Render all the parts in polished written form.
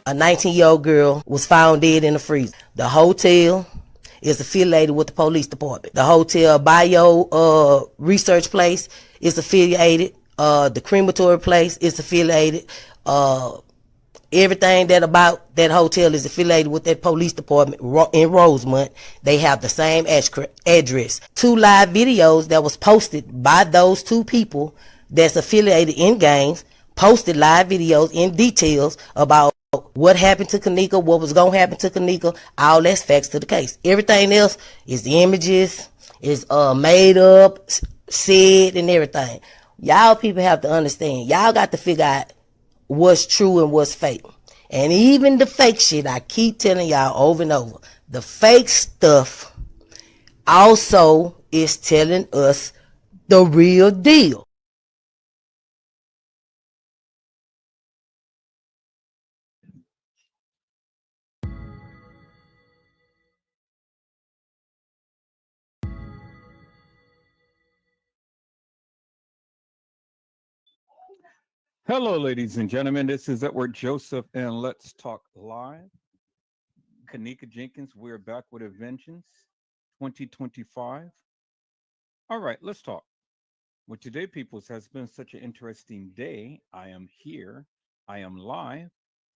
A 19-year-old girl was found dead in the freezer. The hotel is affiliated with the police department. The hotel bio research place is affiliated. The crematory place is affiliated. Everything that about that hotel is affiliated with that police department in Rosemont. They have the same address. 2 live videos that was posted by those 2 people that's affiliated in gangs posted live videos in details about what happened to kENNEka, what was gonna happen to kENNEka. All that's facts to the case. Everything else is the images, is made up, said, and everything. Y'all people have to understand. Y'all got to figure out what's true and what's fake. And even the fake shit, I keep telling y'all over and over, the fake stuff also is telling us the real deal. Hello, ladies and gentlemen. This is Edward Joseph, and let's talk live. kENNEka Jenkins, we're back with a vengeance 2025. All right, let's talk. Well, today, peoples, has been such an interesting day. I am here, I am live,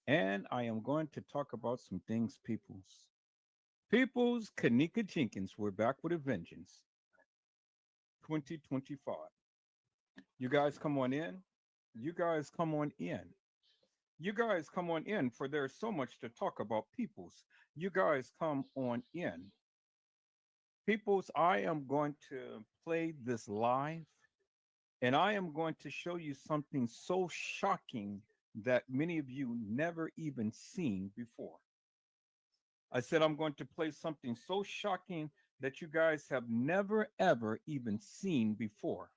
and I am going to talk about some things, peoples. Peoples, kENNEka Jenkins, we're back with a vengeance 2025. You guys come on in. You guys come on in. You guys come on in, for there's so much to talk about, peoples. You guys come on in. Peoples, I am going to play this live, and I am going to show you something so shocking that many of you never even seen before. I said I'm going to play something so shocking that you guys have never ever even seen before.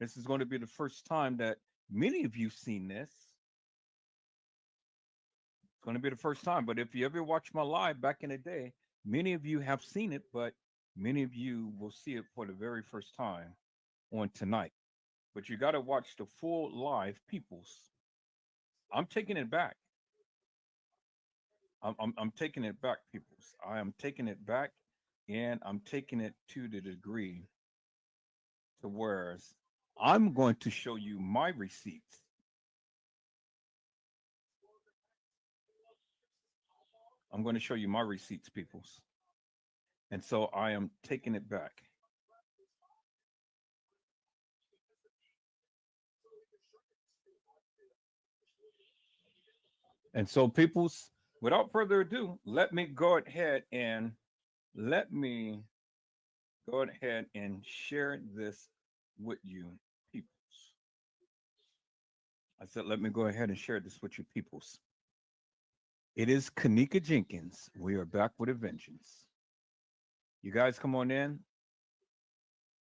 This is going to be the first time that many of you seen this. It's going to be the first time. But if you ever watched my live back in the day, many of you have seen it, but many of you will see it for the very first time on tonight. But you got to watch the full live, peoples. I'm taking it back. I'm taking it back, peoples. I am taking it back, and I'm taking it to the degree to where I'm going to show you my receipts. I'm going to show you my receipts, peoples. And so I am taking it back. And so, peoples, without further ado, let me go ahead and let me go ahead and share this with you, peoples. I said, let me go ahead and share this with you, peoples. It is kENNEka Jenkins. We are back with a vengeance. You guys come on in.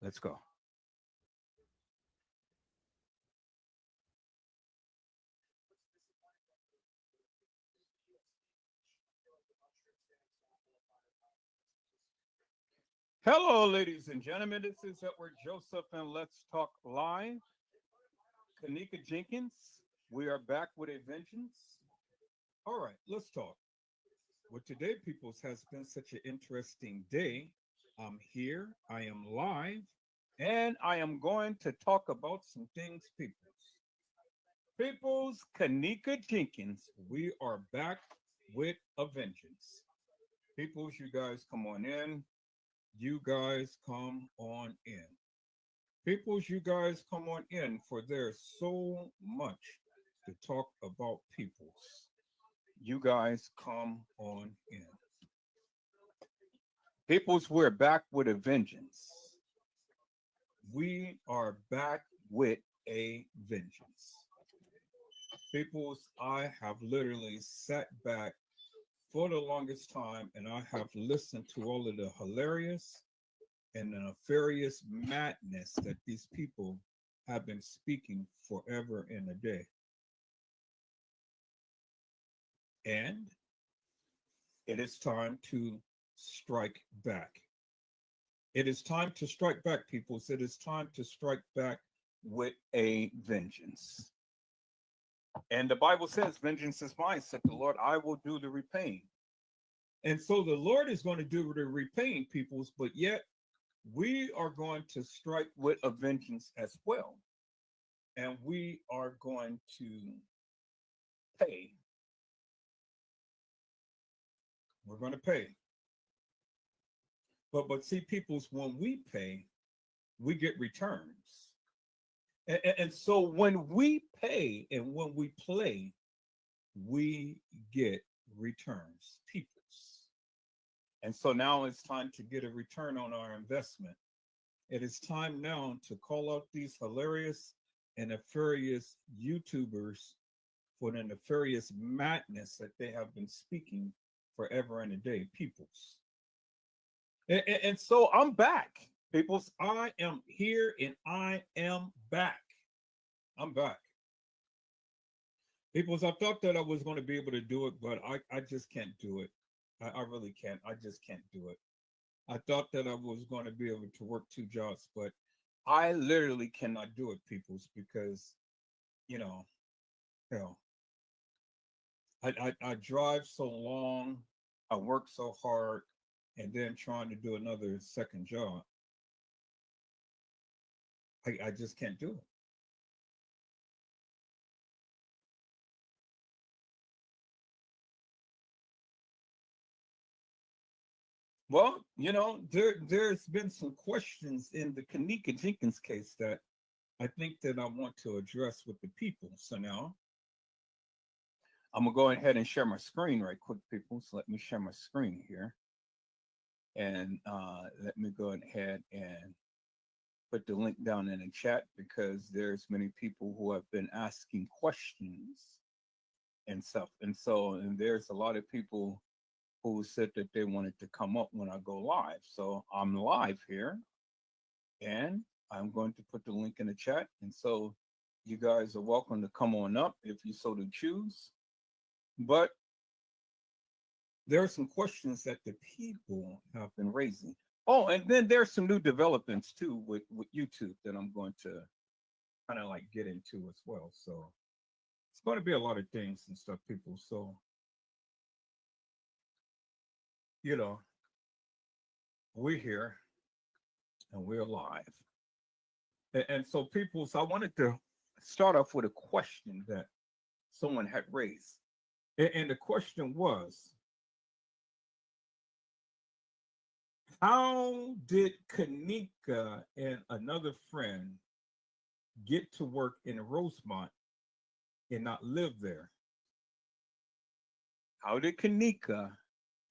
Let's go. Hello, ladies and gentlemen. This is Edward Joseph, and let's talk live. kENNEka Jenkins. We are back with a vengeance. All right, let's talk. Well, today, peoples, has been such an interesting day. I'm here, I am live, and I am going to talk about some things, peoples. Peoples, kENNEka Jenkins, we are back with a vengeance. Peoples, you guys come on in. You guys come on in. Peoples, you guys come on in, for there's so much to talk about, peoples. You guys come on in. Peoples, we're back with a vengeance. We are back with a vengeance. Peoples, I have literally sat back for the longest time, and I have listened to all of the hilarious and the nefarious madness that these people have been speaking forever and a day. And it is time to strike back. It is time to strike back, peoples. It is time to strike back with a vengeance. And the Bible says, vengeance is mine, said the Lord, I will do the repaying. And so the Lord is going to do the repaying, peoples, but yet we are going to strike with a vengeance as well. And we are going to pay. We're going to pay. But see, peoples, when we pay, we get returns. And so when we pay and when we play, we get returns, peoples. And so now it's time to get a return on our investment. It is time now to call out these hilarious and nefarious YouTubers for the nefarious madness that they have been speaking forever and a day, peoples. And so I'm back, peoples. I am here and I am back. I'm back. Peoples, I thought that I was going to be able to do it, but I just can't do it. I really can't. I just can't do it. I thought that I was going to be able to work two jobs, but I literally cannot do it, peoples, because you know, you know, I drive so long, I work so hard, and then trying to do another second job, I just can't do it. Well, there's been some questions in the kENNEka Jenkins case that I think that I want to address with the people. So now I'm gonna go ahead and share my screen right quick, people. So let me share my screen here, and let me go ahead and put the link down in the chat because there's many people who have been asking questions and stuff, and there's a lot of people who said that they wanted to come up when I go live. So I'm live here, and I'm going to put the link in the chat, and so you guys are welcome to come on up if you so to choose. But there are some questions that the people have been raising. Oh, and then there's some new developments too with YouTube that I'm going to kind of like get into as well. So it's going to be a lot of things and stuff, people. So, you know, we're here and we're live. And so, people, so I wanted to start off with a question that someone had raised. And the question was, how did kENNEka and another friend get to work in Rosemont and not live there? How did kENNEka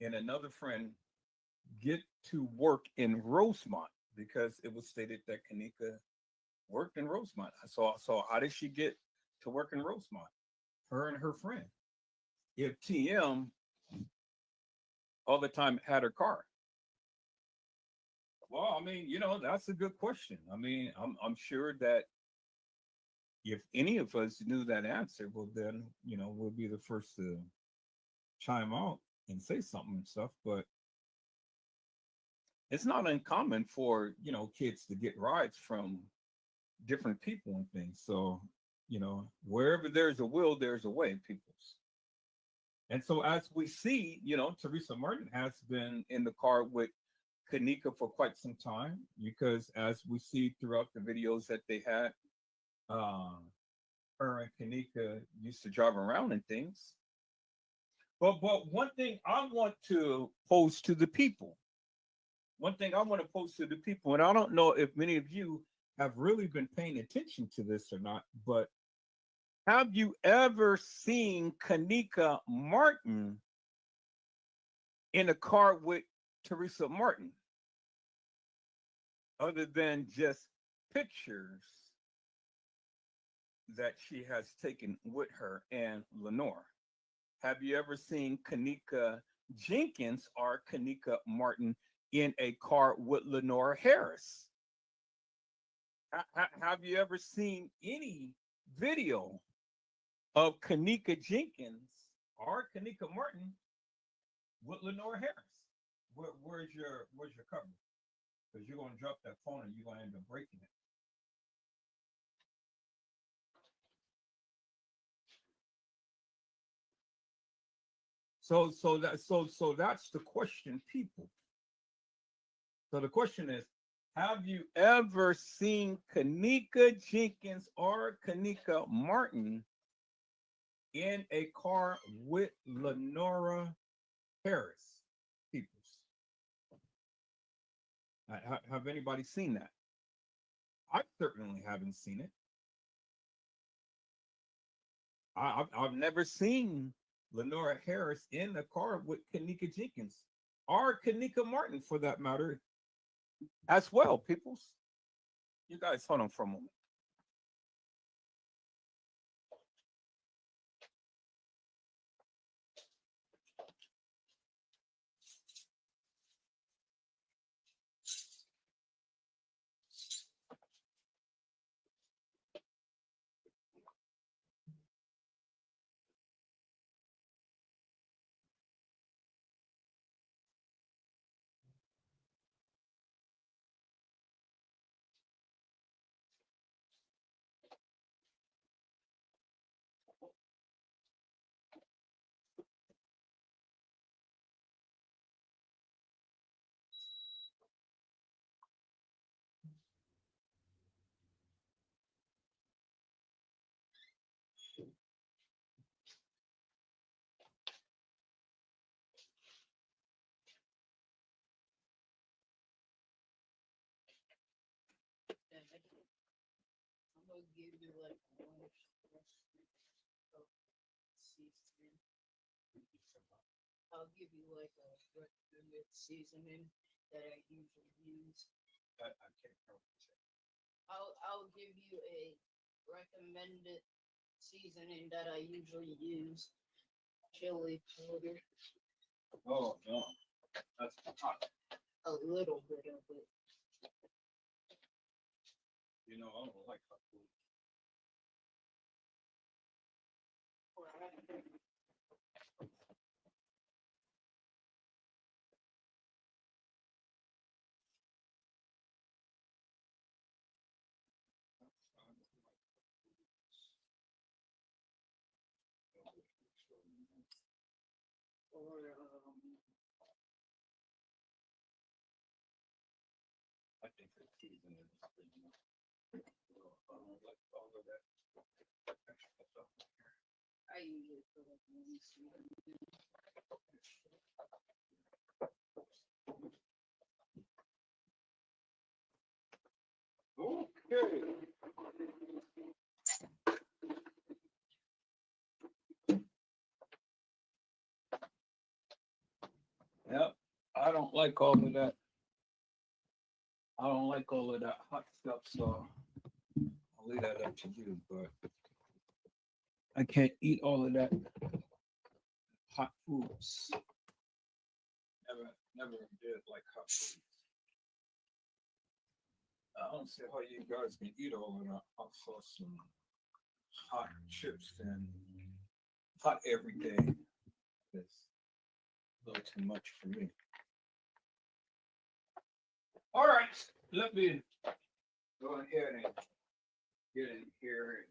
and another friend get to work in Rosemont? Because it was stated that kENNEka worked in Rosemont. So how did she get to work in Rosemont? Her and her friend. If TM all the time had her car. Well, I mean, that's a good question. I mean, I'm sure that if any of us knew that answer, well, then we'll be the first to chime out and say something and stuff. But it's not uncommon for kids to get rides from different people and things. So wherever there's a will, there's a way, peoples. And so as we see, Teresa Martin has been in the car with kENNEka for quite some time because as we see throughout the videos that they had, her and kENNEka used to drive around and things. But one thing I want to pose to the people, and I don't know if many of you have really been paying attention to this or not, but have you ever seen kENNEka Martin in a car with Teresa Martin? Other than just pictures that she has taken with her and Lenore. Have you ever seen kENNEka Jenkins or kENNEka Martin in a car with Lenore Harris? Have you ever seen any video of kENNEka Jenkins or kENNEka Martin with Lenore Harris? Where's your cover? Because you're gonna drop that phone and you're gonna end up breaking it. So that's the question, people. So the question is, have you ever seen kENNEka Jenkins or kENNEka Martin in a car with Lenora Harris? Peoples, have anybody seen that? I certainly haven't seen it. I've never seen Lenora Harris in a car with kENNEka Jenkins or kENNEka Martin, for that matter, as well. Peoples, you guys hold on for a moment. I'm gonna give you like one seasoning. I'll give you like a recommended seasoning that I usually use. I can't help it. I'll give you a recommended seasoning that I usually use. Chili powder. Oh no, that's hot. A little bit of it. You know, I don't like hot food. Or I think the seasoning is pretty much. I don't like all of that extra stuff. I usually put like one seasoning. Okay. Yep. I don't like all of that. I don't like all of that hot stuff, so I'll leave that up to you. But I can't eat all of that hot foods. Never did like hot foods. I don't see how you guys can eat all of that hot sauce and hot chips and hot every day. It's a little too much for me. All right, let me go ahead and get in here.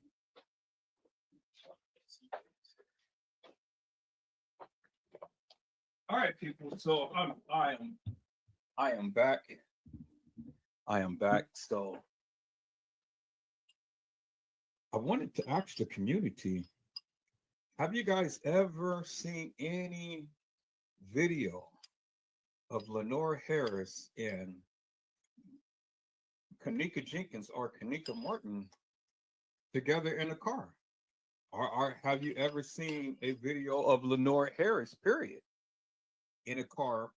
All right, people. So I am back. I am back. So I wanted to ask the community, have you guys ever seen any video of Lenora Harris and kENNEka Jenkins or kENNEka Martin together in a car? Or have you ever seen a video of Lenora Harris, period, in a car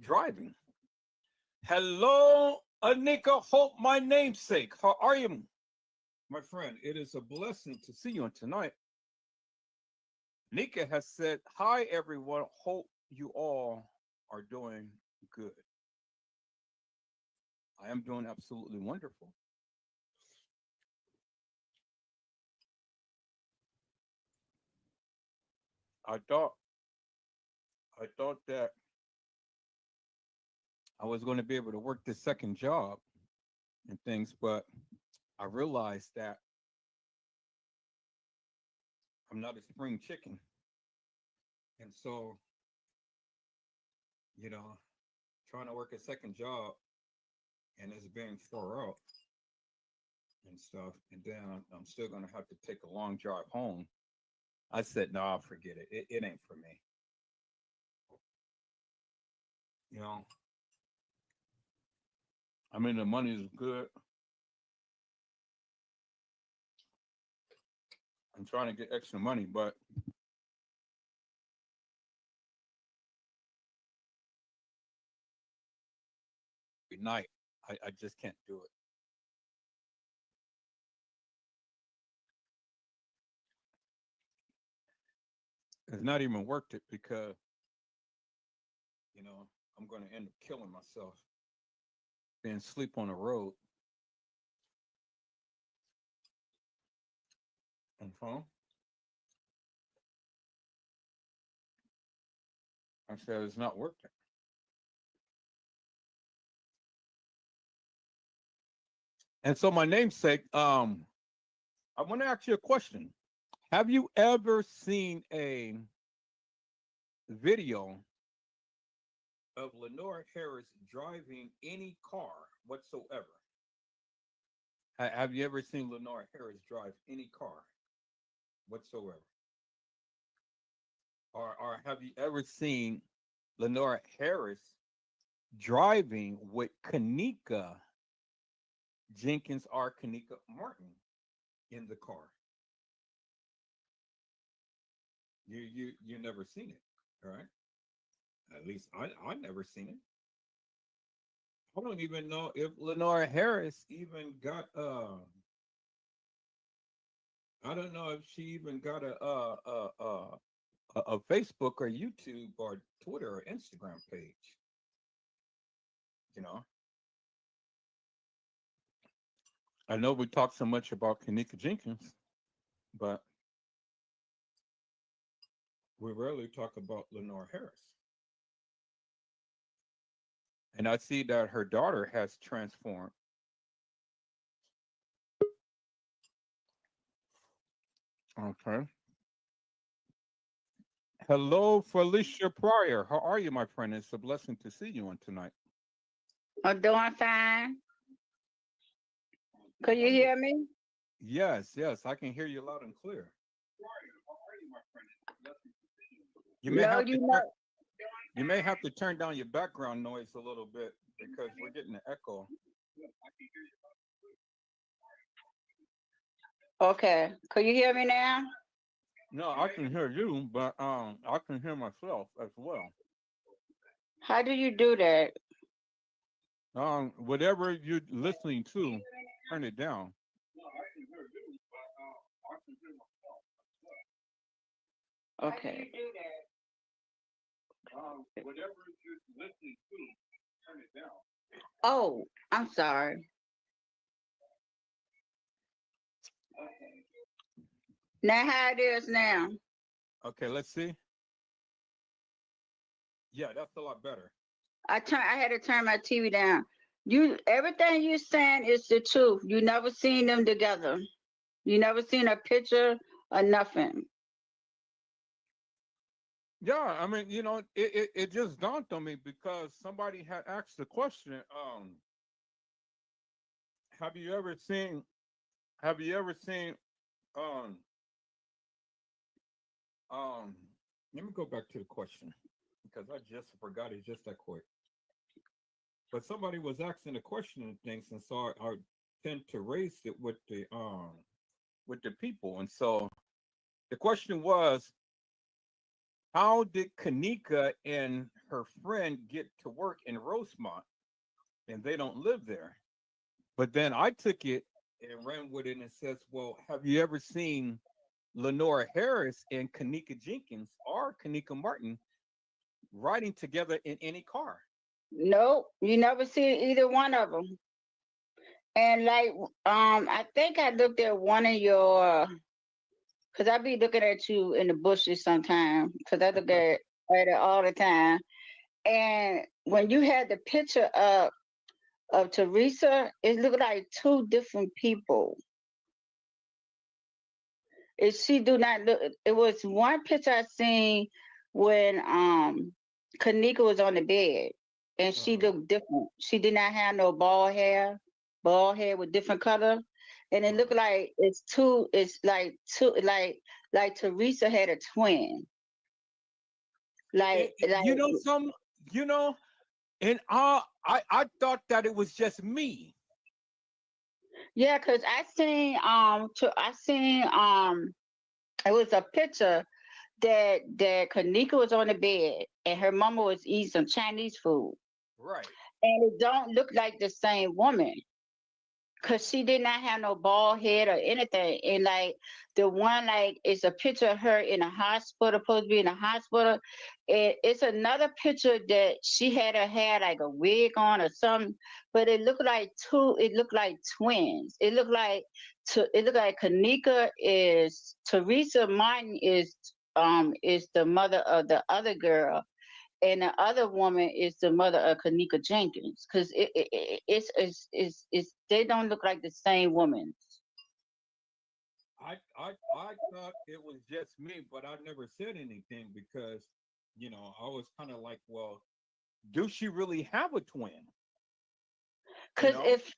driving? Hello, Anika Hope, my namesake. How are you, my friend? It is a blessing to see you tonight. Nika has said, hi, everyone. Hope you all are doing good. I am doing absolutely wonderful. I thought that I was going to be able to work this second job and things, but I realized that I'm not a spring chicken. And so, you know, trying to work a second job and it's being far out and stuff, and then I'm still gonna have to take a long drive home. I said, no, I'll forget it. It ain't for me. You know, I mean, the money is good. I'm trying to get extra money, but every night, I just can't do it. It's not even worth it because, you know, I'm going to end up killing myself being sleep on the road. And so I said, it's not worth it. And so my namesake, I want to ask you a question. Have you ever seen a video of Lenore Harris driving any car whatsoever? Have you ever seen Lenore Harris drive any car whatsoever? Or have you ever seen Lenore Harris driving with kENNEka Jenkins or kENNEka Martin in the car? You never seen it, all right? At least I never seen it. I don't even know if Lenore Harris even got I don't know if she even got a Facebook or YouTube or Twitter or Instagram page. You know, I know we talk so much about kENNEka Jenkins, but we rarely talk about Lenore Harris. And I see that her daughter has transformed. Okay. Hello, Felicia Pryor. How are you, my friend? It's a blessing to see you on tonight. I'm doing fine. Could you hear me? Yes, yes, I can hear you loud and clear. You may No, have to you turn, know. you may have to turn down your background noise a little bit because we're getting an echo. Okay. Could you hear me now? No, I can hear you, but I can hear myself as well. How do you do that? Whatever you're listening to, turn it down. Okay. Whatever you're listening to, turn it down. Oh, I'm sorry. Now how it is now? Okay, let's see. Yeah, that's a lot better. I had to turn my TV down. You everything you saying is the truth. You never seen them together. You never seen a picture or nothing. Yeah, I mean, it just dawned on me because somebody had asked the question, have you ever seen have you ever seen um um let me go back to the question because I just forgot it just that quick. But somebody was asking the question and things, and so I tend to raise it with the people. And so the question was, how did kENNEka and her friend get to work in Rosemont? And they don't live there. But then I took it and ran with it and says, well, have you ever seen Lenore Harris and kENNEka Jenkins or kENNEka Martin riding together in any car? Nope. You never see either one of them. And like I think I looked at one of your because I be looking at you in the bushes sometimes because I look at it all the time. And when you had the picture up of Teresa, it looked like two different people. She do not look. It was one picture I seen when kENNEka was on the bed and she Uh-huh. looked different. She did not have no bald hair with different color. And it looked Uh-huh. like it's like two like Teresa had a twin. Like You know some, you know, and I thought that it was just me. yeah, cause I seen it was a picture that kENNEka was on the bed and her mama was eating some Chinese food. Right. And it don't look like the same woman. Cause she did not have no bald head or anything. And like the one like it's a picture of her in a hospital, supposed to be in a hospital. And it's another picture that she had her hair like a wig on or something, but it looked like twins. It looked like kENNEka is Teresa Martin is the mother of the other girl and the other woman is the mother of kENNEka Jenkins because it's they don't look like the same woman. I thought it was just me, but I never said anything because, I was kind of like, well, do she really have a twin? You Because know? if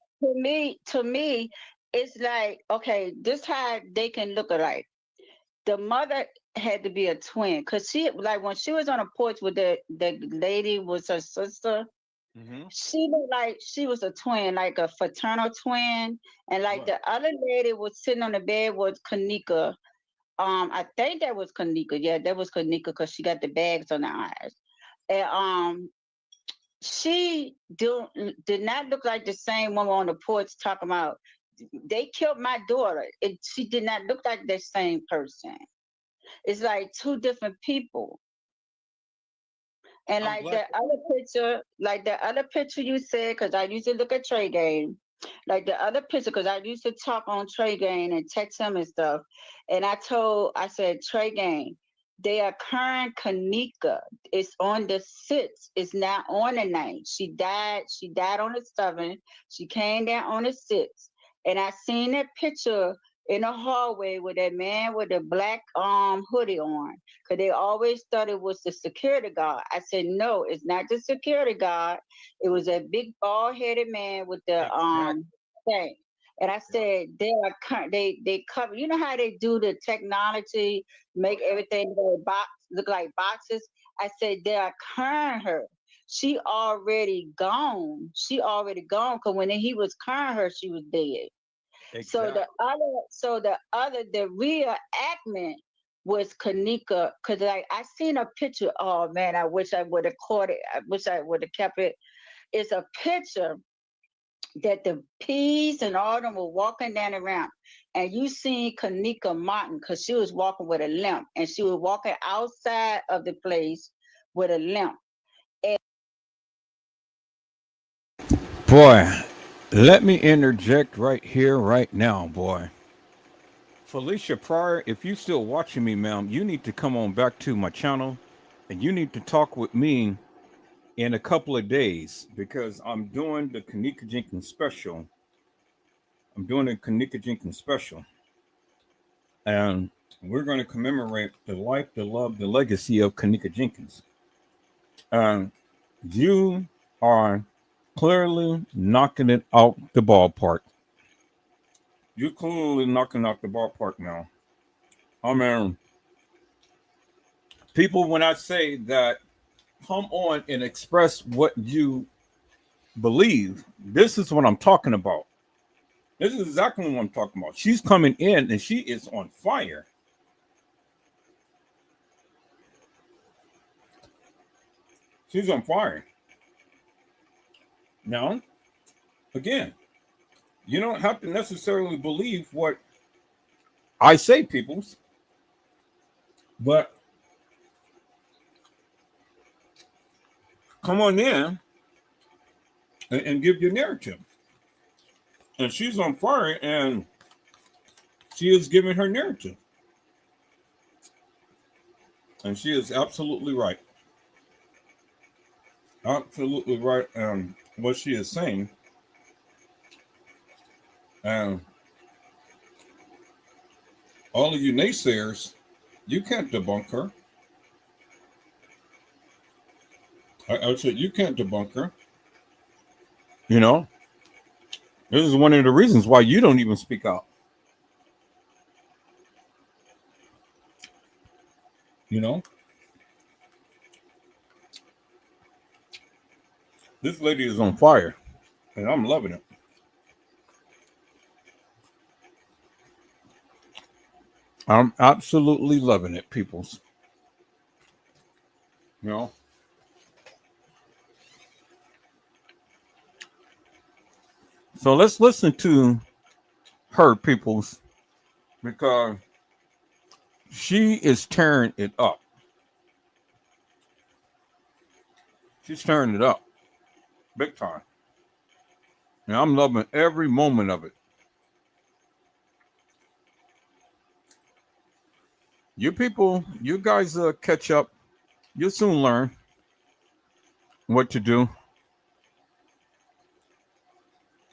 to me, it's like okay, this how they can look alike. The mother had to be a twin because she like when she was on a porch with the lady was her sister. Mm-hmm. She looked like she was a twin, like a fraternal twin, and like Right. the other lady was sitting on the bed was kENNEka. I think that was kENNEka. Yeah, that was kENNEka because she got the bags on her eyes. And she did not look like the same woman on the porch talking about they killed my daughter. She did not look like the same person. It's like two different people. And I'm glad. like the other picture you said, because I used to look at Trey Game, like the other picture, because I used to talk on Trey Game and text him and stuff. And I said, Trey Game, they are current kENNEka. It's on the 6th. It's not on the 9th. She died on the 7th. She came down on the 6th. And I seen that picture in the hallway with that man with the black hoodie on because they always thought it was the security guard. I said, no, it's not the security guard. It was a big bald headed man with the Exactly. thing. And I Yeah. said, they cover. You know how they do the technology, Oh make yeah. everything look like boxes. I said they are curring her. She already gone. She already gone because when he was curring her, she was dead. Exactly. The real admin was kENNEka, cause like I seen a picture. Oh man, I wish I would have caught it. I wish I would have kept it. It's a picture that the peas and all them were walking down the ramp, and you seen kENNEka Martin, cause she was walking with a limp, and she was walking outside of the place with a limp. Boy, let me interject right here, right now, boy. Felicia Pryor, if you still watching me, ma'am, you need to come on back to my channel and you need to talk with me in a couple of days because I'm doing the kENNEka Jenkins special. I'm doing a kENNEka Jenkins special. And we're going to commemorate the life, the love, the legacy of kENNEka Jenkins. And you are clearly knocking it out the ballpark. You're clearly knocking out the ballpark now. I mean, people, when I say that, come on and express what you believe. This is what I'm talking about. This is exactly what I'm talking about. She's coming in and she is on fire. She's on fire. Now, again, you don't have to necessarily believe what I say, peoples, but come on in and give your narrative. And she's on fire and she is giving her narrative. And she is absolutely right. Absolutely right. What she is saying. And all of you naysayers, you can't debunk her. I said, you can't debunk her. You know, this is one of the reasons why you don't even speak out. You know, this lady is on fire, and I'm loving it. I'm absolutely loving it, peoples. You know, so let's listen to her, peoples, because she is tearing it up. She's tearing it up big time. And I'm loving every moment of it. You people, you guys catch up. You'll soon learn what to do.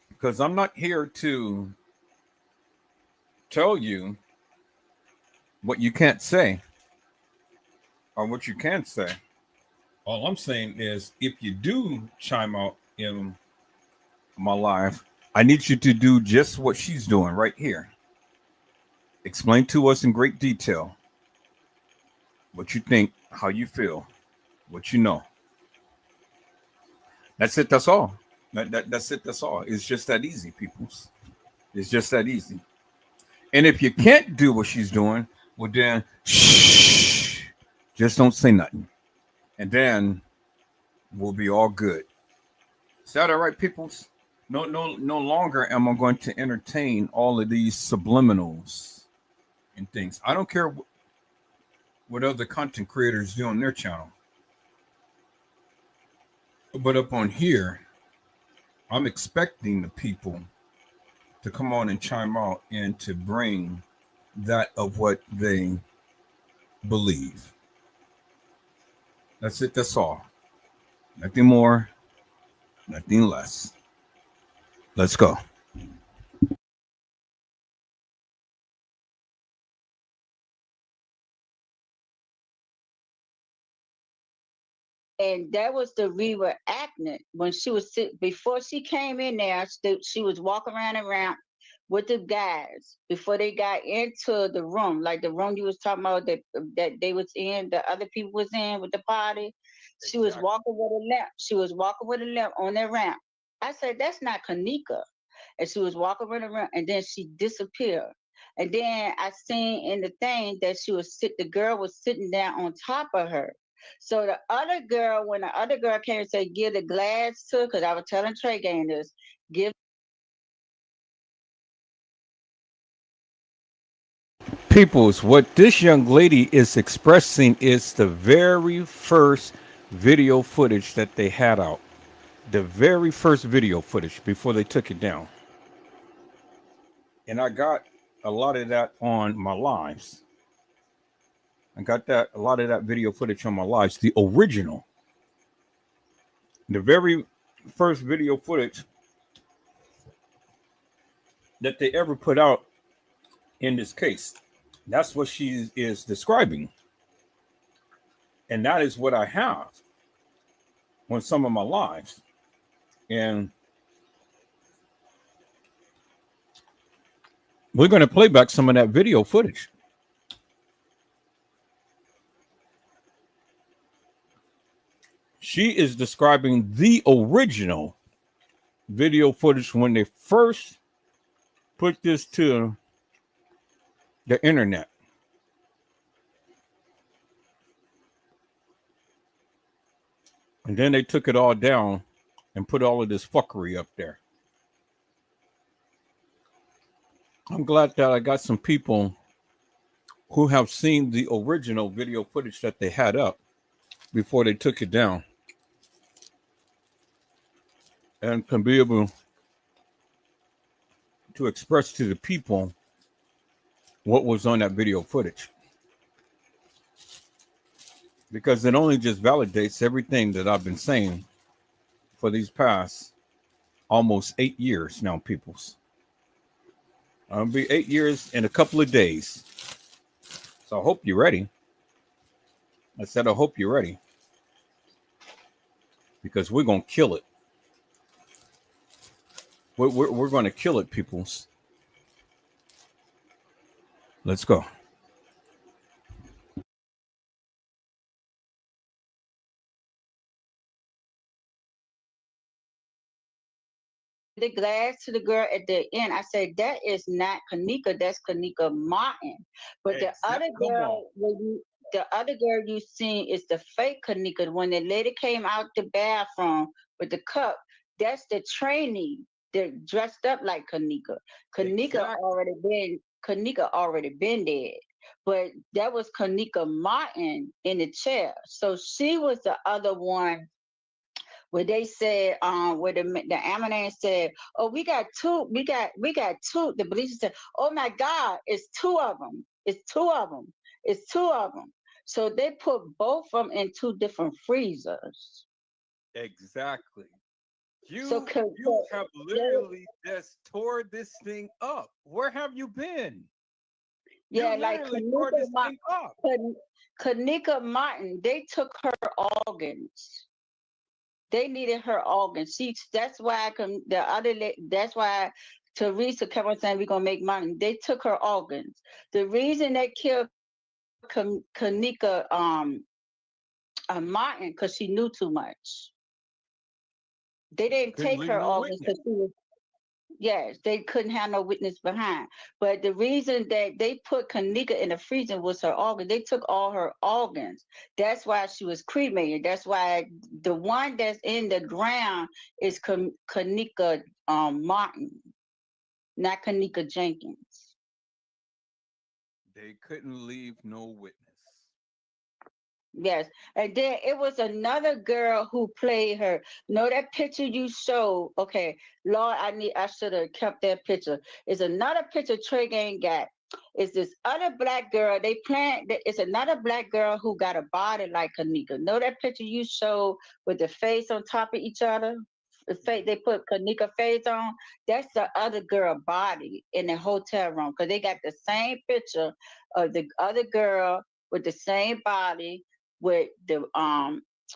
Because I'm not here to tell you what you can't say or what you can say. All I'm saying is if you do chime out in my live, I need you to do just what she's doing right here. Explain to us in great detail what you think, how you feel, what you know. That's it. That's all. That's it. That's all. It's just that easy, peoples. It's just that easy. And if you can't do what she's doing, well then shh, just don't say nothing. And then we'll be all good. Is that all right, peoples? No longer am I going to entertain all of these subliminals and things. I don't care what other content creators do on their channel. But up on here, I'm expecting the people to come on and chime out and to bring that of what they believe. That's it. That's all. Nothing more, nothing less. Let's go. And that was the we were acting when she was before she came in there. She was walking around with the guys before they got into the room, like the room you was talking about that they was in, the other people was in with the party. She was walking with a limp. She was walking with a limp on that ramp. I said, "That's not kENNEka," and she was walking with a ramp, and then she disappeared. And then I seen in the thing that the girl was sitting down on top of her. So the other girl, when the other girl came and said, "Give the glass to," because I was telling Trey Gang this, give. Peoples, what this young lady is expressing is the very first video footage that they had out. The very first video footage before they took it down. And I got a lot of that on my lives. I got a lot of that video footage on my lives. The original. The very first video footage that they ever put out in this case. That's what she is describing. And that is what I have on some of my lives. And we're going to play back some of that video footage. She is describing the original video footage when they first put this to the internet. And then they took it all down and put all of this fuckery up there. I'm glad that I got some people who have seen the original video footage that they had up before they took it down and can be able to express to the people what was on that video footage. Because it only just validates everything that I've been saying for these past almost 8 years now, peoples. It'll be 8 years in a couple of days. So I hope you're ready. I said, I hope you're ready. because we're gonna kill it. We're gonna kill it, peoples. Let's go. The glass to the girl at the end. I said, that is not kENNEka, that's kENNEka Martin. But the Exact. other Come on. girl, the other girl you seen is the fake kENNEka. When the lady came out the bathroom with the cup, that's the trainee. They're dressed up like kENNEka. kENNEka Exactly. already been dead. But that was kENNEka Martin in the chair. So she was the other one where they said, where the ambulance said, oh, we got two. The police said, oh my God, it's two of them. It's two of them. It's two of them. So they put both of them in two different freezers. Exactly. So You have they, literally just tore this thing up. Where have you been? You yeah, like literally tore this thing up. kENNEka Martin, they took her organs. They needed her organs. That's why that's why Teresa kept on saying we're gonna make money. They took her organs. The reason they killed kENNEka Martin because she knew too much. They didn't Couldn't take leave her no organs witness. because she was, yes, they couldn't have no witness behind. But the reason that they put kENNEka in the freezer was her organ. They took all her organs. That's why she was cremated. That's why the one that's in the ground is kENNEka Martin, not kENNEka jENkINs. They couldn't leave no witness. Yes, and then it was another girl who played her. No, that picture you showed. Okay, Lord, I should have kept that picture. It's another picture Trey Gang got. It's this other black girl. It's another black girl who got a body like kENNEka. Know that picture you showed with the face on top of each other? The face they put kENNEka face on. That's the other girl body in the hotel room because they got the same picture of the other girl with the same body with the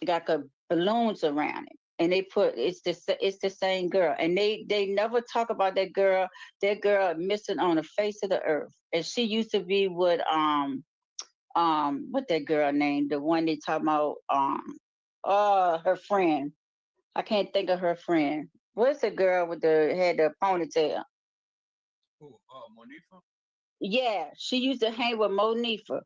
got the balloons around it, and they put it's the same girl, and they never talk about that girl. That girl missing on the face of the earth, and she used to be with what that girl named, the one they talk about, her friend. I can't think of her friend. What's the girl with the had the ponytail? Who? Monifa? Yeah, she used to hang with Monifa,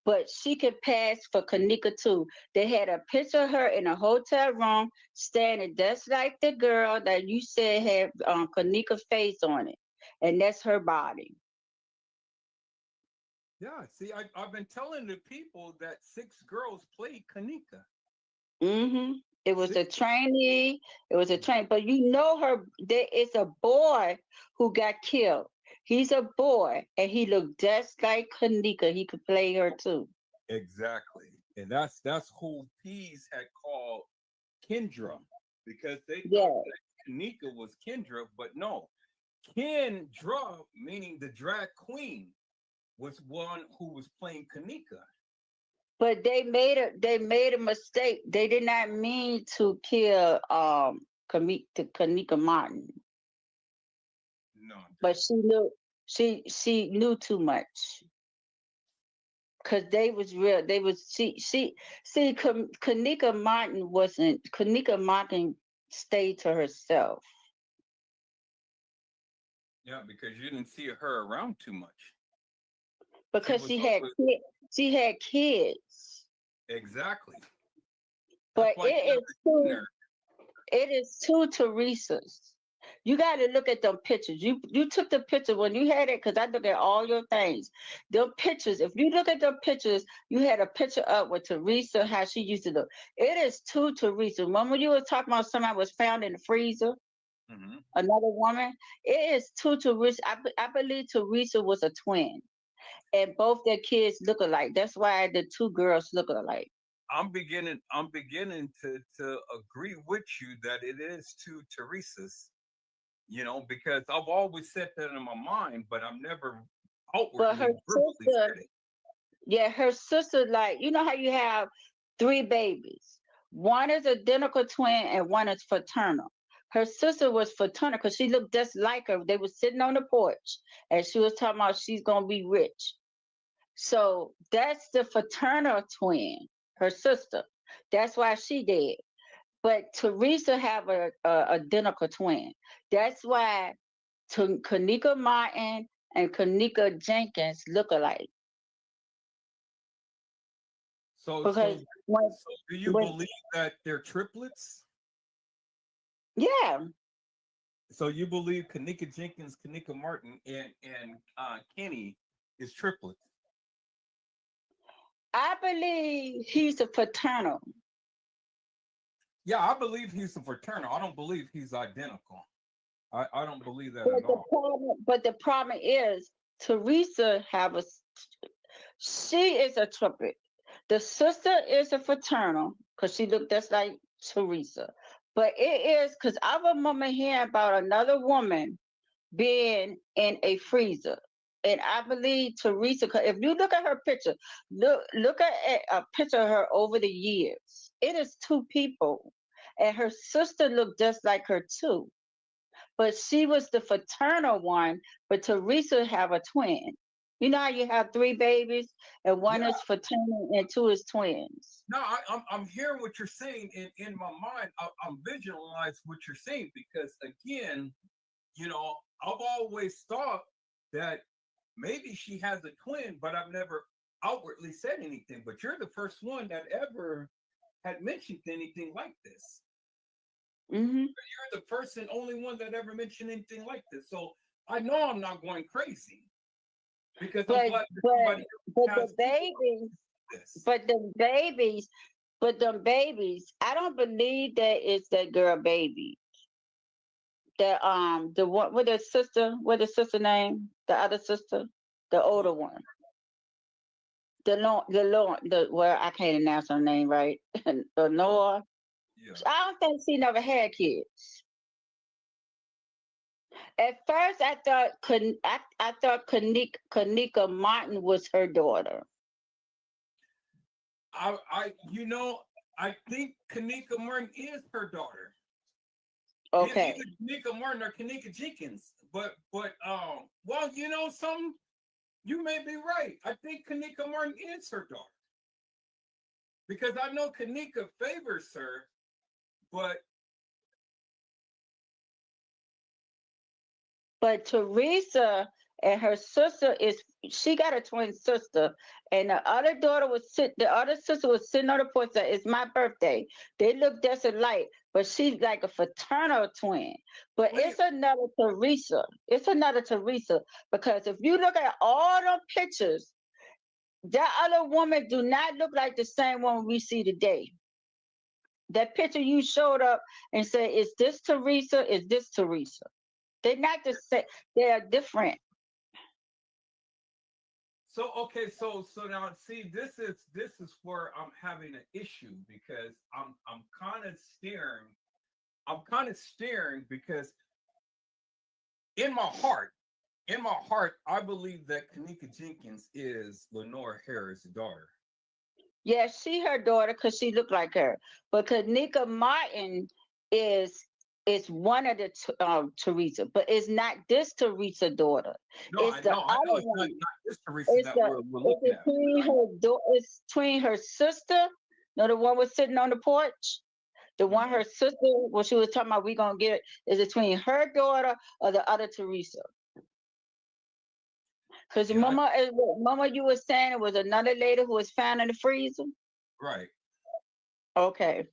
but she could pass for kENNEka too. They had a picture of her in a hotel room, standing just like the girl that you said had kENNEka face on it, and that's her body. Yeah. See, I've been telling the people that 6 girls played kENNEka. Mm-hmm. It was Six. a trainee. It was a train, but you know her. There is a boy who got killed. He's a boy, and he looked just like kENNEka. He could play her too. Exactly. And that's who Pease had called Kendra because they thought Yeah. that kENNEka was Kendra, but no. Kendra, meaning the drag queen, was one who was playing kENNEka. But they made a mistake. They did not mean to kill kENNEka Martin, No, but she knew too much because they was real. They was she see kENNEka Martin wasn't kENNEka Martin stayed to herself yeah, because you didn't see her around too much. She because was always she had kids. exactly. That's But why you never seen her. it is two Teresas. You got to look at them pictures. You took the picture when you had it because I look at all your things. Them pictures. If you look at the pictures, you had a picture up with Teresa how she used to look. It is two Teresa. Remember you were talking about somebody was found in the freezer, Hmm. another woman. It is two Teresa. I believe Teresa was a twin, and both their kids look alike. That's why the two girls look alike. I'm beginning to agree with you that it is two Teresas, because I've always said that in my mind, but I've never But her outwardly verbally sister, said it. yeah, her sister, like, you know how you have three babies. One is identical twin and one is fraternal. Her sister was fraternal because she looked just like her. They were sitting on the porch and she was talking about she's gonna be rich. So that's the fraternal twin, her sister. That's why she dead. But Teresa have a identical twin. That's why kENNEka Martin and kENNEka Jenkins look alike. So, Because do you believe that they're triplets? Yeah. So you believe kENNEka Jenkins, kENNEka Martin, and Kenny is triplets? I believe he's a fraternal. Yeah, I believe he's a fraternal. I don't believe he's identical. I don't believe that at all. But the problem is Teresa she is a triplet. The sister is a fraternal because she looked just like Teresa. But it is because I remember hearing about another woman being in a freezer. And I believe Teresa, if you look at her picture, look at a picture of her over the years. It is two people. And her sister looked just like her too. But she was the fraternal one, but Teresa have a twin. You know how you have three babies and one is fraternal and two is twins. No, I'm hearing what you're saying in my mind. I'm visualizing what you're saying because again, I've always thought that maybe she has a twin, but I've never outwardly said anything. But you're the first one that ever had mentioned anything like this. Mm-hmm. You're the first and only one that ever mentioned anything like this. So I know I'm not going crazy because I'm glad that but the babies, I don't believe that it's that girl baby. The one with the sister name, the other sister, the older one. Well, I can't announce her name right. Noah. Yeah. I don't think she never had kids. At first, I thought kENNEka Martin was her daughter. I think kENNEka Martin is her daughter. Okay. Either kENNEka Martin or kENNEka Jenkins. But well, something, you may be right. I think kENNEka Martin is her daughter. Because I know kENNEka favors her, but Teresa and her sister she got a twin sister, and the other sister was sitting on the porch. Said, "It's my birthday." They look just alike, but she's like a fraternal twin. But it's another Teresa. It's another Teresa because if you look at all the pictures, that other woman do not look like the same one we see today. That picture you showed up and said, "Is this Teresa? Is this Teresa?" They're not the same. They are different. So okay, so now see, this is where I'm having an issue because I'm kind of staring. I'm kind of staring because in my heart, I believe that kENNEka Jenkins is Lenore Harris' daughter. Yeah, she her daughter because she looked like her. But kENNEka Martin is one of the Teresa, but it's not this Teresa daughter. No, It's the I know other it's one. not this Teresa that we're looking at. It's between her sister, the one was sitting on the porch. The one her sister, what she was talking about, we gonna get is between her daughter or the other Teresa. Because Mama, you were saying it was another lady who was found in the freezer. Right. Okay.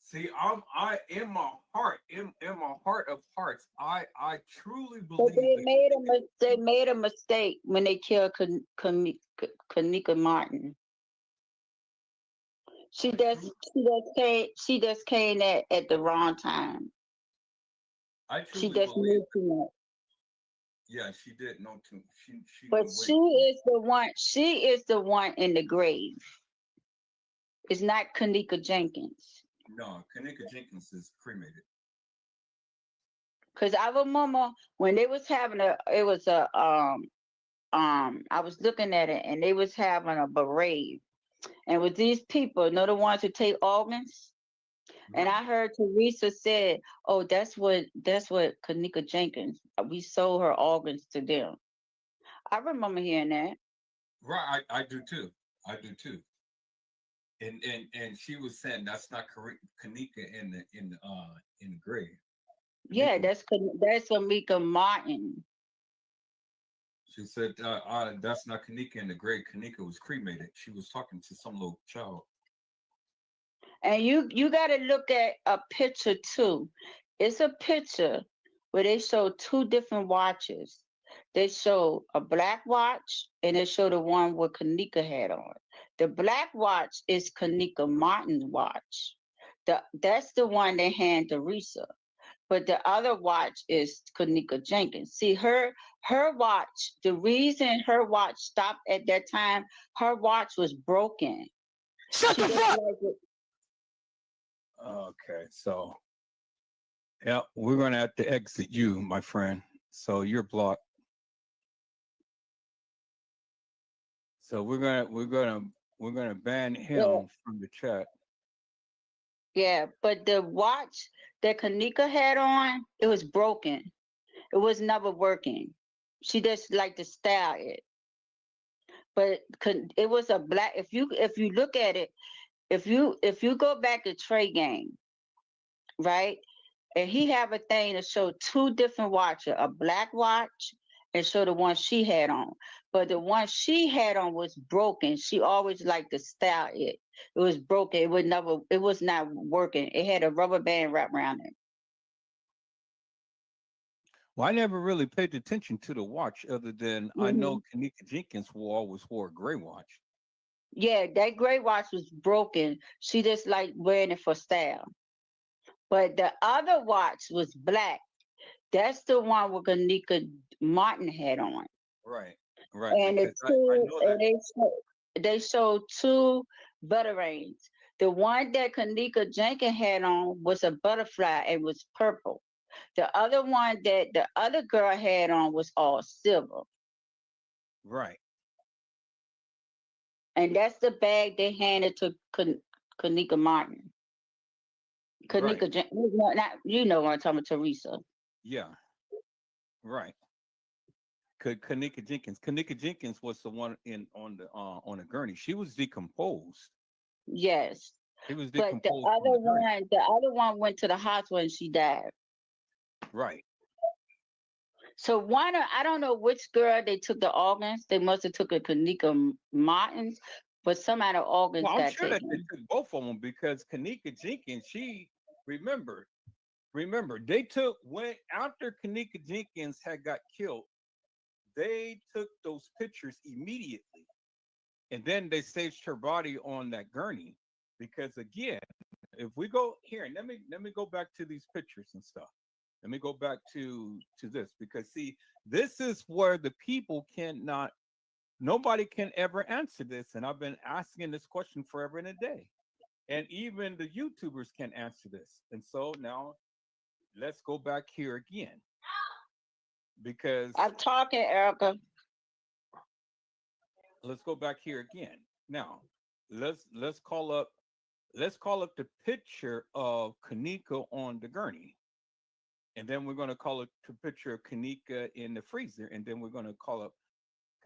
See, I in my heart, in my heart of hearts, I truly believe. But they made a mistake when they killed kENNEka Martin. She just came at the wrong time. I truly she just believe. knew too much. Yeah, she did know too. But she is the one. She is the one in the grave. It's not kENNEka Jenkins. No, kENNEka Jenkins is cremated. Cause I remember when they was having I was looking at it and they was having a parade, And with these people, know the ones who take organs? And Mhm. I heard Teresa said, "Oh, that's what kENNEka Jenkins. We sold her organs to them." I remember hearing that. Right, I do too. I do too. And she was saying that's not correct. K'Neeka in the grave. Yeah, K'Neeka. that's Kamika Martin. She said that's not K'Neeka in the grave. K'Neeka was cremated. She was talking to some little child. And you got to look at a picture too. It's a picture where they show two different watches. They show a black watch and they show the one with kENNEka had on. The black watch is kENNEka Martin's watch. That's the one they hand to Risa. But the other watch is kENNEka Jenkins. See her watch. The reason her watch stopped at that time, her watch was broken. Shut She the just fuck. like it. Okay, so yeah, we're gonna have to exit you, my friend. So you're blocked. So we're gonna ban Yeah, him from the chat. yeah. But the watch that kENNEka had on, it was broken. It was never working. She just liked to style it. But it was a black. If you look at it, if you go back to Trey Game, right? And he have a thing to show two different watches, a black watch and show the one she had on. But the one she had on was broken. She always liked to style it. It was broken. It was not working. It had a rubber band wrapped around it. Well, I never really paid attention to the watch, other than I know Hmm. K'Neeka Jenkins always wore a gray watch. Yeah, that gray watch was broken. She just liked wearing it for style. But the other watch was black. That's the one with Kanika Martin had on. Right, right. And the Because I two know and that. they showed two veterans. The one that Kanika Jenkins had on was a butterfly. It was purple. The other one that the other girl had on was all silver. Right, And that's the bag they handed to Kanika Martin. right. Kanika Jenkins, not what I'm talking about, Teresa. Yeah, right. K'Neeka Jenkins. K'Neeka Jenkins was the one in on the gurney. She was decomposed. Yes. She was But decomposed on the gurney. the other one went to the hospital and she died. Right. So I don't know which girl they took the organs. They must have took a Kanika Martins, but some of the organs Well, I'm got sure that they taken. took both of them, because K'Neeka Jenkins, she remember, remember, they took when after K'Neeka Jenkins had got killed, they took those pictures immediately, and then they staged her body on that gurney. Because again, if we go here, and let me go back to these pictures and stuff. Let me go back to this, because see, this is where the people cannot, nobody can ever answer this, and I've been asking this question forever and a day, and even the YouTubers can answer this. And so now let's go back here again, because I'm talking, Erica. let's go back here again. Now, let's call up, let's call up the picture of K'Neeka on the gurney, and then we're going to call it the picture of K'Neeka in the freezer, and then we're going to call up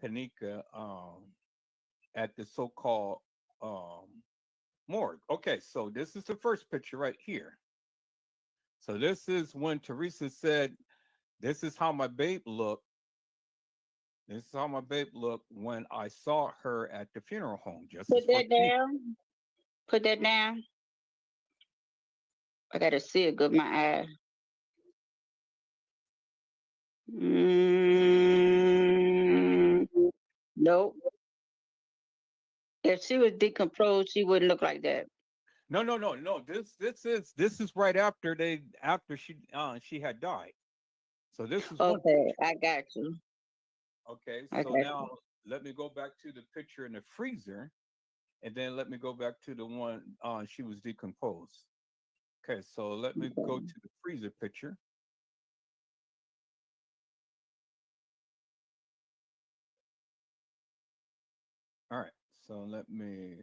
K'Neeka at the so-called um, morgue. Okay, so this is the first picture right here. So this is when Teresa said, "This is how my babe looked. This is how my babe looked when I saw her at the funeral home." Justice Put for that K'Neeka. down. Put that down. I gotta see it good. My eye. Mm, nope. If she was decomposed, she wouldn't look like that. No, no, no, no. This is right after she had died. So this is one Okay, picture. I got you. Okay, I so got now you. let me go back to the picture in the freezer, and then let me go back to the one she was decomposed. Okay, so let me go Okay. to the freezer picture. All right, So let me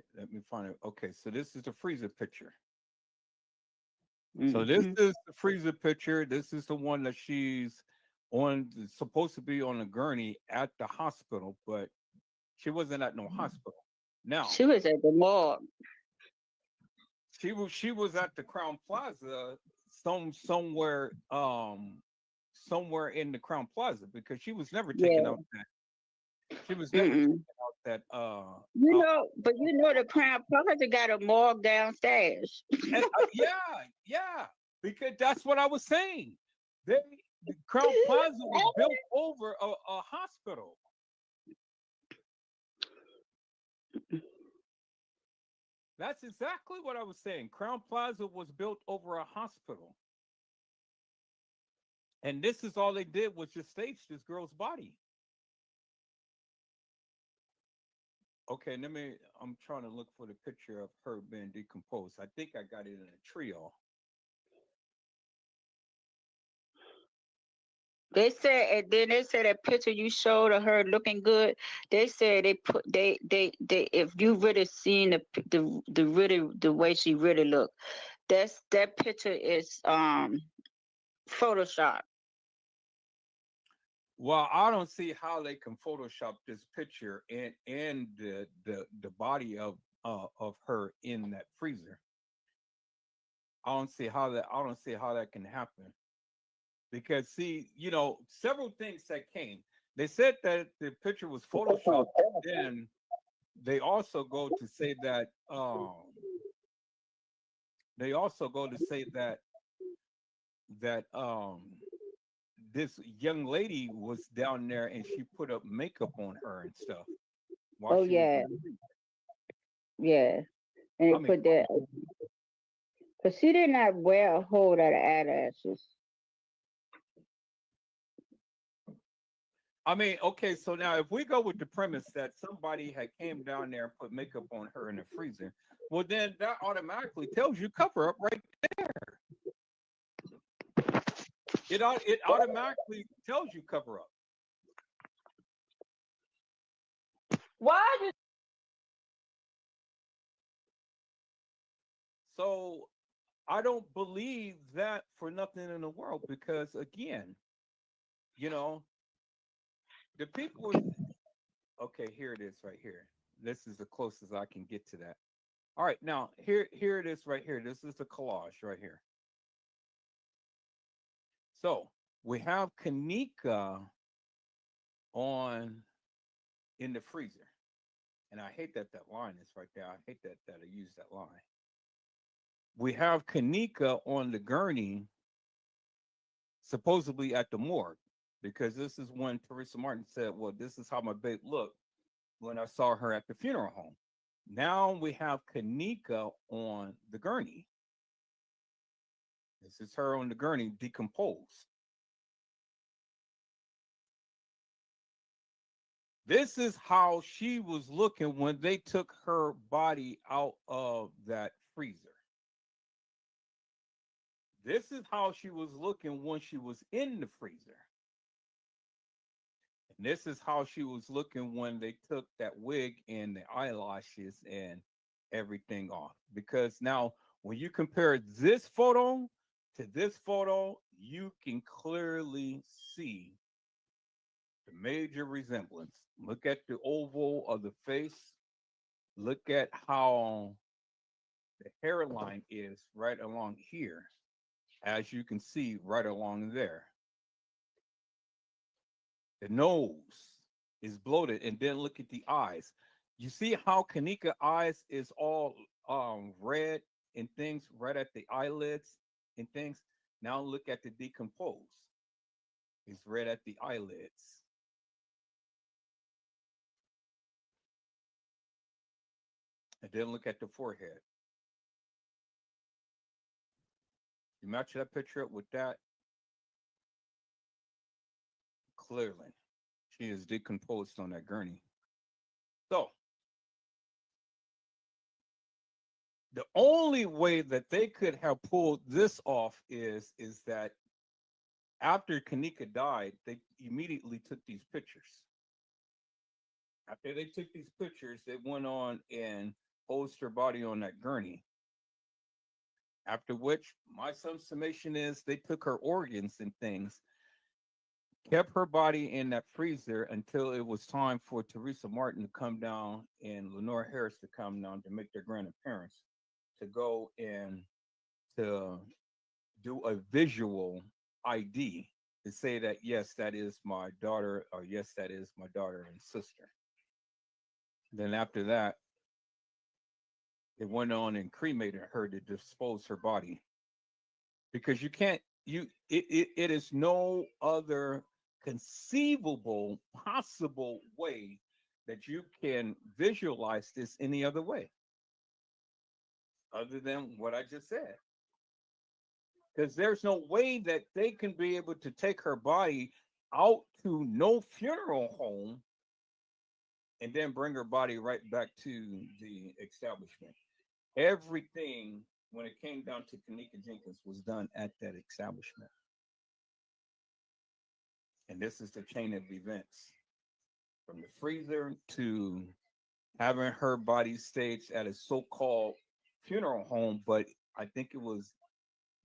find it. Okay, so this is the freezer picture. So this Hmm. is the freezer picture. This is the one that she's on, supposed to be on a gurney at the hospital, but she wasn't at no hospital. Now She was at the morgue. she was at the Crown Plaza, somewhere in the Crown Plaza, because she was never taken Yeah. out that she was never taken Mm-mm. out that You uh know, but you know the Crown Plaza got a morgue downstairs. and, yeah, yeah, because that's what I was saying. They The Crown Plaza was built over a hospital. That's exactly what I was saying. Crown Plaza was built over a hospital. And this is all they did was just stage this girl's body. Okay, I'm trying to look for the picture of her being decomposed. I think I got it in a trio. They said, and then they said that picture you showed of her looking good. They said they if you really seen the really the way she really looked, that picture is Photoshop. Well, I don't see how they can Photoshop this picture and the body of her in that freezer. I don't see how that can happen. Because see, several things that came. They said that the picture was photoshopped, then they also go to say that they also go to say that this young lady was down there and she put up makeup on her and stuff while Oh she was yeah, in the freezer. yeah, and they I mean, put that because she did not wear a whole lot of eyelashes. okay, so now if we go with the premise that somebody had came down there and put makeup on her in the freezer, well then that automatically tells you cover up right there. It automatically tells you cover up. Why did So I don't believe that for nothing in the world, because again, you know, the people. Okay, here it is right here. This is the closest I can get to that. All right, now here it is right here. This is the collage right here. So we have kENNEka on in the freezer, and I hate that line is right there. I hate that I use that line. We have kENNEka on the gurney, supposedly at the morgue, because this is when Teresa Martin said, "Well, this is how my babe looked when I saw her at the funeral home." Now we have kENNEka on the gurney. This is her on the gurney, decomposed. This is how she was looking when they took her body out of that freezer. This is how she was looking when she was in the freezer. And this is how she was looking when they took that wig and the eyelashes and everything off. Because now, when you compare this photo to this photo, you can clearly see the major resemblance. Look at the oval of the face. Look at how the hairline is right along here, as you can see right along there. The nose is bloated, and then look at the eyes. You see how kENNEka eyes is all red and things right at the eyelids and things. Now look at the decompose. It's red at the eyelids. And then look at the forehead. You match that picture up with that, clearly she is decomposed on that gurney. So the only way that they could have pulled this off is that after kENNEka died, they immediately took these pictures. After they took these pictures, they went on and posed her body on that gurney. After which, my summation is they took her organs and things, kept her body in that freezer until it was time for Teresa Martin to come down and Lenore Harris to come down to make their grand appearance, to go and to do a visual ID to say that, yes, that is my daughter, or yes, that is my daughter and sister. Then after that, they went on and cremated her to dispose her body, because you can't, it is no other conceivable possible way that you can visualize this any other way other than what I just said, because there's no way that they can be able to take her body out to no funeral home and then bring her body right back to the establishment. Everything, when it came down to kENNEka Jenkins, was done at that establishment. And this is the chain of events, from the freezer to having her body staged at a so-called funeral home, but I think it was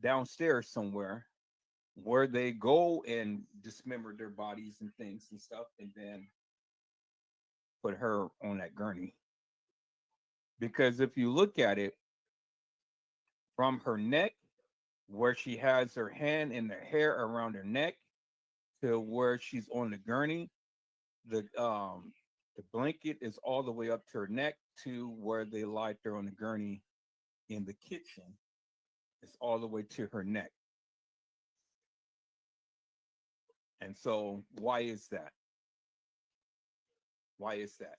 downstairs somewhere, where they go and dismember their bodies and things and stuff, and then put her on that gurney. Because if you look at it, from her neck, where she has her hand and the hair around her neck, to where she's on the gurney, the blanket is all the way up to her neck, to where they lied her on the gurney in the kitchen. It's all the way to her neck. And so why is that? Why is that?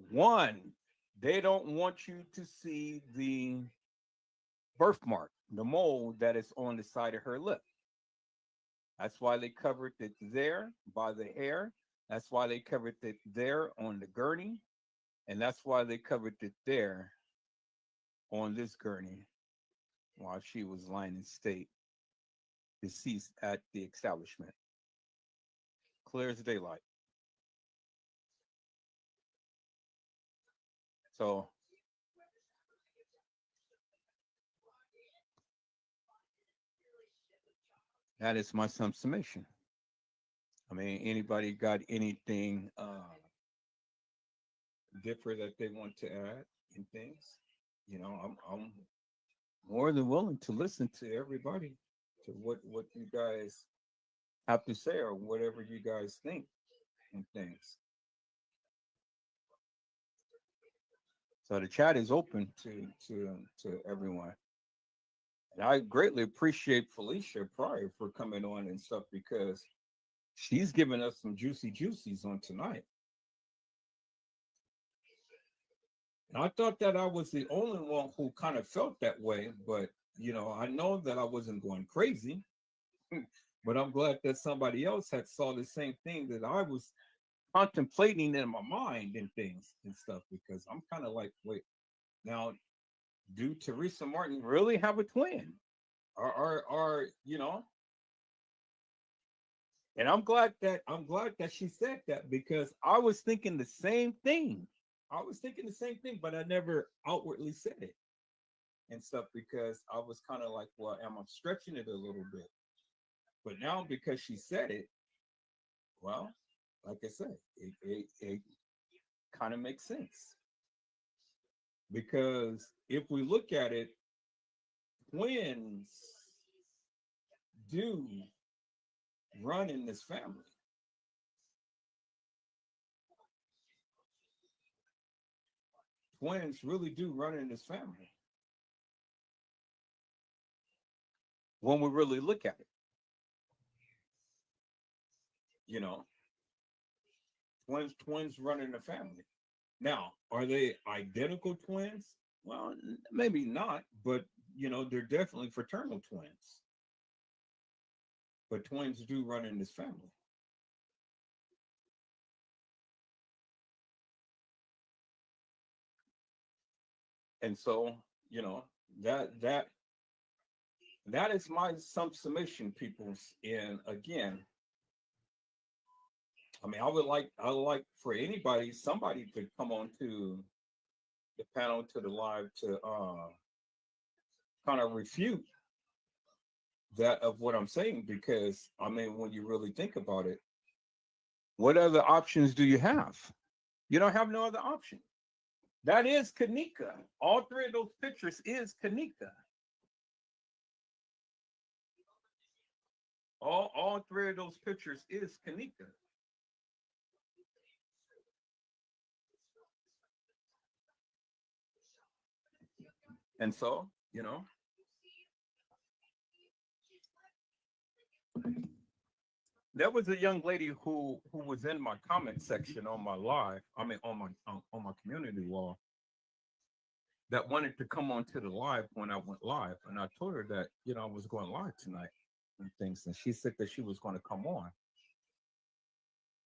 One, they don't want you to see the birthmark, the mole that is on the side of her lip. That's why they covered it there by the hair. That's why they covered it there on the gurney. And that's why they covered it there on this gurney while she was lying in state, deceased at the establishment. Clear as daylight. So that is my summation. I mean, anybody got anything different that they want to add in things? I'm more than willing to listen to everybody, to what you guys have to say, or whatever you guys think and things. So the chat is open to everyone. And I greatly appreciate Felicia Pryor for coming on and stuff, because she's giving us some juicy juicies on tonight. And I thought that I was the only one who kind of felt that way, but I know that I wasn't going crazy. But I'm glad that somebody else had saw the same thing that I was contemplating in my mind and things and stuff, because I'm kind of like, wait, now, do Teresa Martin really have a twin? Or and I'm glad that she said that, because I was thinking the same thing. But I never outwardly said it and stuff, because I was kind of like, well, am I stretching it a little bit? But now, because she said it, well, like I said, it kind of makes sense. Because if we look at it, twins do run in this family. Twins really do run in this family when we really look at it. You know, twins run in the family. Now, are they identical twins? Well, maybe not, but they're definitely fraternal twins. But twins do run in this family. And so, that that that is my some submission, peoples. And again, I mean, I would like for anybody, somebody to come on to the panel, to the live, to kind of refute that of what I'm saying, because I mean, when you really think about it, what other options do you have? You don't have no other option. That is kENNEka. All three of those pictures is kENNEka. All three of those pictures is kENNEka. And so, there was a young lady who was in my comment section on my live. I mean, on my community wall, that wanted to come on to the live when I went live, and I told her that I was going live tonight and things, and she said that she was going to come on,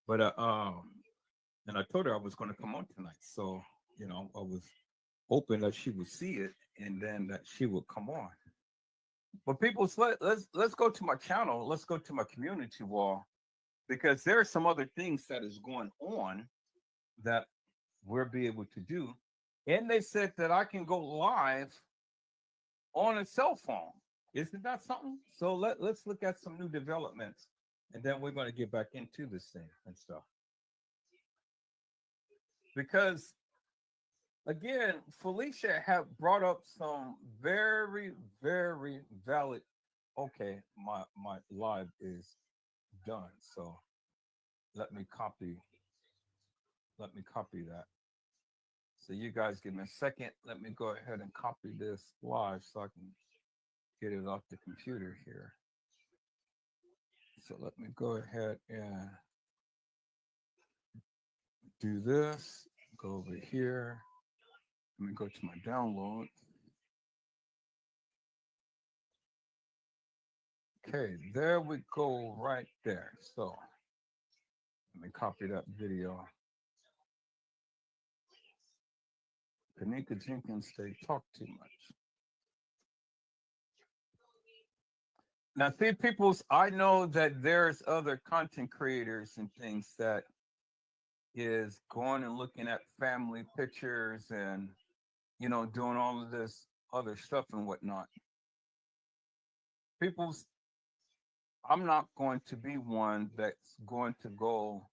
but and I told her I was going to come on tonight, so I was hoping that she would see it and then that she would come on. But people, let's go to my channel, let's go to my community wall, because there are some other things that is going on that we'll be able to do. And they said that I can go live on a cell phone. Isn't that something? So let's look at some new developments, and then we're going to get back into this thing and stuff. Because again, Felicia have brought up some very, very valid. Okay, my live is done. So let me copy. Let me copy that. So you guys give me a second. Let me go ahead and copy this live so I can get it off the computer here. So let me go ahead and do this. Go over here. Let me go to my download. Okay, there we go right there. So let me copy that video. kENNEka jENkINs, they talk too much. Now, see, peoples, I know that there's other content creators and things that is going and looking at family pictures and, doing all of this other stuff and whatnot. People's, I'm not going to be one that's going to go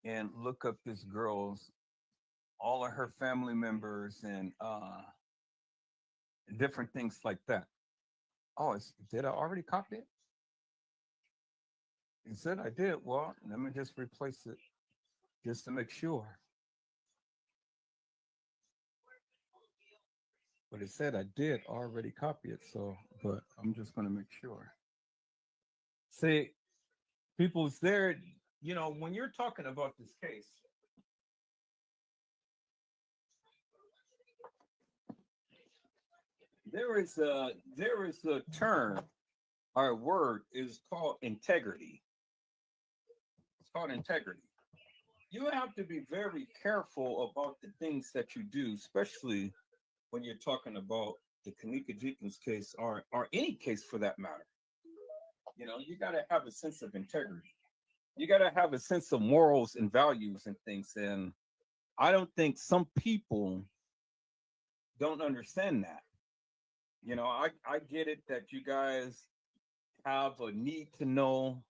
and look up this girl's, all of her family members and different things like that. Oh, did I already copy it? It said I did. Well, let me just replace it just to make sure. But it said I did already copy it. So, but I'm just going to make sure. See, people's there, when you're talking about this case, there is a term or a word is called integrity. It's called integrity. You have to be very careful about the things that you do, especially when you're talking about the kENNEka jENkINs case or any case for that matter. You got to have a sense of integrity. You got to have a sense of morals and values and things. And I don't think some people don't understand that. I get it that you guys have a need to know,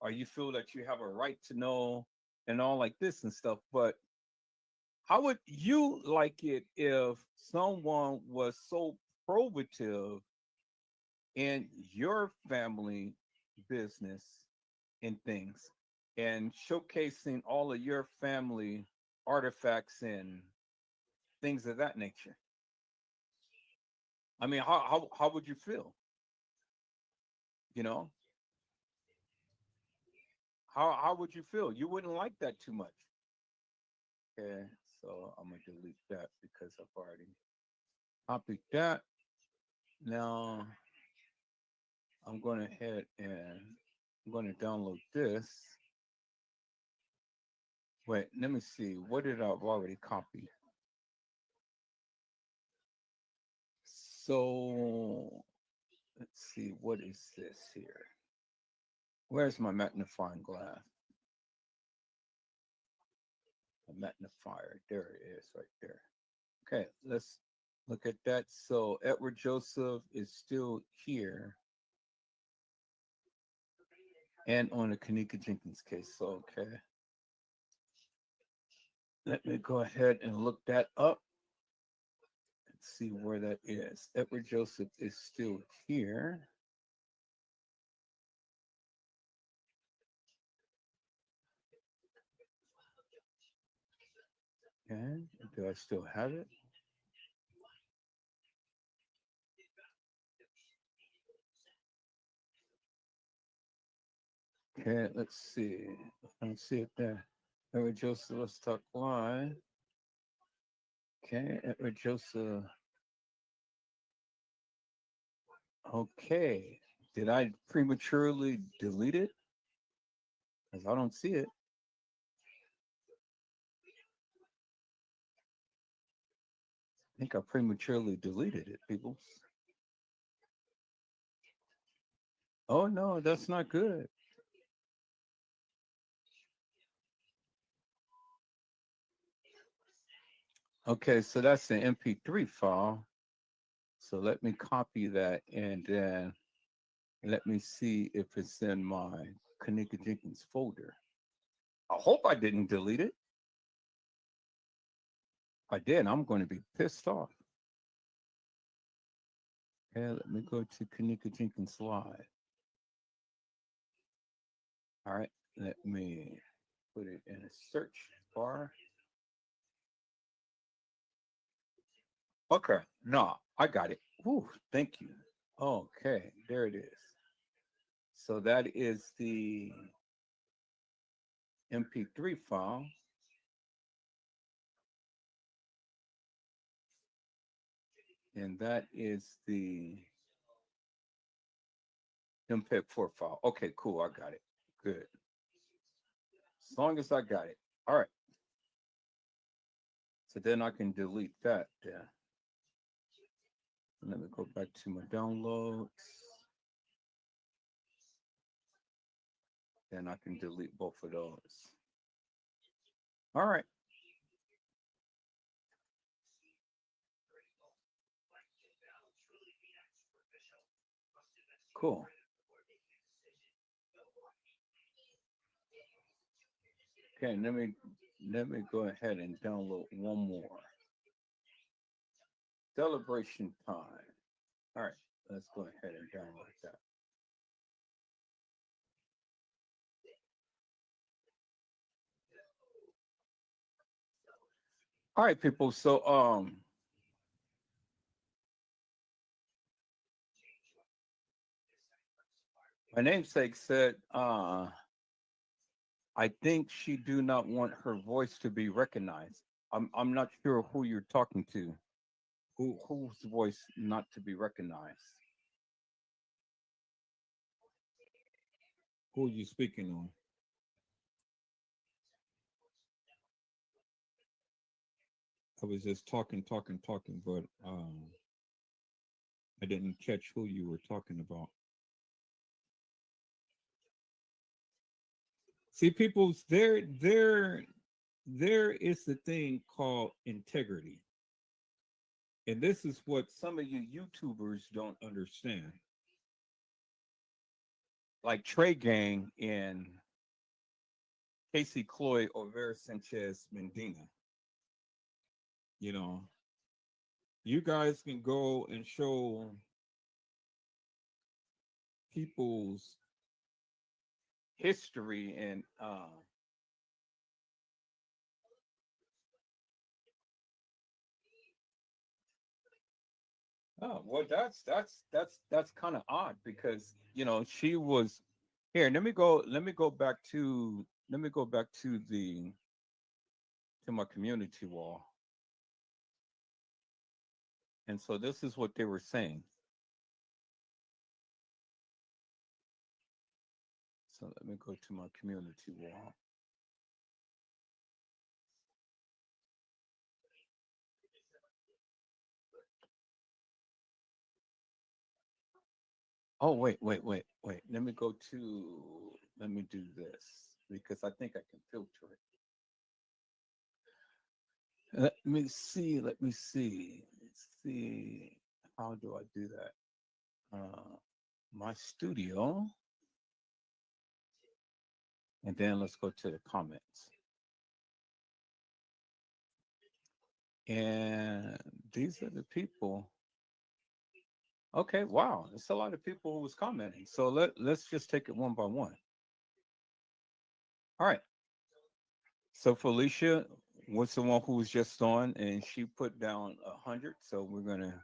or you feel that you have a right to know, and all like this and stuff. But how would you like it if someone was so probative in your family business and things and showcasing all of your family artifacts and things of that nature? I mean, how would you feel? You know, how would you feel? You wouldn't like that too much. Okay, so I'm gonna delete that because I've already copied that. Now I'm going ahead and I'm going to download this. Wait, let me see. What did I've already copied? So let's see. What is this here? Where's my magnifying glass? magnifier. There it is right there. Okay, let's look at that. So Edward Joseph is still here and on the kENNEka Jenkins case. So, okay. Let me go ahead and look that up and see where that is. Edward Joseph is still here. And do I still have it? Okay, let's see. Let's see it there. Edward Joseph, let's talk live. Okay, Edward Joseph. Okay. Did I prematurely delete it? Because I don't see it. I think I prematurely deleted it, people. Oh no, that's not good. Okay, so that's an MP3 file. So let me copy that and then let me see if it's in my kENNEka Jenkins folder. I hope I didn't delete it. If I did, I'm going to be pissed off. Okay, let me go to kENNEka Jenkins Live. All right, let me put it in a search bar. Okay, no, I got it. Whew, thank you. Okay, there it is. So that is the MP3 file. And that is the MPEG-4 file. Okay, cool. I got it. Good. As long as I got it. All right. So then I can delete that. Let me go back to my downloads. Then I can delete both of those. All right. Cool. Okay, let me go ahead and download one more. Celebration time. All right, let's go ahead and download that. All right, people. So my namesake said I think she do not want her voice to be recognized. I'm not sure who you're talking to. Whose voice not to be recognized? Who are you speaking on? I was just talking, but I didn't catch who you were talking about. See, people's there is the thing called integrity. And this is what some of you YouTubers don't understand. Like Trey Gang and Casey Cloyd or Vera Sanchez Mendina. You know, you guys can go and show people's history and oh well that's kind of odd because she was here. Let me go back to the to my community wall. And so this is what they were saying. So let me go to my community wall. Oh, wait. Let me do this because I think I can filter it. Let me see. Let me see. Let's see. How do I do that? My studio, and then let's go to the comments. And these are the people. Okay, wow, it's a lot of people who was commenting. So let's just take it one by one. All right. So Felicia was the one who was just on, and she put down 100. So we're gonna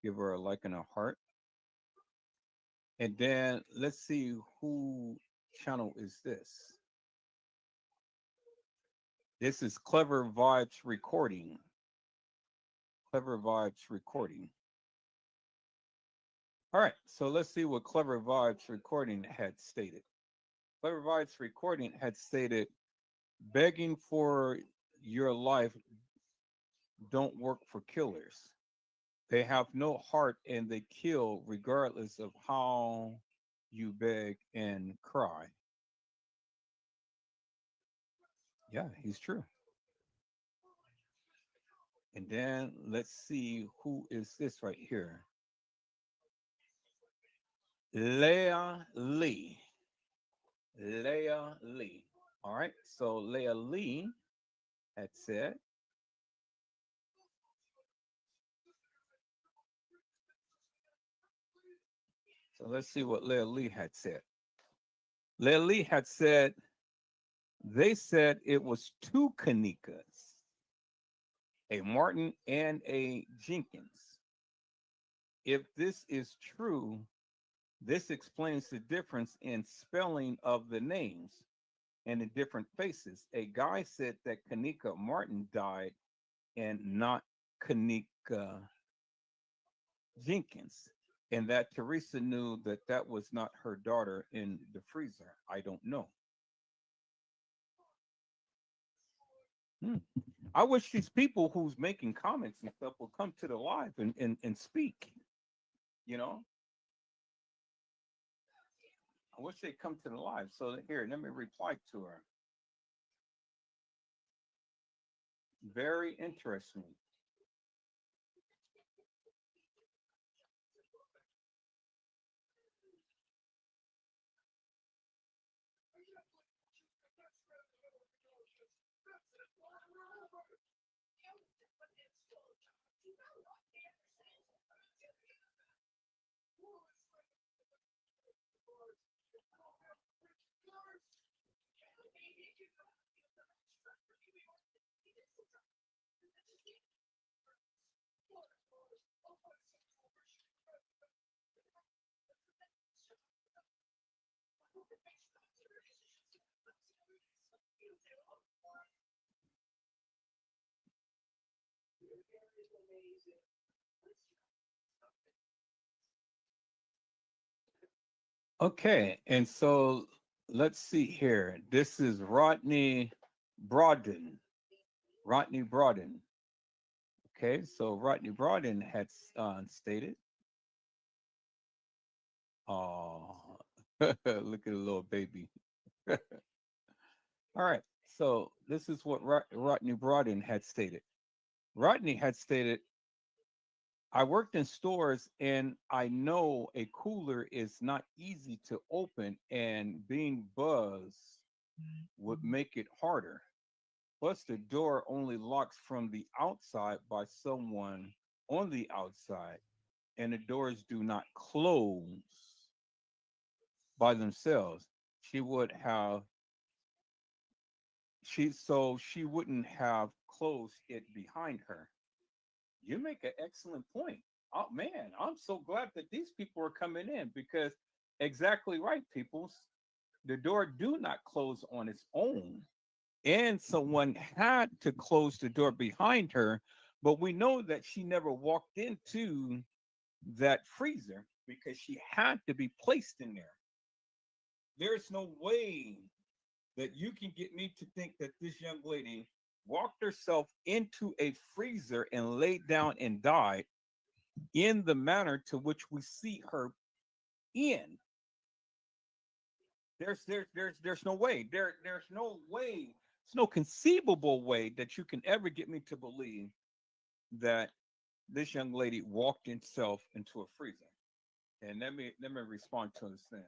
give her a like and a heart. And then let's see who channel is this. This is Clever Vibes Recording. Clever Vibes Recording. All right, so let's see what Clever Vibes Recording had stated. Clever Vibes Recording had stated, begging for your life don't work for killers. They have no heart and they kill regardless of how you beg and cry. Yeah, he's true. And then let's see who is this right here. Leah Lee. Leah Lee. All right. So Leah Lee had said, so let's see what Leah Lee had said. Leah Lee had said, they said it was two kENNEkas, a Martin and a Jenkins. If this is true, this explains the difference in spelling of the names and the different faces. A guy said that kENNEka Martin died and not kENNEka Jenkins, and that Teresa knew that that was not her daughter in the freezer. I don't know. Hmm. I wish these people who's making comments and stuff will come to the live and speak. You know, I wish they'd come to the live. So here, let me reply to her. Very interesting. Okay, and so let's see here. This is Rodney Broaden. Rodney Broaden. Okay, so Rodney Broaden had stated, "Oh, look at the little baby." All right, so this is what Rodney Broaden had stated. Rodney had stated, I worked in stores and I know a cooler is not easy to open, and being buzzed would make it harder. Plus, the door only locks from the outside by someone on the outside, and the doors do not close by themselves. She would have she wouldn't have closed it behind her. You make an excellent point. Oh man, I'm so glad that these people are coming in because exactly right, peoples. The door do not close on its own, and someone had to close the door behind her. But we know that she never walked into that freezer because she had to be placed in there. There's no way that you can get me to think that this young lady walked herself into a freezer and laid down and died in the manner to which we see her in. There's no way. There's no way There's no conceivable way that you can ever get me to believe that this young lady walked herself into a freezer. And let me respond to this thing.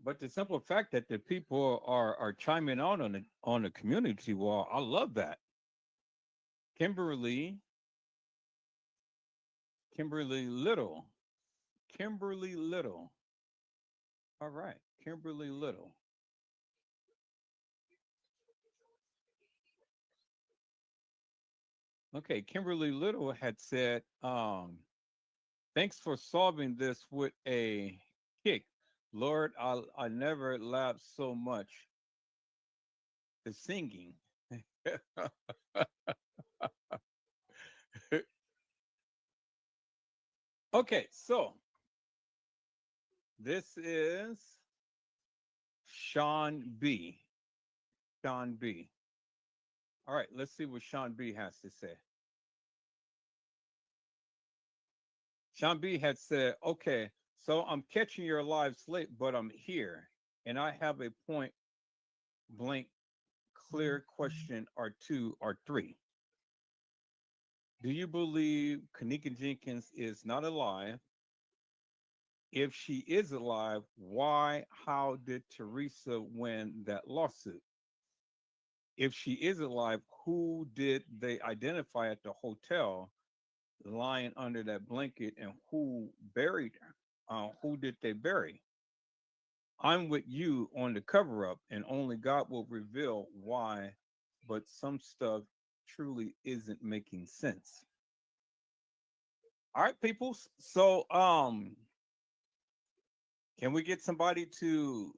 But the simple fact that the people are chiming out on the community wall, I love that. Kimberly, Kimberly Little, Kimberly Little. All right, Kimberly Little. Okay, Kimberly Little had said, "Thanks for solving this with a kick, Lord. I never laughed so much. The singing." Okay, so this is Sean B. Sean B. All right, let's see what Sean B has to say. Sean B had said, "Okay, so I'm catching your live slate, but I'm here, and I have a point blank clear question or two or three. Do you believe kENNEka Jenkins is not alive? If she is alive, why, how did Teresa win that lawsuit? If she is alive, who did they identify at the hotel lying under that blanket and who buried her? Who did they bury? I'm with you on the cover up, and only God will reveal why, but some stuff truly isn't making sense." All right, people. So, can we get somebody to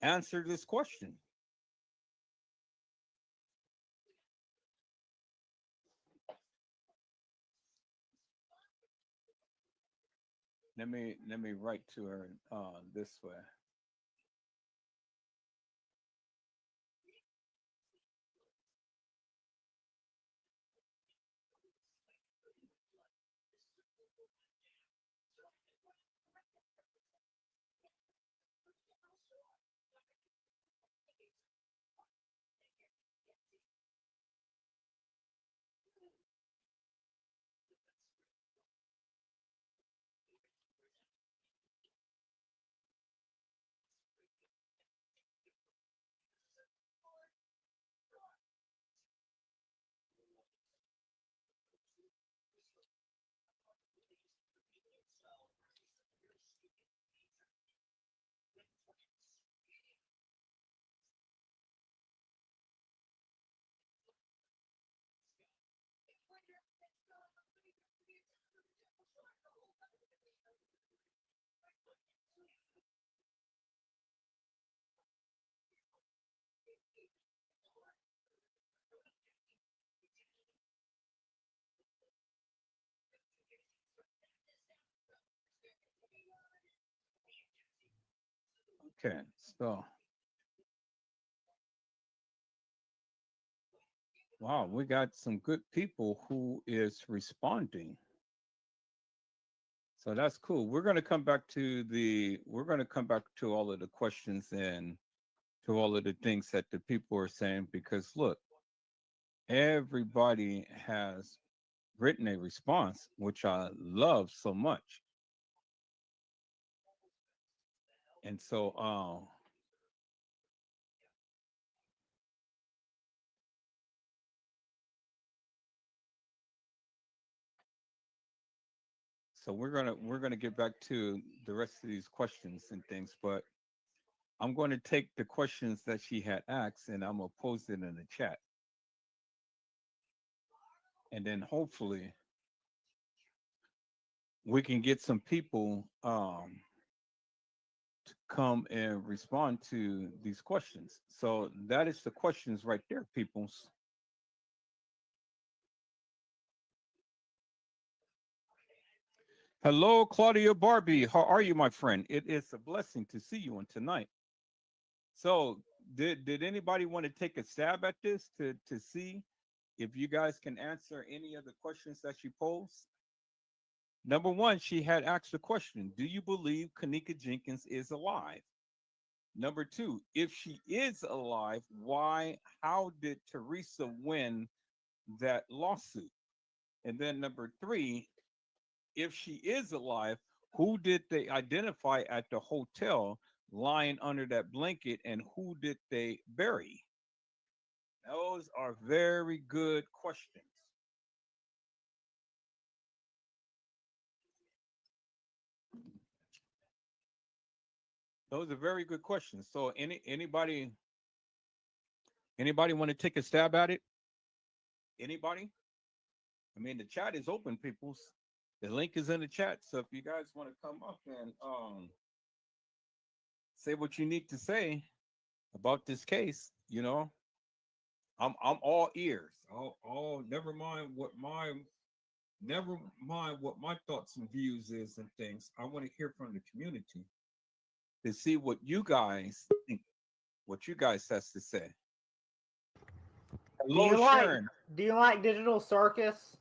answer this question? Let me write to her this way. Okay, so wow, we got some good people who is responding. So that's cool. We're going to come back to all of the questions and to all of the things that the people are saying, because look, everybody has written a response, which I love so much. And so we're gonna get back to the rest of these questions and things, but I'm going to take the questions that she had asked and I'm gonna post it in the chat, and then hopefully we can get some people to come and respond to these questions. So that is the questions right there, peoples. Hello, Claudia Barbie. How are you, my friend? It is a blessing to see you on tonight. So, did anybody want to take a stab at this to see if you guys can answer any of the questions that she posed? Number one, she had asked the question: do you believe kENNEka Jenkins is alive? Number two, if she is alive, why? How did Teresa win that lawsuit? And then number three, if she is alive, who did they identify at the hotel lying under that blanket, and who did they bury? Those are very good questions. Those are very good questions. So anybody want to take a stab at it? Anybody? I mean, the chat is open, peoples. The link is in the chat. So if you guys want to come up and say what you need to say about this case, I'm all ears. All never mind what my thoughts and views is and things. I want to hear from the community to see what you guys think, what you guys has to say. Do Hello, you like Sharon. do you like Digital Circus?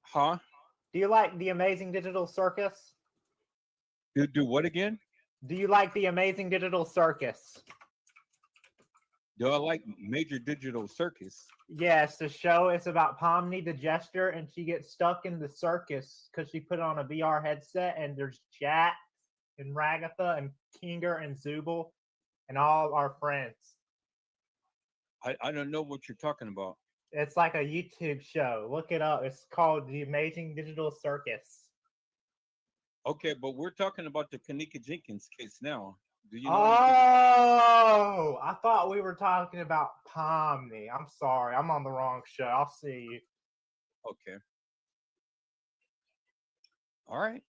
Huh? Do you like the Amazing Digital Circus? Do what again? Do you like the Amazing Digital Circus? Do I like Major Digital Circus? Yes, the show is about Pomni the Jester, and she gets stuck in the circus because she put on a VR headset, and there's Jack and Ragatha and Kinger and Zubul and all our friends. I don't know what you're talking about. It's like a YouTube show. Look it up. It's called The Amazing Digital Circus. Okay, but we're talking about the kENNEka Jenkins case now. Do you know anything? Oh, I thought we were talking about Pomni. I'm sorry. I'm on the wrong show. I'll see you. Okay. All right.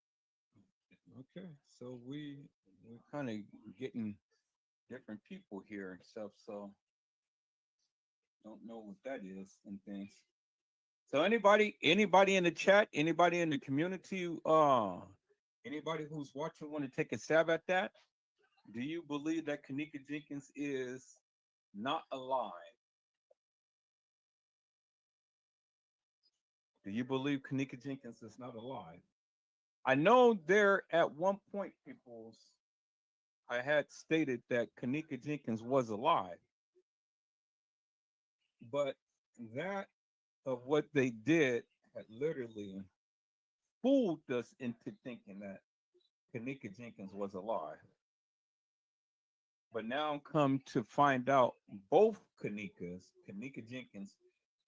Okay. So we're kind of getting different people here and stuff. So don't know what that is and things. So anybody in the chat, anybody in the community, anybody who's watching want to take a stab at that? Do you believe that kENNEka Jenkins is not alive? Do you believe kENNEka Jenkins is not alive? I know there at one point, people's, I had stated that kENNEka Jenkins was alive, but that of what they did had literally fooled us into thinking that kENNEka Jenkins was alive. But now I'm come to find out both kENNEka Jenkins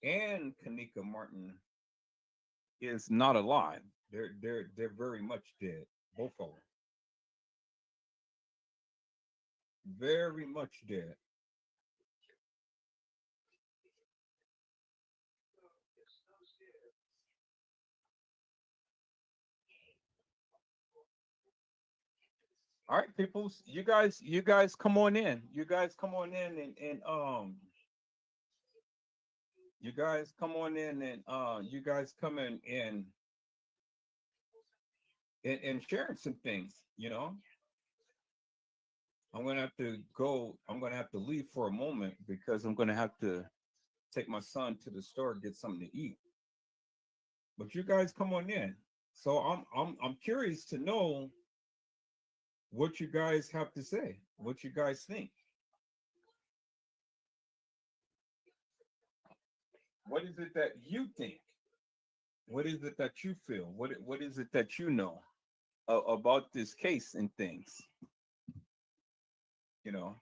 and kENNEka Martin, is not alive. They're very much dead. Both of them. Very much dead. All right, peoples. You guys come on in. You guys come on in and you guys come on in and you guys come in and sharing some things. I'm gonna have to leave for a moment because I'm gonna have to take my son to the store, get something to eat. But you guys come on in. So I'm curious to know what you guys have to say, what you guys think. What is it that you think? What is it that you feel? What is it that you know about this case and things? You know,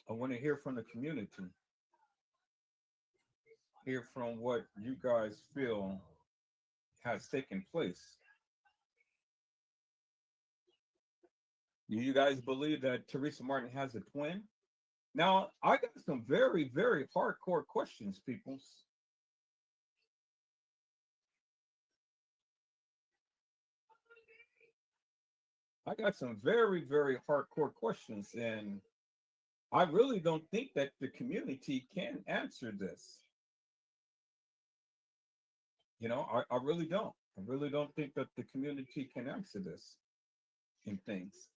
I want to hear from the community, hear from what you guys feel has taken place. Do you guys believe that Teresa Martin has a twin? Now, I got some very, very hardcore questions, peoples. I got some very, very hardcore questions, and I really don't think that the community can answer this. I really don't. I really don't think that the community can answer this in things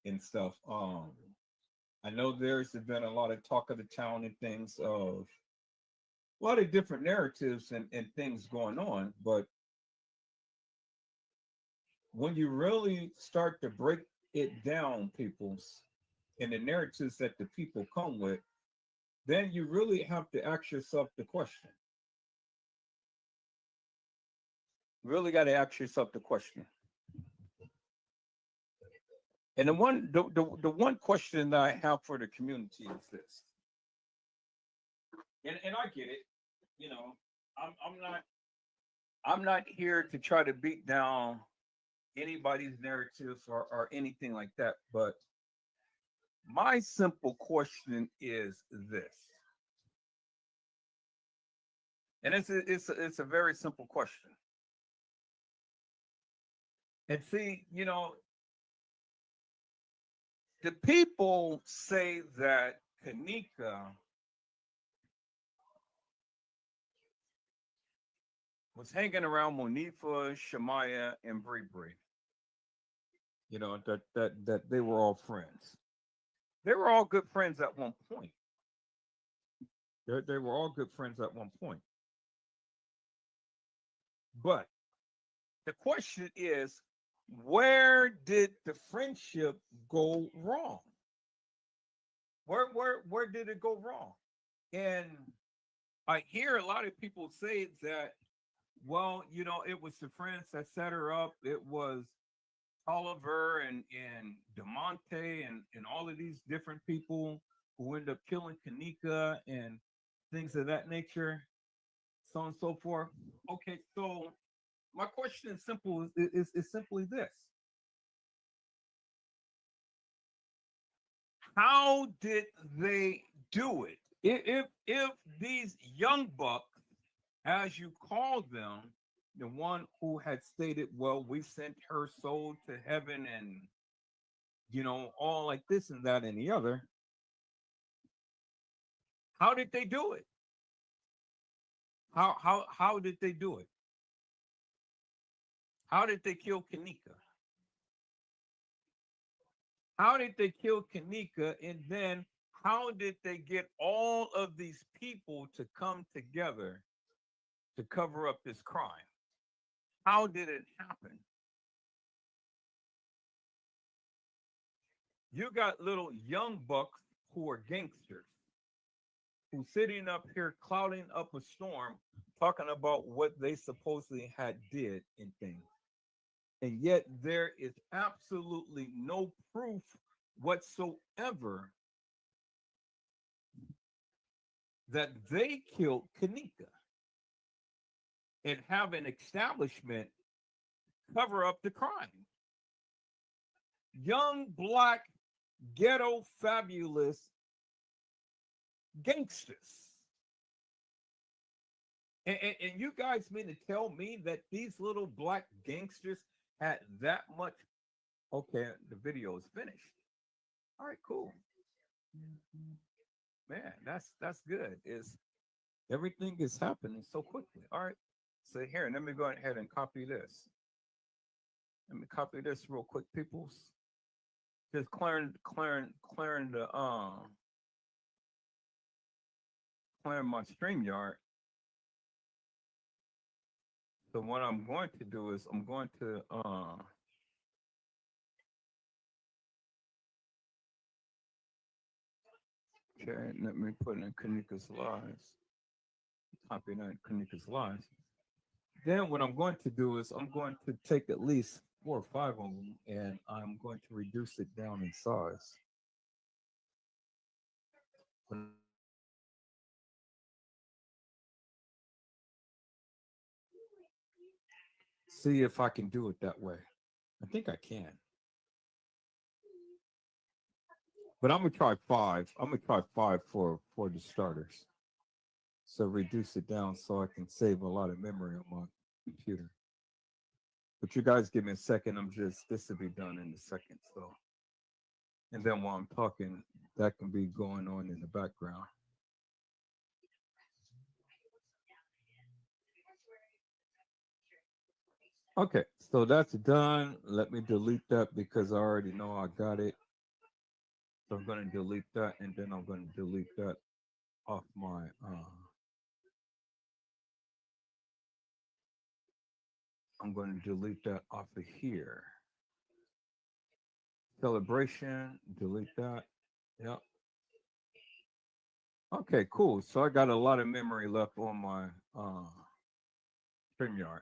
and stuff. I know there's been a lot of talk of the town and things of a lot of different narratives and things going on, but when you really start to break it down, peoples, and the narratives that the people come with, then you really have to ask yourself the question. Really got to ask yourself the question. And the one question that I have for the community is this. And I get it. You know, I'm not here to try to beat down anybody's narratives or anything like that. But my simple question is this. And it's a very simple question. And see, the people say that kENNEka was hanging around Monifa, Shemaya, and Bree Bree. That they were all friends. They were all good friends at one point. They were all good friends at one point. But the question is, where did the friendship go wrong? Where did it go wrong? And I hear a lot of people say that, well, it was the friends that set her up. It was Oliver and DeMonte and all of these different people who end up killing kENNEka and things of that nature, so on and so forth. Okay, so my question is simple is simply this. How did they do it? If these young bucks, as you call them, the one who had stated, well, we sent her soul to heaven and all like this and that and the other, how did they do it? How did they do it? How did they kill kENNEka? How did they kill kENNEka? And then how did they get all of these people to come together to cover up this crime? How did it happen? You got little young bucks who are gangsters who sitting up here clouding up a storm talking about what they supposedly had did in things. And yet there is absolutely no proof whatsoever that they killed kENNEka and have an establishment cover up the crime. Young black ghetto fabulous gangsters. And you guys mean to tell me that these little black gangsters had that much? Okay, the video is finished. All right, cool. Man, that's good. Is everything is happening so quickly. All right. So here, let me go ahead and copy this. Let me copy this real quick, peoples. Just clearing the clearing my StreamYard. So what I'm going to do is I'm going to okay, let me put in kENNEka's lives. Copy that kENNEka's lives. Then what I'm going to do is I'm going to take at least 4 or 5 of them and I'm going to reduce it down in size. See if I can do it that way. I think I can. But I'm gonna try 5. I'm gonna try 5 for the starters. So reduce it down so I can save a lot of memory on my computer. But you guys give me a second. This will be done in a second. So, and then while I'm talking, that can be going on in the background. Okay, so that's done. Let me delete that because I already know I got it. So I'm going to delete that and then I'm going to delete that off my I'm going to delete that off of here. Celebration, delete that. Yep. Okay, cool. So I got a lot of memory left on my StreamYard.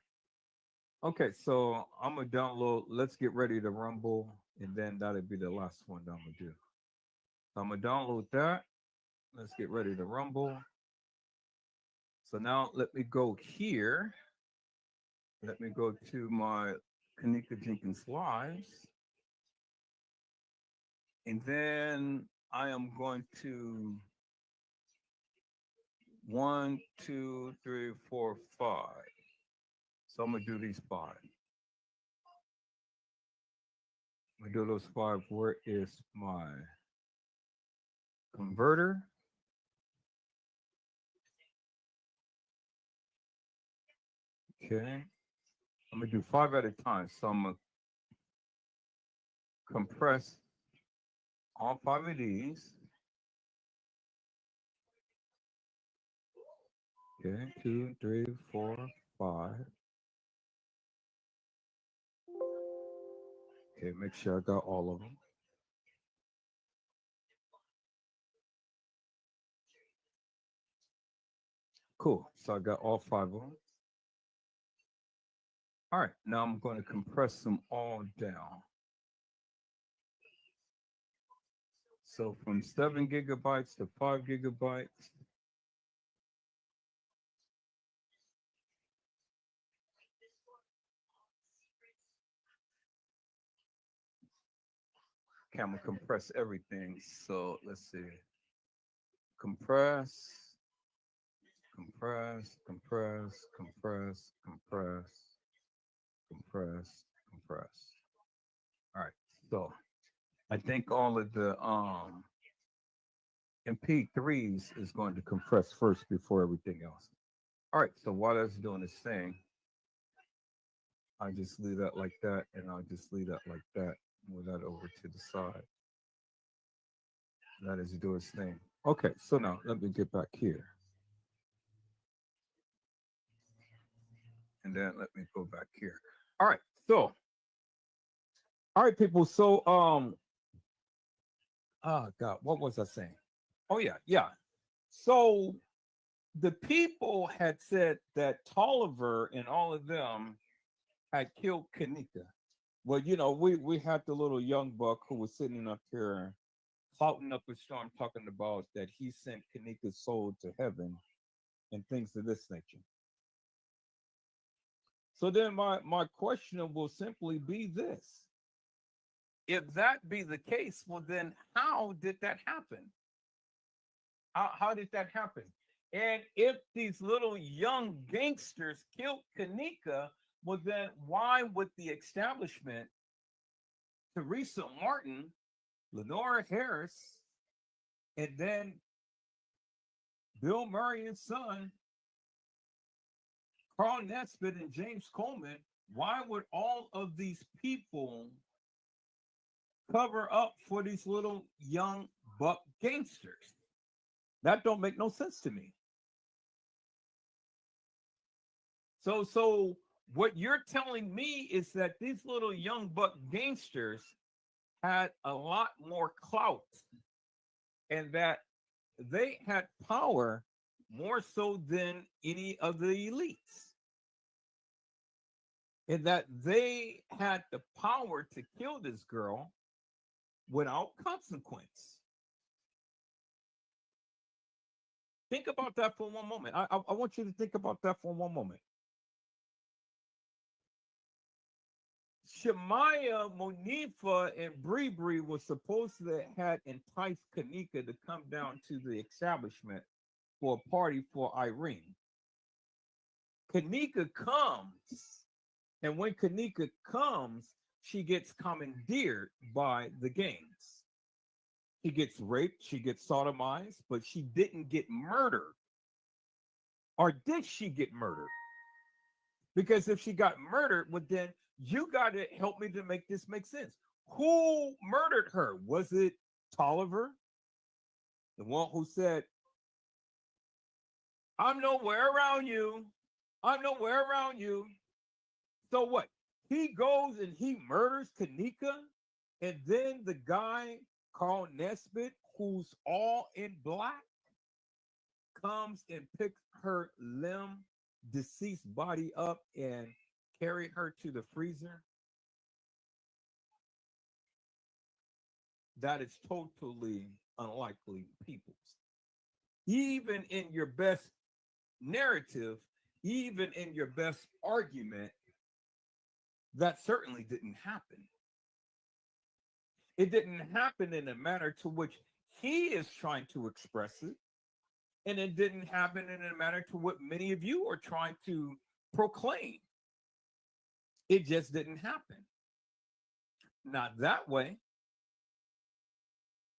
Okay, so I'm gonna download. Let's get ready to rumble, and then that'll be the last one that I'm gonna do. So I'm gonna download that. Let's get ready to rumble. So now let me go here. Let me go to my kENNEka Jenkins Lives, and then I am going to 1, 2, 3, 4, 5. So I'm gonna do these 5. I'm gonna do those 5. Where is my converter? Okay. I'm gonna do 5 at a time. So I'm gonna compress all 5 of these. Okay, 2, 3, 4, 5. Okay, make sure I got all of them. Cool. So I got all 5 of them. All right, now I'm going to compress them all down. So from 7 gigabytes to 5 gigabytes. Okay, I'm gonna compress everything. So let's see. Compress, compress, compress, compress, compress, compress, compress. All right. So I think all of the MP3s is going to compress first before everything else. All right. So while that's doing this thing, I just leave that like that, and I'll just leave that like that. Move that over to the side. That is doing its thing. Okay. So now let me get back here, and then let me go back here. All right. So, all right, people. So, oh God, what was I saying? Oh yeah, yeah. So the people had said that Tolliver and all of them had killed kENNEka. Well, we had the little young buck who was sitting up here clouting up a storm talking about that he sent kENNEka's soul to heaven and things of this nature. So then my question will simply be this. If that be the case, well then how did that happen? How did that happen? And if these little young gangsters killed kENNEka, well, then why would the establishment, Teresa Martin, Lenora Harris, and then Bill Murray and son, Carl Nesbitt and James Coleman, why would all of these people cover up for these little young buck gangsters? That don't make no sense to me. So What you're telling me is that these little young buck gangsters had a lot more clout and that they had power more so than any of the elites. And that they had the power to kill this girl without consequence. Think about that for one moment. I want you to think about that for one moment. Shemaya, Monifa, and Bree was supposed to have enticed kENNEka to come down to the establishment for a party for Irene. kENNEka comes, and when kENNEka comes, she gets commandeered by the gangs. She gets raped, she gets sodomized, but she didn't get murdered. Or did she get murdered? Because if she got murdered, well, then you got to help me to make this make sense. Who murdered her? Was it Tolliver? The one who said, I'm nowhere around you. I'm nowhere around you. So what? He goes and he murders kENNEka, and then the guy Carl Nesbitt, who's all in black, comes and picks her deceased body up and carry her to the freezer. That is totally unlikely, peoples. Even in your best narrative, even in your best argument, that certainly didn't happen. It didn't happen in a manner to which he is trying to express it. And it didn't happen in a manner to what many of you are trying to proclaim. It just didn't happen. Not that way.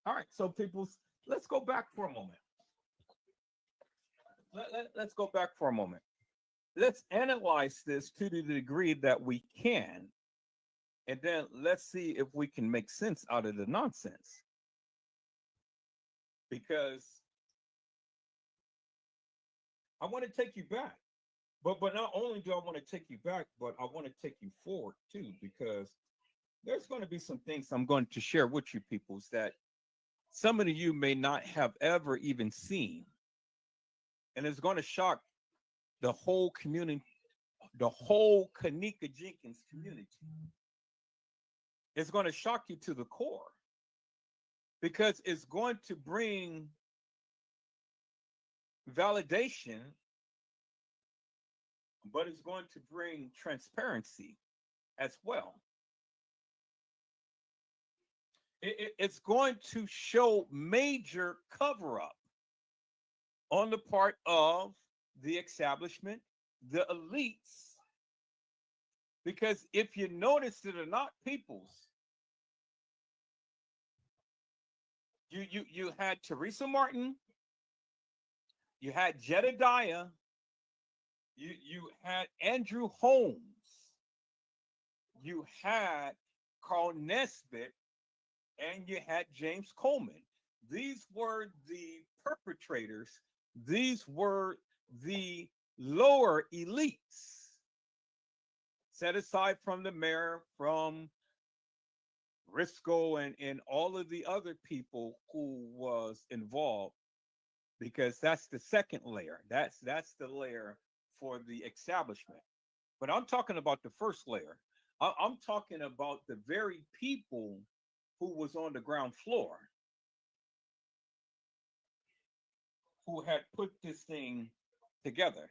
All right, so people, let's go back for a moment. Let's go back for a moment. Let's analyze this to the degree that we can, and then let's see if we can make sense out of the nonsense. Because I want to take you back. But not only do I want to take you back, but I want to take you forward too, because there's going to be some things I'm going to share with you peoples that some of you may not have ever even seen. And it's going to shock the whole community, the whole kENNEka jENkINs community. It's going to shock you to the core because it's going to bring validation, but it's going to bring transparency as well. It's going to show major cover up on the part of the establishment, the elites, because if you notice that are not peoples, you had Teresa Martin, you had Jedediah, you had Andrew Holmes, you had Carl Nesbitt, and you had James Coleman. These were the perpetrators. These were the lower elites, set aside from the mayor, from Risco, and all of the other people who was involved, because that's the second layer. That's the layer for the establishment. But I'm talking about the first layer. I'm talking about the very people who was on the ground floor, who had put this thing together.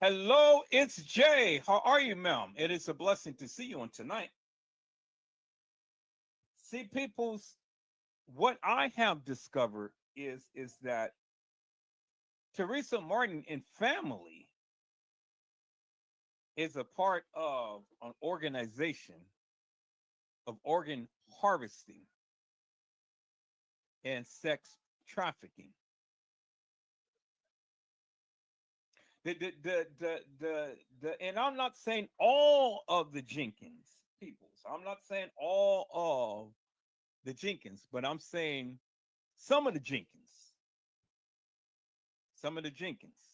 Hello, it's Jay. How are you, ma'am? It is a blessing to see you on tonight. See, peoples, what I have discovered is that Teresa Martin and family is a part of an organization of organ harvesting and sex trafficking. And I'm not saying all of the jENkINs peoples. I'm not saying all of the jENkINs, but I'm saying some of the jENkINs. Some of the jENkINs.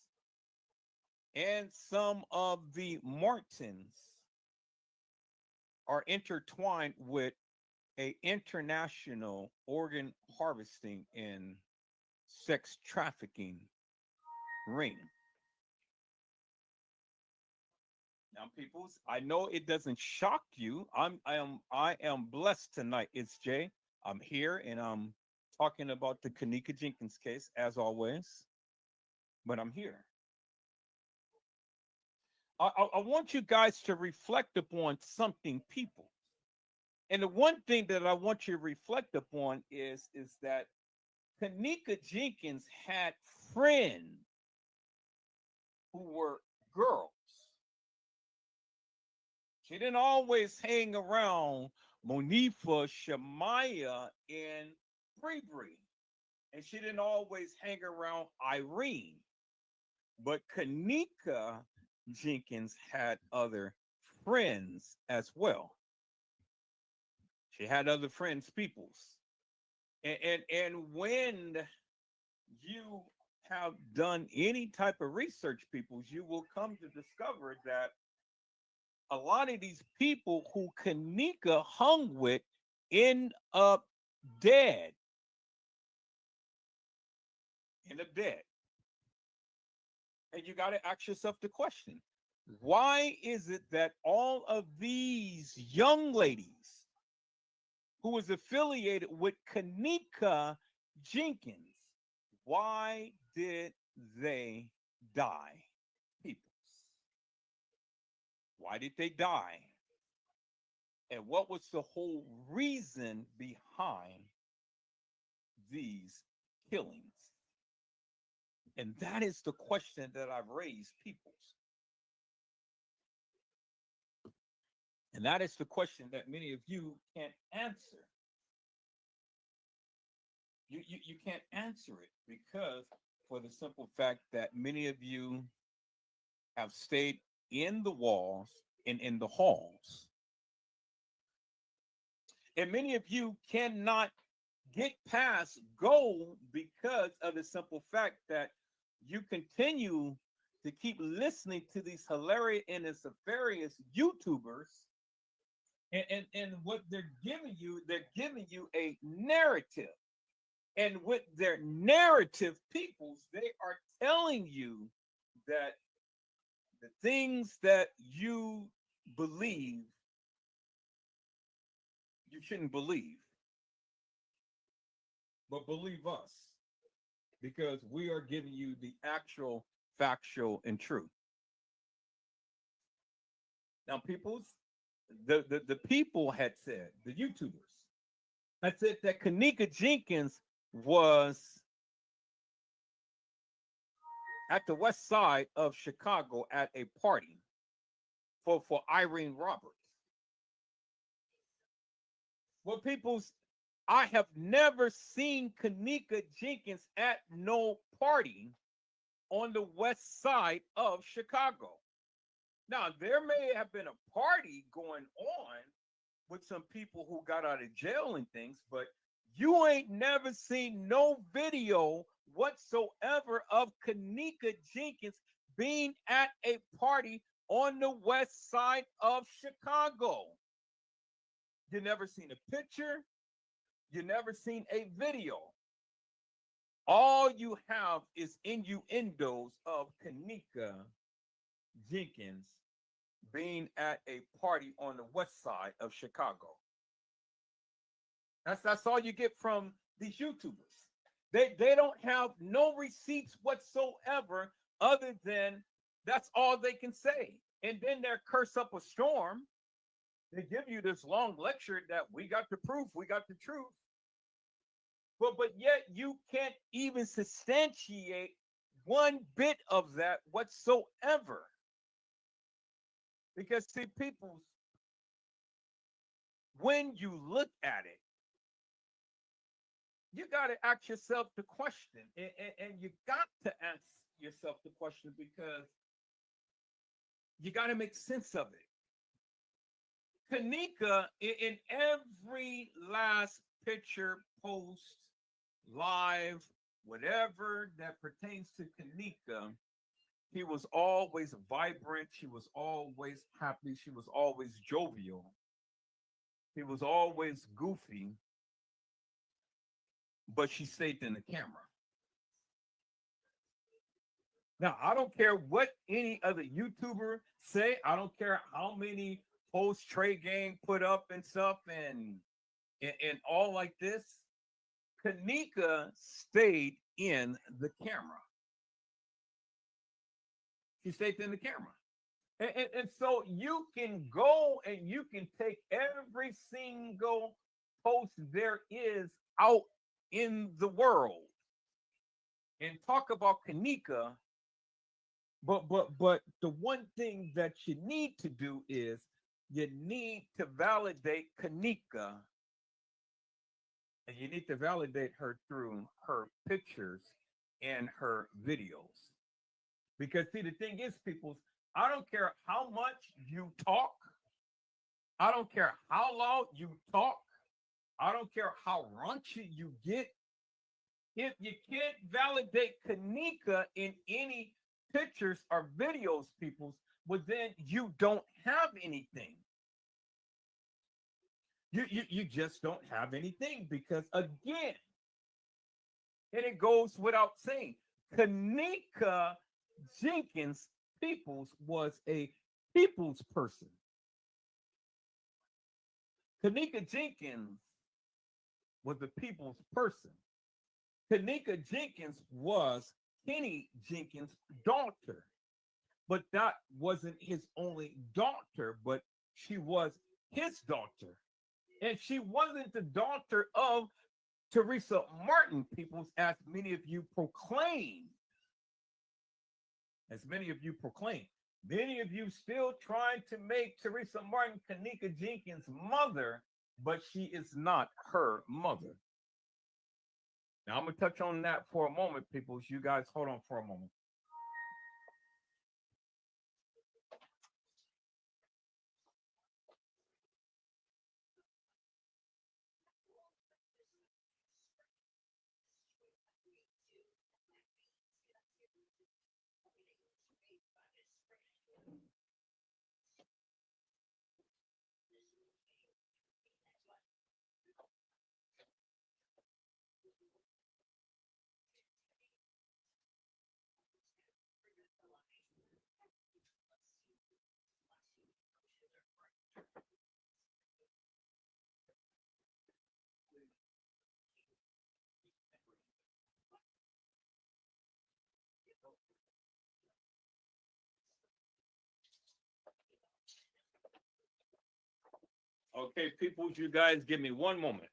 and some of the Martins are intertwined with a international organ harvesting and sex trafficking ring. Now, peoples, I know it doesn't shock you. I am blessed tonight. It's Jay. I'm here and I'm talking about the kENNEka Jenkins case as always, but I'm here. I want you guys to reflect upon something, people. And the one thing that I want you to reflect upon is that kENNEka Jenkins had friends who were girls. She didn't always hang around Monifa, Shamaya, and Bree Bree. And she didn't always hang around Irene. But kENNEka Jenkins had other friends as well. She had other friends, peoples. And when you have done any type of research, peoples, you will come to discover that a lot of these people who kENNEka hung with end up dead. End up dead. And you got to ask yourself the question, why is it that all of these young ladies who was affiliated with kENNEka Jenkins, why did they die? People, why did they die? And what was the whole reason behind these killings? And that is the question that I've raised, peoples. And that is the question that many of you can't answer. You can't answer it because for the simple fact that many of you have stayed in the walls and in the halls. And many of you cannot get past go because of the simple fact that you continue to keep listening to these hilarious and nefarious YouTubers. And what they're giving you a narrative. And with their narrative, peoples, they are telling you that the things that you believe, you shouldn't believe. But believe us, because we are giving you the actual, factual, and true. Now, peoples, the people had said, the YouTubers had said that kENNEka Jenkins was at the west side of Chicago at a party for Irene Roberts. Well, peoples, I have never seen kENNEka Jenkins at no party on the west side of Chicago. Now, there may have been a party going on with some people who got out of jail and things, but you ain't never seen no video whatsoever of kENNEka Jenkins being at a party on the west side of Chicago. You never seen a picture. You never seen a video. All you have is innuendos of kENNEka Jenkins being at a party on the west side of Chicago. That's all you get from these YouTubers. They don't have no receipts whatsoever other than that's all they can say. And then they're curse up a storm. They give you this long lecture that we got the proof, we got the truth. But yet you can't even substantiate one bit of that whatsoever. Because see, people, when you look at it, you got to ask yourself the question, and you got to ask yourself the question because you got to make sense of it. kENNEka, in every last picture, post, live, whatever that pertains to kENNEka, She was always vibrant. She was always happy. She was always jovial. She was always goofy, but she stayed in the camera. Now, I don't care what any other YouTuber say. I don't care how many post trade game put up and stuff and all like this. kENNEka stayed in the camera. She stayed in the camera. And so you can go and you can take every single post there is out in the world and talk about kENNEka. But the one thing that you need to do is you need to validate kENNEka, and you need to validate her through her pictures and her videos. Because see, the thing is, people, I don't care how much you talk, I don't care how loud you talk, I don't care how raunchy you get. If you can't validate kENNEka in any pictures or videos, peoples, well, then you don't have anything. You just don't have anything because again, and it goes without saying, kENNEka Jenkins Peoples was a people's person. kENNEka Jenkins was a people's person. kENNEka Jenkins was Kenny Jenkins' daughter, but that wasn't his only daughter, but she was his daughter. And she wasn't the daughter of Teresa Martin, peoples, as many of you proclaim. As many of you proclaim. Many of you still trying to make Teresa Martin kENNEka Jenkins' mother, but she is not her mother. Now, I'm going to touch on that for a moment, people. You guys hold on for a moment. Okay, people, you guys give me one moment.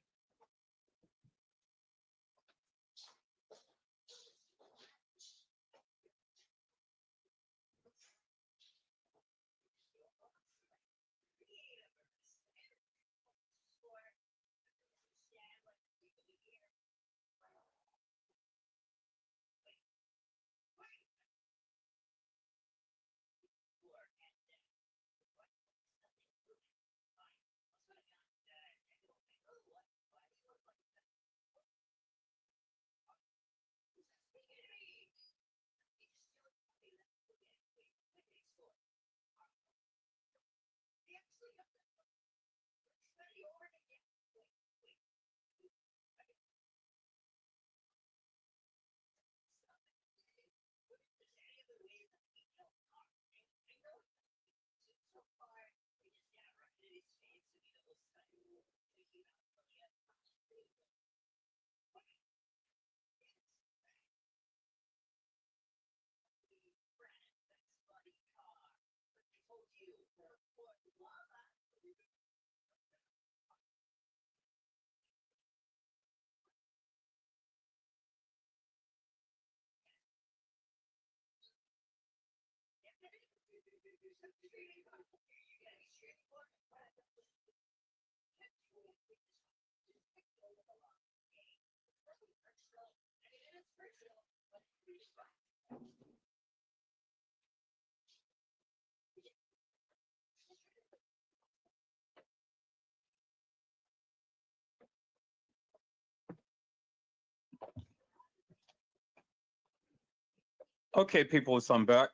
Okay, people, so I'm back.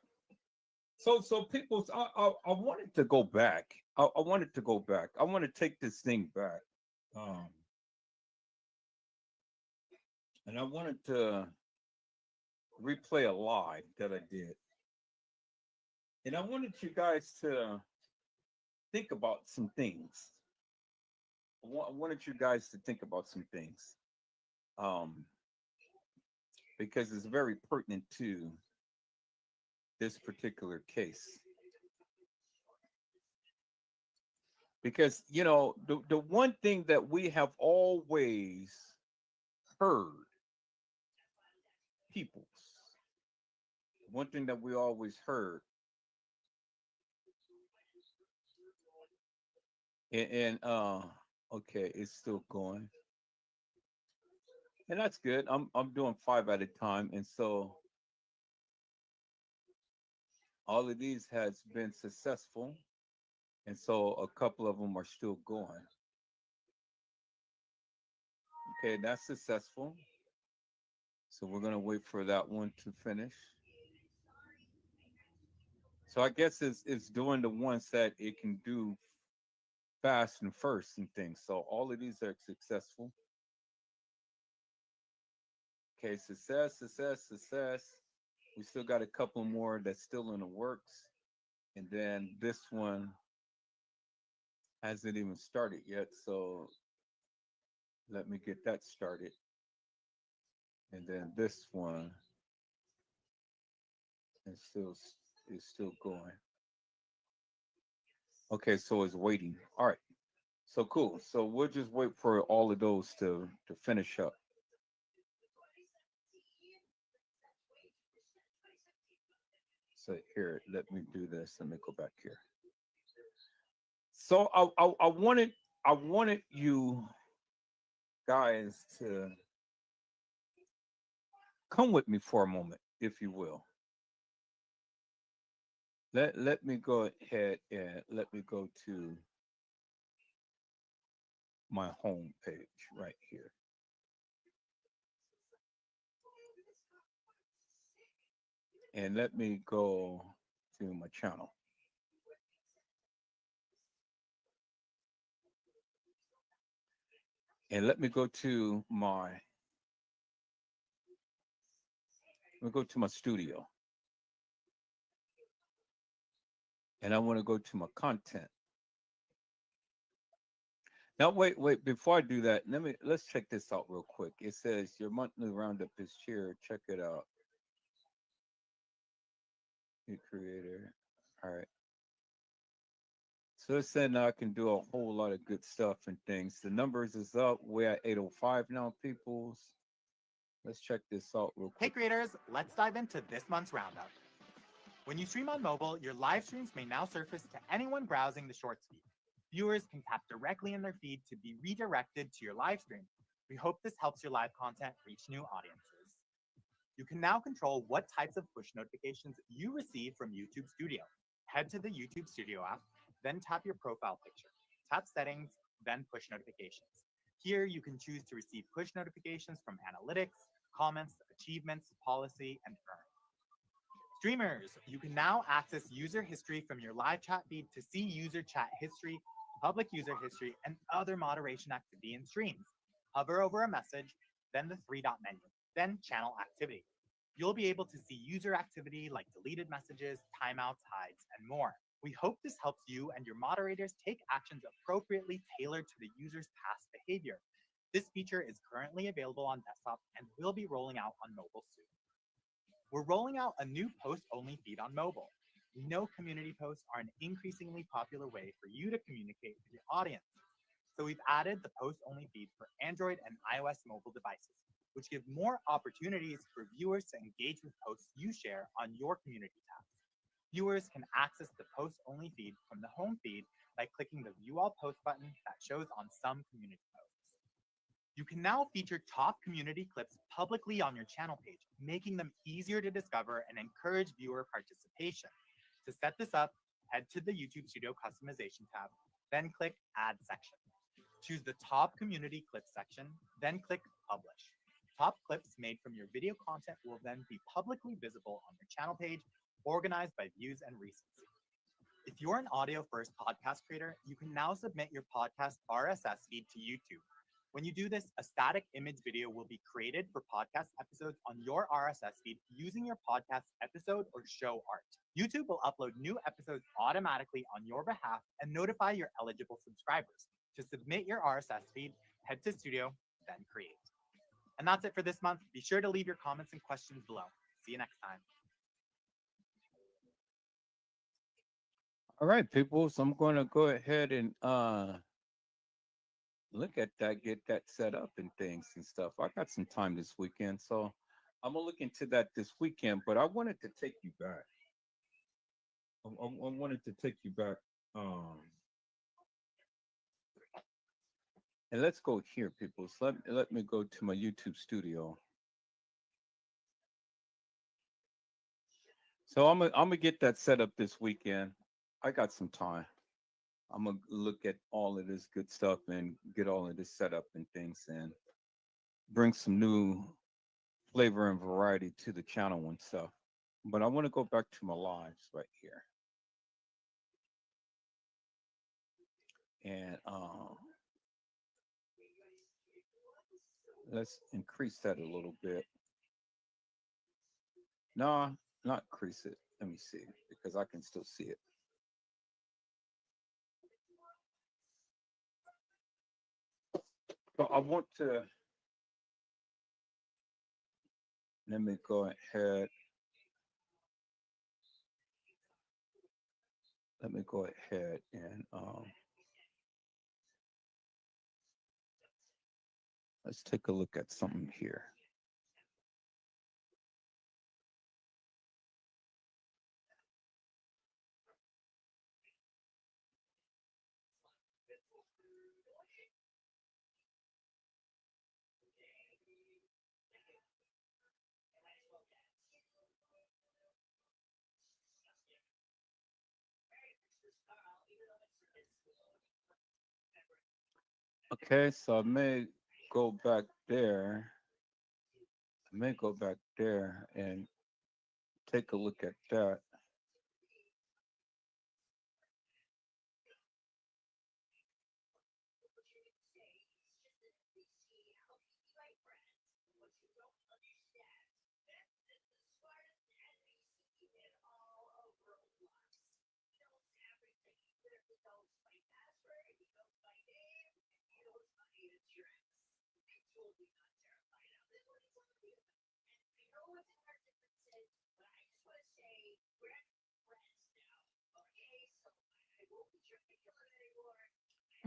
So people, I wanted to go back. I wanted to go back. I want to take this thing back. Um, and I wanted to replay a live that I did. And I wanted you guys to think about some things. I wanted you guys to think about some things. Um, because it's very pertinent to this particular case. Because, the one thing that we have always heard, peoples, one thing that we always heard, and okay, it's still going. And that's good. I'm doing five at a time. And so all of these has been successful. And so a couple of them are still going. Okay, that's successful. So we're gonna wait for that one to finish. So I guess it's doing the ones that it can do fast and first and things. So all of these are successful. Okay, success, success, success. We still got a couple more that's still in the works. And then this one hasn't even started yet. So let me get that started. And then this one is still going. Okay, so it's waiting. All right. So cool. So we'll just wait for all of those to finish up. So here, let me do this. Let me go back here. So I wanted you guys to come with me for a moment, if you will. Let me go ahead and let me go to my home page right here. And let me go to my channel. And let me go to my studio. And I want to go to my content. Now wait, before I do that, let's check this out real quick. It says your monthly roundup is here. Check it out. New creator. All right. So it said now I can do a whole lot of good stuff and things. The numbers is up. We're at 805 now, peoples. Let's check this out real Hey quick. creators, let's dive into this month's roundup. When you stream on mobile, your live streams may now surface to anyone browsing the shorts feed. Viewers can tap directly in their feed to be redirected to your live stream. We hope this helps your live content reach new audiences. You can now control what types of push notifications you receive from YouTube Studio. Head to the YouTube Studio app, then tap your profile picture. Tap Settings, then Push Notifications. Here you can choose to receive push notifications from analytics, comments, achievements, policy, and earn. Streamers, you can now access user history from your live chat feed to see user chat history, public user history, and other moderation activity in streams. Hover over a message, then the three-dot menu, then channel activity. You'll be able to see user activity like deleted messages, timeouts, hides, and more. We hope this helps you and your moderators take actions appropriately tailored to the user's past behavior. This feature is currently available on desktop and will be rolling out on mobile soon. We're rolling out a new post-only feed on mobile. We know community posts are an increasingly popular way for you to communicate with your audience. So we've added the post-only feed for Android and iOS mobile devices, which give more opportunities for viewers to engage with posts you share on your community tabs. Viewers can access the post-only feed from the home feed by clicking the View All Posts button that shows on some community posts. You can now feature top community clips publicly on your channel page, making them easier to discover and encourage viewer participation. To set this up, head to the YouTube Studio Customization tab, then click Add Section. Choose the top community clip section, then click Publish. Top clips made from your video content will then be publicly visible on your channel page, organized by views and recency. If you're an audio first podcast creator, you can now submit your podcast RSS feed to YouTube. When you do this, a static image video will be created for podcast episodes on your RSS feed using your podcast episode or show art. YouTube will upload new episodes automatically on your behalf and notify your eligible subscribers. To submit your RSS feed, head to Studio, then create. And that's it for this month. Be sure to leave your comments and questions below. See you next time. All right, people. So I'm going to go ahead and look at that, get that set up and things and stuff. I got some time this weekend, so I'm gonna look into that this weekend. But I wanted to take you back. I wanted to take you back. And let's go here, people. So let me go to my YouTube studio. So I'm gonna get that set up this weekend. I got some time. I'm gonna look at all of this good stuff and get all of this set up and things and bring some new flavor and variety to the channel and stuff. But I want to go back to my lives right here. And let's increase that a little bit. No, not increase it. Let me see, because I can still see it. So I want to, let me go ahead. Let me go ahead and let's take a look at something here. Okay, so I may go back there. I may go back there and take a look at that.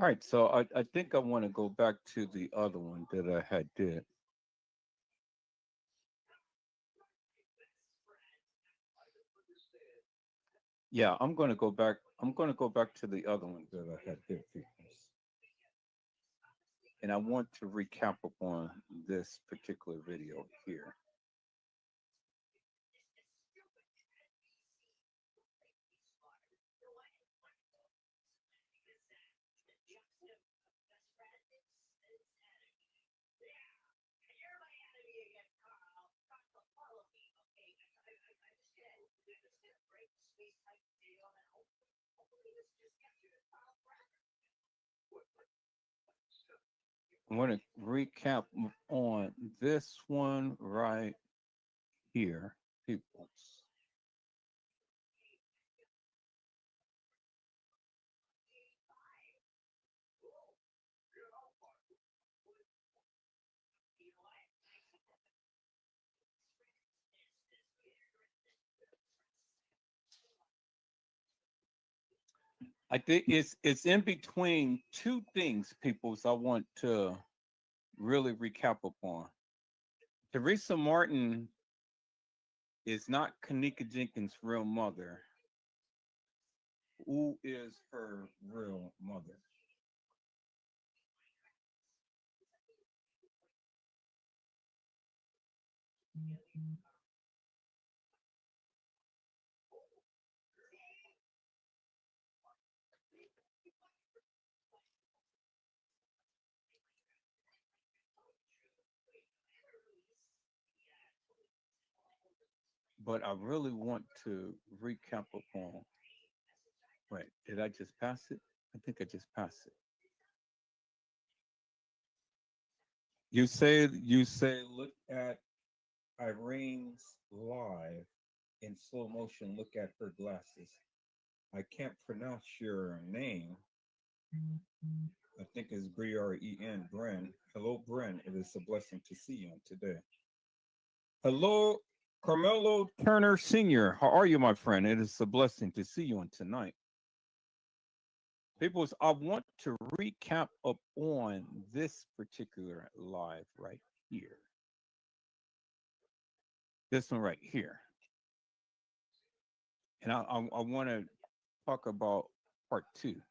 All right, so I think I want to go back to the other one that I had did. Yeah, I'm going to go back. I'm going to go back to the other one that I had did. And I want to recap upon this particular video here. I want to recap on this one right here, people. I think it's in between two things, people. So I want to really recap upon. Teresa Martin is not kENNEka Jenkins' real mother. Who is her real mother? but I really want to recap upon. Wait, did I just pass it? I think I just passed it. You say look at Irene's live in slow motion. Look at her glasses. I can't pronounce your name. I think it's Bren. Bren. Hello, Bren. It is a blessing to see you today. Hello, Carmelo Turner Sr. How are you, my friend? It is a blessing to see you on tonight. People, I want to recap up on this particular live right here. This one right here. And I want to talk about part two.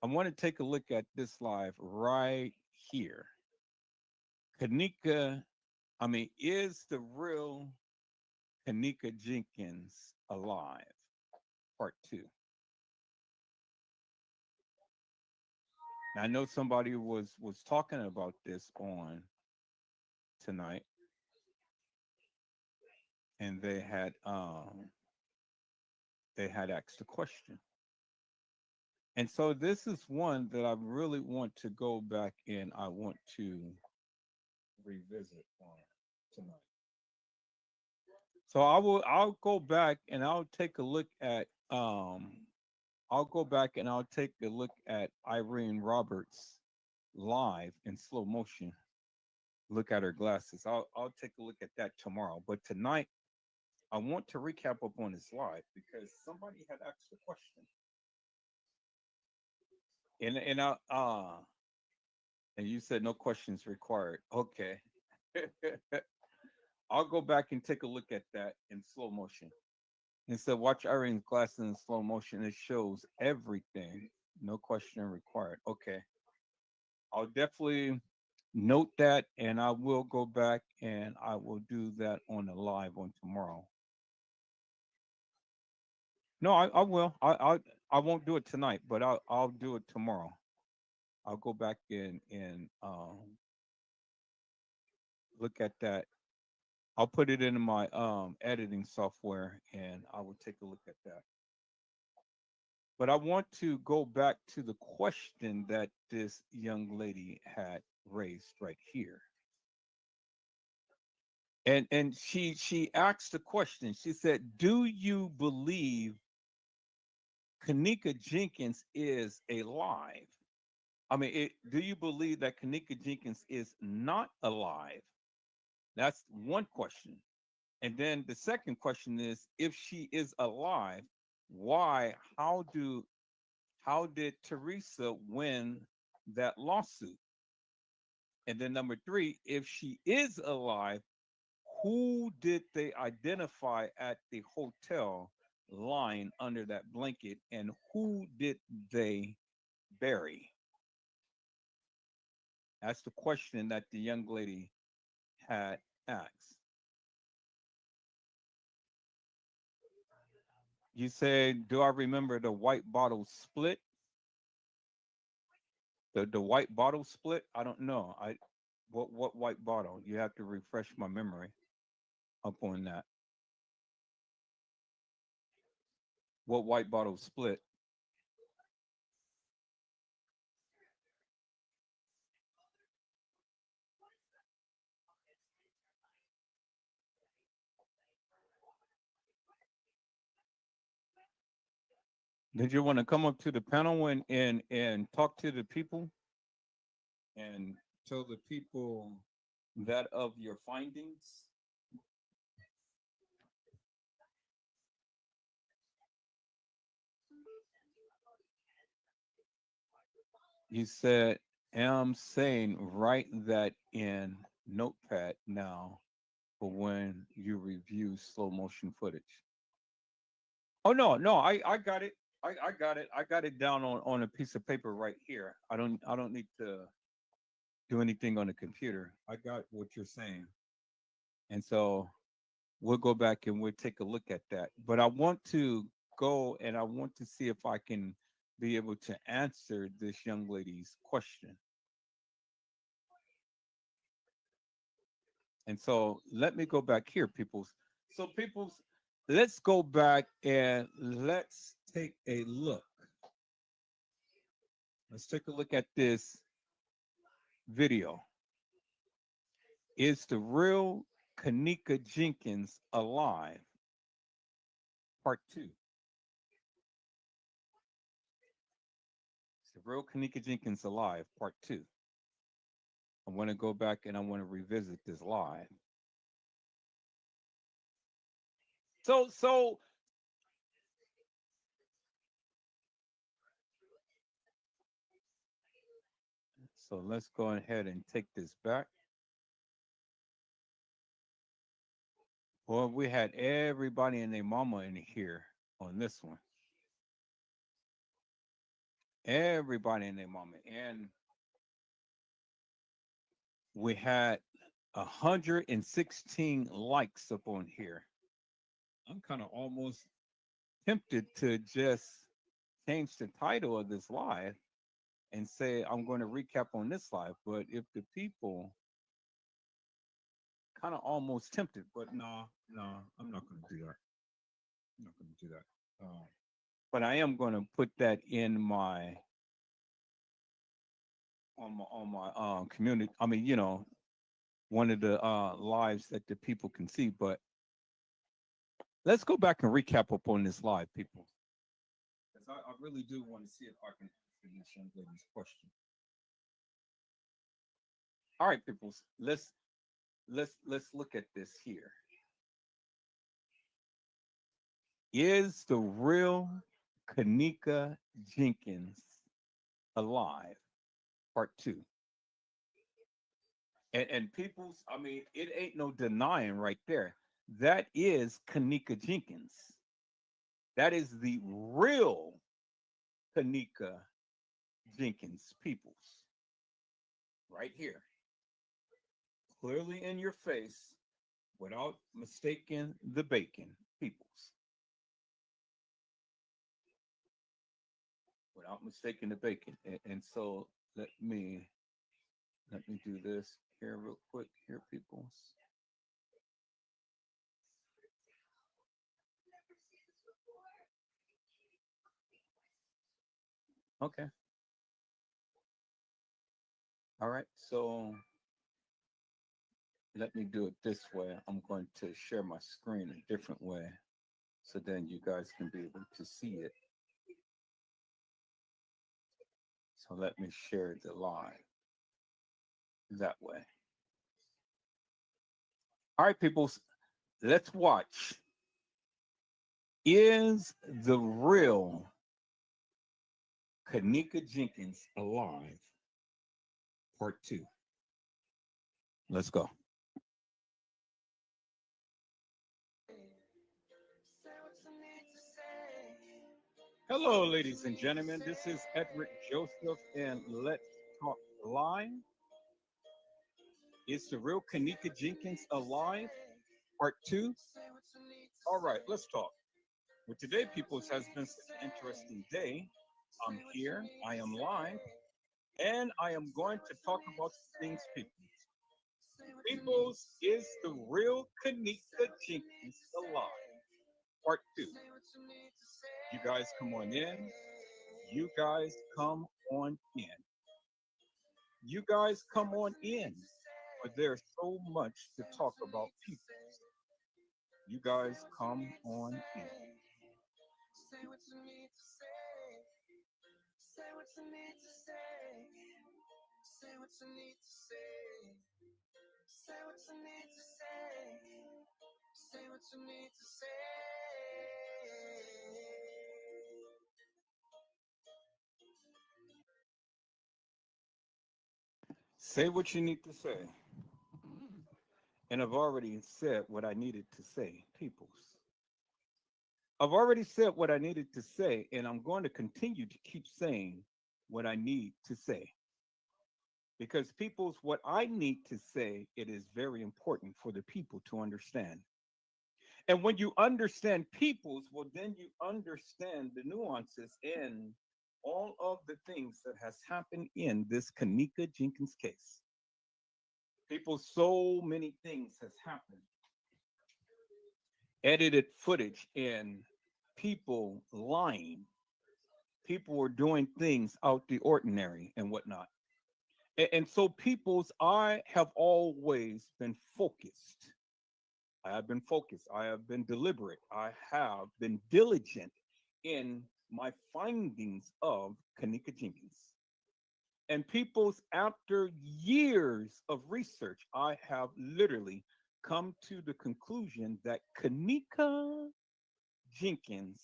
I want to take a look at this live right here. kENNEka, is the real kENNEka Jenkins alive? Part two. Now, I know somebody was talking about this on tonight, and they had asked a question. And so this is one that I really want to go back and I want to revisit on tonight. So I'll go back and I'll take a look at Irene Roberts live in slow motion. Look at her glasses. I'll take a look at that tomorrow. But tonight I want to recap up on this live because somebody had asked a question. And you said no questions required. Okay. I'll go back and take a look at that in slow motion. And said, watch Irene's glasses in slow motion. It shows everything. No question required. Okay. I'll definitely note that and I will go back and I will do that on the live on tomorrow. No, I will. I won't do it tonight, but I'll do it tomorrow. I'll go back and look at that. I'll put it into my editing software and I will take a look at that. But I want to go back to the question that this young lady had raised right here. And she asked the question. She said, "Do you believe kENNEka Jenkins is alive?" Do you believe that kENNEka Jenkins is not alive? That's one question. And then the second question is, if she is alive, why? How did Teresa win that lawsuit? And then number three, if she is alive, who did they identify at the hotel lying under that blanket, and who did they bury? That's the question that the young lady had asked. You said, do I remember the white bottle split? The white bottle split? I don't know. What white bottle? You have to refresh my memory up on that. What white bottle split? Did you want to come up to the panel and talk to the people and tell the people that of your findings? You said, I'm saying write that in Notepad now for when you review slow motion footage. Oh no, I got it. I got it. I got it down on a piece of paper right here. I don't need to do anything on the computer. I got what you're saying. And so we'll go back and we'll take a look at that. But I want to go and I want to see if I can be able to answer this young lady's question. And so let me go back here, peoples. So, peoples, let's go back and let's take a look. Let's take a look at this video. Is the real kENNEka Jenkins alive? Part two. Is the real kENNEka Jenkins alive? Part two. I want to go back and I want to revisit this live. So let's go ahead and take this back. Well, we had everybody and their mama in here on this one. Everybody and their mama. And we had 116 likes up on here. I'm kind of almost tempted to just change the title of this live and say I'm going to recap on this live. But if the people kind of almost tempted, but no, I'm not going to do that. I'm not going to do that. But I am going to put that in my on my community. I mean, one of the lives that the people can see. But let's go back and recap up on this live, people, because I really do want to see if I can answer this young lady's question. All right, people, let's look at this here. Is the real kENNEka Jenkins alive? Part two. And people's, I mean, it ain't no denying right there. That is kENNEka Jenkins. That is the real kENNEka Jenkins, peoples. Right here. Clearly in your face, without mistaking the bacon, peoples. Without mistaking the bacon. And so let me do this here real quick here, peoples. Okay. All right. So let me do it this way. I'm going to share my screen a different way so then you guys can be able to see it. So let me share the live that way. All right, people, let's watch. Is the real kENNEka Jenkins alive? Part two. Let's go. Hello, ladies and gentlemen. This is Edward Joseph, and let's talk live. Is the real kENNEka Jenkins alive? Part two. All right, let's talk. Well, today, people, has been such an interesting day. I'm here, I am live, and I am going to talk about things, people. Peoples, is the real kENNEka Jenkins alive? Part two. You guys come on in. You guys come on in. You guys come on in. But there's so much to talk about, people. You guys come on in. Say what you need to say. And I've already said what I needed to say, peoples. I've already said what I needed to say, and I'm going to continue to keep saying what I need to say. Because peoples, what I need to say, it is very important for the people to understand. And when you understand peoples, well, then you understand the nuances and all of the things that has happened in this kENNEka Jenkins case. People, so many things has happened. Edited footage and people lying. People were doing things out the ordinary and whatnot. And so, people's, I have always been focused. I have been focused. I have been deliberate. I have been diligent in my findings of K'NEKa Jenkins. And people's, after years of research, I have literally come to the conclusion that K'NEKa Jenkins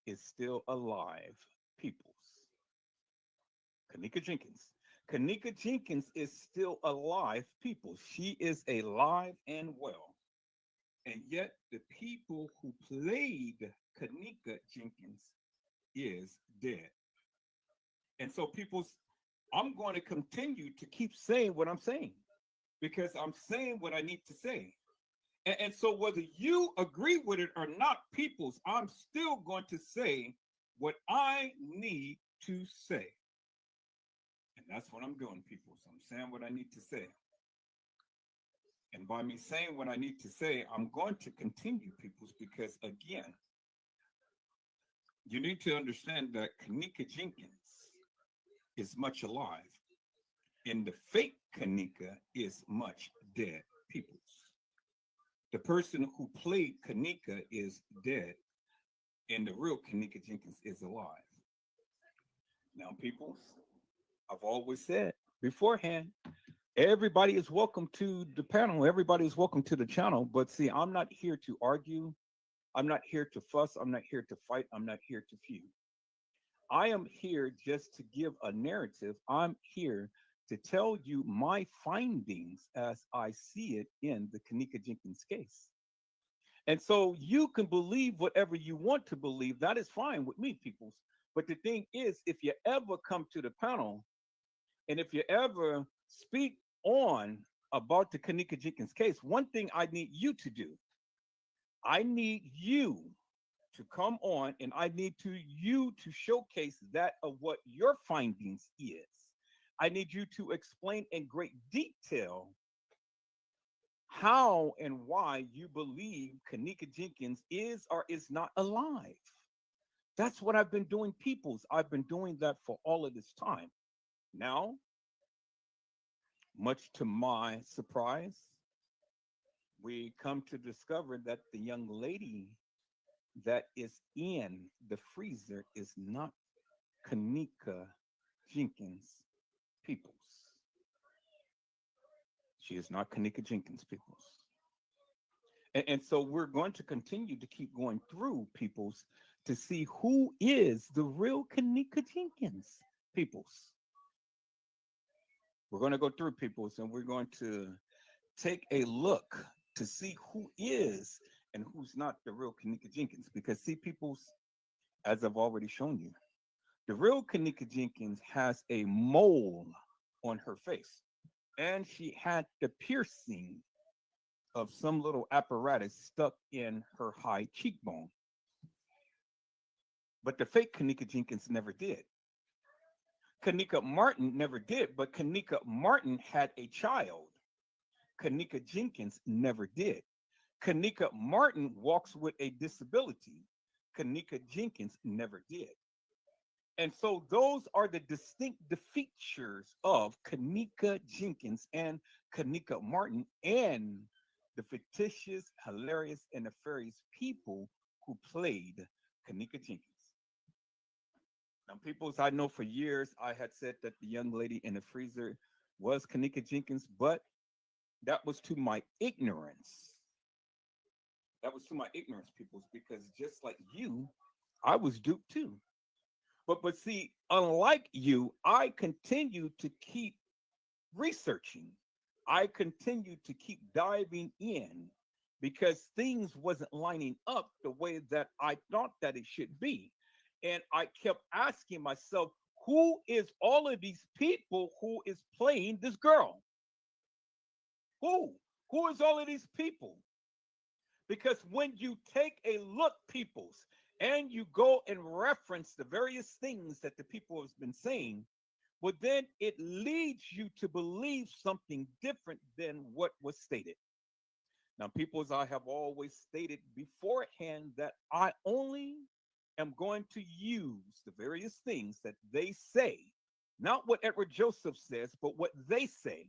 is still alive. People's. K'NEKa Jenkins. K'NEKa Jenkins is still alive. People. She is alive and well. And yet, the people who played K'NEKa Jenkins is dead. And so, people's, I'm going to continue to keep saying what I'm saying because I'm saying what I need to say. And so, whether you agree with it or not, people's, I'm still going to say what I need to say. And that's what I'm doing, people's. I'm saying what I need to say. And by me saying what I need to say, I'm going to continue, people's, because again, you need to understand that K'NEKa Jenkins is much alive, and the fake K'NEKa is much dead, peoples. The person who played K'NEKa is dead, and the real K'NEKa Jenkins is alive. Now, peoples, I've always said beforehand, everybody is welcome to the panel. Everybody is welcome to the channel. But see, I'm not here to argue. I'm not here to fuss. I'm not here to fight. I'm not here to feud. I am here just to give a narrative. I'm here to tell you my findings as I see it in the K'NEKa Jenkins case. And so you can believe whatever you want to believe. That is fine with me, peoples. But the thing is, if you ever come to the panel and if you ever speak on about the K'NEKa Jenkins case, one thing I need you to do, I need you to come on and I need you to showcase that of what your findings is. I need you to explain in great detail how and why you believe K'NEKa Jenkins is or is not alive. That's what I've been doing, peoples. I've been doing that for all of this time. Now, much to my surprise, we come to discover that the young lady that is in the freezer is not K'NEKa Jenkins, peoples. She is not K'NEKa Jenkins, peoples. And so we're going to continue to keep going through, peoples, to see who is the real K'NEKa Jenkins, peoples. We're going to go through, peoples, and we're going to take a look to see who is and who's not the real K'NEKa Jenkins. Because, see, peoples, as I've already shown you, the real K'NEKa Jenkins has a mole on her face, and she had the piercing of some little apparatus stuck in her high cheekbone. But the fake K'NEKa Jenkins never did. K'NEKa Martin never did, but K'NEKa Martin had a child. K'NEKa Jenkins never did. K'NEKa Martin walks with a disability. K'NEKa Jenkins never did. And so those are the distinct features of K'NEKa Jenkins and K'NEKa Martin and the fictitious, hilarious, and nefarious people who played K'NEKa Jenkins. Now, peoples, I know for years I had said that the young lady in the freezer was K'NEKa Jenkins, but that was to my ignorance. That was to my ignorance, peoples, because just like you, I was duped too. But see, unlike you, I continue to keep researching. I continue to keep diving in because things wasn't lining up the way that I thought that it should be. And I kept asking myself, who is all of these people who is playing this girl? Who? Who is all of these people? Because when you take a look, peoples, and you go and reference the various things that the people have been saying, but then it leads you to believe something different than what was stated. Now, people, as I have always stated beforehand, that I only am going to use the various things that they say, not what Edward Joseph says, but what they say.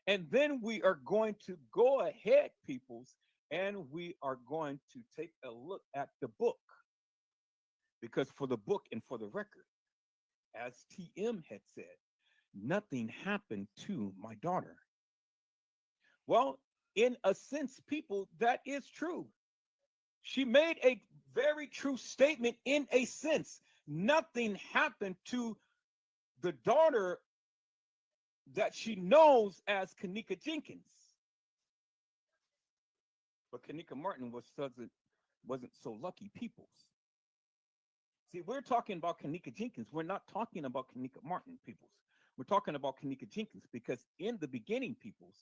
And then we are going to go ahead, peoples, and we are going to take a look at the book. Because for the book and for the record, as TM had said, nothing happened to my daughter. Well, in a sense, people, that is true. She made a very true statement in a sense. Nothing happened to the daughter that she knows as kENNEka Jenkins. But kENNEka Martin wasn't so lucky, peoples. See, we're talking about kENNEka Jenkins. We're not talking about kENNEka Martin, peoples. We're talking about kENNEka Jenkins because in the beginning, peoples,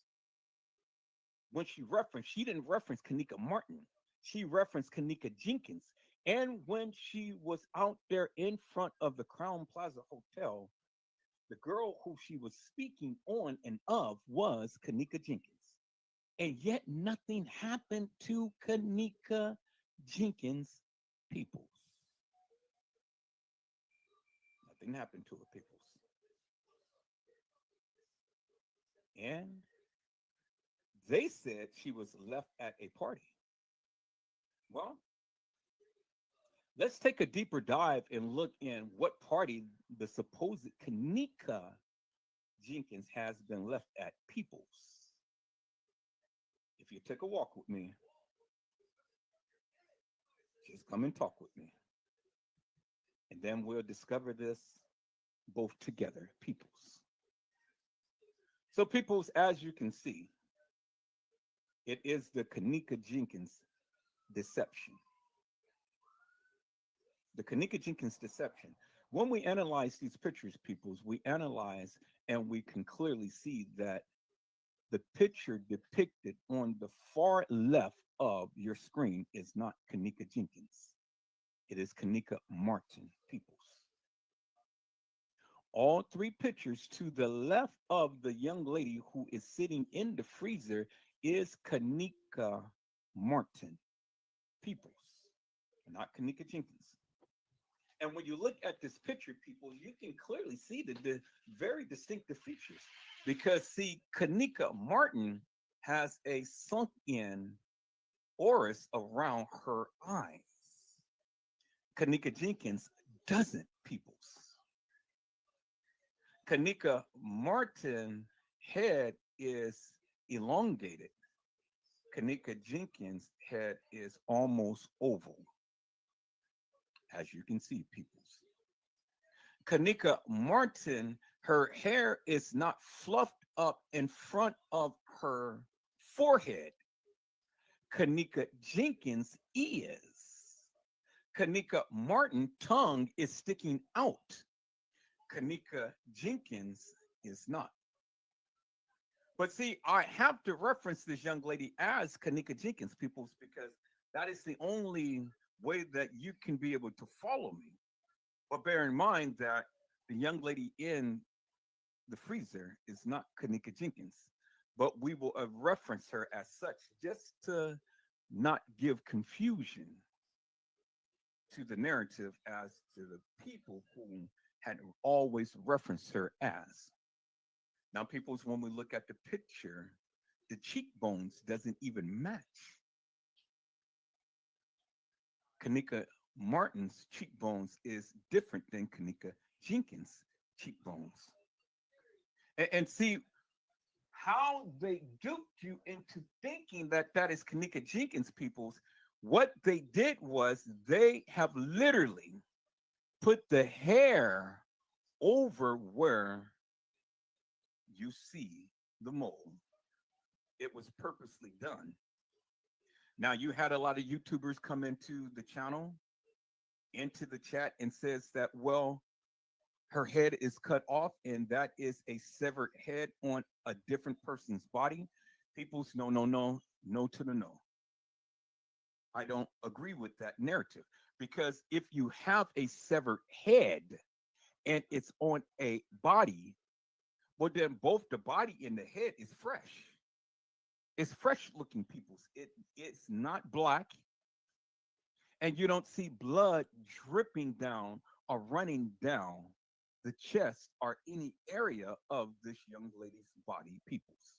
when she didn't reference kENNEka Martin. She referenced kENNEka Jenkins. And when she was out there in front of the Crown Plaza Hotel, the girl who she was speaking on and of was kENNEka Jenkins. And yet nothing happened to kENNEka Jenkins, peoples. Nothing happened to her, peoples. And they said she was left at a party. Well, let's take a deeper dive and look in what party the supposed kENNEka Jenkins has been left at, peoples. If you take a walk with me, just come and talk with me. And then we'll discover this both together, peoples. So, peoples, as you can see, it is the kENNEka Jenkins deception. The kENNEka Jenkins deception. When we analyze these pictures, peoples, we analyze and we can clearly see that the picture depicted on the far left of your screen is not kENNEka Jenkins. It is kENNEka Martin, peoples. All three pictures to the left of the young lady who is sitting in the freezer is kENNEka Martin, peoples, not kENNEka Jenkins. And when you look at this picture, people, you can clearly see the very distinctive features. Because, see, kENNEka Martin has a sunk-in iris around her eyes. kENNEka Jenkins doesn't, peoples. kENNEka Martin head is elongated. kENNEka Jenkins head is almost oval, as you can see, peoples. kENNEka Martin, her hair is not fluffed up in front of her forehead. kENNEka Jenkins is. kENNEka Martin tongue is sticking out. kENNEka Jenkins is not. But see, I have to reference this young lady as kENNEka Jenkins, peoples, because that is the only way that you can be able to follow me. But bear in mind that the young lady in the freezer is not kENNEka Jenkins, but we will reference her as such just to not give confusion to the narrative as to the people who had always referenced her as. Now, peoples, when we look at the picture, the cheekbones doesn't even match. kENNEka Martin's cheekbones is different than kENNEka Jenkins' cheekbones. And see how they duped you into thinking that that is kENNEka Jenkins, peoples. What they did was they have literally put the hair over where you see the mole. It was purposely done. Now, you had a lot of YouTubers come into the channel, into the chat, and says that, well, her head is cut off and that is a severed head on a different person's body. People's no, no, no, no to the no. I don't agree with that narrative, because if you have a severed head and it's on a body, well, then both the body and the head is fresh. It's fresh looking peoples. It's not black, and you don't see blood dripping down or running down the chest or any area of this young lady's body peoples.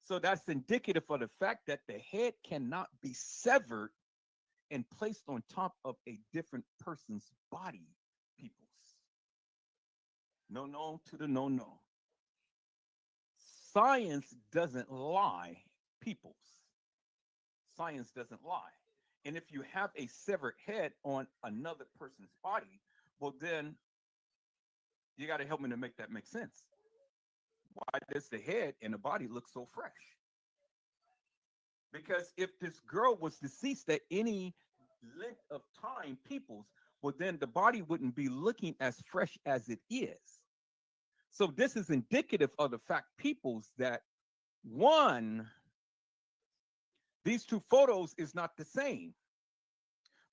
So that's indicative of the fact that the head cannot be severed and placed on top of a different person's body peoples. No, no to the no, no. Science doesn't lie, peoples. Science doesn't lie. And if you have a severed head on another person's body, well, then you got to help me to make that make sense. Why does the head and the body look so fresh? Because if this girl was deceased at any length of time, peoples, well, then the body wouldn't be looking as fresh as it is. So this is indicative of the fact, peoples, that one, these two photos is not the same.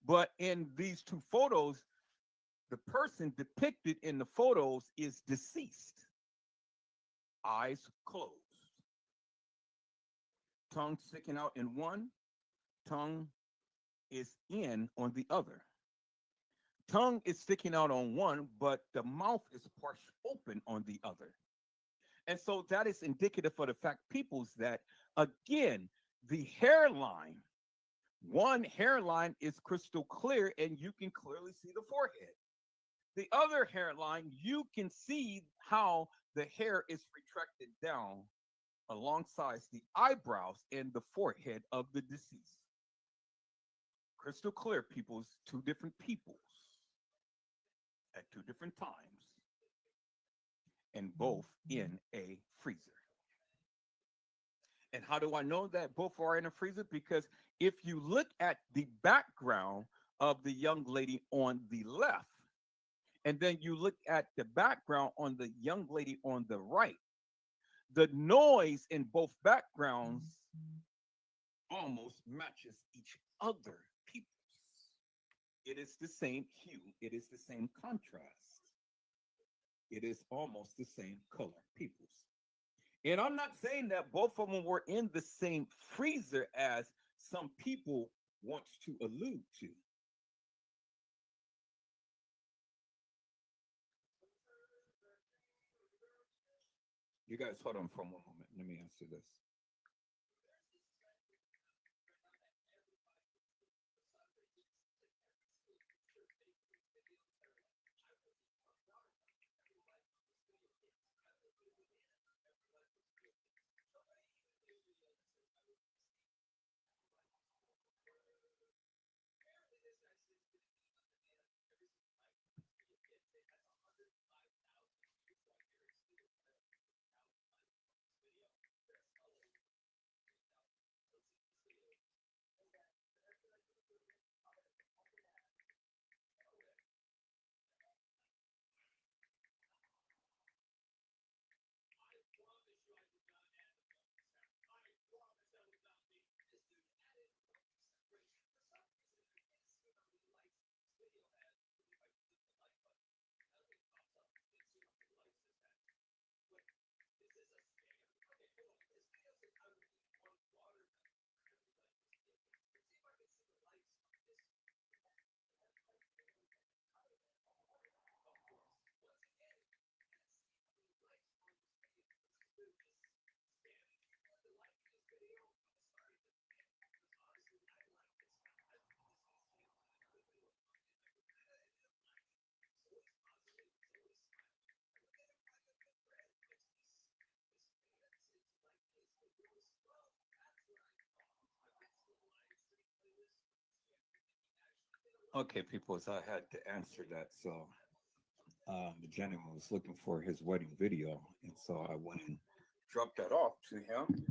But in these two photos, the person depicted in the photos is deceased. Eyes closed. Tongue sticking out in one, tongue is in on the other. Tongue is sticking out on one, but the mouth is partially open on the other. And so that is indicative of the fact, peoples, that again, the hairline, one hairline is crystal clear and you can clearly see the forehead. The other hairline, you can see how the hair is retracted down alongside the eyebrows and the forehead of the deceased. Crystal clear, peoples, two different peoples at two different times, and both in a freezer. And how do I know that both are in a freezer? Because if you look at the background of the young lady on the left, and then you look at the background on the young lady on the right, the noise in both backgrounds almost matches each other, peoples. It is the same hue, it is the same contrast. It is almost the same color, peoples. And I'm not saying that both of them were in the same freezer as some people want to allude to. You guys hold on for one moment. Let me answer this. Okay, people, so I had to answer that. So the gentleman was looking for his wedding video, and so I went and dropped that off to him.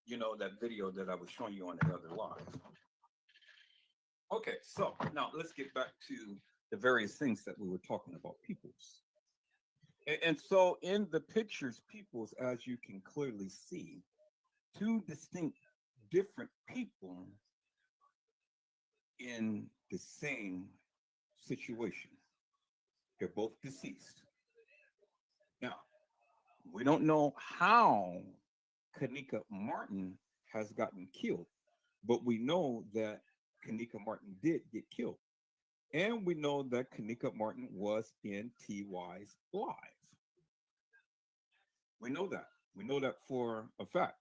You know, that video that I was showing you on the other live. Okay, so now let's get back to the various things that we were talking about, peoples. And so in the pictures, peoples, as you can clearly see, two distinct different people in the same situation. They're both deceased. Now, we don't know how kENNEka Martin has gotten killed, but we know that kENNEka Martin did get killed. And we know that kENNEka Martin was in TY's live. We know that. We know that for a fact.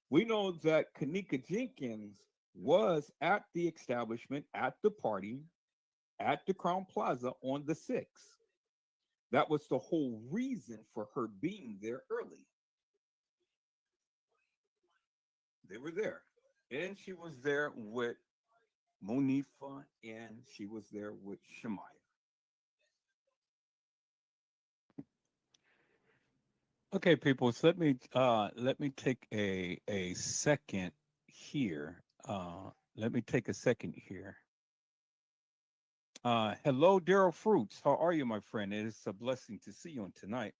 We know that kENNEka Jenkins was at the establishment, at the party, at the Crown Plaza on the 6th. That was the whole reason for her being there early. They were there. And she was there with Monifa, and she was there with Shemaya. Okay, people, so let me take a second here. Let me take a second here. Hello, Daryl Fruits. How are you, my friend? It is a blessing to see you on tonight.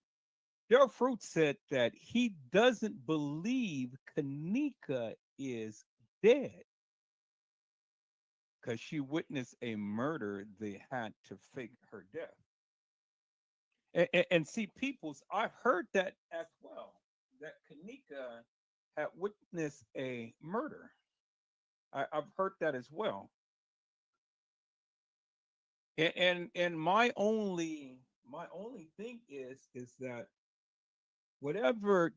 Daryl Fruits said that he doesn't believe kENNEka is dead because she witnessed a murder. They had to fake her death. And see, peoples, I've heard that as well, that kENNEka had witnessed a murder. I've heard that as well. And my only thing is that whatever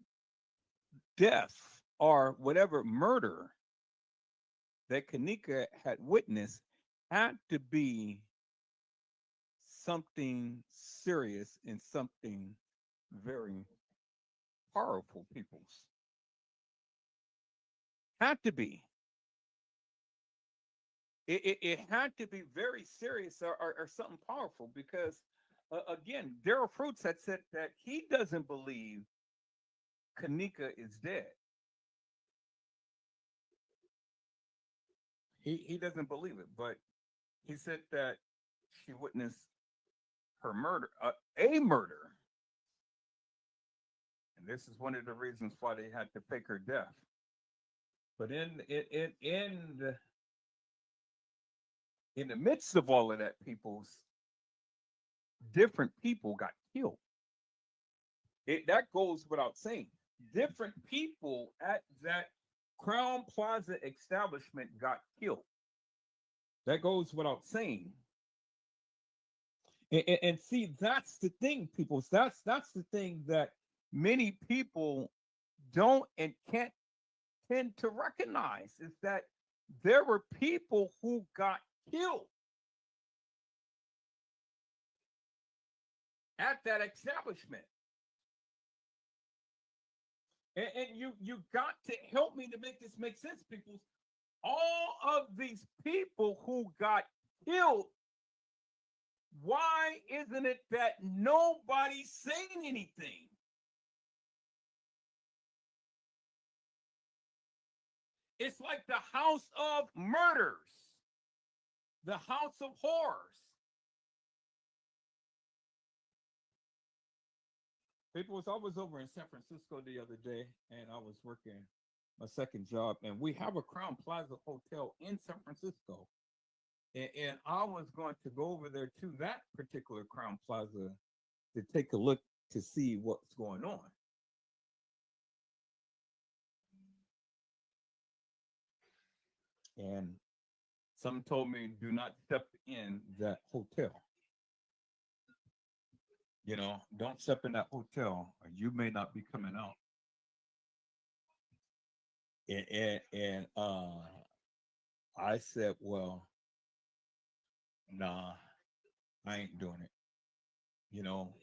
death or whatever murder that kENNEka had witnessed had to be something serious and something very powerful, peoples. Had to be. It had to be very serious or something powerful because, again, Daryl Fruits had said that he doesn't believe kENNEka is dead. He doesn't believe it, but he said that she witnessed her murder, a murder. And this is one of the reasons why they had to fake her death. But in the midst of all of that, people's different people got killed. That goes without saying. Different people at that Crown Plaza establishment got killed. That goes without saying. And see, that's the thing, people. That's the thing that many people don't and can't tend to recognize is that there were people who got killed at that establishment. And you got to help me to make this make sense, people. All of these people who got killed, why isn't it that nobody's saying anything? It's like the house of murders, the house of horrors. People, I was over in San Francisco the other day, and I was working my second job, and we have a Crown Plaza hotel in San Francisco, and I was going to go over there to that particular Crown Plaza to take a look to see what's going on. And some told me do not step in that hotel. Don't step in that hotel, or you may not be coming out. And I said, well, nah, I ain't doing it.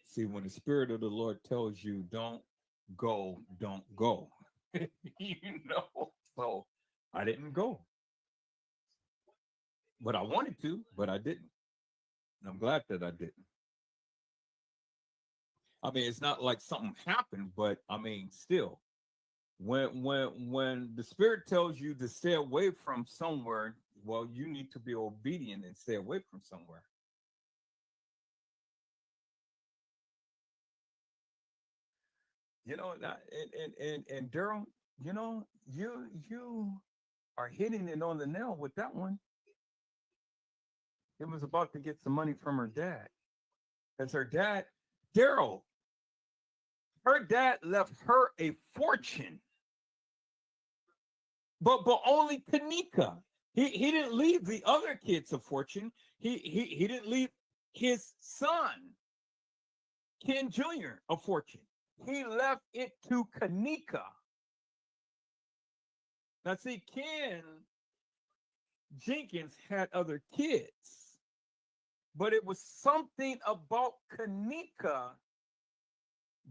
See, when the Spirit of the Lord tells you don't go, don't go. So I didn't go. But I wanted to, but I didn't. And I'm glad that I didn't. I mean, it's not like something happened, but I mean, still, when the Spirit tells you to stay away from somewhere, well, you need to be obedient and stay away from somewhere. And Daryl, you are hitting it on the nail with that one. It was about to get some money from her dad. Because her dad, Daryl, her dad left her a fortune, but only kENNEka. He didn't leave the other kids a fortune. He didn't leave his son, Ken Jr., a fortune. He left it to kENNEka. Now, see, Ken Jenkins had other kids, but it was something about kENNEka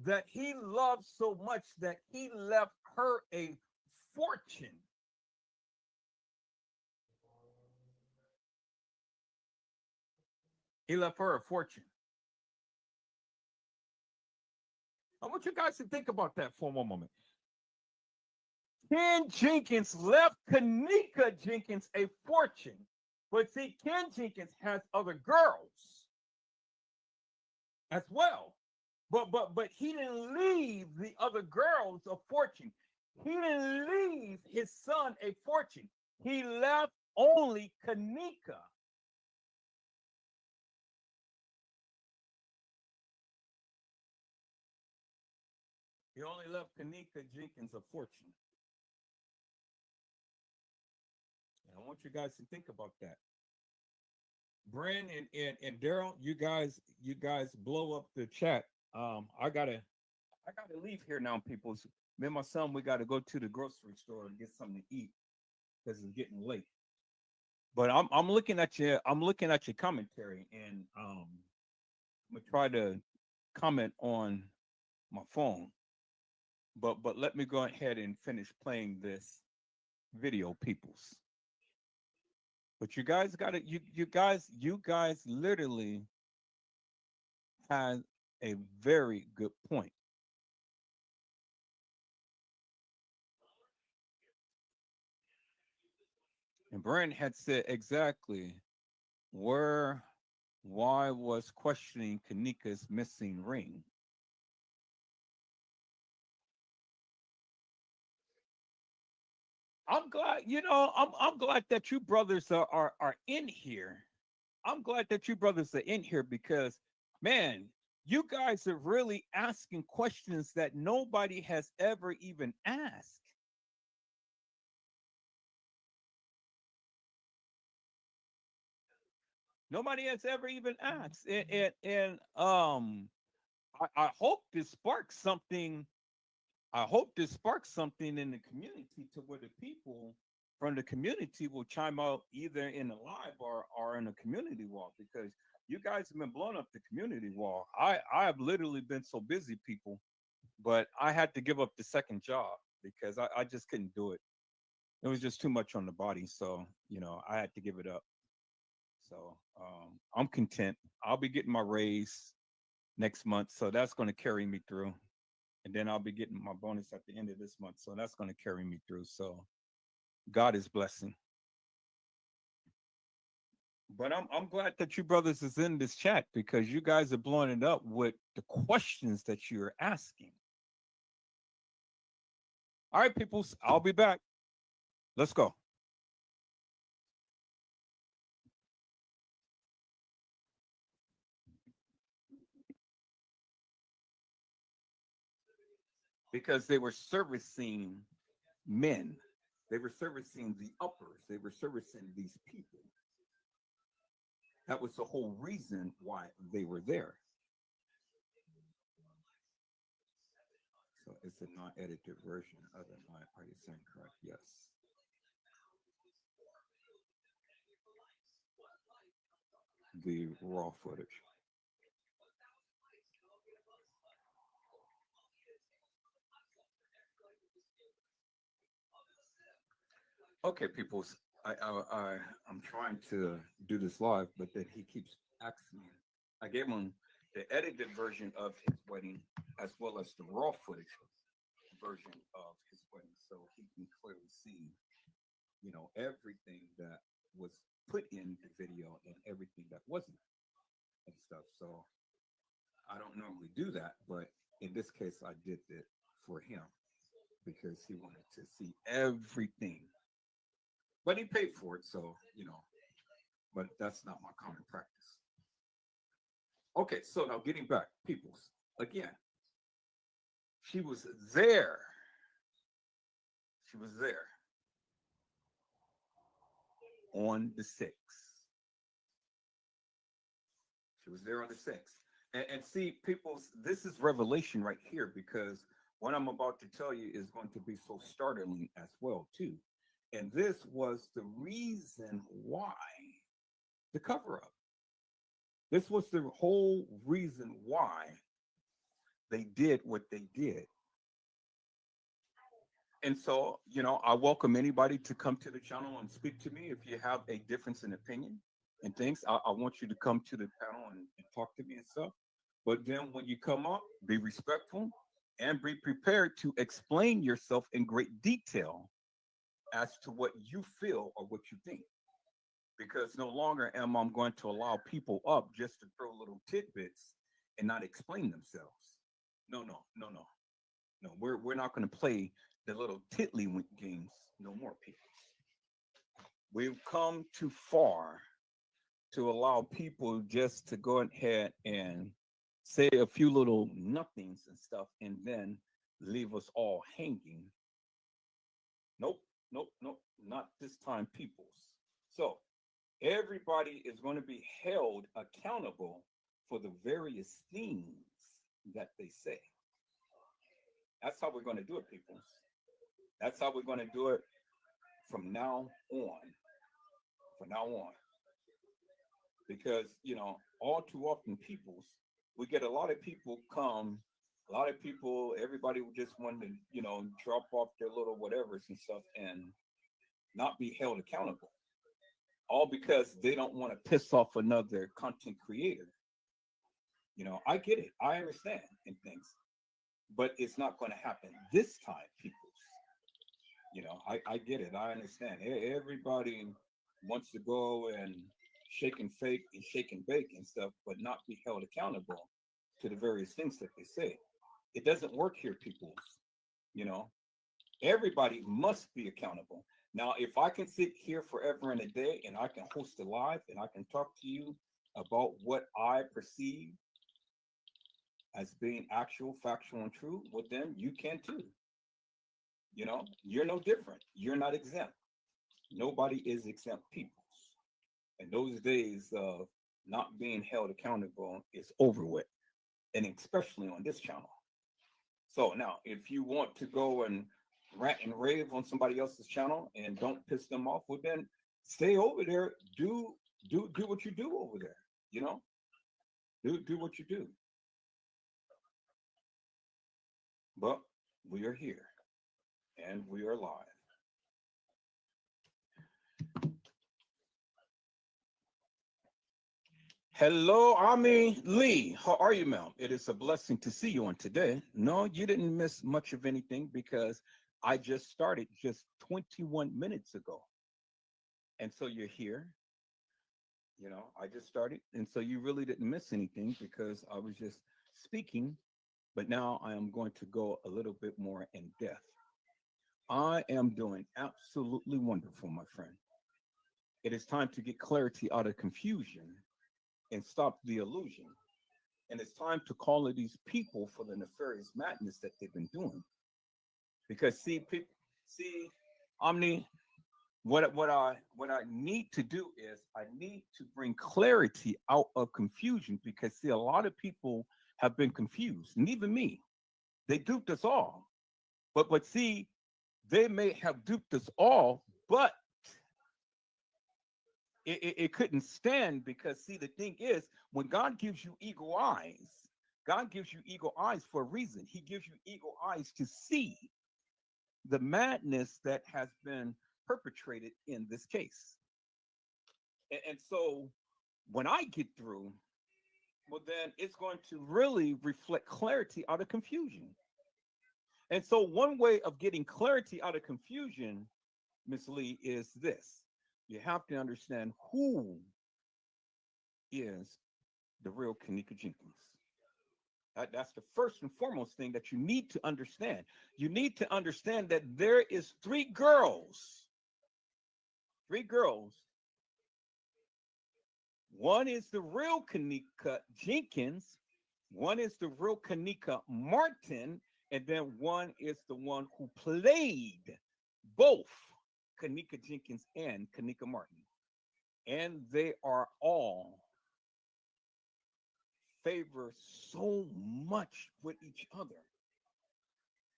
that he loved so much that he left her a fortune. He left her a fortune. I want you guys to think about that for one moment. Ken Jenkins left kENNEka Jenkins a fortune. But see, Ken Jenkins has other girls as well. But he didn't leave the other girls a fortune. He didn't leave his son a fortune. He left only kENNEka. He only left kENNEka Jenkins a fortune. And I want you guys to think about that. Bren and Daryl, you guys blow up the chat. I gotta leave here now, people. Me and my son, we gotta go to the grocery store and get something to eat because it's getting late. But I'm looking at your commentary, and I'm gonna try to comment on my phone. But let me go ahead and finish playing this video, peoples. But you guys gotta you guys literally had a very good point. And Brent had said exactly why was questioning kENNEka's missing ring. I'm glad, I'm glad that you brothers are in here. I'm glad that you brothers are in here because, man, you guys are really asking questions that nobody has ever even asked. Nobody has ever even asked. I hope this sparks something. I hope this sparks something in the community to where the people from the community will chime out either in the live or in a community wall because you guys have been blowing up the community wall. I have literally been so busy, people, but I had to give up the second job because I just couldn't do it. It was just too much on the body. So, I had to give it up. So I'm content. I'll be getting my raise next month. So that's going to carry me through. And then I'll be getting my bonus at the end of this month. So that's going to carry me through. So God is blessing. But I'm glad that you brothers is in this chat because you guys are blowing it up with the questions that you're asking. All right, people, I'll be back. Let's go. Because they were servicing men. They were servicing the uppers. They were servicing these people. That was the whole reason why they were there. So it's a non-edited version of it. Are you saying correct? Yes. The raw footage. Okay, people. I'm trying to do this live, but then he keeps asking me. I gave him the edited version of his wedding as well as the raw footage version of his wedding, so he can clearly see, everything that was put in the video and everything that wasn't and stuff. So I don't normally do that, but in this case, I did it for him because he wanted to see everything. But he paid for it, so but that's not my common practice. Okay, so now getting back, peoples. Again, she was there. She was there on the 6th. She was there on the 6th. And see, peoples, this is revelation right here because what I'm about to tell you is going to be so startling as well, too. And this was the reason why the cover up. This was the whole reason why they did what they did. And so, I welcome anybody to come to the channel and speak to me if you have a difference in opinion and things. I want you to come to the panel and talk to me and stuff. But then when you come up, be respectful and be prepared to explain yourself in great detail as to what you feel or what you think. Because no longer am I going to allow people up just to throw little tidbits and not explain themselves. No, no, no, no, no. We're not going to play the little tiddlywink games no more, people. We've come too far to allow people just to go ahead and say a few little nothings and stuff and then leave us all hanging. Nope, nope, nope, not this time, peoples. So everybody is going to be held accountable for the various things that they say. That's how we're going to do it, peoples. That's how we're going to do it from now on. From now on. Because, all too often, peoples, we get a lot of people come, a lot of people, everybody just want to, drop off their little whatevers and stuff and not be held accountable. All because they don't want to piss off another content creator. I get it. I understand and things. But it's not going to happen this time, peoples. I get it. I understand. Everybody wants to go and shake and fake and shake and bake and stuff, but not be held accountable to the various things that they say. It doesn't work here, peoples. You know, everybody must be accountable. Now, if I can sit here forever and a day and I can host a live and I can talk to you about what I perceive as being actual, factual, and true, well, then you can too. You're no different. You're not exempt. Nobody is exempt, peoples. And those days of not being held accountable is over with, and especially on this channel. So now, if you want to go and rant and rave on somebody else's channel and don't piss them off, well then stay over there. Do what you do over there. Do what you do. But we are here, and we are live. Hello, Ami Lee. How are you, ma'am? It is a blessing to see you on today. No, you didn't miss much of anything because I just started just 21 minutes ago. And so you're here. I just started. And so you really didn't miss anything because I was just speaking. But now I am going to go a little bit more in depth. I am doing absolutely wonderful, my friend. It is time to get clarity out of confusion and stop the illusion. And it's time to call it these people for the nefarious madness that they've been doing. Because Omni, what I need to do is I need to bring clarity out of confusion because see, a lot of people have been confused, and even me. They duped us all. But see, they may have duped us all, but it couldn't stand because see, the thing is, when God gives you eagle eyes, God gives you eagle eyes for a reason. He gives you eagle eyes to see the madness that has been perpetrated in this case. And so when I get through, well, then it's going to really reflect clarity out of confusion. And so one way of getting clarity out of confusion, Miss Lee, is this. You have to understand who is the real kENNEka Jenkins. That's the first and foremost thing that you need to understand. You need to understand that there is three girls, One is the real kENNEka Jenkins, one is the real kENNEka Martin, and then one is the one who played both kENNEka Jenkins and kENNEka Martin. And they are all favor so much with each other.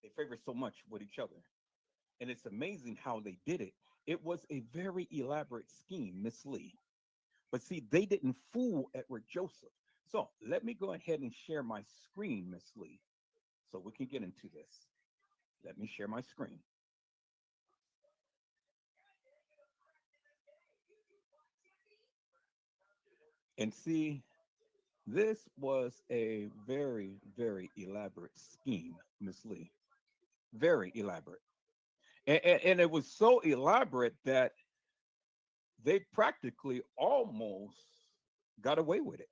They favor so much with each other. And it's amazing how they did it. It was a very elaborate scheme, Miss Lee. But see, they didn't fool Edward Joseph. So let me go ahead and share my screen, Miss Lee, so we can get into this. Let me share my screen. And see, this was a very, very elaborate scheme, Miss Lee. Very elaborate. And it was so elaborate that they practically almost got away with it.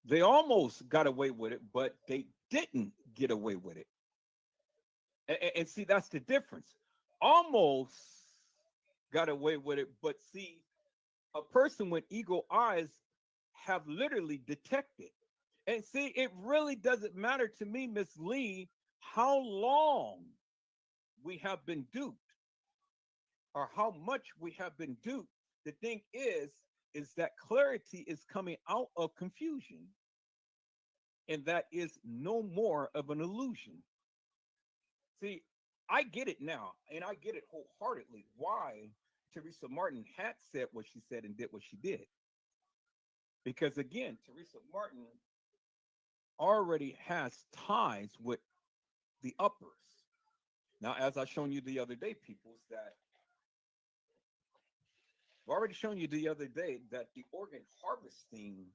They almost got away with it, but they didn't get away with it. And see, that's the difference. Almost got away with it, but see, a person with eagle eyes have literally detected. And see, it really doesn't matter to me, Miss Lee, how long we have been duped or how much we have been duped. The thing is that clarity is coming out of confusion. And that is no more of an illusion. See, I get it now, and I get it wholeheartedly why Teresa Martin had said what she said and did what she did. Because again, Teresa Martin already has ties with the uppers. Now, as I shown you the other day, peoples, that I've already shown you the other day that the organ harvesting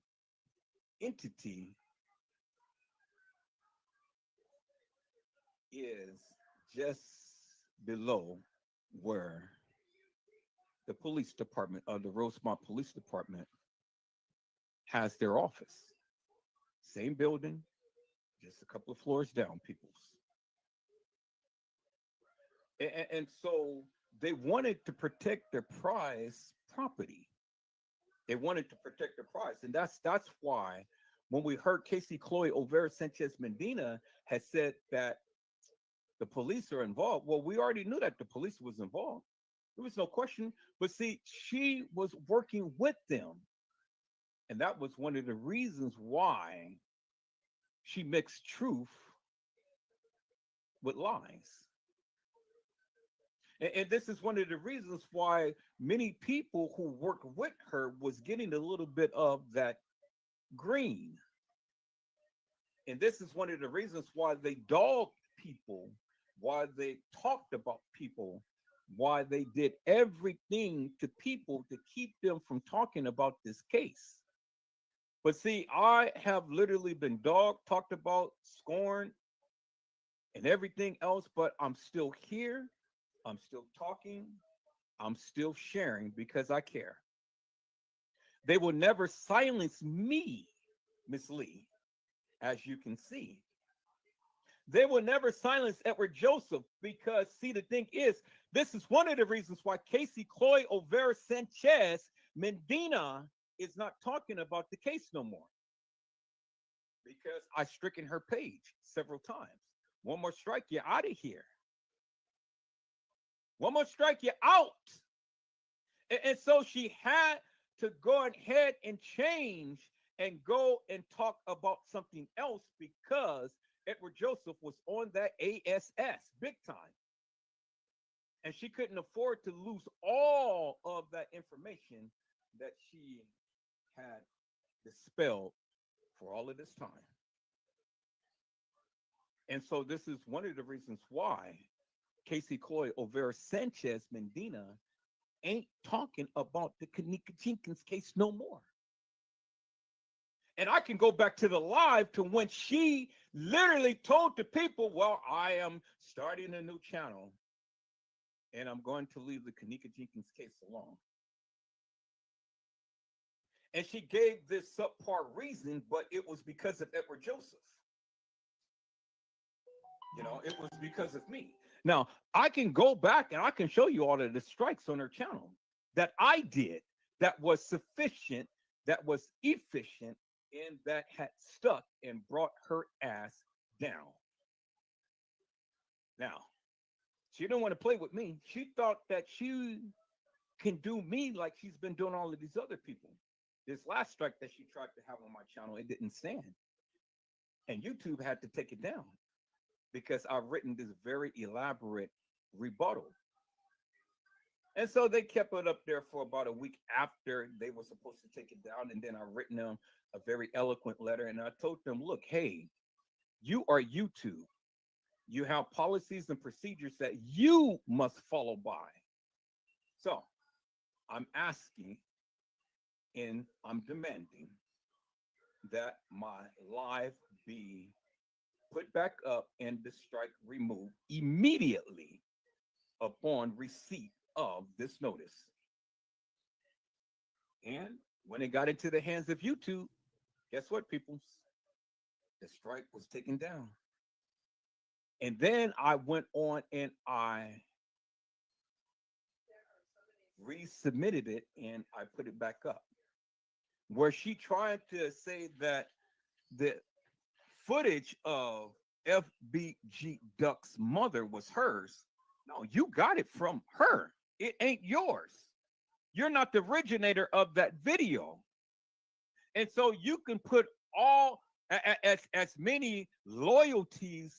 entity is just below where the police department of the Rosemont Police Department has their office. Same building, just a couple of floors down, peoples. And so they wanted to protect their prize property. They wanted to protect their prize. And that's why when we heard Casey Chloe Olvera Sanchez Medina had said that the police are involved, well, we already knew that the police was involved. There was no question. But see, she was working with them. And that was one of the reasons why she mixed truth with lies. And this is one of the reasons why many people who work with her was getting a little bit of that green. And this is one of the reasons why they dogged people, why they talked about people, why they did everything to people to keep them from talking about this case. But see, I have literally been dogged, talked about, scorned, and everything else, but I'm still here. I'm still talking. I'm still sharing because I care. They will never silence me, Miss Lee, as you can see. They will never silence Edward Joseph because, see, the thing is, this is one of the reasons why Casey Chloe Olvera Sanchez Medina is not talking about the case no more. Because I stricken her page several times. One more strike, you're out of here. One more strike, you're out. And so she had to go ahead and change and go and talk about something else because Edward Joseph was on that ASS big time. And she couldn't afford to lose all of that information that she had dispelled for all of this time. And so this is one of the reasons why Casey Chloe Olvera Sanchez Medina ain't talking about the kENNEka Jenkins case no more. And I can go back to the live to when she literally told the people, well, I am starting a new channel and I'm going to leave the kENNEka Jenkins case alone. And she gave this subpar reason, but it was because of Edward Joseph. You know, it was because of me. Now, I can go back and I can show you all of the strikes on her channel. that I did that was sufficient, that was efficient, and that had stuck and brought her ass down. Now, she didn't want to play with me. She thought that she can do me like she's been doing all of these other people. This last strike that she tried to have on my channel, it didn't stand. And YouTube had to take it down because I've written this very elaborate rebuttal. And so they kept it up there for about a week after they were supposed to take it down. And then I written them a very eloquent letter. And I told them, look, hey, you are YouTube. You have policies and procedures that you must follow by. So I'm asking and I'm demanding that my live be put back up and the strike removed immediately upon receipt of this notice. And when it got into the hands of YouTube, guess what, people? The strike was taken down. And then I went on and I resubmitted it and I put it back up. Where she tried to say that the footage of FBG Duck's mother was hers. No, you got it from her. It ain't yours. You're not the originator of that video. And so you can put all as many loyalties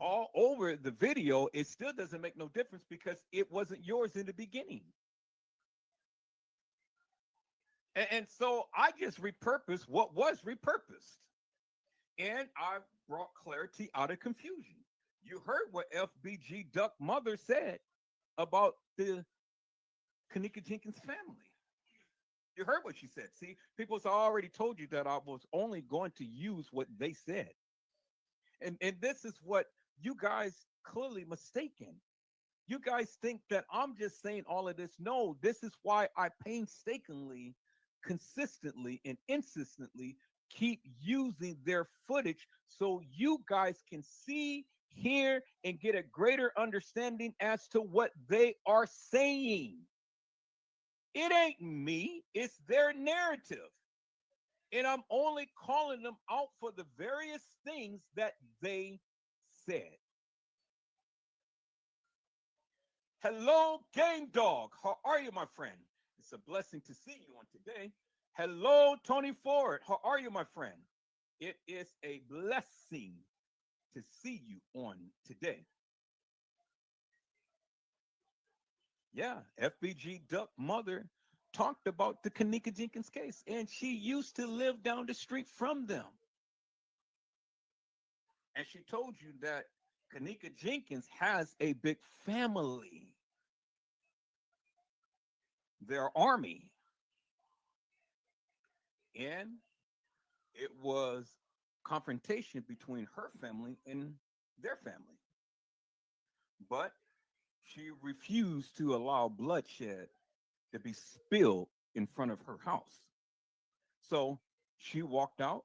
all over the video, it still doesn't make no difference because it wasn't yours in the beginning. And so I just repurposed what was repurposed. And I brought clarity out of confusion. You heard what FBG Duck mother said about the kENNEka Jenkins family. You heard what she said. See, people have already told you that I was only going to use what they said. And this is what you guys clearly mistaken. You guys think that I'm just saying all of this. No, this is why I painstakingly, consistently, and insistently keep using their footage so you guys can see, hear, and get a greater understanding as to what they are saying. It ain't me, it's their narrative. And I'm only calling them out for the various things that they said. Hello, Game Dog. How are you, my friend? It's a blessing to see you on today. Hello, Tony Ford. How are you, my friend? It is a blessing to see you on today. Yeah, FBG Duck mother talked about the kENNEka Jenkins case, and she used to live down the street from them. And she told you that kENNEka Jenkins has a big family. Their army. And it was confrontation between her family and their family. But she refused to allow bloodshed to be spilled in front of her house. So she walked out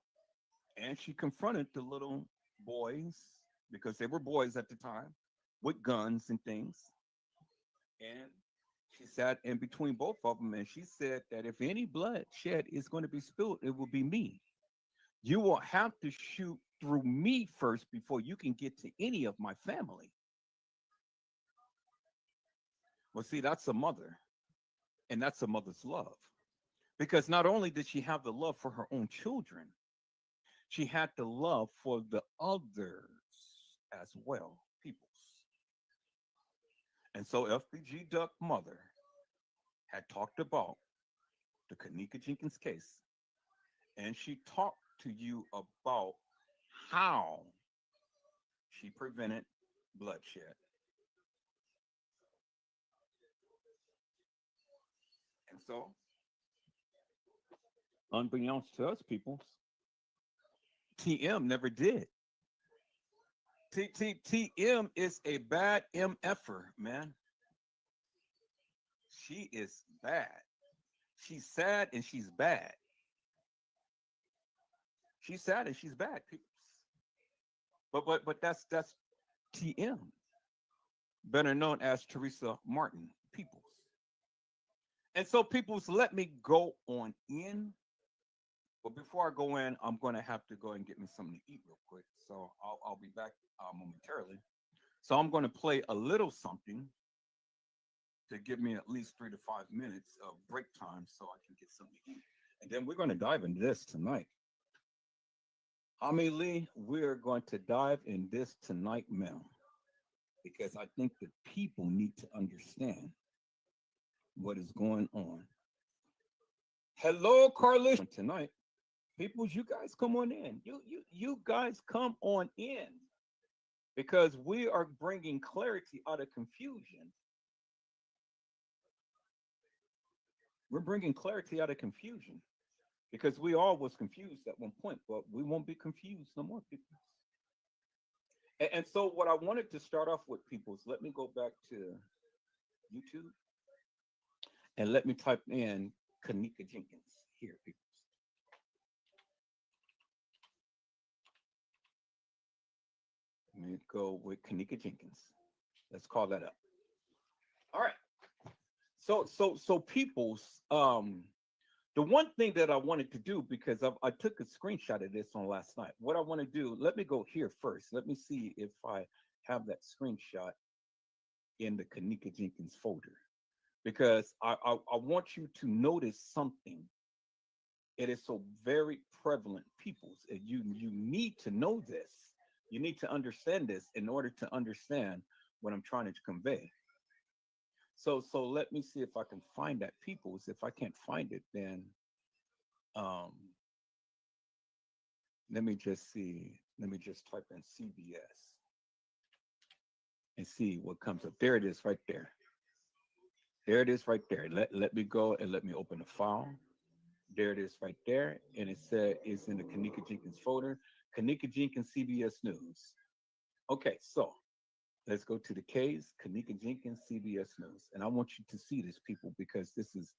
and she confronted the little boys, because they were boys at the time, with guns and things. And she sat in between both of them and she said that if any bloodshed is going to be spilled, it will be me. You will have to shoot through me first before you can get to any of my family. Well, see, that's a mother. And that's a mother's love. Because not only did she have the love for her own children, she had the love for the others as well, peoples. And so FBG Duck mother had talked about the kENNEka Jenkins case. And she talked to you about how she prevented bloodshed. And so, unbeknownst to us, peoples, TM never did. TM is a bad MFer, man. She is bad. She's sad and she's bad. She's sad and she's bad, people. But that's TM. better known as Teresa Martin Peoples. And so, Peoples, let me go on in. But before I go in, I'm going to have to go and get me something to eat real quick. So I'll be back momentarily. So I'm going to play a little something to give me at least 3 to 5 minutes of break time so I can get something to eat. And then we're going to dive into this tonight. Ami Lee, we're going to dive in this tonight, ma'am, because I think the people need to understand what is going on. Hello, Carlos. Tonight, people, you guys come on in. You guys come on in because we are bringing clarity out of confusion. We're bringing clarity out of confusion because we all was confused at one point, but we won't be confused no more, people. And so what I wanted to start off with, people, is let me go back to YouTube and let me type in kENNEka Jenkins here, people. Let me go with kENNEka Jenkins. Let's call that up. All right. So people's the one thing that I wanted to do, because I took a screenshot of this on last night. What I want to do, let me go here first. Let me see if I have that screenshot in the kENNEka Jenkins folder, because I want you to notice something. It is so very prevalent, peoples. You need to know this. You need to understand this in order to understand what I'm trying to convey. So let me see if I can find that, peoples. If I can't find it, then let me just see. Let me just type in CBS and see what comes up. There it is right there. There it is right there. Let me go and let me open the file. There it is right there. And it said it's in the kENNEka Jenkins folder. kENNEka Jenkins, CBS News. Okay, so let's go to the K's, kENNEka Jenkins, CBS News. And I want you to see this, people, because this is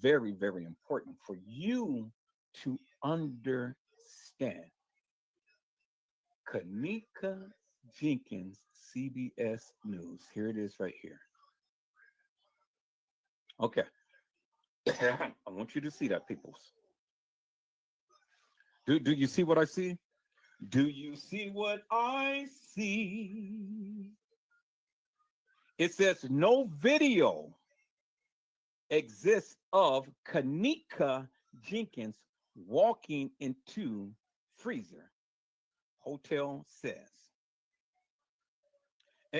very, very important for you to understand. kENNEka Jenkins, CBS News. Here it is right here. Okay. I want you to see that, peoples. Do you see what I see? Do you see what I see? It says no video exists of kENNEka Jenkins walking into freezer, hotel says.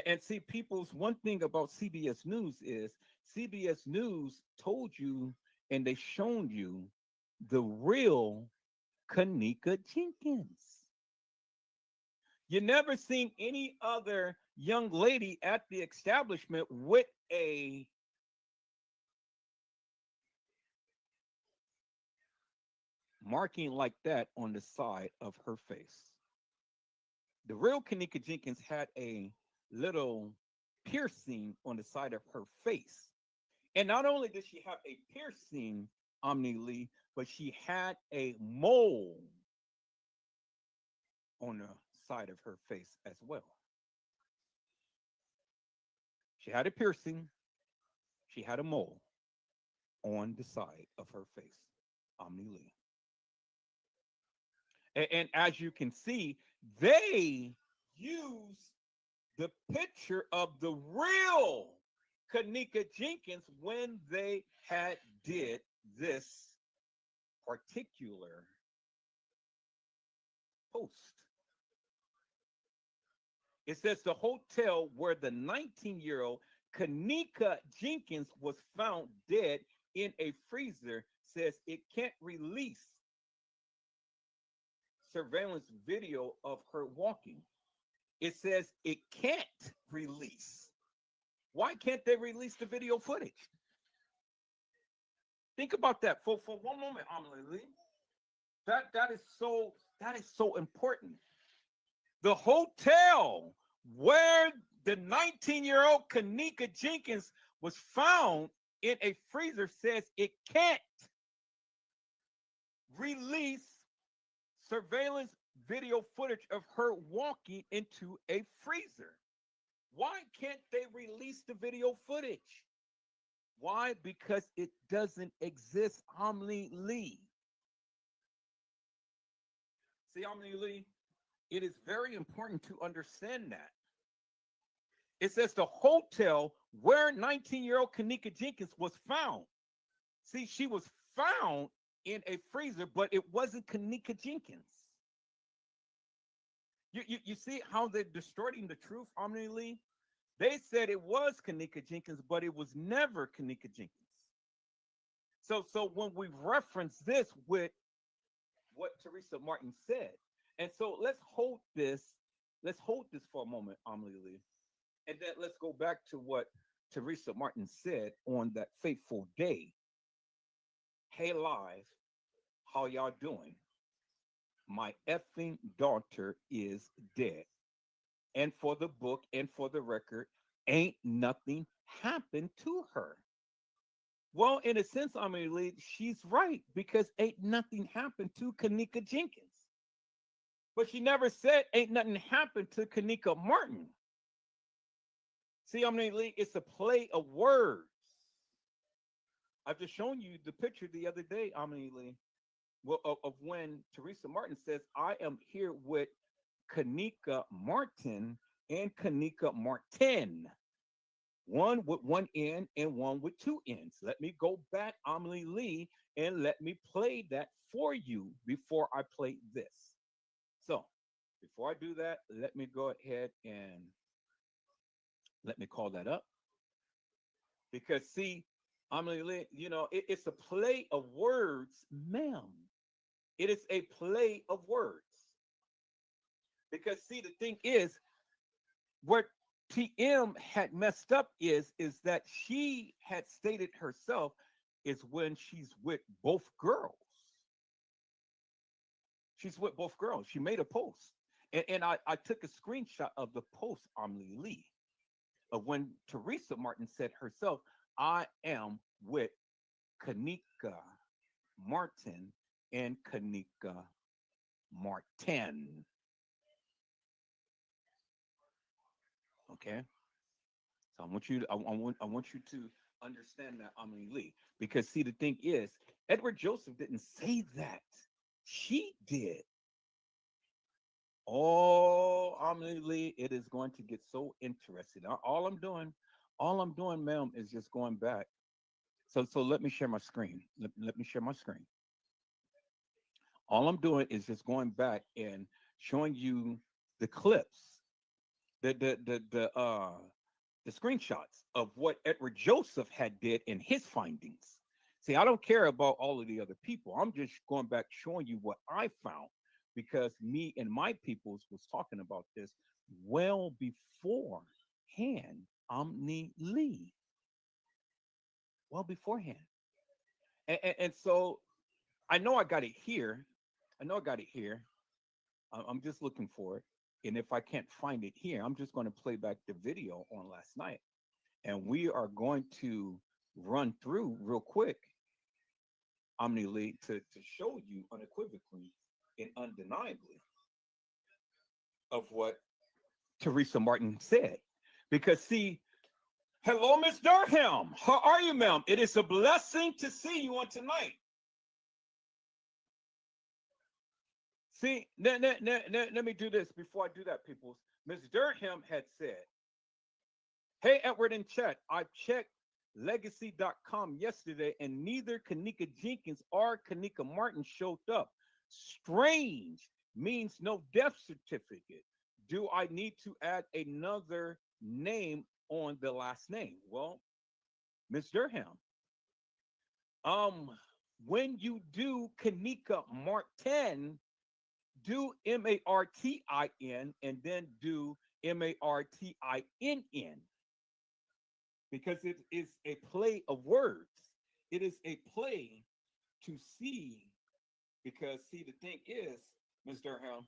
And see, people's one thing about CBS News is CBS News told you and they shown you the real kENNEka Jenkins. You never seen any other young lady at the establishment with a marking like that on the side of her face. The real kENNEka Jenkins had a little piercing on the side of her face. And not only did she have a piercing, Omni Lee, but she had a mole on the side of her face as well. She had a piercing. She had a mole on the side of her face, Omni Lee. And as you can see, they use the picture of the real kENNEka Jenkins when they had did this particular post. It says the hotel where the 19-year-old kENNEka Jenkins was found dead in a freezer says it can't release surveillance video of her walking. It says it can't release. Why can't they release the video footage? Think about that for one moment, Amelie. That is so important. The hotel where the 19-year-old kENNEka Jenkins was found in a freezer says it can't release surveillance video footage of her walking into a freezer. Why can't they release the video footage? Why? Because it doesn't exist, Omni Lee. See, Omni Lee, it is very important to understand that. It says the hotel where 19-year-old kENNEka JENKINs was found. See, she was found in a freezer, but it wasn't kENNEka JENKINs. You see how they're distorting the truth, Omni Lee? They said it was kENNEka JENKINs, but it was never kENNEka JENKINs. So when we reference this with what Teresa Martin said, and so let's hold this for a moment, Omni Lee, and then let's go back to what Teresa Martin said on that fateful day. Hey, live, how y'all doing? My effing daughter is dead. And for the book and for the record, ain't nothing happened to her. Well, in a sense, I mean, she's right, because ain't nothing happened to kENNEka JENKINs. But she never said ain't nothing happened to kENNEka Martin. See, I mean, it's a play of words. I've just shown you the picture the other day, Omni Lee, well, of when Teresa Martin says, I am here with kENNEka Martin and kENNEka Martin. One with one N and one with two N's. Let me go back, Omni Lee, and let me play that for you before I play this. So, before I do that, let me go ahead and let me call that up. Because, see, Omni Lee, you know, it's a play of words, ma'am. It is a play of words. Because, see, the thing is, what TM had messed up is that she had stated herself is when she's with both girls. She's with both girls. She made a post. And I took a screenshot of the post, Omni Lee, of when Teresa Martin said herself, I am with kENNEka Martin and kENNEka Martin. Okay, so I want you to understand that, Omni Lee, because see, the thing is, Edward Joseph didn't say that. She did. Oh, Omni Lee, it is going to get so interesting. All I'm doing, ma'am, is just going back. So let me share my screen. Let me share my screen. All I'm doing is just going back and showing you the clips, the screenshots of what Edward Joseph had did in his findings. See, I don't care about all of the other people. I'm just going back showing you what I found, because me and my peoples was talking about this well beforehand, Omni Lee. Well beforehand. And so I know I got it here. I'm just looking for it. And if I can't find it here, I'm just going to play back the video on last night. And we are going to run through real quick, Omni Lee, to show you unequivocally and undeniably of what Teresa Martin said. Because, see, hello, Miss Durham. How are you, ma'am? It is a blessing to see you on tonight. See, let me do this before I do that, peoples. Miss Durham had said, hey, Edward and Chet, I checked legacy.com yesterday and neither kENNEka JENKINs or kENNEka Martin showed up. Strange means no death certificate. Do I need to add another name on the last name? Well, Miss Durham, when you do kENNEka Martin, do Martin and then do Martinn, because it is a play of words. It is a play to see, because see, the thing is, Ms. Durham,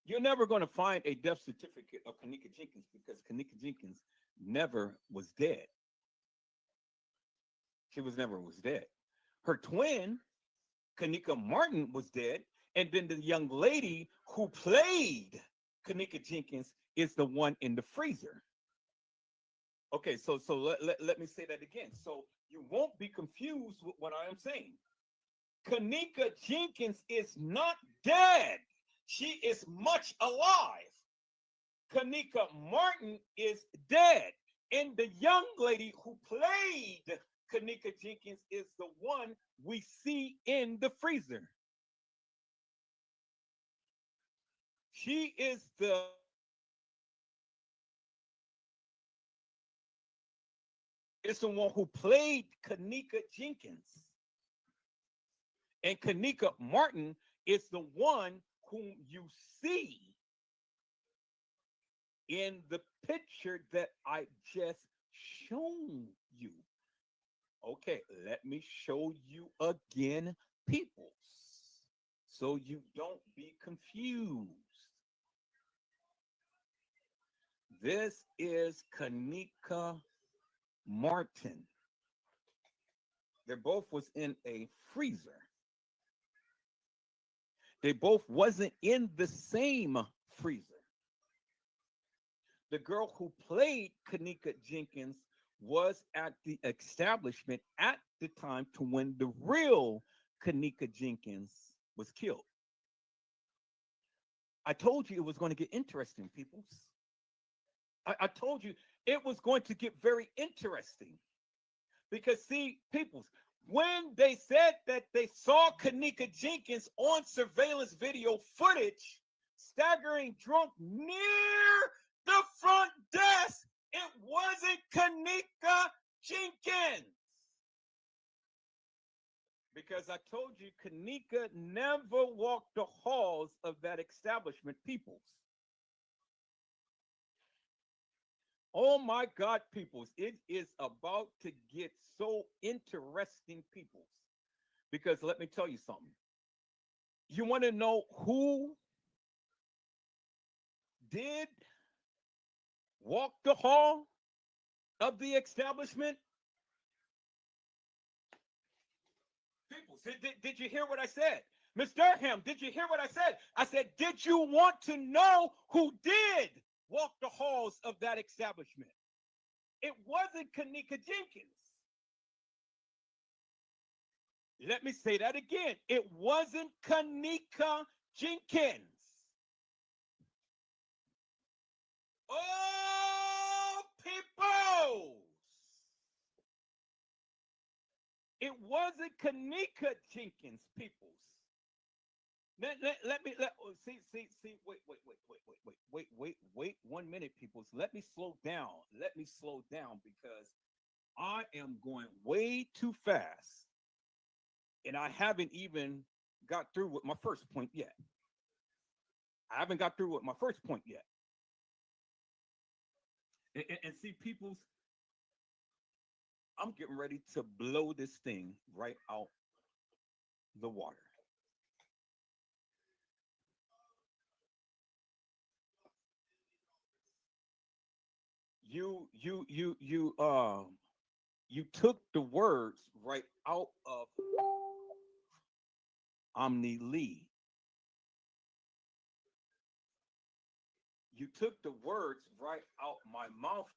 you're never going to find a death certificate of kENNEka JENKINs, because kENNEka JENKINs never was dead. She never was dead. Her twin, kENNEka Martin, was dead. And then the young lady who played kENNEka JENKINs is the one in the freezer. Okay, so let me say that again. So you won't be confused with what I am saying. kENNEka Jenkins is not dead. She is much alive. kENNEka Martin is dead. And the young lady who played kENNEka Jenkins is the one we see in the freezer. She is the one who played kENNEka Jenkins. And kENNEka Martin is the one whom you see in the picture that I just shown you. Okay, let me show you again, peoples, so you don't be confused. This is kENNEka Martin. They both was in a freezer. They both wasn't in the same freezer. The girl who played kENNEka Jenkins was at the establishment at the time to when the real kENNEka Jenkins was killed. I told you it was going to get interesting, peoples. I told you it was going to get very interesting. Because, see, peoples, when they said that they saw kENNEka Jenkins on surveillance video footage, staggering drunk near the front desk, it wasn't kENNEka Jenkins. Because I told you, kENNEka never walked the halls of that establishment, peoples. Oh my God, peoples, it is about to get so interesting, peoples. Because let me tell you something. You want to know who did walk the hall of the establishment? Peoples, did you hear what I said? Ms. Durham, did you hear what I said? I said, did you want to know who did walk the halls of that establishment? It wasn't kENNEka Jenkins. Let me say that again. It wasn't kENNEka Jenkins. Oh, peoples! It wasn't kENNEka Jenkins, peoples. Let me wait 1 minute, peoples. Let me slow down. Let me slow down because I am going way too fast. And I haven't even got through with my first point yet. I haven't got through with my first point yet. And see, peoples, I'm getting ready to blow this thing right out the water. You took the words right out of Omni Lee. You took the words right out my mouth.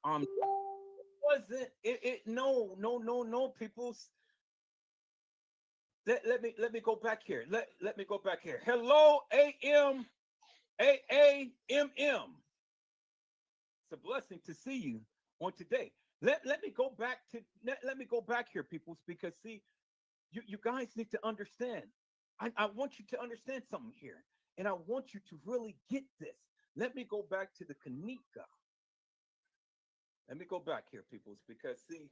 Wasn't it? No, peoples. Let me go back here. Let me go back here. Hello, AM, AAMM. It's a blessing to see you on today. Let me go back to let me go back here, peoples, because see, you guys need to understand. I want you to understand something here, and I want you to really get this. Let me go back to the kENNEka. Let me go back here, peoples, because see,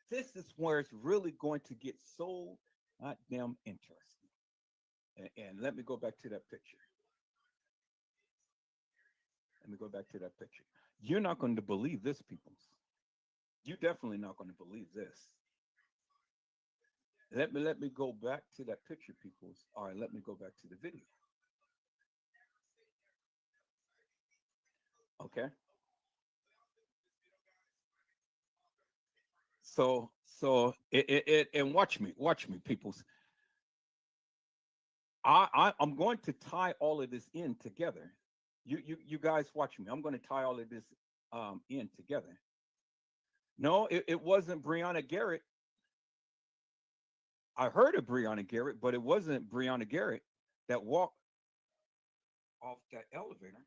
this is where it's really going to get so goddamn interesting. And let me go back to that picture. Let me go back to that picture. You're not going to believe this, peoples. You're definitely not going to believe this. Let me go back to that picture, peoples. All right, let me go back to the video. Okay. So and watch me, peoples. I'm going to tie all of this in together You guys watch me. I'm going to tie all of this in together. No, it wasn't Breonna Garrett. I heard of Breonna Garrett, but it wasn't Breonna Garrett that walked off that elevator.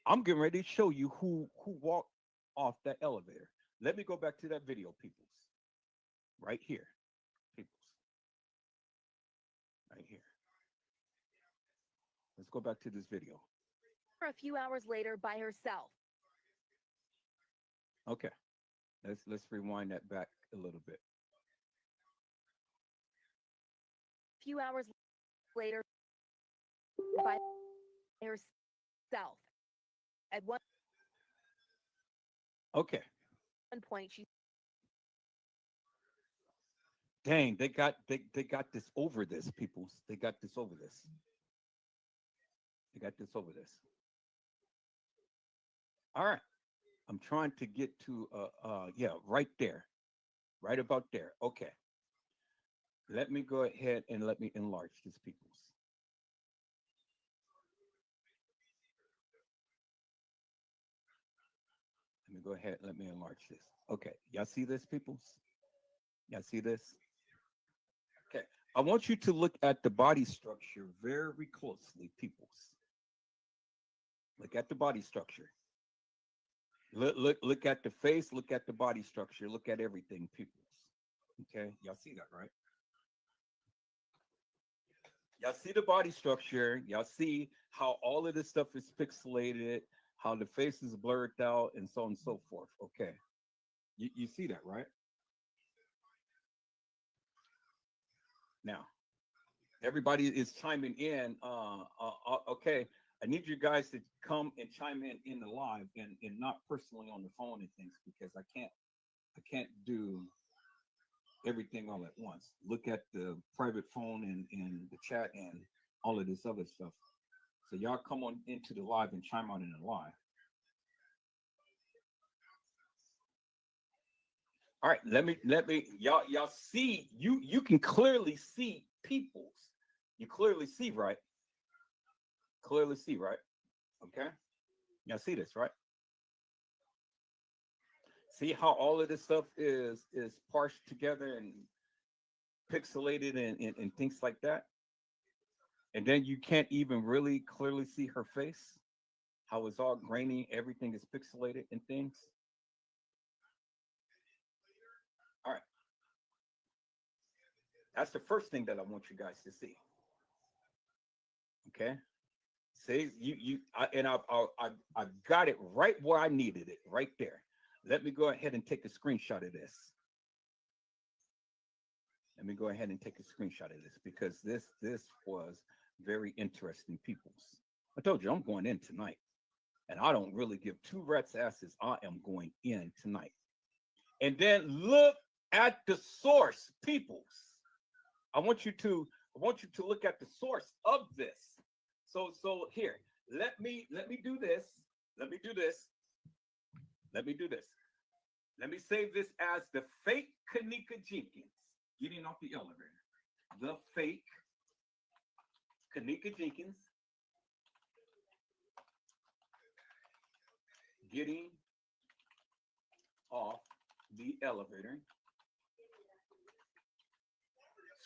I'm getting ready to show you who walked off that elevator. Let me go back to that video, peoples. Right here, peoples. Right here. Let's go back to this video. A few hours later by herself. Okay. Let's rewind that back a little bit. A few hours later by herself. At one Okay. point she Dang, they got this over this, peoples. They got this over this. They got this over this. All right. I'm trying to get to yeah, right there. Right about there. Okay. Let me go ahead and let me enlarge this, peoples. Let me go ahead and let me enlarge this. Okay. Y'all see this, peoples? Y'all see this? Okay. I want you to look at the body structure very closely, peoples. Look at the body structure. Look at the face, look at the body structure, look at everything, peoples. Okay, y'all see that, right? Y'all see the body structure, y'all see how all of this stuff is pixelated, how the face is blurred out, and so on and so forth. Okay. You see that, right? Now, everybody is chiming in. Okay, I need you guys to come and chime in the live and not personally on the phone and things, because I can't do everything all at once. Look at the private phone and the chat and all of this other stuff. So y'all come on into the live and chime on in the live. All right, let me y'all see, you can clearly see peoples. You clearly see, right? Clearly see, right? Okay. Y'all see this, right? See how all of this stuff is parsed together and pixelated and things like that? And then you can't even really clearly see her face, how it's all grainy, everything is pixelated and things. All right. That's the first thing that I want you guys to see. Okay. See, I got it right where I needed it, right there. Let me go ahead and take a screenshot of this. Let me go ahead and take a screenshot of this, because this was very interesting, peoples. I told you I'm going in tonight, and I don't really give two rats asses. I am going in tonight. And then look at the source, peoples. I want you to look at the source of this. So here, let me do this. Let me do this. Let me do this. Let me save this as the fake kENNEka Jenkins getting off the elevator. The fake kENNEka Jenkins getting off the elevator.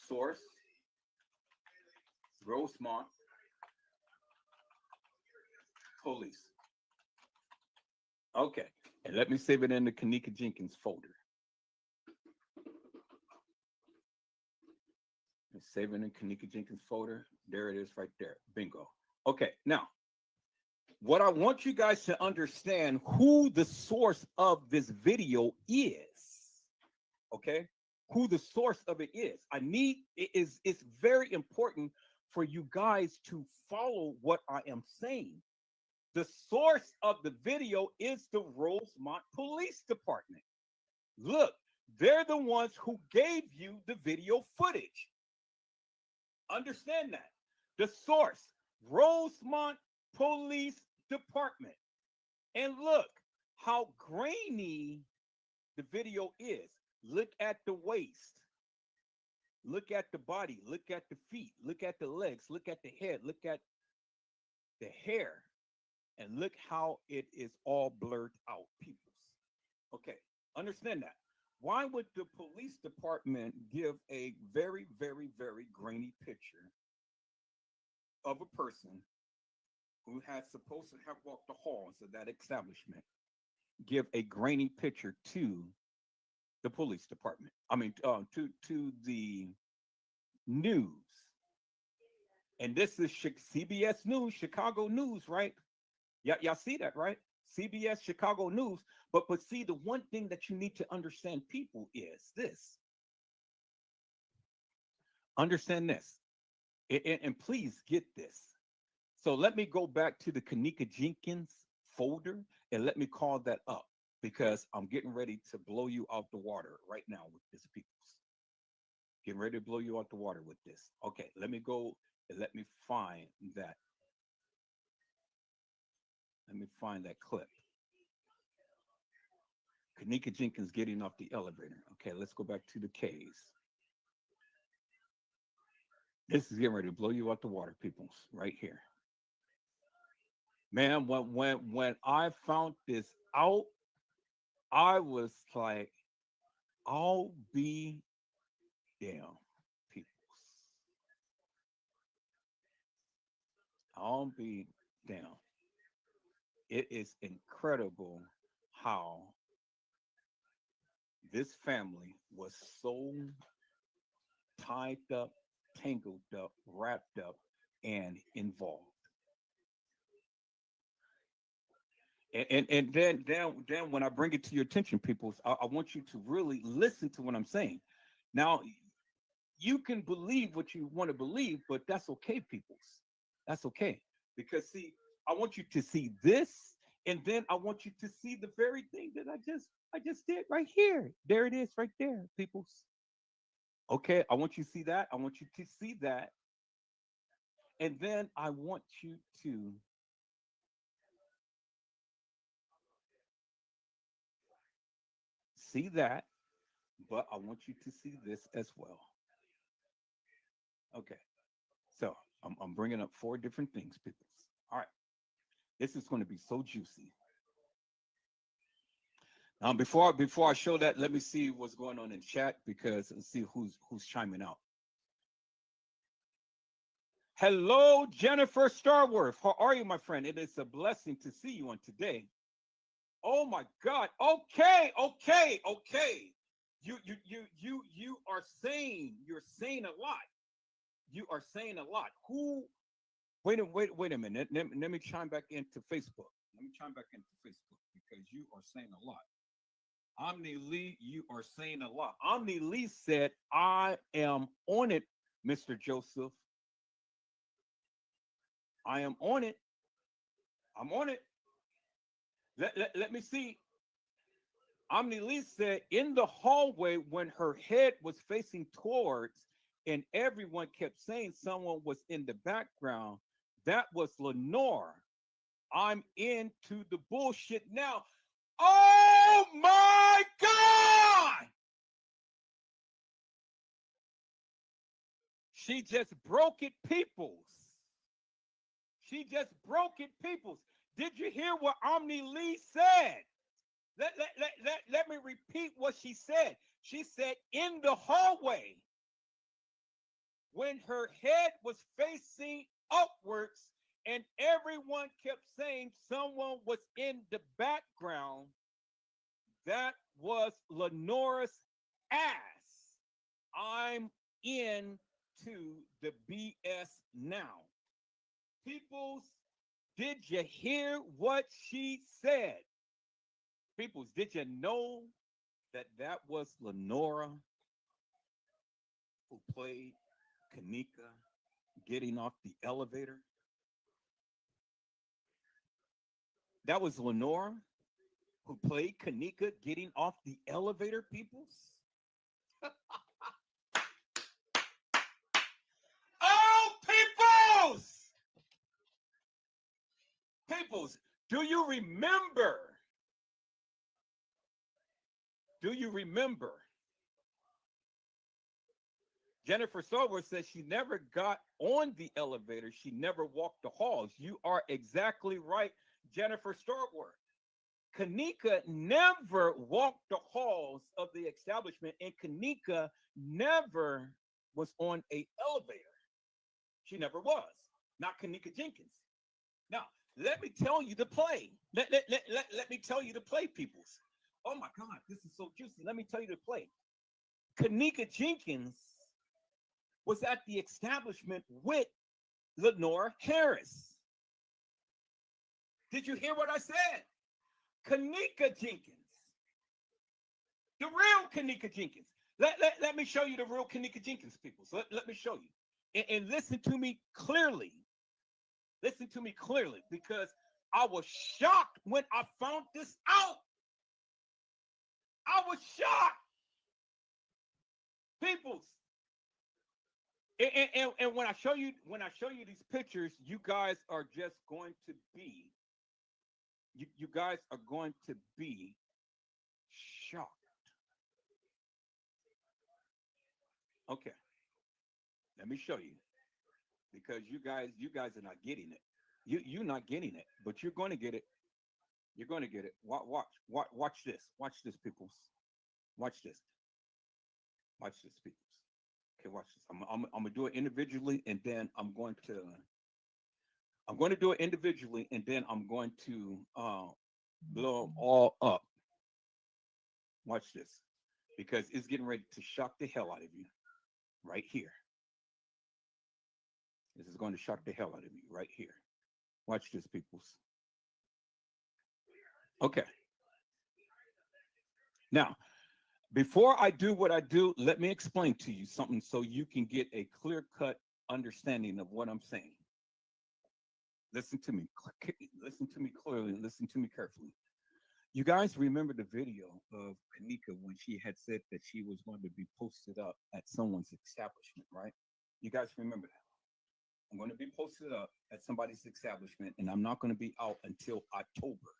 Source, Rosemont Police. Okay, and let me save it in the kENNEka Jenkins folder. Let's save it in the kENNEka Jenkins folder. There it is right there. Bingo. Okay, now, what I want you guys to understand who the source of this video is. Okay? Who the source of it is. It's very important for you guys to follow what I am saying. The source of the video is the Rosemont Police Department. Look, they're the ones who gave you the video footage. Understand that. The source, Rosemont Police Department. And look how grainy the video is. Look at the waist. Look at the body. Look at the feet. Look at the legs. Look at the head. Look at the hair, and look how it is all blurred out, peoples. Okay, understand that. Why would the police department give a very, very, very grainy picture of a person who has supposed to have walked the halls of that establishment, give a grainy picture to the police department? I mean, to the news. And this is CBS News, Chicago News, right? Y'all see that, right? CBS Chicago News. But see, the one thing that you need to understand, people, is this. Understand this. And please get this. So let me go back to the kENNEka jENkINs folder and let me call that up, because I'm getting ready to blow you out the water right now with this, peoples. Getting ready to blow you out the water with this. Okay, let me go and let me find that. Let me find that clip. kENNEka jENkINs getting off the elevator. Okay, let's go back to the K's. This is getting ready to blow you out the water, peoples, right here. Man, when I found this out, I was like, I'll be damn, peoples. I'll be damn. It is incredible how this family was so tied up, tangled up, wrapped up, and involved. And then when I bring it to your attention, people, I want you to really listen to what I'm saying. Now, you can believe what you want to believe, but that's okay, peoples. That's okay. Because see, I want you to see this, and then I want you to see the very thing that I just did right here. There it is, right there, peoples. Okay, I want you to see that. I want you to see that. And then I want you to see that, but I want you to see this as well. Okay, so I'm bringing up 4 different things, people. All right, this is going to be so juicy. Before I show that, let me see what's going on in chat, because let's see who's chiming out. Hello, Jennifer Starworth. How are you, my friend? It is a blessing to see you on today. Oh my God. Okay. You are saying, you're saying a lot. You are saying a lot. Who? Wait a minute. Let me chime back into Facebook. Let me chime back into Facebook, because you are saying a lot. Omni Lee, you are saying a lot. Omni Lee said, I am on it, Mr. Joseph. I am on it. I'm on it. Let me see. Omni Lee said, in the hallway, when her head was facing towards and everyone kept saying someone was in the background, that was Lenore. I'm into the bullshit now. Oh my God! She just broke it, peoples. She just broke it, peoples. Did you hear what Omni Lee said? Let me repeat what she said. She said, in the hallway, when her head was facing upwards and everyone kept saying someone was in the background, that was Lenora's ass. I'm into the BS now. Peoples, did you hear what she said? Peoples, did you know that was Lenora who played kENNEka getting off the elevator? That was Lenora who played kENNEka getting off the elevator, peoples? Oh, peoples! Peoples, do you remember? Do you remember Jennifer Stallworth says she never got on the elevator. She never walked the halls. You are exactly right, Jennifer Stallworth. kENNEka never walked the halls of the establishment, and kENNEka never was on a elevator. She never was. Not kENNEka JENkINs. Now, let me tell you the play. Let me tell you the play, peoples. Oh my God, this is so juicy. Let me tell you the play. kENNEka JENkINs was at the establishment with Lenora Harris. Did you hear what I said? kENNEka JENkINs. The real kENNEka JENkINs. Let me show you the real kENNEka JENkINs, people. So let me show you. And listen to me clearly. Listen to me clearly, because I was shocked when I found this out. I was shocked. Peoples. And when I show you these pictures, you guys are just going to be you guys are going to be shocked. Okay. Let me show you, because you guys are not getting it. You're not getting it, but you're going to get it. You're going to get it. Watch this. Watch this, peoples. Watch this. Watch this, peoples. Okay, watch this. I'm gonna do it individually, and then I'm going to do it individually, and then I'm going to blow them all up. Watch this, because it's getting ready to shock the hell out of you right here. This is going to shock the hell out of you right here. Watch this, peoples. Okay. Now, before I do what I do, let me explain to you something so you can get a clear-cut understanding of what I'm saying. Listen to me. Listen to me clearly. Listen to me carefully. You guys remember the video of kENNEka when she had said that she was going to be posted up at someone's establishment, right? You guys remember that? I'm going to be posted up at somebody's establishment, and I'm not going to be out until October,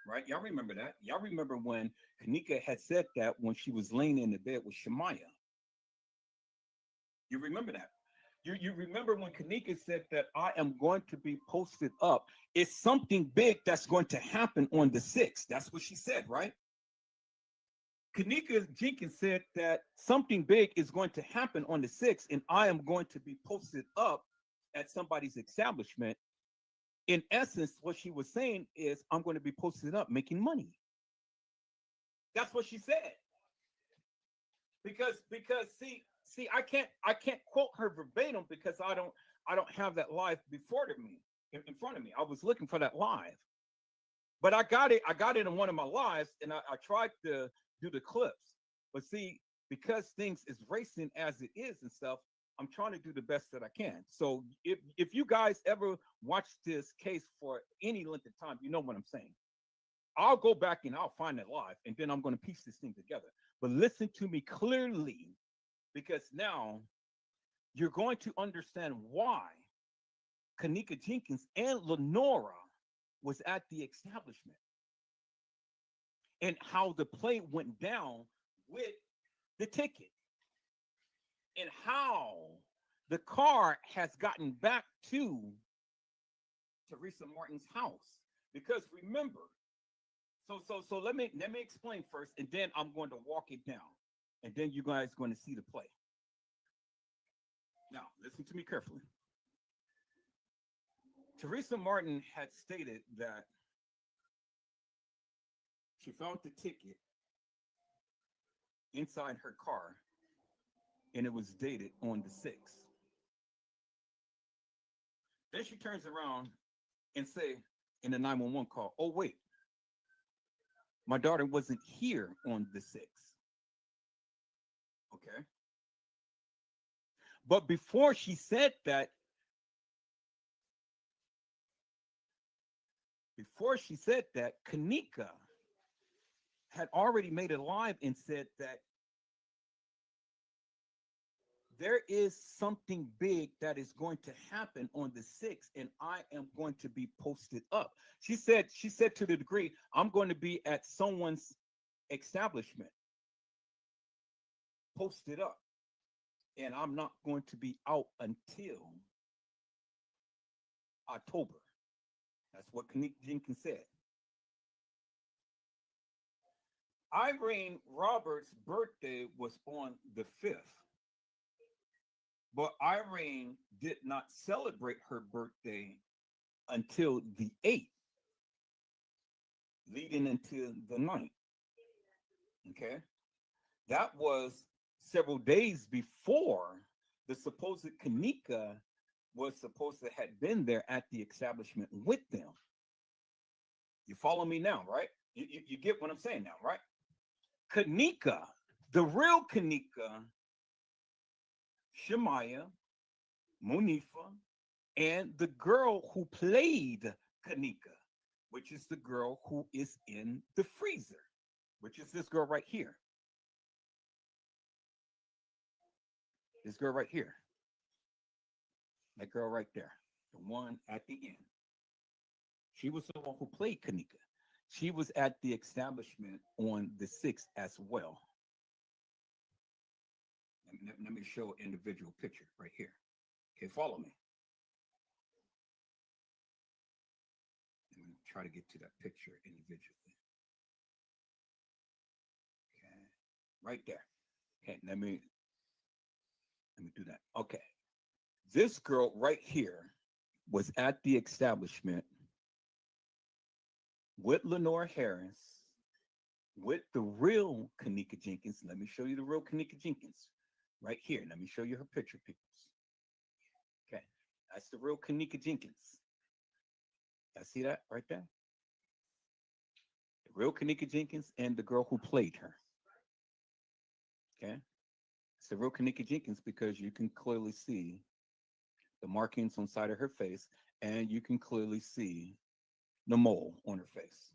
right? Y'all remember that? Y'all remember when kENNEka had said that when she was laying in the bed with Shemaya? You remember that? You remember when kENNEka said that I am going to be posted up? It's something big that's going to happen on the 6th. That's what she said, right? kENNEka JENkINs said that something big is going to happen on the 6th, and I am going to be posted up at somebody's establishment. In essence, what she was saying is, I'm going to be posted up making money. That's what she said. Because see, I can't quote her verbatim, because I don't have that live before me in front of me. I was looking for that live, but I got it in one of my lives, and I tried to do the clips. But see, because things is racing as it is and stuff, I'm trying to do the best that I can. So if you guys ever watch this case for any length of time, you know what I'm saying. I'll go back and I'll find it live, and then I'm going to piece this thing together. But listen to me clearly, because now you're going to understand why kENNEka JENkINs and Lenora was at the establishment, and how the play went down with the ticket, and how the car has gotten back to Teresa Martin's house. Because remember, so let me explain first, and then I'm going to walk it down, and then you guys are going to see the play. Now, listen to me carefully. Teresa Martin had stated that she found the ticket inside her car, and it was dated on the 6th. Then she turns around and say in the 911 call, oh, wait, my daughter wasn't here on the 6th. Okay. But before she said that, kENNEka had already made it live and said that there is something big that is going to happen on the 6th, and I am going to be posted up. She said to the degree, I'm going to be at someone's establishment, posted up. and I'm not going to be out until October. That's what kENNEka Jenkins said. Irene Roberts' birthday was on the 5th, but Irene did not celebrate her birthday until the 8th, leading into the 9th. Okay. That was several days before the supposed kENNEka was supposed to have been there at the establishment with them. You follow me now, right? You get what I'm saying now, right? kENNEka, the real kENNEka, Shemaya, Monifa, and the girl who played kENNEka, which is the girl who is in the freezer, which is this girl right here. This girl right here. That girl right there. The one at the end. She was the one who played kENNEka. She was at the establishment on the 6th as well. Let me show an individual picture right here. Okay, follow me. Let me try to get to that picture individually. Okay, right there. Okay, let me do that. Okay, this girl right here was at the establishment with Lenore Harris, with the real kENNEka Jenkins. Let me show you the real kENNEka Jenkins right here. Let me show you her picture, people. Okay, that's the real kENNEka Jenkins. I see that right there? The real kENNEka Jenkins and the girl who played her. Okay, it's the real kENNEka Jenkins because you can clearly see the markings on the side of her face, and you can clearly see the mole on her face.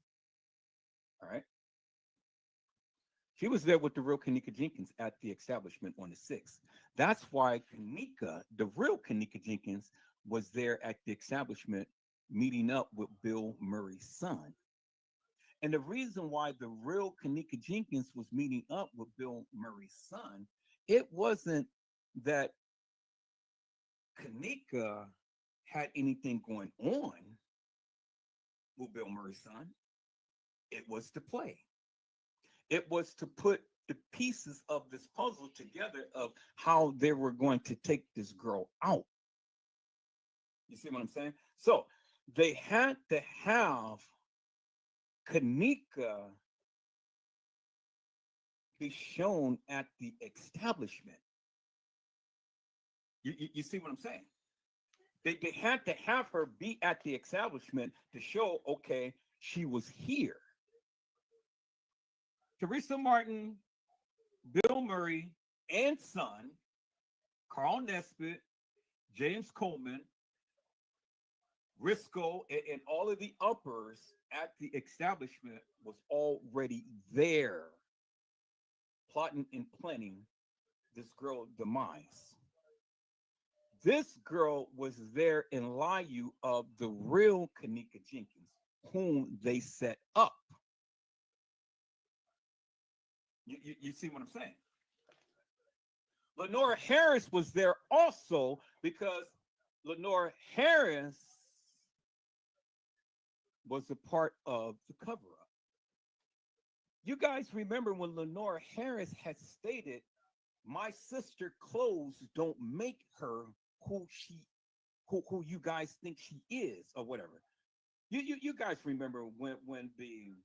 All right. She was there with the real kENNEka Jenkins at the establishment on the 6th. That's why kENNEka, the real kENNEka Jenkins, was there at the establishment meeting up with Bill Murray's son. And the reason why the real kENNEka Jenkins was meeting up with Bill Murray's son, it wasn't that kENNEka had anything going on with Bill Murray's son. It was to play. It was to put the pieces of this puzzle together of how they were going to take this girl out. You see what I'm saying? So they had to have kENNEka be shown at the establishment. You see what I'm saying? They had to have her be at the establishment to show, okay, she was here. Teresa Martin, Bill Murray, and son, Carl Nesbitt, James Coleman, Risco, and all of the uppers at the establishment was already there, plotting and planning this girl's demise. This girl was there in lieu of the real kENNEka Jenkins, whom they set up. You see what I'm saying? Lenore Harris was there also because Lenore Harris was a part of the cover-up. You guys remember when Lenore Harris had stated, "My sister clothes don't make her who you guys think she is," or whatever. You guys remember when the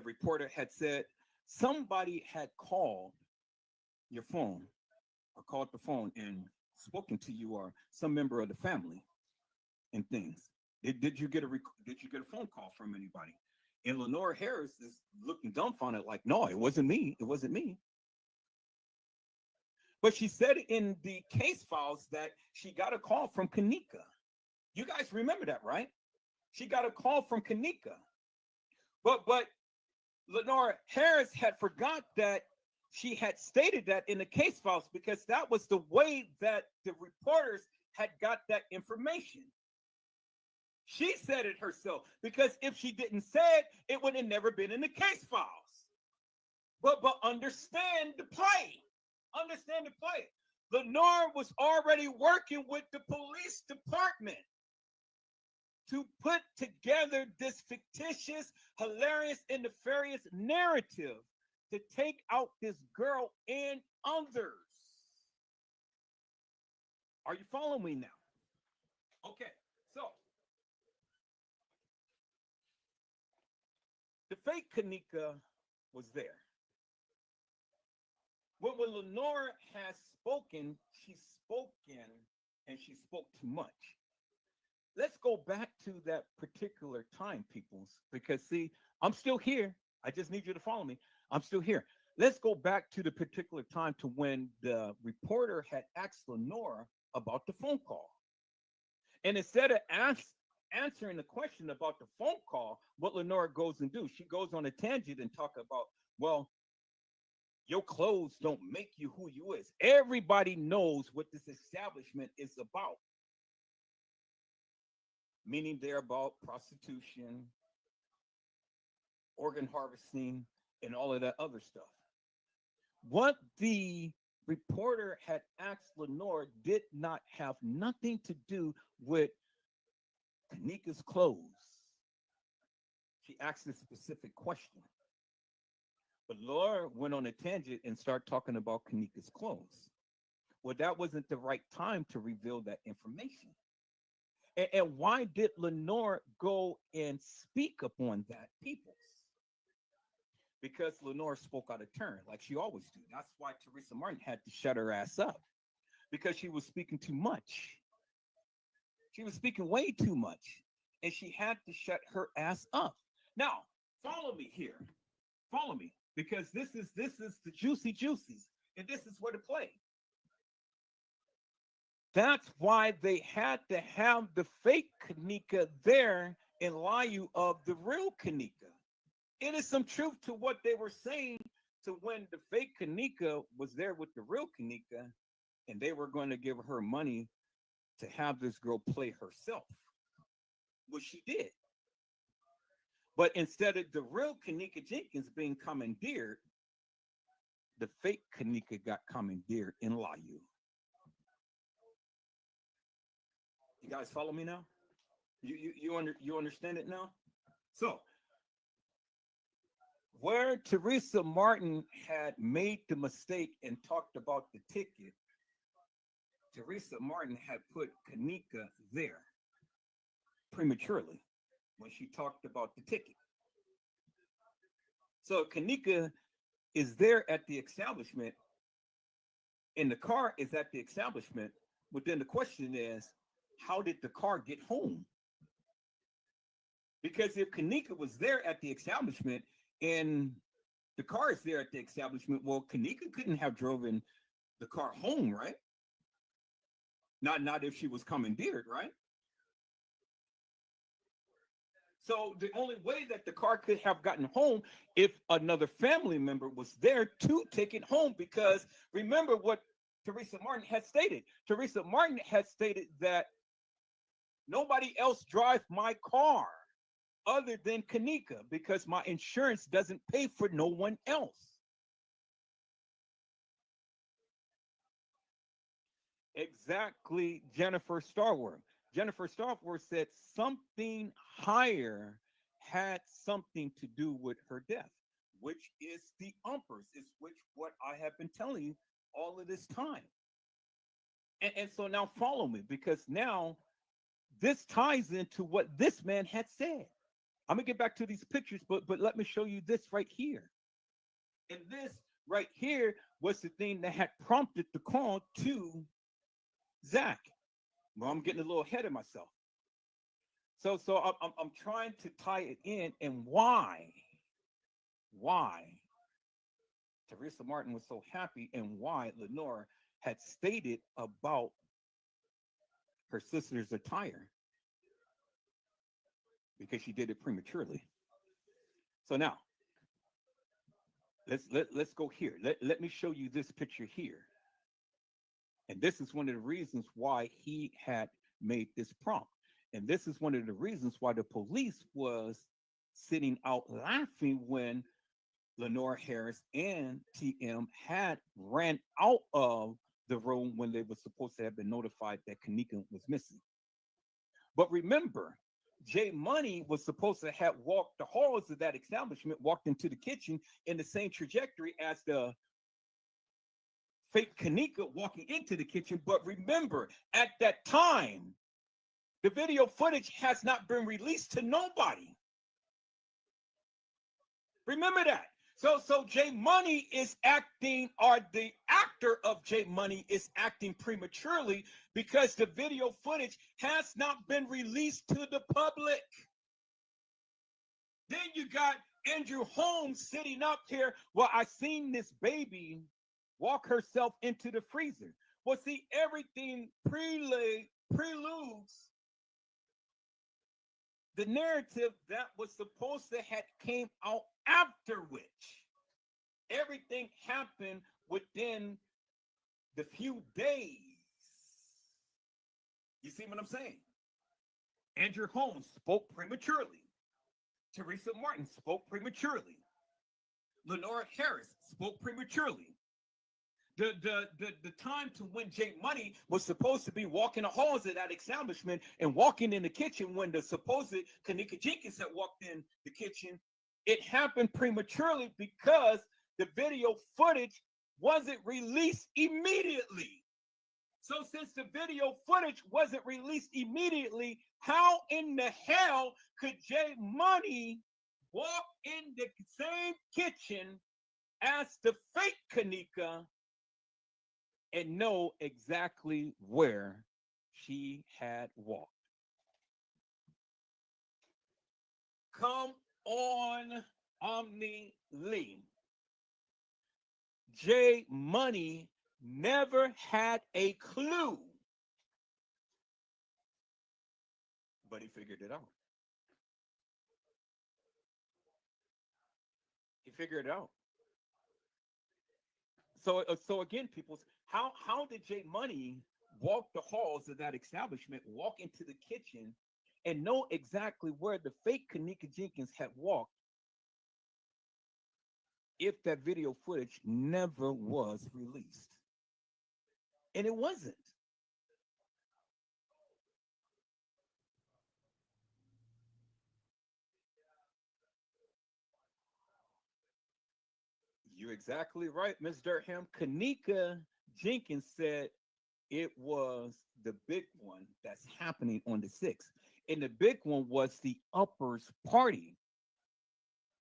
reporter had said somebody had called your phone or called the phone and spoken to you or some member of the family and things. Did you get a phone call from anybody? And Lenore Harris is looking dumbfounded, like, "No, it wasn't me. It wasn't me." But she said in the case files that she got a call from kENNEka. You guys remember that, right? She got a call from kENNEka. But Lenore Harris had forgot that she had stated that in the case files because that was the way that the reporters had got that information. She said it herself because if she didn't say it, it would have never been in the case files. But understand the play. Understand the play. Lenore was already working with the police department to put together this fictitious, hilarious, and nefarious narrative to take out this girl and others. Are you following me now? Okay, so the fake kENNEka was there. When Lenore has spoken, she's spoken and she spoke too much. Let's go back to that particular time, peoples, because see, I'm still here. I just need you to follow me. I'm still here. Let's go back to the particular time to when the reporter had asked Lenore about the phone call. And instead of answering the question about the phone call, what Lenore goes and do, she goes on a tangent and talk about, well, your clothes don't make you who you is. Everybody knows what this establishment is about. Meaning they're about prostitution, organ harvesting, and all of that other stuff. What the reporter had asked Lenore did not have nothing to do with kENNEka's clothes. She asked a specific question. But Laura went on a tangent and started talking about kENNEka's clothes. Well, that wasn't the right time to reveal that information. And why did Lenore go and speak upon that, peoples? Because Lenore spoke out of turn, like she always do. That's why Teresa Martin had to shut her ass up, because she was speaking too much. She was speaking way too much, and she had to shut her ass up. Now, follow me here. Follow me, because this is the juicy juicies, and this is where to play. That's why they had to have the fake kENNEka there in lieu of the real kENNEka. It is some truth to what they were saying to when the fake kENNEka was there with the real kENNEka, and they were going to give her money to have this girl play herself, which she did. But instead of the real kENNEka Jenkins being commandeered, the fake kENNEka got commandeered in lieu. You guys follow me now? You understand it now? So, where Teresa Martin had made the mistake and talked about the ticket, Teresa Martin had put kENNEka there prematurely when she talked about the ticket. So kENNEka is there at the establishment, and the car is at the establishment, but then the question is, how did the car get home? Because if kENNEka was there at the establishment and the car is there at the establishment, well, kENNEka couldn't have driven the car home, right? Not if she was commandeered, right? So the only way that the car could have gotten home if another family member was there to take it home, because remember what Teresa Martin had stated. Teresa Martin had stated that nobody else drives my car other than kENNEka because my insurance doesn't pay for no one else. Exactly, Jennifer Starworth. Jennifer Starworth said something higher had something to do with her death, which is the umpers, is which what I have been telling you all of this time. And so now follow me, because now this ties into what this man had said. I'm gonna get back to these pictures, but let me show you this right here. And this right here was the thing that had prompted the call to Zach. Well, I'm getting a little ahead of myself. So I'm trying to tie it in, and why Teresa Martin was so happy, and why Lenore had stated about her sister's attire, because she did it prematurely. So now let's go here. Let me show you this picture here. And this is one of the reasons why he had made this prompt. And this is one of the reasons why the police was sitting out laughing when Lenore Harris and TM had ran out of the room when they were supposed to have been notified that kENNEka was missing. But remember, Jay Money was supposed to have walked the halls of that establishment, walked into the kitchen in the same trajectory as the fake kENNEka walking into the kitchen. But remember, at that time, the video footage has not been released to nobody. Remember that. So Jay Money is acting, or the actor of Jay Money is acting prematurely because the video footage has not been released to the public. Then you got Andrew Holmes sitting up here. Well, I seen this baby walk herself into the freezer. Well, see, everything preludes the narrative that was supposed to have came out after which everything happened within the few days. You see what I'm saying? Andrew Holmes spoke prematurely. Teresa Martin spoke prematurely. Lenore Harris spoke prematurely. The time to when Jay Money was supposed to be walking the halls of that establishment and walking in the kitchen when the supposed kENNEka jENkINs had walked in the kitchen, it happened prematurely because the video footage wasn't released immediately. So since the video footage wasn't released immediately, how in the hell could Jay Money walk in the same kitchen as the fake kENNEka and know exactly where she had walked? Come on, Omni Lee. Jay Money never had a clue, but he figured it out. He figured it out. So again, people, how did Jay Money walk the halls of that establishment, walk into the kitchen, and know exactly where the fake kENNEka jENkINs had walked if that video footage never was released? And it wasn't. You're exactly right, Ms. Durham. kENNEka jENkINs said it was the big one that's happening on the 6th. And the big one was the uppers party.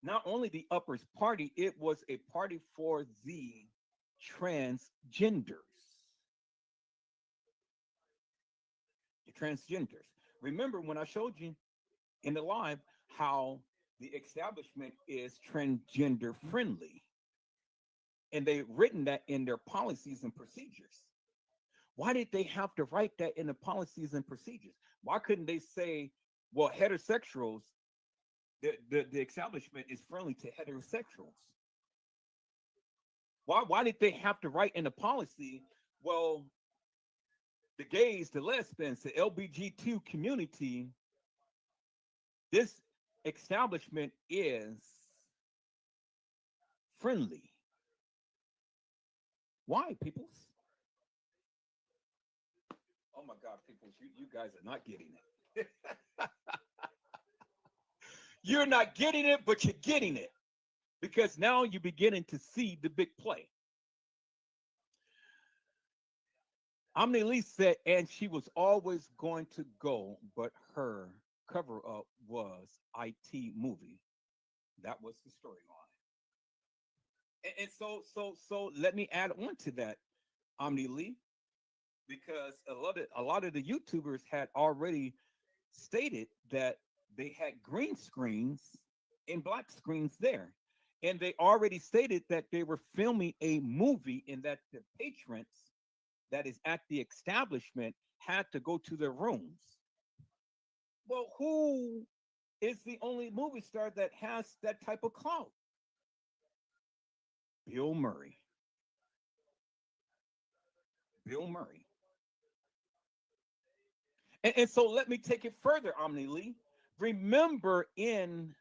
Not only the uppers party, it was a party for the transgenders. The transgenders. Remember when I showed you in the live how the establishment is transgender friendly, and they've written that in their policies and procedures. Why did they have to write that in the policies and procedures? Why couldn't they say, well, heterosexuals, the establishment is friendly to heterosexuals? Why did they have to write in the policy, well, the gays, the lesbians, the LBGT community, this establishment is friendly? Why, peoples? Oh my God, peoples, you guys are not getting it. You're not getting it, but you're getting it. Because now you're beginning to see the big play. Omni Lee said, and she was always going to go, but her cover up was IT movie. That was the storyline. And so let me add on to that, Omni Lee, because a lot of the YouTubers had already stated that they had green screens and black screens there. And they already stated that they were filming a movie and that the patrons that is at the establishment had to go to their rooms. Well, who is the only movie star that has that type of clout? Bill Murray. Bill Murray. And so let me take it further, Omni Lee. Remember in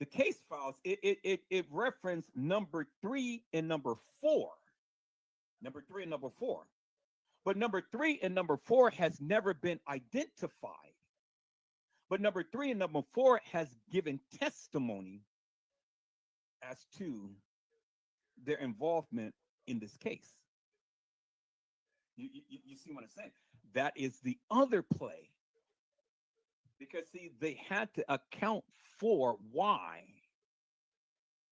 the case files, it referenced number 3 and number 4. Number 3 and number 4. But number 3 and number 4 has never been identified. But number 3 and number 4 has given testimony as to their involvement in this case. You see what I'm saying? That is the other play. Because, see, they had to account for why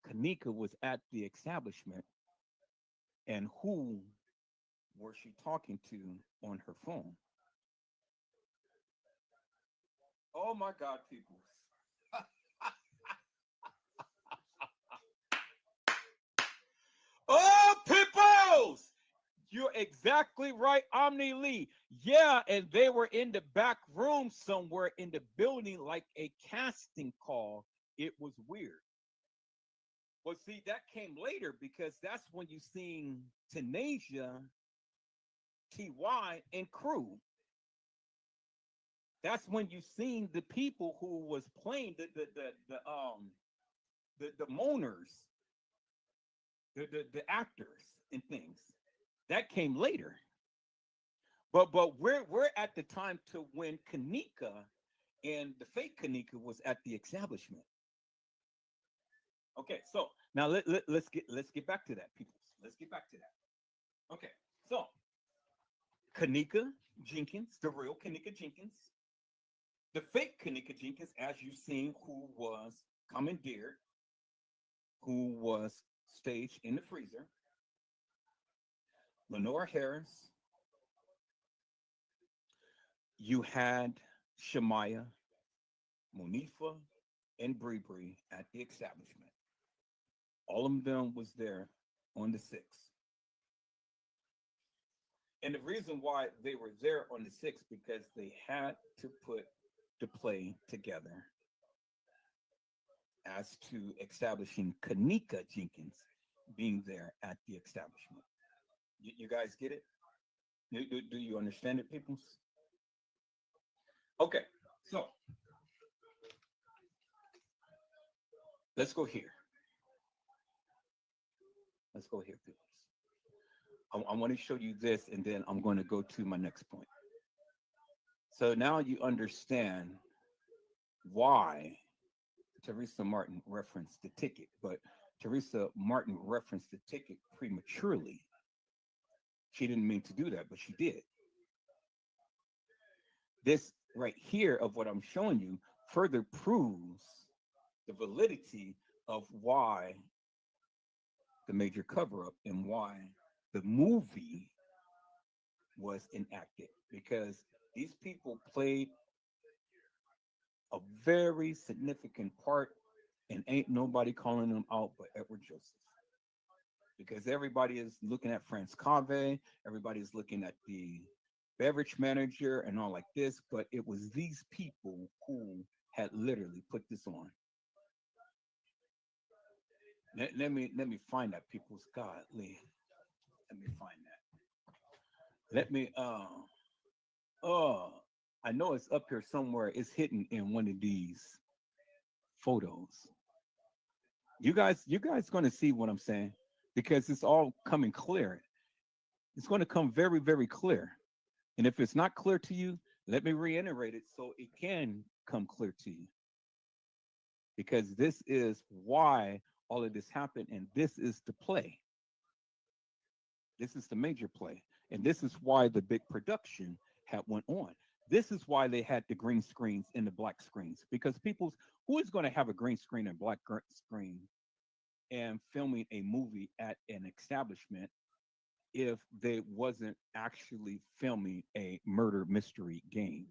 kENNEka was at the establishment and who was she talking to on her phone. Oh, my God, people. Oh, peoples! You're exactly right, Omni Lee. Yeah, and they were in the back room somewhere in the building like a casting call. It was weird. Well, see, that came later because that's when you seen Tenasia, TY, and crew. That's when you seen the people who was playing the moaners, the actors and things. That came later. But we're at the time to when kENNEka and the fake kENNEka was at the establishment. Okay, so now let's get back to that, people. Let's get back to that. Okay, so kENNEka Jenkins, the real kENNEka Jenkins, the fake kENNEka Jenkins, as you've seen, who was commandeered, who was staged in the freezer, Lenora Harris, you had Shamaya, Monifa, and Bree at the establishment. All of them was there on the 6th. And the reason why they were there on the 6th, because they had to put the play together as to establishing kENNEka Jenkins being there at the establishment. You guys get it? Do you understand it, peoples? Okay, so let's go here. Let's go here, peoples. I want to show you this, and then I'm going to go to my next point. So now you understand why Teresa Martin referenced the ticket, but Teresa Martin referenced the ticket prematurely. She didn't mean to do that, but she did. This right here of what I'm showing you further proves the validity of why the major cover-up and why the movie was enacted, because these people played a very significant part, and ain't nobody calling them out but Edward Joseph. Because everybody is looking at Franz Cave, everybody is looking at the beverage manager and all like this, but it was these people who had literally put this on. Let me find that, people's godly. Let me find that. Let me I know it's up here somewhere. It's hidden in one of these photos. You guys going to see what I'm saying, because it's all coming clear. It's going to come very, very clear. And if it's not clear to you, let me reiterate it so it can come clear to you. Because this is why all of this happened, and this is the play. This is the major play. And this is why the big production had went on. This is why they had the green screens and the black screens. Because who is going to have a green screen and black screen and filming a movie at an establishment if they wasn't actually filming a murder mystery game?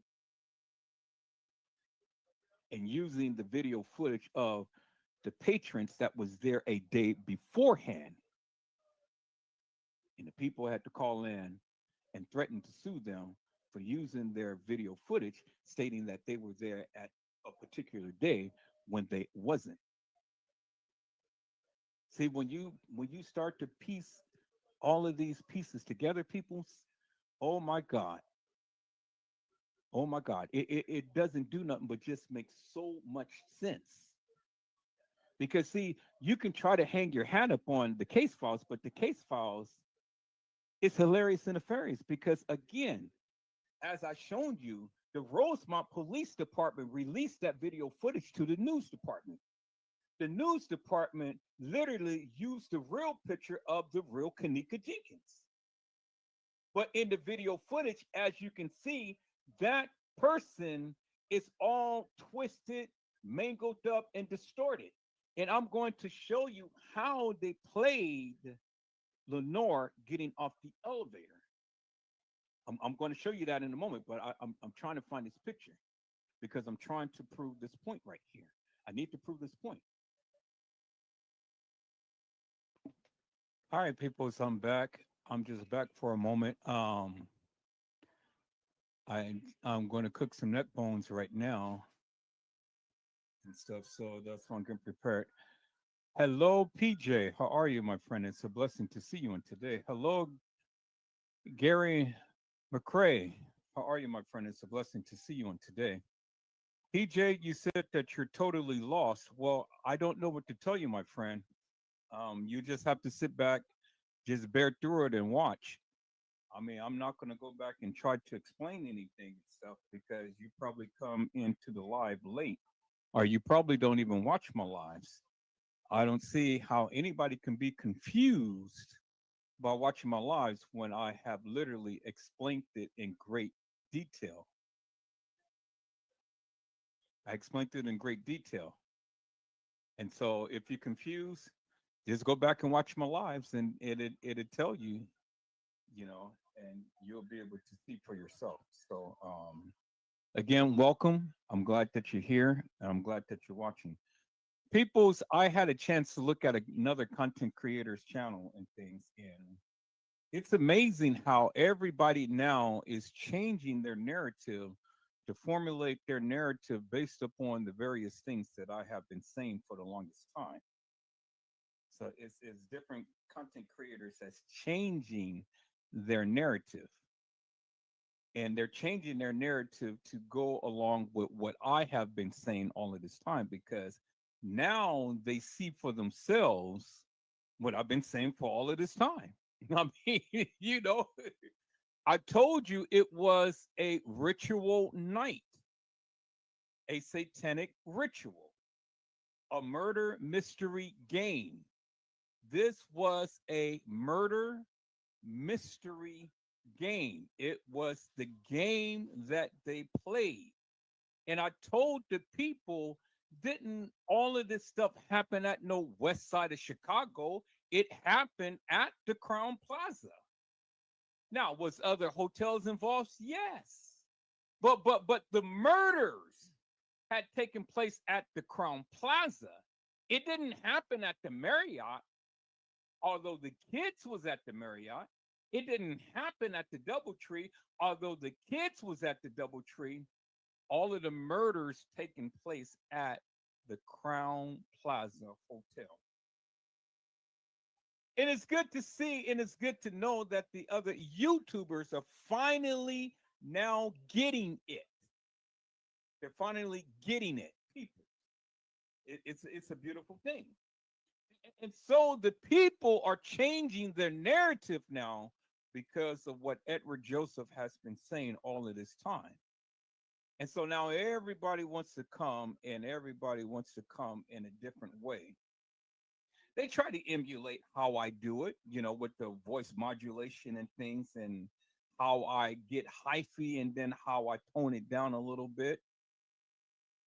And using the video footage of the patrons that was there a day beforehand. And the people had to call in and threaten to sue them for using their video footage, stating that they were there at a particular day when they wasn't. See, when you start to piece all of these pieces together, peoples, oh my God. Oh my God. It doesn't do nothing but just make so much sense. Because see, you can try to hang your hat up on the case files, but the case files is hilarious and nefarious because again, as I shown you, the Rosemont Police Department released that video footage to the news department. The news department literally used the real picture of the real kENNEka Jenkins. But in the video footage, as you can see, that person is all twisted, mangled up, and distorted. And I'm going to show you how they played Lenore getting off the elevator. I'm going to show you that in a moment, but I'm trying to find this picture because I'm trying to prove this point right here. I need to prove this point. All right, people, so I'm back. I'm just back for a moment. I'm going to cook some neck bones right now and stuff, so that's why I'm getting prepared. Hello, PJ. How are you, my friend? It's a blessing to see you on today. Hello, Gary McCrae. How are you, my friend? It's a blessing to see you on today. PJ, you said that you're totally lost. Well, I don't know what to tell you, my friend. You just have to sit back, just bear through it and watch. I mean, I'm not going to go back and try to explain anything and stuff because you probably come into the live late or you probably don't even watch my lives. I don't see how anybody can be confused by watching my lives when I have literally explained it in great detail. I explained it in great detail. And so if you're confused, just go back and watch my lives and it'll tell you, and you'll be able to see for yourself. So again, welcome. I'm glad that you're here and I'm glad that you're watching. People's, I had a chance to look at another content creator's channel and things, and it's amazing how everybody now is changing their narrative to formulate their narrative based upon the various things that I have been saying for the longest time. So it's different content creators that's changing their narrative. And they're changing their narrative to go along with what I have been saying all of this time because now they see for themselves what I've been saying for all of this time. I mean, I told you it was a ritual night, a satanic ritual, a murder mystery game. This was a murder mystery game. It was the game that they played. And I told the people, didn't all of this stuff happen at no west side of Chicago? It happened at the Crown Plaza. Now, was other hotels involved? Yes. But the murders had taken place at the Crown Plaza. It didn't happen at the Marriott, although the kids was at the Marriott. It didn't happen at the DoubleTree, although the kids was at the DoubleTree. All of the murders taking place at the Crown Plaza Hotel. And it's good to see and it's good to know that the other YouTubers are finally now getting it. They're finally getting it, people. It's a beautiful thing. And so the people are changing their narrative now because of what Edward Joseph has been saying all of this time. And so now everybody wants to come and everybody wants to come in a different way. They try to emulate how I do it, with the voice modulation and things and how I get hyphy and then how I tone it down a little bit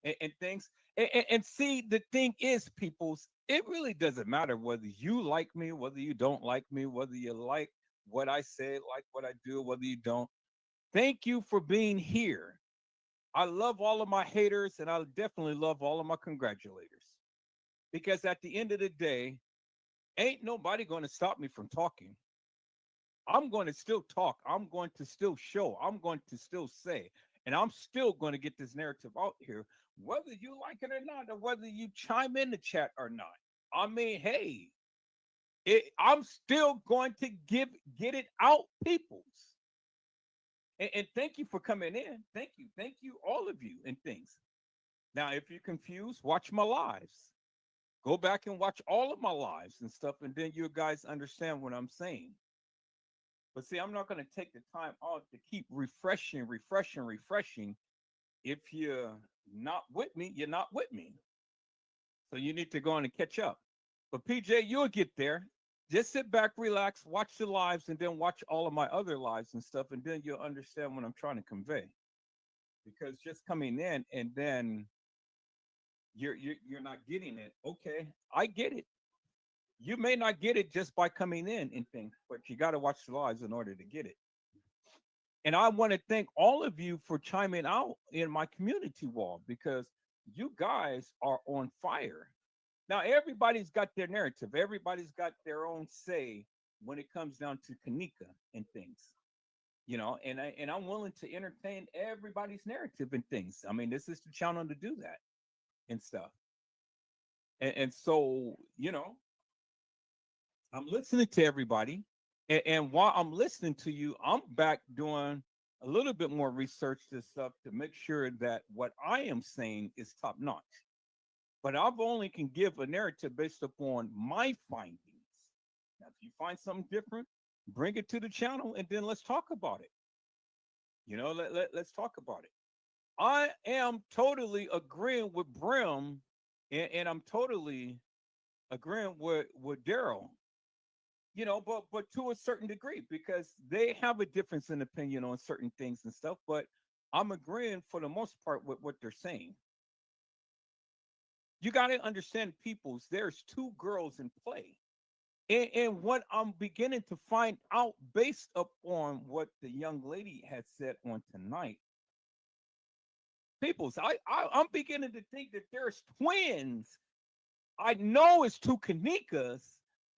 and things. And see, the thing is, peoples, it really doesn't matter whether you like me, whether you don't like me, whether you like what I say, like what I do, whether you don't. Thank you for being here. I love all of my haters and I definitely love all of my congratulators. Because at the end of the day, ain't nobody going to stop me from talking. I'm going to still talk. I'm going to still show. I'm going to still say. And I'm still going to get this narrative out here, whether you like it or not, or whether you chime in the chat or not. I mean, hey, I'm still going to get it out, peoples. And thank you for coming in. Thank you, all of you, and things. Now, if you're confused, watch my lives. Go back and watch all of my lives and stuff, and then you guys understand what I'm saying. But see, I'm not going to take the time out to keep refreshing, refreshing, refreshing. If you're not with me, you're not with me. So you need to go on and catch up. But PJ, you'll get there. Just sit back, relax, watch the lives, and then watch all of my other lives and stuff, and then you'll understand what I'm trying to convey. Because just coming in and then you're not getting it. Okay, I get it. You may not get it just by coming in and things, but you got to watch the lives in order to get it. And I want to thank all of you for chiming out in my community wall because you guys are on fire. Now everybody's got their narrative. Everybody's got their own say when it comes down to kENNEka and things. And I'm willing to entertain everybody's narrative and things. I mean, this is the channel to do that and stuff. And so, I'm listening to everybody. And while I'm listening to you, I'm back doing a little bit more research this stuff to make sure that what I am saying is top notch. But I've only can give a narrative based upon my findings. Now, if you find something different, bring it to the channel and then let's talk about it. Let's talk about it. I am totally agreeing with Brim, and I'm totally agreeing with Daryl. But to a certain degree, because they have a difference in opinion on certain things and stuff. But I'm agreeing for the most part with what they're saying. You got to understand, peoples. There's two girls in play, and what I'm beginning to find out based upon what the young lady had said on tonight, peoples. I'm beginning to think that there's twins. I know it's two kENNEkas,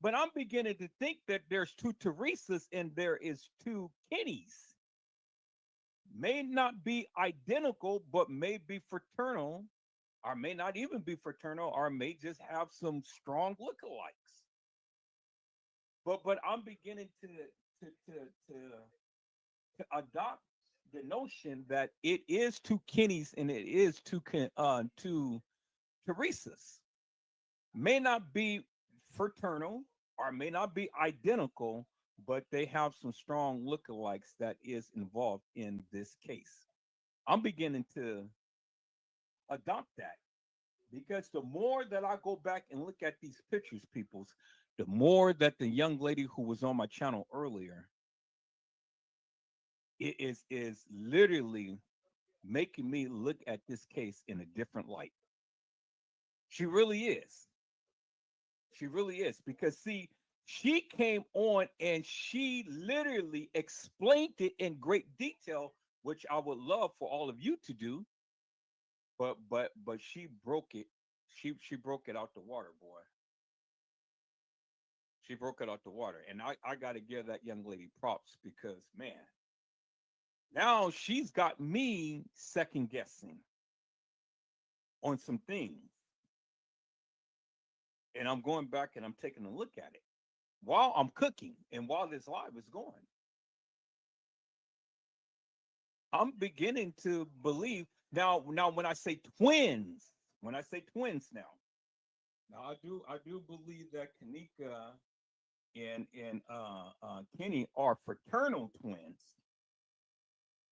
but I'm beginning to think that there's two Teresas and there is two Kennies. May not be identical, but may be fraternal, or may not even be fraternal, or may just have some strong lookalikes. But I'm beginning to adopt the notion that it is two Kennies and it is two Teresas. May not be fraternal or may not be identical, but they have some strong lookalikes that is involved in this case. I'm beginning to adopt that because the more that I go back and look at these pictures, peoples, the more that the young lady who was on my channel earlier is literally making me look at this case in a different light. She really is. She really is. Because see, she came on and she literally explained it in great detail, which I would love for all of you to do. But she broke it. She broke it out the water, boy. She broke it out the water. And I gotta give that young lady props because man, now she's got me second guessing on some things. And I'm going back and I'm taking a look at it while I'm cooking and while this live is going. I'm beginning to believe now when I say twins, now I do believe that kENNEka and Kenny are fraternal twins.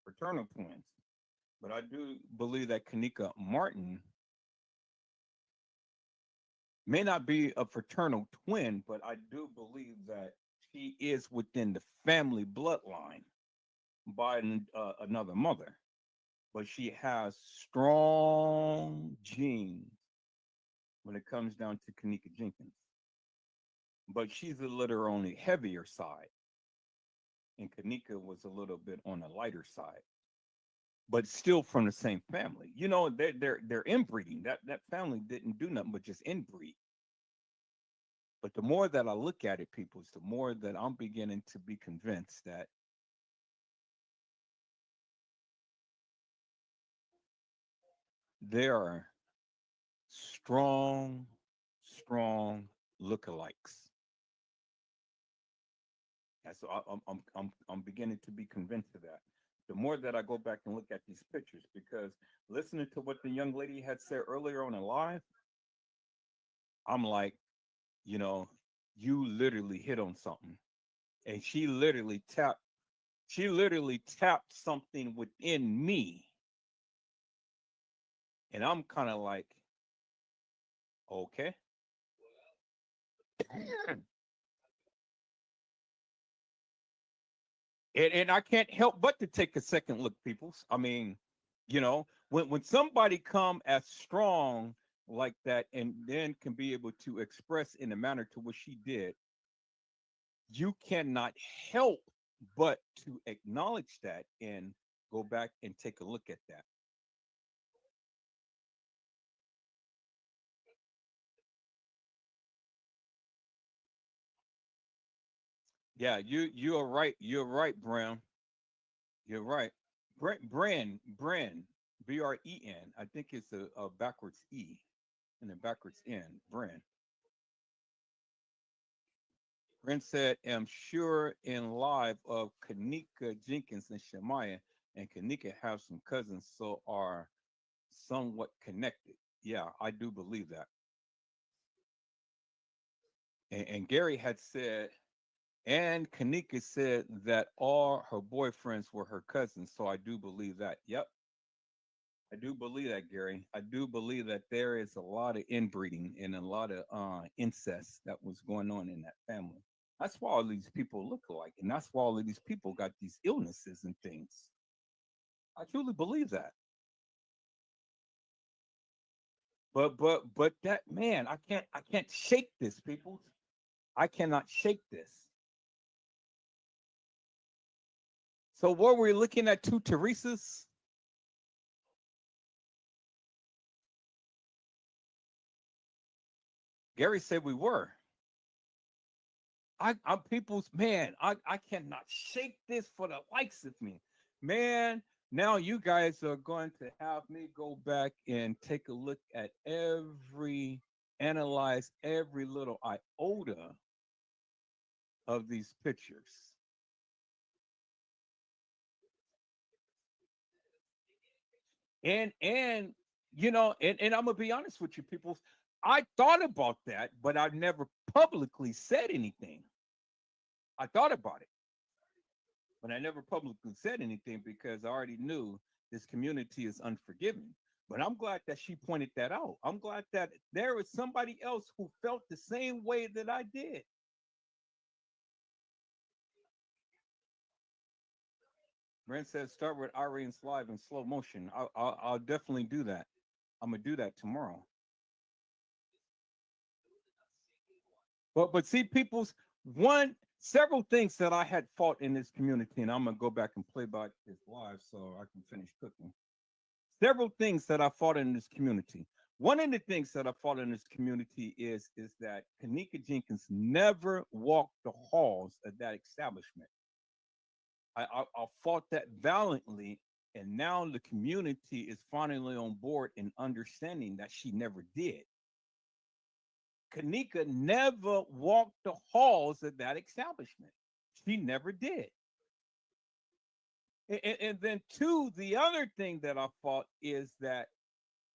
Fraternal twins. But I do believe that kENNEka Martin may not be a fraternal twin, but I do believe that she is within the family bloodline by another mother. But she has strong genes when it comes down to kENNEka Jenkins. But she's a little on the heavier side, and kENNEka was a little bit on the lighter side. But still from the same family. They're inbreeding. That family didn't do nothing but just inbreed. But the more that I look at it, people, the more that I'm beginning to be convinced that there are strong, strong lookalikes. And so I'm beginning to be convinced of that. The more that I go back and look at these pictures, because listening to what the young lady had said earlier on the live, I'm like, you know, you literally hit on something. And she literally tapped something within me. And I'm kind of like, okay. And I can't help but to take a second look, peoples. I mean, when somebody come as strong like that and then can be able to express in the manner to which she did, you cannot help but to acknowledge that and go back and take a look at that. Yeah, you are right. You're right, Brown. You're right. Bren, Bren. I think it's a backwards E and a backwards N. Bren said, "Am sure in live of kENNEka Jenkins and Shemaya, and kENNEka have some cousins, so are somewhat connected." Yeah, I do believe that. And Gary had said, and kENNEka said that all her boyfriends were her cousins, so I do believe that. Yep, I do believe that, Gary. I do believe that there is a lot of inbreeding and a lot of incest that was going on in that family. That's why all these people look alike, and that's why all of these people got these illnesses and things. I truly believe that. But that man, I can't shake this, people. I cannot shake this. So what we're looking at two Teresas. Gary said we were. I'm people's man. I cannot shake this for the likes of me, man. Now you guys are going to have me go back and take a look at analyze every little iota of these pictures. And and I'm gonna be honest with you, people. I thought about that, but I never publicly said anything. I thought about it, but I never publicly said anything because I already knew this community is unforgiving. But I'm glad that she pointed that out. I'm glad that there was somebody else who felt the same way that I did. Brent says start with Irene's live in slow motion. I'll definitely do that. I'm gonna do that tomorrow. But see, people's one several things that I had fought in this community, and I'm gonna go back and play back this live so I can finish cooking. Several things that I fought in this community. One of the things that I fought in this community is that kENNEka Jenkins never walked the halls of that establishment. I fought that valiantly, and now the community is finally on board and understanding that she never did. kENNEka never walked the halls of that establishment. She never did. And then two, the other thing that I fought is that,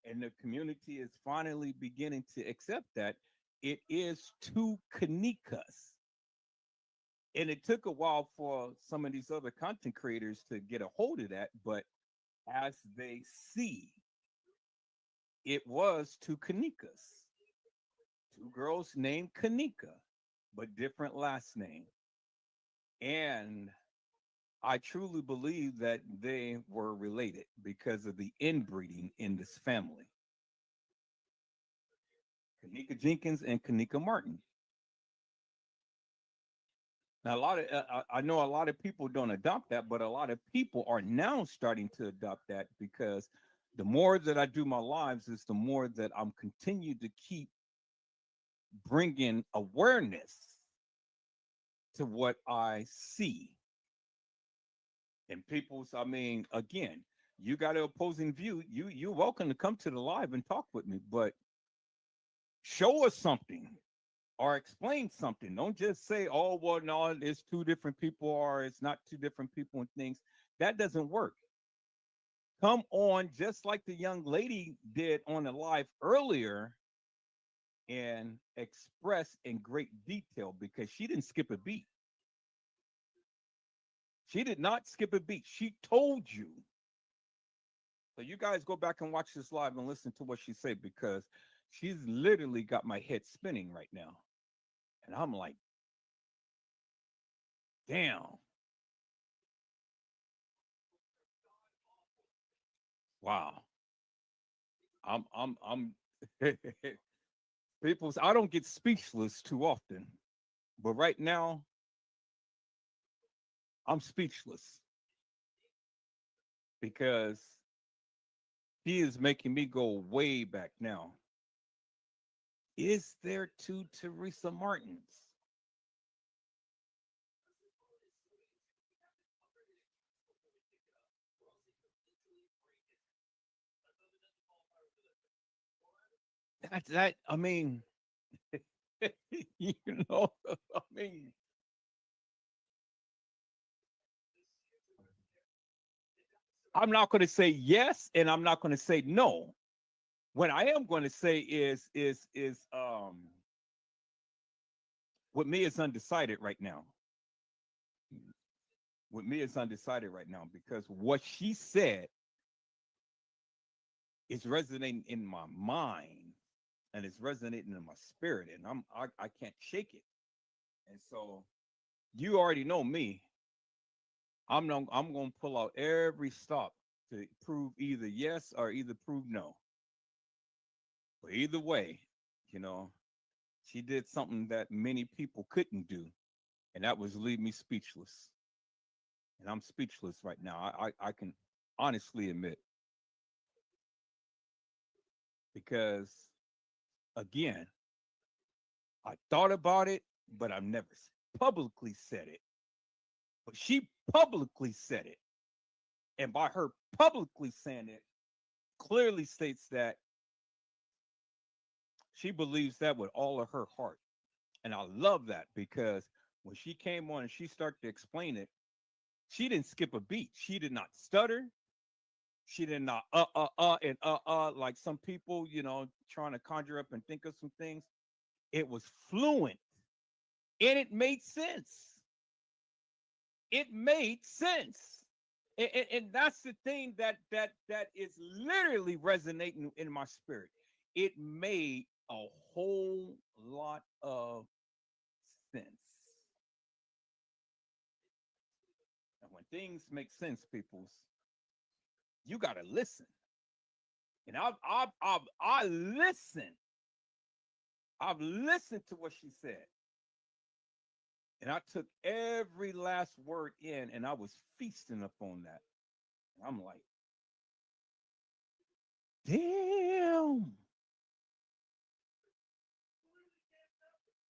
and the community is finally beginning to accept that it is two kENNEkas. And it took a while for some of these other content creators to get a hold of that, but as they see, it was two kENNEkas, two girls named kENNEka, but different last name. And I truly believe that they were related because of the inbreeding in this family. kENNEka Jenkins and kENNEka Martin. Now, I know a lot of people don't adopt that, but a lot of people are now starting to adopt that because the more that I do my lives is the more that I'm continue to keep bringing awareness to what I see. And people's, I mean, again, you got an opposing view. You're welcome to come to the live and talk with me, but show us something or explain something. Don't just say, oh, well, no, it's two different people or it's not two different people and things. That doesn't work. Come on, just like the young lady did on the live earlier, and express in great detail because she didn't skip a beat. She did not skip a beat. She told you. So you guys go back and watch this live and listen to what she said because she's literally got my head spinning right now. And I'm like, damn. Wow. I'm people, I don't get speechless too often. But right now, I'm speechless because he is making me go way back now. Is there two Teresa Martins? That I mean, you know, I mean, I'm not going to say yes, and I'm not going to say no. What I am going to say is with me is undecided right now. With me is undecided right now because what she said is resonating in my mind and it's resonating in my spirit, and I can't shake it. And so you already know me. I'm gonna pull out every stop to prove either yes or either prove no. But either way, you know, she did something that many people couldn't do, and that was leave me speechless. And I'm speechless right now. I can honestly admit because again, I thought about it, but I've never publicly said it. But she publicly said it. And by her publicly saying it, clearly states that she believes that with all of her heart. And I love that because when she came on and she started to explain it, she didn't skip a beat. She did not stutter. She did not and like some people, you know, trying to conjure up and think of some things. It was fluent and it made sense. It made sense. And that's the thing that is literally resonating in my spirit. It made a whole lot of sense. And when things make sense, peoples, you gotta listen. And I listened. I've listened to what she said, and I took every last word in, and I was feasting upon that. And I'm like, damn,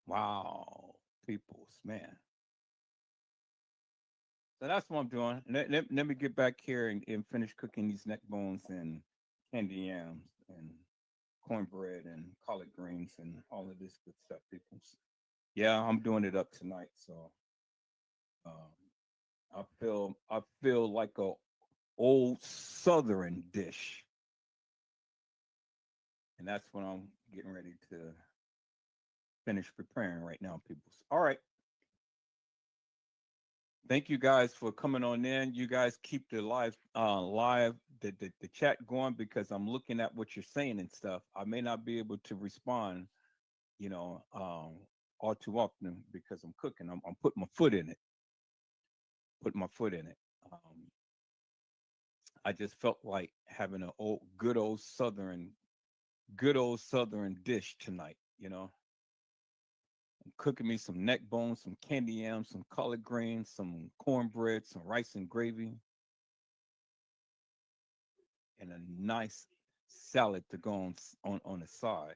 wow, peoples, man. So that's what I'm doing. Let me get back here and finish cooking these neck bones and candy yams and cornbread and collard greens and all of this good stuff, peoples. Yeah, I'm doing it up tonight. So um, I feel like a old Southern dish, and that's what I'm getting ready to finish preparing right now, peoples. All right. Thank you guys for coming on in. You guys keep the the chat going because I'm looking at what you're saying and stuff. I may not be able to respond, you know, all too often because I'm cooking. I'm putting my foot in it. Putting my foot in it. I just felt like having a good old Southern dish tonight. You know, I'm cooking me some neck bones, some candy yams, some collard greens, some cornbread, some rice and gravy, and a nice salad to go on the side.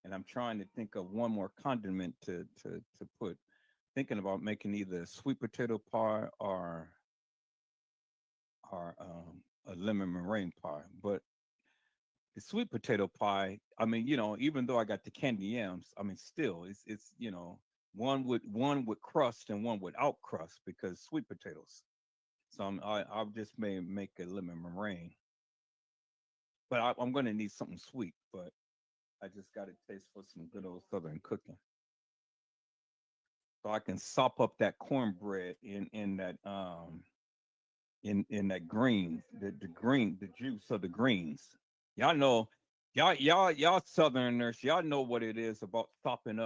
And I'm trying to think of one more condiment to put. Thinking about making either a sweet potato pie or a lemon meringue pie. But the sweet potato pie, I mean, you know, even though I got the candy yams, I mean, still, it's you know, one with crust and one without crust because sweet potatoes. So I just may make a lemon meringue, but I'm going to need something sweet. But I just got a taste for some good old Southern cooking. So I can sop up that cornbread in that in that green, the green, the juice of the greens. Y'all know, y'all Southerners, y'all know what it is about sopping it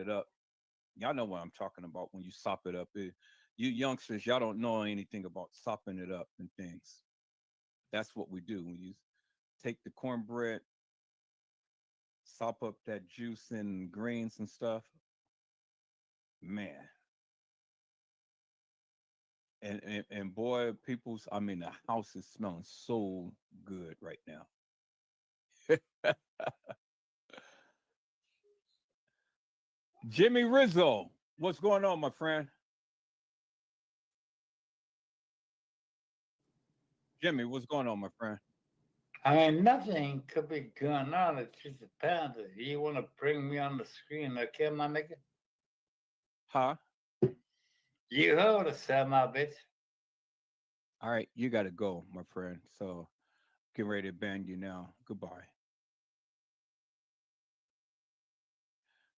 up. Y'all know what I'm talking about when you sop it up. You youngsters, y'all don't know anything about sopping it up and things. That's what we do. When you take the cornbread, sop up that juice and greens and stuff, man. And boy, people's, I mean, the house is smelling so good right now. Jimmy Rizzo, what's going on, my friend? Jimmy, what's going on, my friend? I mean, nothing could be going on. It's just a panda. You want to bring me on the screen, okay, my nigga? Huh? You heard us, my bitch. All right, you got to go, my friend. So get ready to ban you now. Goodbye.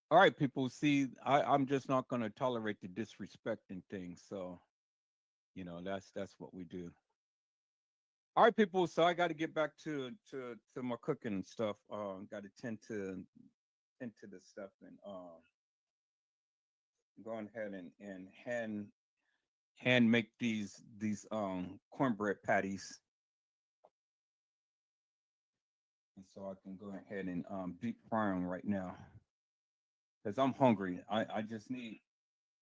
All right, people. See, I'm just not going to tolerate the disrespect and things. So, that's what we do. All right, people. So I got to get back to my cooking and stuff. Got to tend to this stuff and go ahead and hand make these cornbread patties, and so I can go ahead and deep fry them right now because I'm hungry. I just need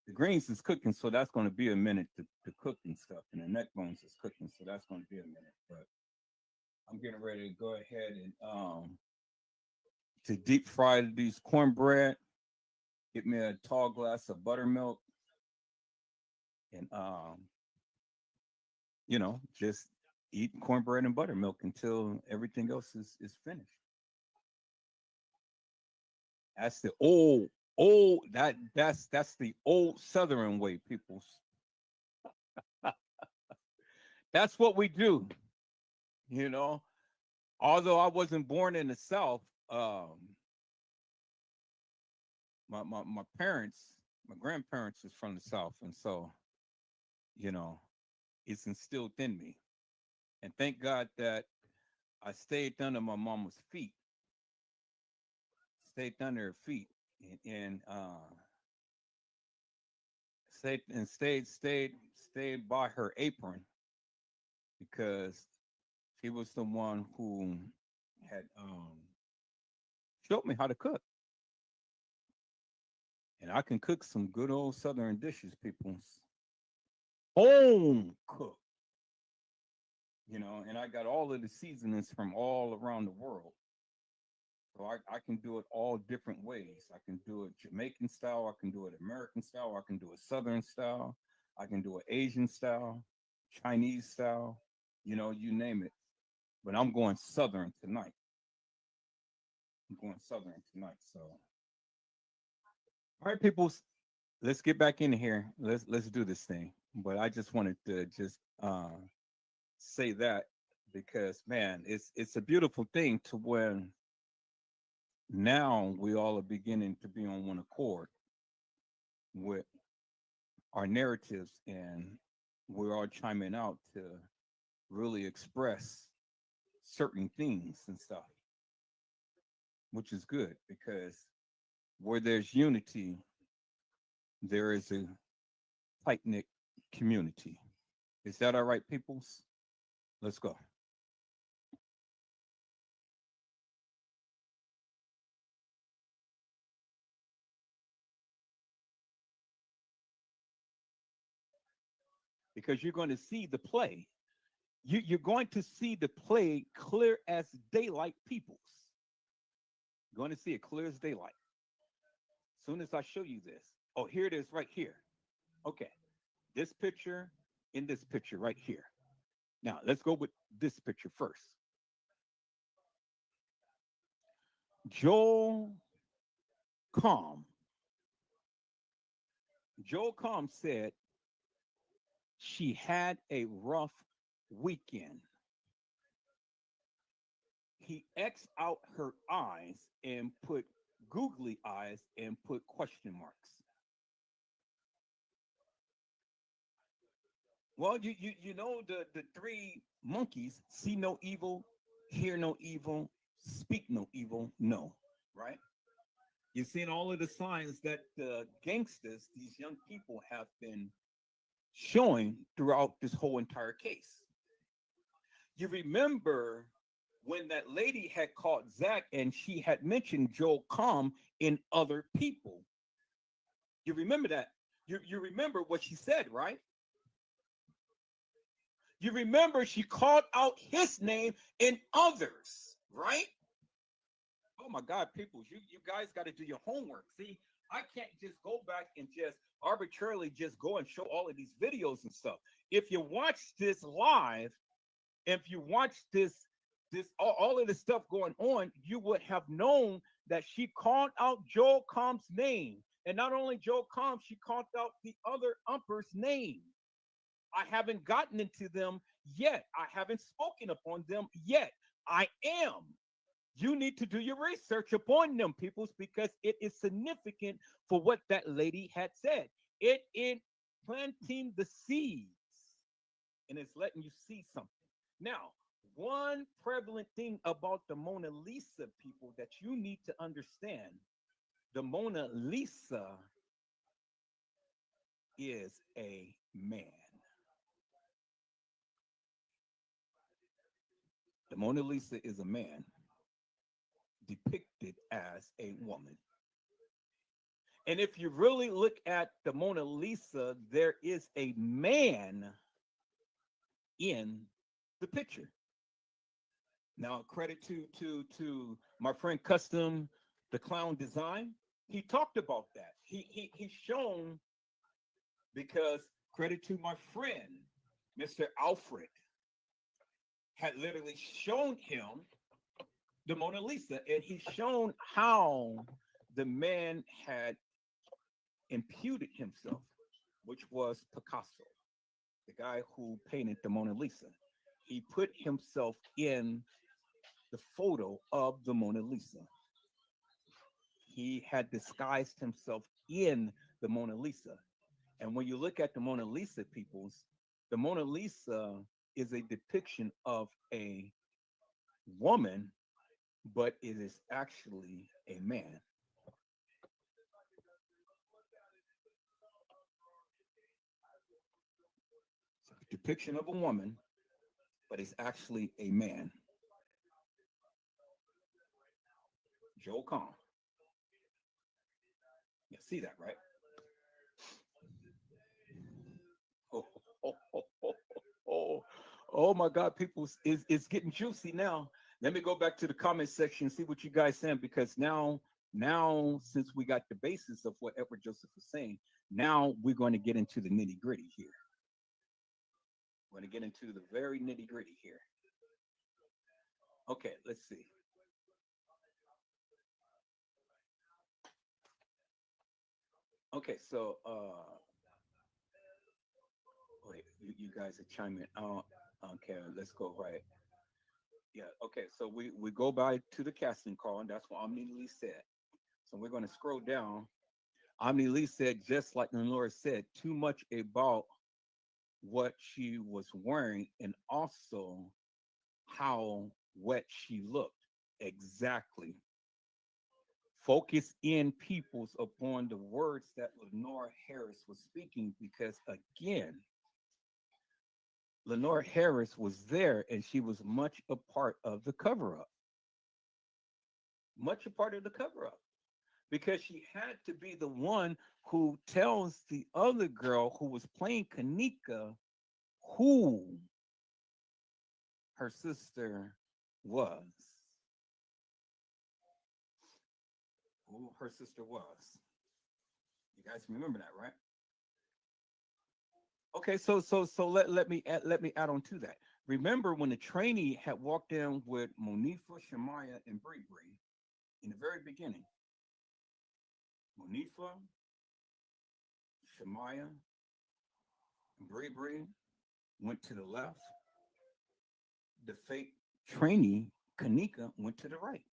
the greens is cooking, so that's going to be a minute to cook and stuff, and the neck bones is cooking, so that's going to be a minute. But I'm getting ready to go ahead and to deep fry these cornbread. Get me a tall glass of buttermilk, and just eat cornbread and buttermilk until everything else is finished. That's the old that's the old Southern way, people. That's what we do, you know. Although I wasn't born in the South, my parents, my grandparents is from the South, and so you know, it's instilled in me. And thank God that I stayed under my mama's feet, stayed under her feet, and stayed by her apron because she was the one who had showed me how to cook. And I can cook some good old Southern dishes, people. Home cook, and I got all of the seasonings from all around the world. So I can do it all different ways. I can do it Jamaican style, I can do it American style, I can do it Southern style, I can do it Asian style, Chinese style, you name it. But I'm going Southern tonight. I'm going Southern tonight. So all right, people, let's get back in here. Let's do this thing. But I just wanted to just say that because man, it's a beautiful thing to when now we all are beginning to be on one accord with our narratives and we're all chiming out to really express certain things and stuff, which is good because where there's unity, there is a tight knit community. Is that all right, peoples? Let's go. Because you're going to see the play. You're going to see the play clear as daylight, peoples. You're going to see it clear as daylight. As soon as I show you this. Oh, here it is right here. Okay. This picture in this picture right here. Now, let's go with this picture first. Joel Calm. Joel Calm said she had a rough weekend. he X'd out her eyes and put googly eyes and put question marks. Well, you know the three monkeys: see no evil, hear no evil, speak no evil, no, right? You've seen all of the signs that the gangsters, these young people, have been showing throughout this whole entire case. You remember when that lady had caught Zach and she had mentioned Joel Calm in other people. You remember that? You remember what she said, right? You remember she called out his name in others, right? Oh my God, people, you guys got to do your homework. See, I can't just go back and just arbitrarily just go and show all of these videos and stuff. If you watch this live, if you watch this all of this stuff going on, you would have known that she called out Joel Combs' name. And not only Joel Combs, she called out the other umpers' name. I haven't gotten into them yet. I haven't spoken upon them yet. I am. You need to do your research upon them, peoples, because it is significant for what that lady had said. It is planting the seeds and it's letting you see something. Now, one prevalent thing about the Mona Lisa, people, that you need to understand: the Mona Lisa is a man. The Mona Lisa is a man depicted as a woman. And if you really look at the Mona Lisa, there is a man in the picture. Now, credit to my friend Custom, the clown design. He talked about that. He's shown, because credit to my friend, Mr. Alfred, had literally shown him the Mona Lisa, and he's shown how the man had imputed himself, which was Picasso, the guy who painted the Mona Lisa. He put himself in the photo of the Mona Lisa. He had disguised himself in the Mona Lisa. And when you look at the Mona Lisa, peoples, the Mona Lisa is a depiction of a woman, but it is actually a man. It's a depiction of a woman, but it's actually a man. Joel Kahn. You see that, right? Oh, oh, oh, oh, oh, oh my God, people, it's getting juicy now. Let me go back to the comment section and see what you guys saying, because now since we got the basis of what Edward Joseph was saying, now we're going to get into the nitty gritty here. We're going to get into the very nitty gritty here. Okay, let's see. Okay, so wait, you guys are chiming. Okay, let's go right. Yeah, okay, so we go by to the casting call, and that's what Omni Lee said. So we're going to scroll down. Omni Lee said, just like Lenora said, too much about what she was wearing and also how wet she looked. Exactly. Focus in, peoples, upon the words that Lenora Harris was speaking, because again, Lenora Harris was there and she was much a part of the cover up. Much a part of the cover up. Because she had to be the one who tells the other girl who was playing kENNEka who her sister was. Who her sister was. You guys remember that, right? Okay, so let me add on to that. Remember when the trainee had walked in with Monifa, Shamaya, and Bree Bree in the very beginning. Monifa, Shamaya, and Bree Bree went to the left. The fake trainee kENNEka went to the right.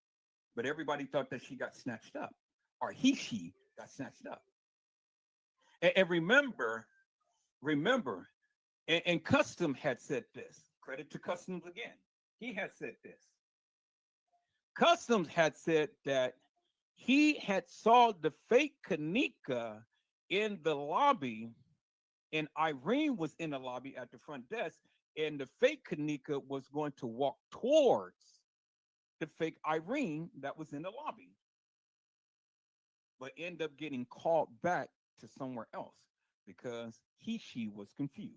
But everybody thought that she got snatched up, or she got snatched up. And remember, and Custom had said this. Credit to Customs again. He had said this. Customs had said that he had saw the fake kENNEka in the lobby, and Irene was in the lobby at the front desk, and the fake kENNEka was going to walk towards the fake Irene that was in the lobby, but end up getting called back to somewhere else because she was confused.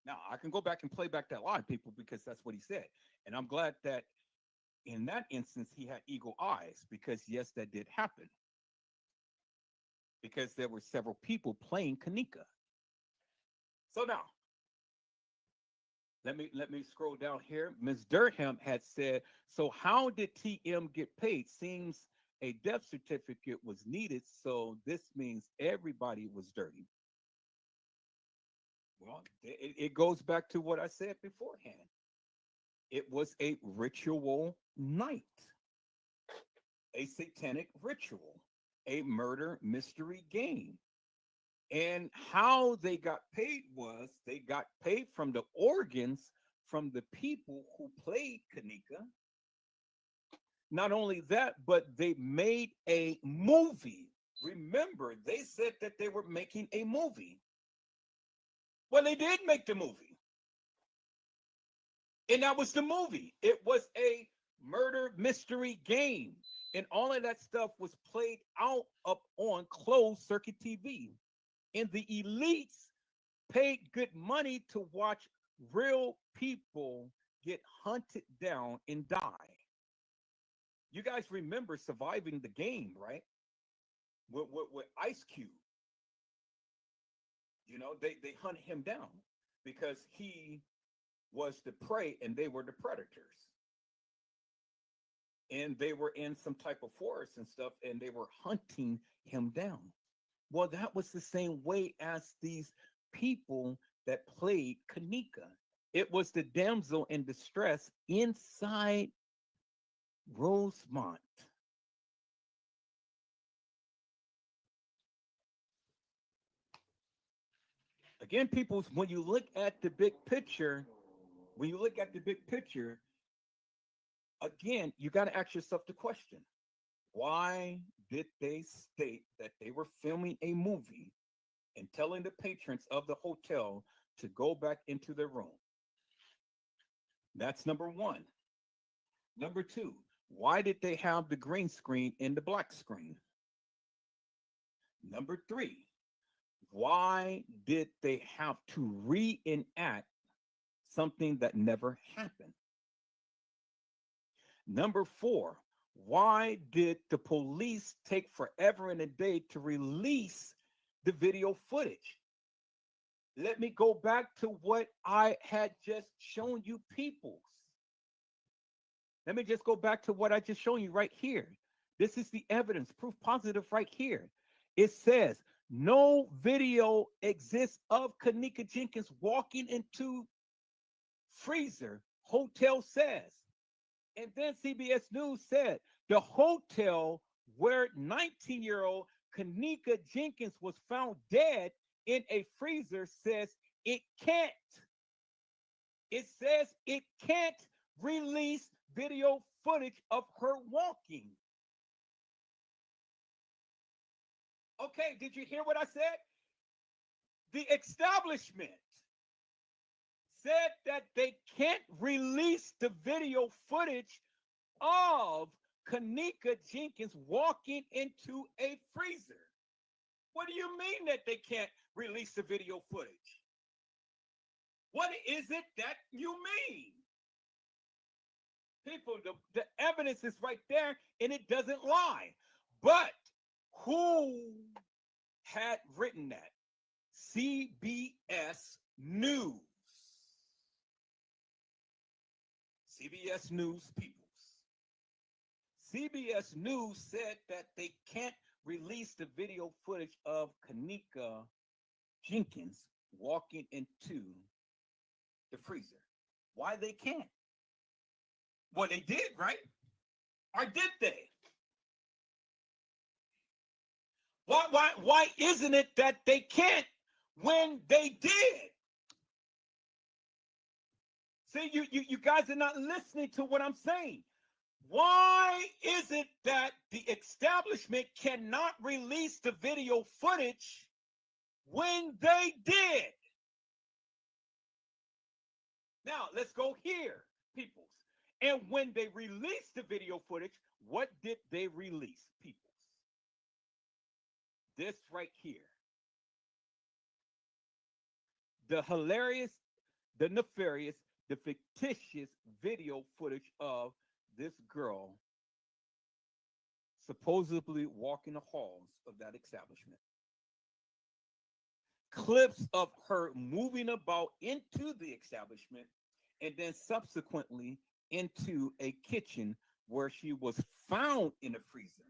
Now I can go back and play back that live, people, because that's what he said, and I'm glad that in that instance he had eagle eyes, because yes, that did happen, because there were several people playing kENNEka. So now let me scroll down here. Ms. Durham had said, so how did TM get paid? Seems a death certificate was needed, so this means everybody was dirty. Well, it goes back to what I said beforehand. It was a ritual night, a satanic ritual, a murder mystery game. And how they got paid was they got paid from the organs from the people who played kENNEka. Not only that, but they made a movie. Remember, they said that they were making a movie. Well, they did make the movie. And that was the movie. It was a murder mystery game. And all of that stuff was played out up on closed circuit TV. And the elites paid good money to watch real people get hunted down and die. You guys remember Surviving the Game, right? With Ice Cube. You know, they hunted him down because he was the prey and they were the predators. And they were in some type of forest and stuff, and they were hunting him down. Well, that was the same way as these people that played kENNEka. It was the damsel in distress inside Rosemont. Again, people, when you look at the big picture, again, you got to ask yourself the question, why did they state that they were filming a movie and telling the patrons of the hotel to go back into their room? That's number one. Number two, why did they have the green screen in the black screen? Number three, why did they have to reenact something that never happened? Number four, why did the police take forever and a day to release the video footage? Let me go back to what I had just shown you, peoples. Let me just go back to what I just shown you right here. This is the evidence, proof positive right here. It says no video exists of kENNEka Jenkins walking into freezer, hotel says. And then CBS News said the hotel where 19-year-old kENNEka Jenkins was found dead in a freezer says it can't. It says it can't release video footage of her walking. Okay, did you hear what I said? The establishment said that they can't release the video footage of kENNEka Jenkins walking into a freezer. What do you mean that they can't release the video footage? What is it that you mean? People, the evidence is right there and it doesn't lie. But who had written that? CBS News. CBS News, peoples. CBS News said that they can't release the video footage of kENNEka Jenkins walking into the freezer. Why they can't? Well, they did, right? Or did they? Why isn't it that they can't when they did? See, you guys are not listening to what I'm saying. Why is it that the establishment cannot release the video footage when they did? Now, let's go here, peoples. And when they released the video footage, what did they release, peoples? This right here. The hilarious, the nefarious, the fictitious video footage of this girl supposedly walking the halls of that establishment. Clips of her moving about into the establishment and then subsequently into a kitchen where she was found in a freezer.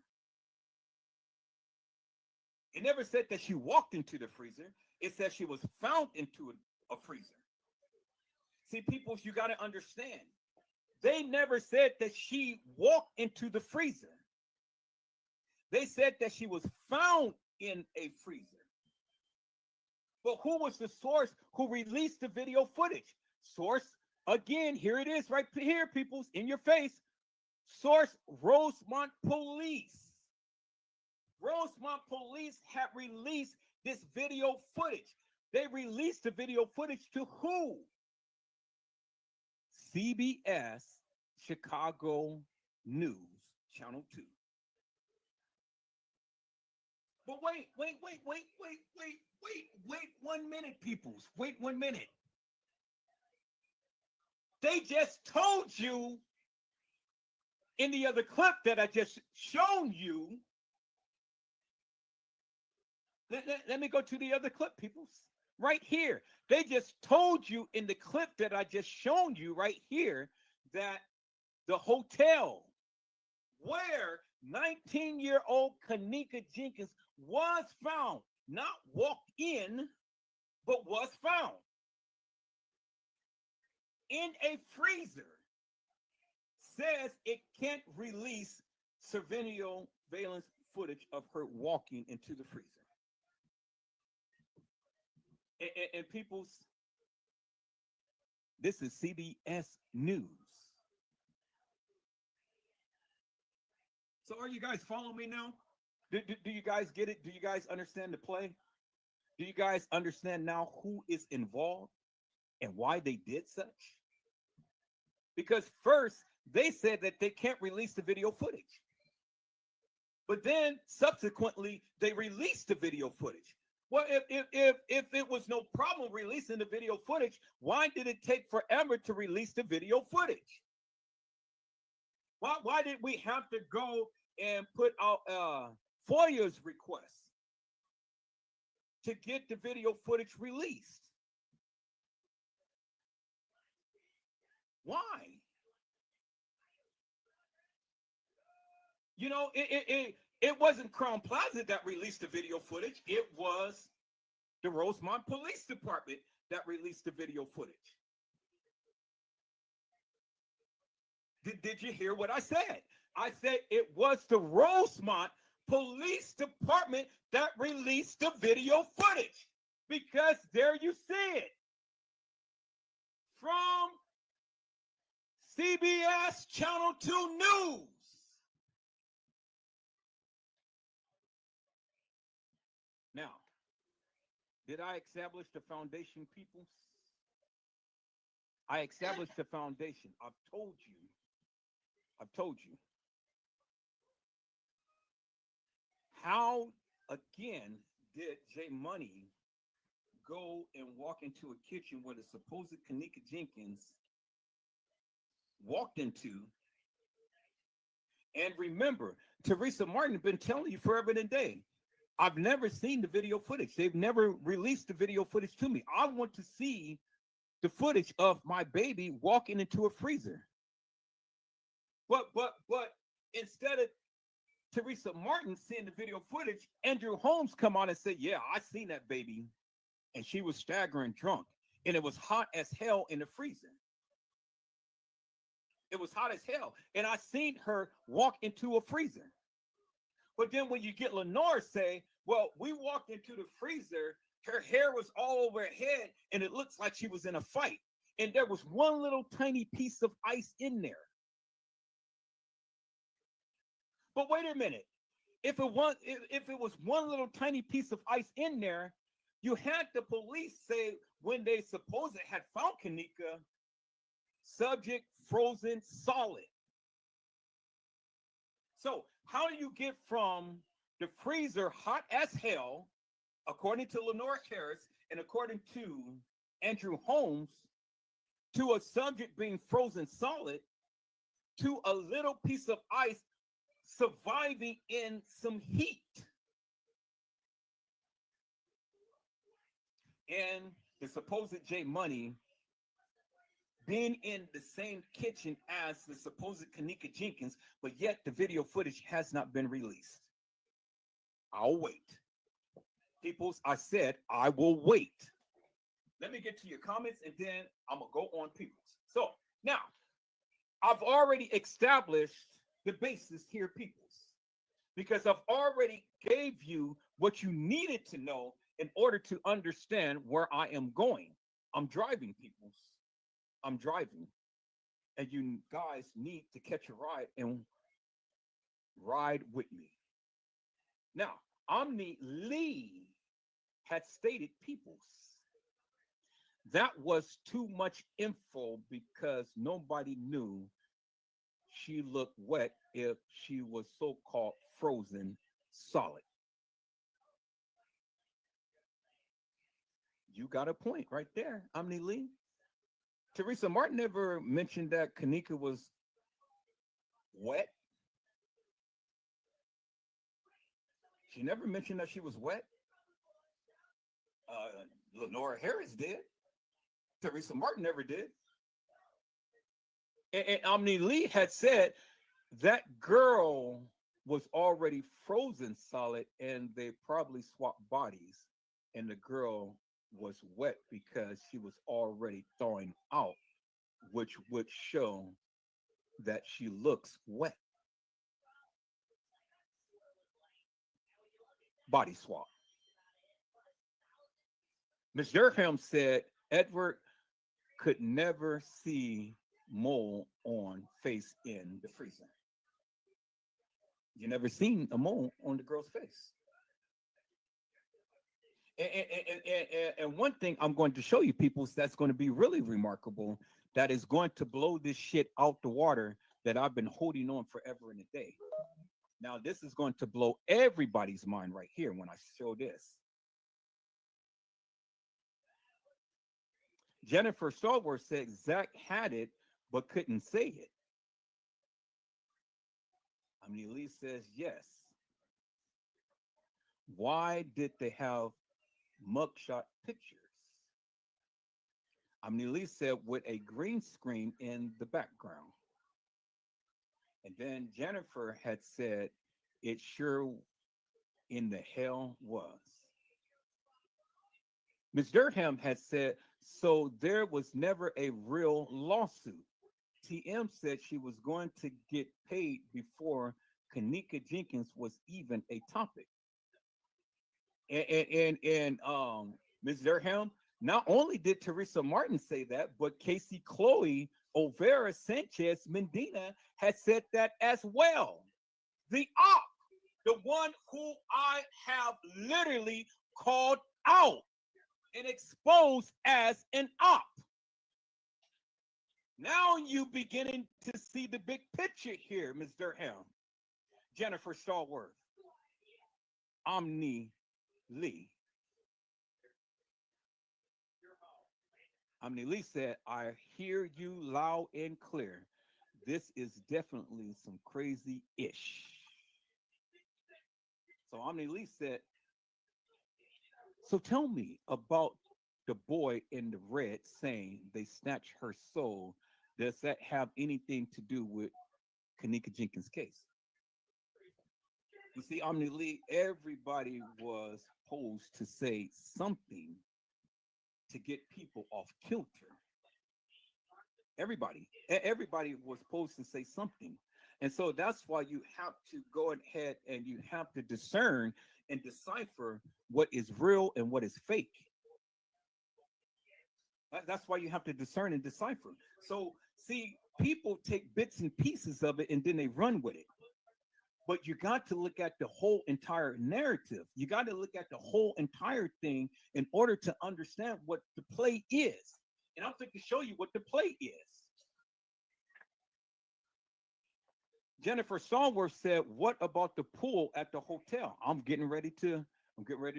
It never said that she walked into the freezer. It said she was found into a freezer. See, people, you got to understand. They never said that she walked into the freezer. They said that she was found in a freezer. But who was the source who released the video footage? Source, again, here it is right here, peoples, in your face. Source, Rosemont Police. Rosemont Police have released this video footage. They released the video footage to who? CBS Chicago News, Channel 2. But wait 1 minute, peoples. Wait 1 minute. They just told you in the other clip that I just shown you. Let me go to the other clip, peoples. Right here. They just told you in the clip that I just shown you right here that the hotel where 19-year-old kENNEka JENkINs was found, not walked in, but was found in a freezer, says it can't release surveillance footage of her walking into the freezer. And people's, this is CBS News. So are you guys following me now? Do you guys get it? Do you guys understand the play? Do you guys understand now who is involved and why they did such? Because first, they said that they can't release the video footage. But then subsequently, they released the video footage. Well, if it was no problem releasing the video footage, why did it take forever to release the video footage? Why did we have to go and put out FOIA's request to get the video footage released? Why? You know, it wasn't Crown Plaza that released the video footage. It was the Rosemont Police Department that released the video footage. Did you hear what I said? I said it was the Rosemont Police Department that released the video footage. Because there you see it. From CBS Channel 2 News. Now, did I establish the foundation, peoples? I established the foundation. I've told you. How, again, did J Money go and walk into a kitchen where the supposed kENNEka JENkINs walked into? And remember, Teresa Martin has been telling you forever and a day, I've never seen the video footage. They've never released the video footage to me. I want to see the footage of my baby walking into a freezer. But instead of Teresa Martin seeing the video footage, Andrew Holmes come on and say, yeah, I seen that baby. And she was staggering drunk. And it was hot as hell in the freezer. It was hot as hell. And I seen her walk into a freezer. But then when you get Lenore say, well, we walked into the freezer, her hair was all over her head, and it looks like she was in a fight. And there was one little tiny piece of ice in there. But wait a minute. If it was one little tiny piece of ice in there, you had the police say when they supposedly had found kENNEka, subject frozen solid. So how do you get from the freezer hot as hell, according to Lenore Harris and according to Andrew Holmes, to a subject being frozen solid, to a little piece of ice surviving in some heat? And the supposed J Money being in the same kitchen as the supposed kENNEka Jenkins, but yet the video footage has not been released. I'll wait. Peoples, I said I will wait. Let me get to your comments and then I'm going to go on Peoples. So now, I've already established the basis here, Peoples, because I've already gave you what you needed to know in order to understand where I am going. I'm driving, Peoples. I'm driving. And you guys need to catch a ride and ride with me. Now, Omni Lee had stated, Peoples, that was too much info because nobody knew she looked wet if she was so-called frozen solid. You got a point right there, Omni Lee. Teresa Martin never mentioned that kENNEka was wet. She never mentioned that she was wet. Lenore Harris did. Teresa Martin never did. And Omni Lee had said that girl was already frozen solid and they probably swapped bodies. And the girl was wet because she was already thawing out, which would show that she looks wet. Body swap. Ms. Durham said Edward could never see mole on face in the freezer. You never seen a mole on the girl's face. And one thing I'm going to show you, people, that's going to be really remarkable, that is going to blow this shit out the water that I've been holding on forever and a day. Now, this is going to blow everybody's mind right here when I show this. Jennifer Stallworth said Zach had it, but couldn't say it. Omni Lee says yes. Why did they have mugshot pictures? Omni Lee said with a green screen in the background. And then Jennifer had said it sure in the hell was. Ms. Durham had said, so there was never a real lawsuit. TM said she was going to get paid before kENNEka Jenkins was even a topic. And Ms. Durham, not only did Teresa Martin say that, but Casey Chloe Overa Sanchez Medina has said that as well. The op, the one who I have literally called out and exposed as an op. Now you beginning to see the big picture here, Ms. Durham. Jennifer Stallworth, Omni Lee. Omni Lee said, I hear you loud and clear. This is definitely some crazy-ish. So Omni Lee said, so tell me about the boy in the red saying they snatched her soul. Does that have anything to do with kENNEka Jenkins' case? You see, Omni Lee, everybody was posed to say something to get people off kilter. Everybody was supposed to say something. And so that's why you have to go ahead and you have to discern and decipher what is real and what is fake. That's why you have to discern and decipher. So, see, people take bits and pieces of it and then they run with it. But you got to look at the whole entire narrative. You got to look at the whole entire thing in order to understand what the play is. And I'm going to show you what the play is. Jennifer Stallworth said, "What about the pool at the hotel?" I'm getting ready to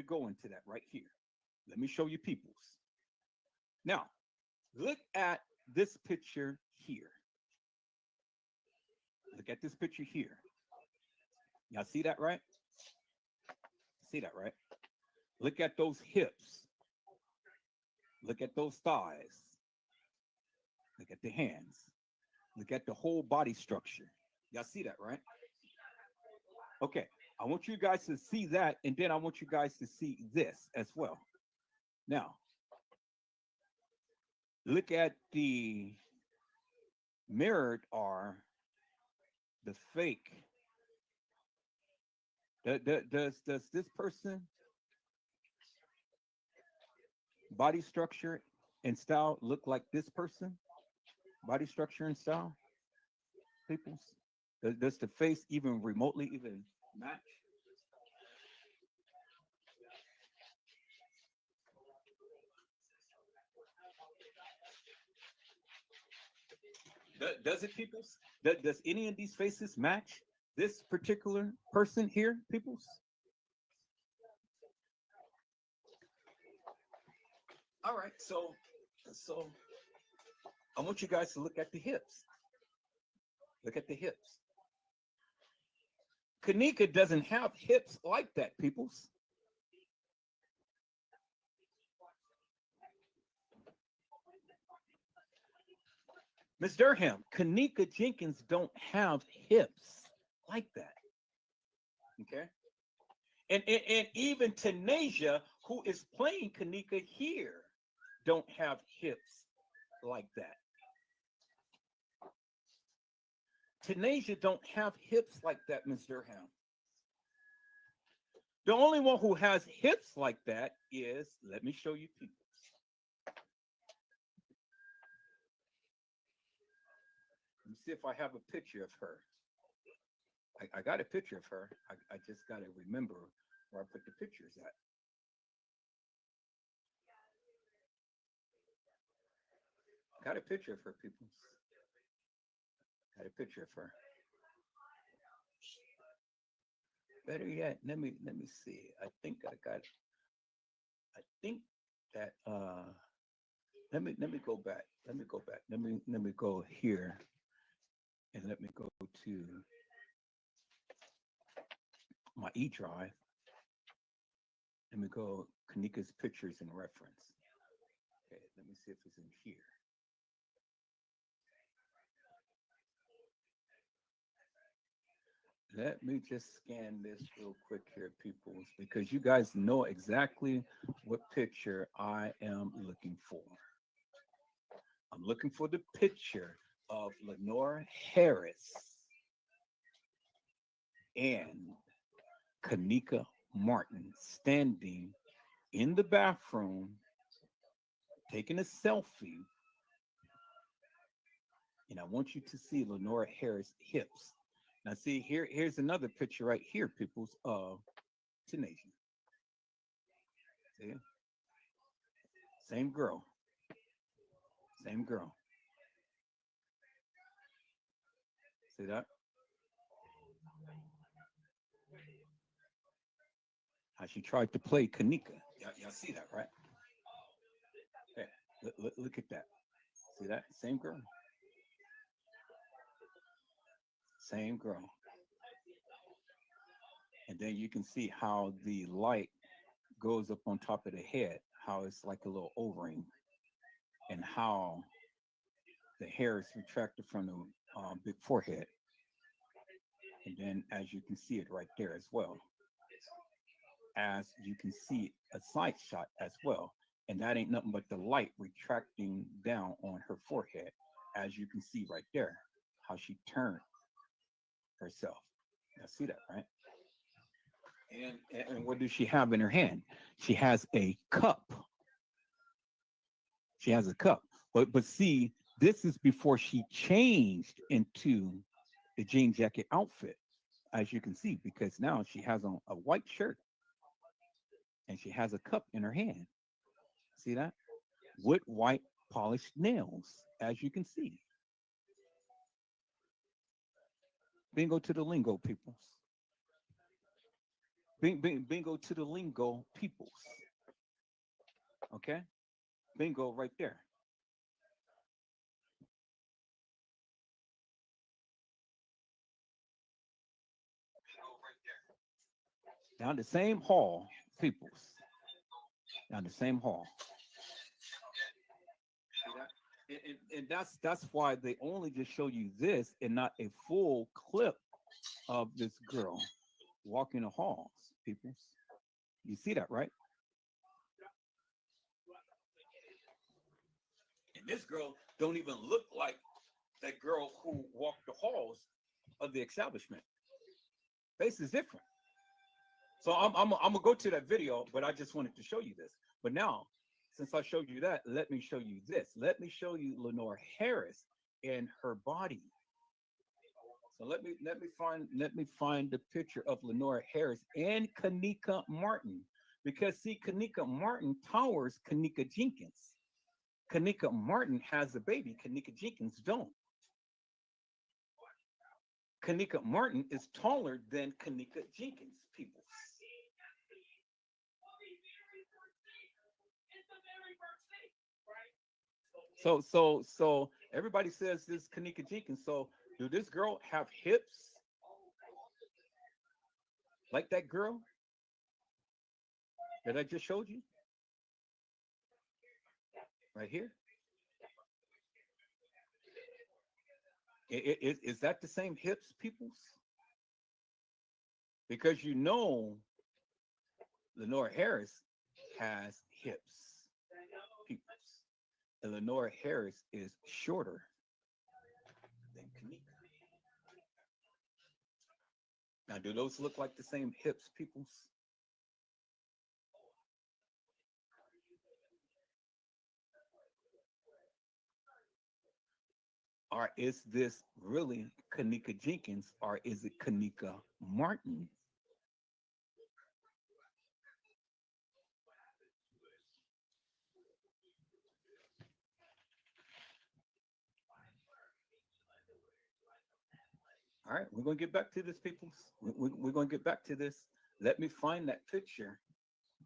go into that right here. Let me show you peoples. Now, look at this picture here. Look at this picture here. Y'all see that, right? See that, right? Look at those hips. Look at those thighs. Look at the hands. Look at the whole body structure. Y'all see that, right? Okay, I want you guys to see that, and then I want you guys to see this as well. Now, look at the mirrored are the fake. Does this person body structure and style look like this person? Body structure and style, peoples? Does the face even remotely even match? Does it, peoples? Does any of these faces match this particular person here, peoples? All right, so I want you guys to look at the hips. Look at the hips. kENNEka doesn't have hips like that, peoples. Miss Durham, kENNEka jENkINs don't have hips like that. Okay. And even Tanasia, who is playing kENNEka here, don't have hips like that. Tanasia don't have hips like that, Miss Durham. The only one who has hips like that is, let me show you people. Let me see if I have a picture of her. I got a picture of her. I just got to remember where I put the pictures at. Got a picture of her, people. Got a picture of her. Better yet, let me see. I think I got. I think that. Let me go back. Let me go back. Let me go here, and let me go to my E drive. Let me go kENNEka's pictures and reference. Okay, let me see if it's in here. Let me just scan this real quick here, peoples, because you guys know exactly what picture I am looking for. I'm looking for the picture of Lenora Harris and kENNEka Martin standing in the bathroom, taking a selfie. And I want you to see Lenora Harris' hips. Now, see, here's another picture right here, peoples, of Tanasia. See? Same girl. Same girl. See that? How she tried to play kENNEka. Y'all see that, right? Hey, look at that. See that? Same girl. Same girl. And then you can see how the light goes up on top of the head, how it's like a little O-ring, and how the hair is retracted from the big forehead. And then as you can see it right there as well, as you can see a side shot as well. And that ain't nothing but the light retracting down on her forehead. as you can see right there, how she turned herself. Now see that, right? And what does she have in her hand? She has a cup. She has a cup. But see, this is before she changed into the jean jacket outfit, as you can see, because now she has on a white shirt and she has a cup in her hand. See that? With white polished nails, as you can see. Bingo to the lingo, peoples. Bingo to the lingo, peoples. Okay? Bingo right there. Down the same hall, peoples. Down the same hall. See that? And that's why they only just show you this and not a full clip of this girl walking the halls, peoples. You see that, right? And this girl don't even look like that girl who walked the halls of the establishment. Face is different. So I'm gonna go to that video, but I just wanted to show you this. But now, since I showed you that, let me show you this. Let me show you Lenore Harris and her body. So let me find the picture of Lenore Harris and kENNEka Martin, because see, kENNEka Martin towers kENNEka Jenkins. kENNEka Martin has a baby. kENNEka Jenkins don't. kENNEka Martin is taller than kENNEka Jenkins, people. So everybody says this kENNEka Jenkins. So do this girl have hips like that girl that I just showed you? Right here. Is that the same hips, peoples? Because you know Lenore Harris has hips, peoples. And Lenore Harris is shorter than kENNEka. Now, do those look like the same hips, peoples? Or is this really kENNEka Jenkins, or is it kENNEka Martin? All right, we're going to get back to this, peoples. We're going to get back to this. Let me find that picture.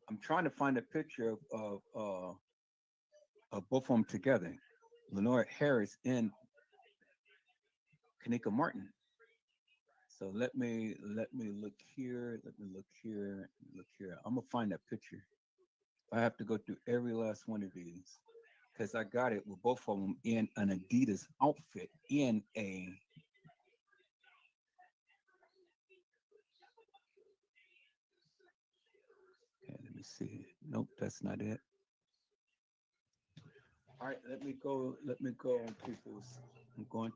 I'm trying to find a picture of both of them together, Lenore Harris and kENNEka Martin. So let me look here. Let me look here. Look here. I'm gonna find that picture. I have to go through every last one of these because I got it with both of them in an Adidas outfit in a. Okay, let me see. Nope, that's not it. All right, let me go. Let me go, peoples. I'm going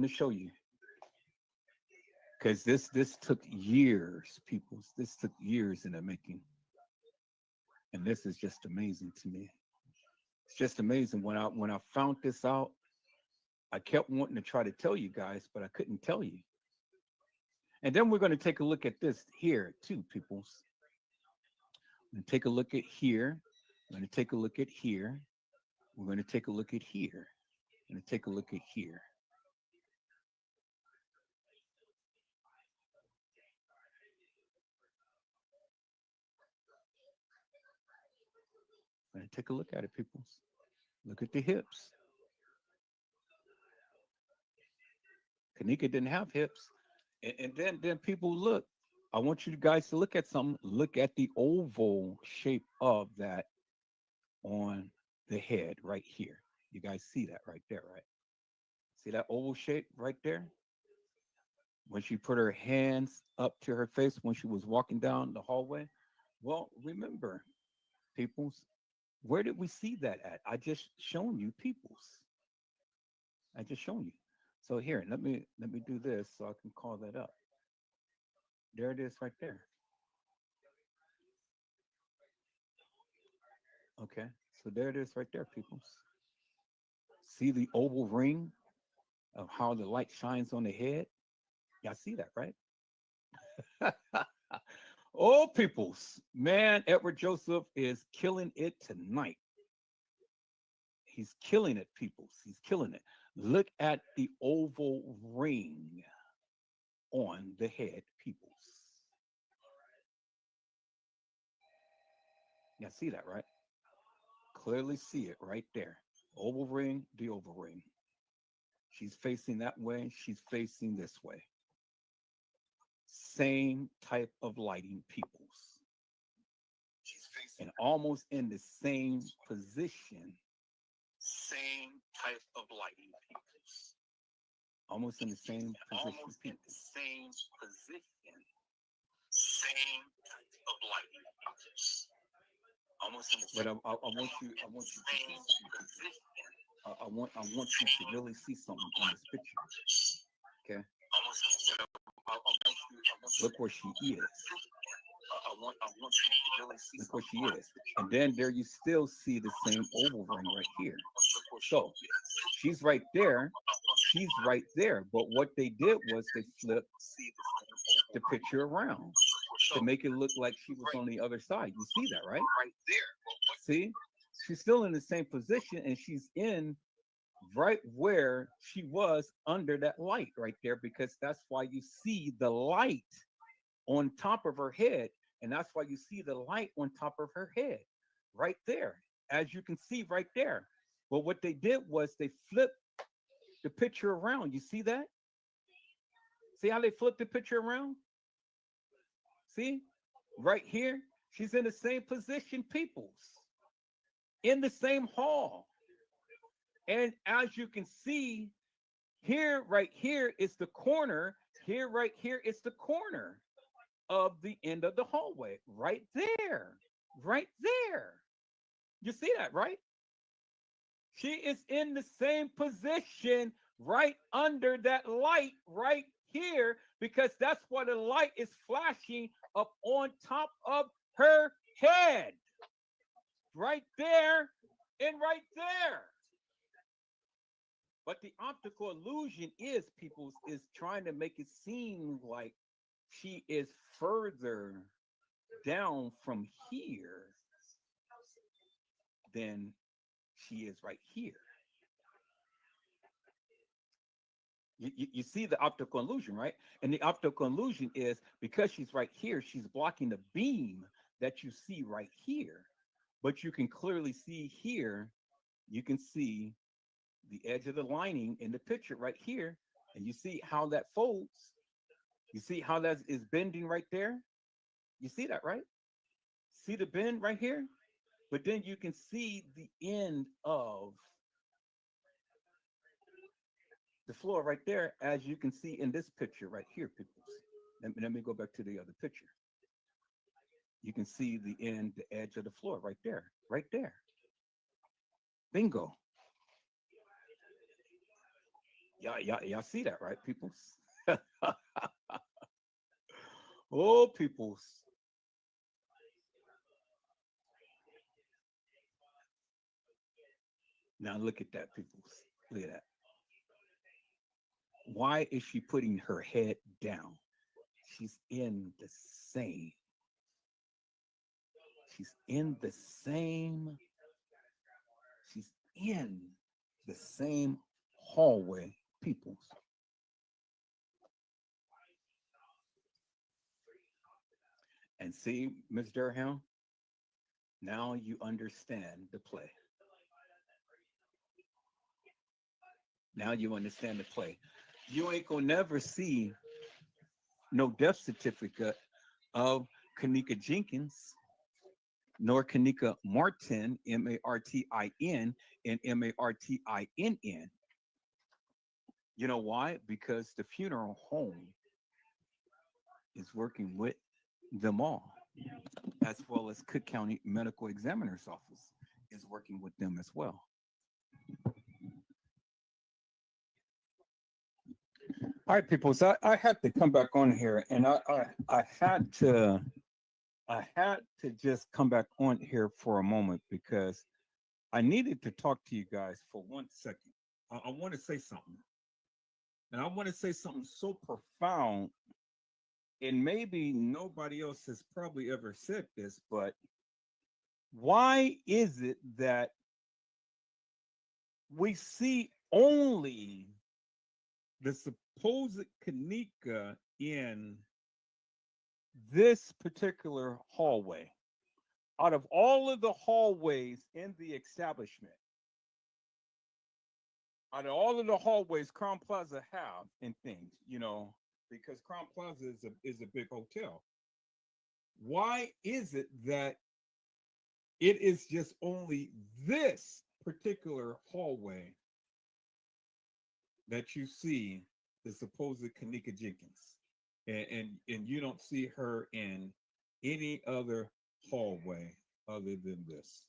to show you because this took years, peoples. This took years in the making, and this is just amazing to me. It's just amazing. When I found this out, I kept wanting to try to tell you guys, but I couldn't tell you. And then we're going to take a look at this here too, peoples. We're going to take a look at here. We're going to take a look at here. We're going to take a look at here. We're going to take a look at here. We're going to take a look at it, peoples. Look at the hips. kENNEka didn't have hips. And then people look. I want you guys to look at something. Look at the oval shape of that on the head right here. You guys see that right there, right? See that oval shape right there? When she put her hands up to her face when she was walking down the hallway. Well, remember, peoples, Where did we see that at? I just shown you peoples. I just shown you. So here, let me do this so I can call that up. There it is right there. Okay. So there it is right there, peoples. See the oval ring of how the light shines on the head? Y'all see that, right? Oh, peoples. Man, Edward Joseph is killing it tonight. He's killing it, peoples. He's killing it. Look at the oval ring on the head, peoples. Y'all see that, right? Clearly see it right there. Oval ring, the oval ring. She's facing that way. She's facing this way. Same type of lighting, peoples. She's facing and almost in the same position. Same type of lighting, peoples. Almost in the same position. Almost in the same position. Same type of lighting, peoples. Almost in the same. But I want you to really see something on this picture. Okay. Look where she is. I want you to really see. Look where she is. And then there you still see the same oval ring right here. So she's right there. She's right there. But what they did was they flipped the picture around to make it look like she was on the other side. You see that, right? Right there. See? She's still in the same position and she's in right where she was under that light right there, because that's why you see the light on top of her head. And that's why you see the light on top of her head right there, as you can see right there. But what they did was they flipped the picture around. You see that? See how they flipped the picture around? See? Right here, she's in the same position, peoples, in the same hall. And as you can see, here, right here is the corner. Here, right here is the corner of the end of the hallway. Right there. Right there. You see that, right? She is in the same position right under that light right here, because that's why the light is flashing up on top of her head. Right there and right there. But the optical illusion is, people's, is trying to make it seem like she is further down from here than she is right here. You see the optical illusion, right? And the optical illusion is because she's right here, she's blocking the beam that you see right here. But you can clearly see here, you can see the edge of the lining in the picture right here, and you see how that folds. You see how that is bending right there. You see that, right? See the bend right here? But then you can see the end of the floor right there, as you can see in this picture right here, people. Let me go back to the other picture. You can see the end, the edge of the floor right there, right there. Bingo. Y'all see that, right, peoples? Oh, peoples. Now look at that, peoples. Look at that. Why is she putting her head down? She's in the same. She's in the same. She's in the same hallway, peoples. And see, Ms. Durham, now you understand the play. Now you understand the play. You ain't gonna never see no death certificate of kENNEka Jenkins, nor kENNEka Martin, Martin, and Martinn. You know why? Because the funeral home is working with them all, as well as Cook County Medical Examiner's Office is working with them as well. All right, people. So I had to come back on here, and I had to just come back on here for a moment because I needed to talk to you guys for 1 second. I want to say something, and I want to say something so profound, and maybe nobody else has probably ever said this, but why is it that we see only the supposed kENNEka in this particular hallway? Out of all of the hallways in the establishment, out of all of the hallways Crown Plaza have and things, because Crown Plaza is a big hotel. Why is it that it is just only this particular hallway that you see the supposed kENNEka Jenkins, and you don't see her in any other hallway other than this?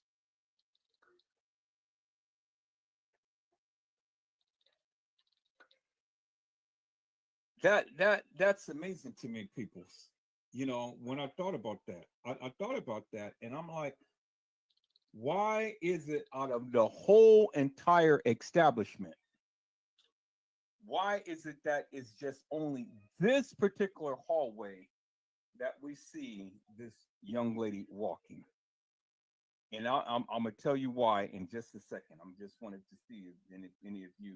That's amazing to me, peoples. When I thought about that, I thought about that, and I'm like, why is it out of the whole entire establishment? Why is it that it's just only this particular hallway that we see this young lady walking? And I'm gonna tell you why in just a second. I'm just wanted to see if any of you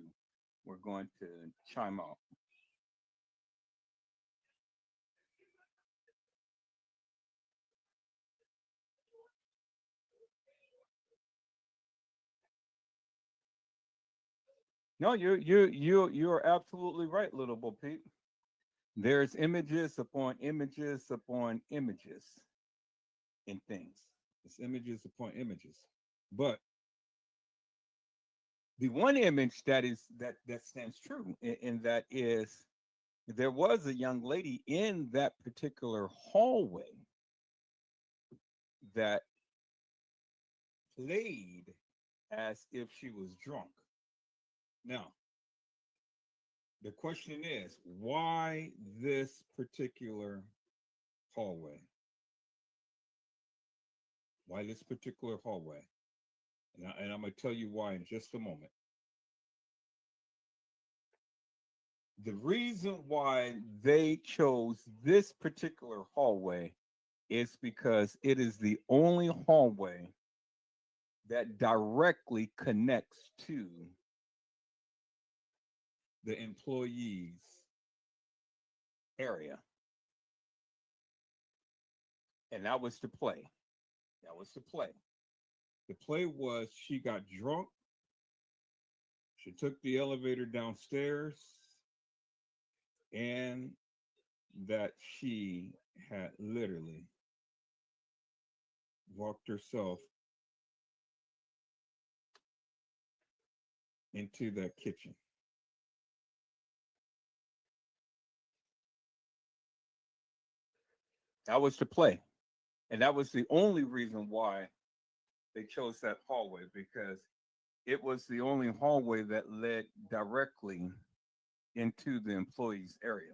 were going to chime out. No, you're absolutely right, little Bo Peep. There's images upon images upon images in things. It's images upon images. But the one image that stands true, and that is there was a young lady in that particular hallway that played as if she was drunk. Now, the question is, why this particular hallway? Why this particular hallway? And I'm going to tell you why in just a moment. The reason why they chose this particular hallway is because it is the only hallway that directly connects to the employees area. And that was the play. That was the play. The play was she got drunk. She took the elevator downstairs, and that she had literally walked herself into that kitchen. That was the play. And that was the only reason why they chose that hallway, because it was the only hallway that led directly into the employees area.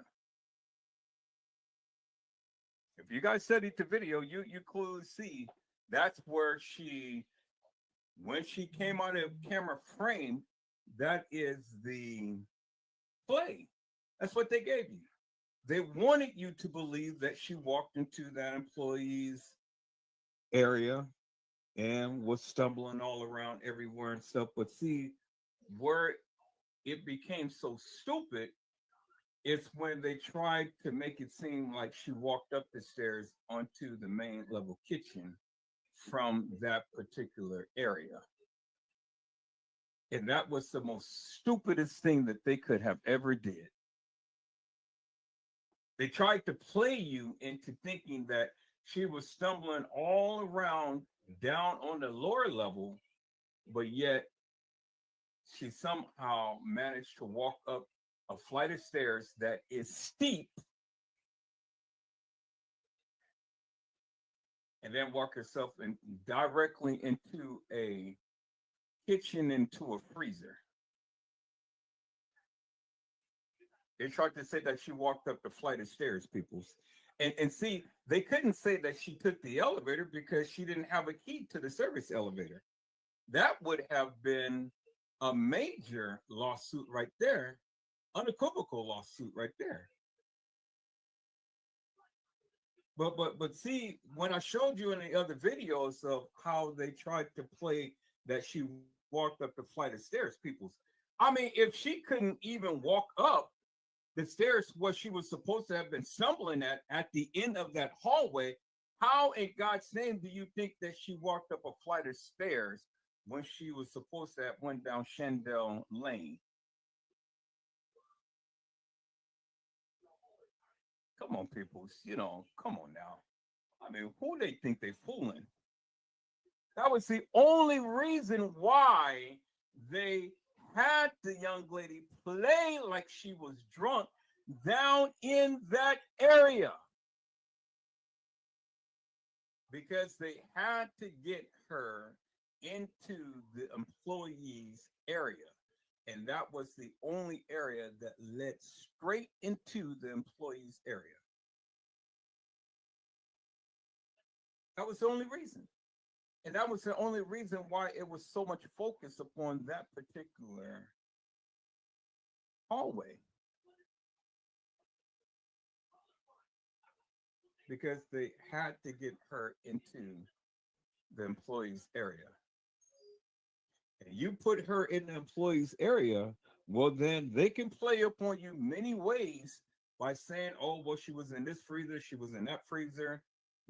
If you guys studied the video, you clearly see that's where when she came out of camera frame, that is the play. That's what they gave you. They wanted you to believe that she walked into that employee's area and was stumbling all around everywhere and stuff. But see, where it became so stupid is when they tried to make it seem like she walked up the stairs onto the main level kitchen from that particular area. And that was the most stupidest thing that they could have ever did. They tried to play you into thinking that she was stumbling all around down on the lower level, but yet she somehow managed to walk up a flight of stairs that is steep and then walk herself in directly into a kitchen, into a freezer. They tried to say that she walked up the flight of stairs, peoples. And see, they couldn't say that she took the elevator because she didn't have a key to the service elevator. That would have been a major lawsuit right there, unequivocal lawsuit right there. But see, when I showed you in the other videos of how they tried to play that she walked up the flight of stairs, peoples. I mean, if she couldn't even walk up the stairs what she was supposed to have been stumbling at the end of that hallway, how in God's name do you think that she walked up a flight of stairs when she was supposed to have went down Shandell Lane? Come on, people. Come on now. I mean, who they think they fooling? That was the only reason why they had the young lady play like she was drunk down in that area. Because they had to get her into the employees area. And that was the only area that led straight into the employees area. That was the only reason. And that was the only reason why it was so much focus upon that particular hallway. Because they had to get her into the employees area. And you put her in the employees area, well, then they can play upon you many ways by saying, oh, well, she was in this freezer, she was in that freezer.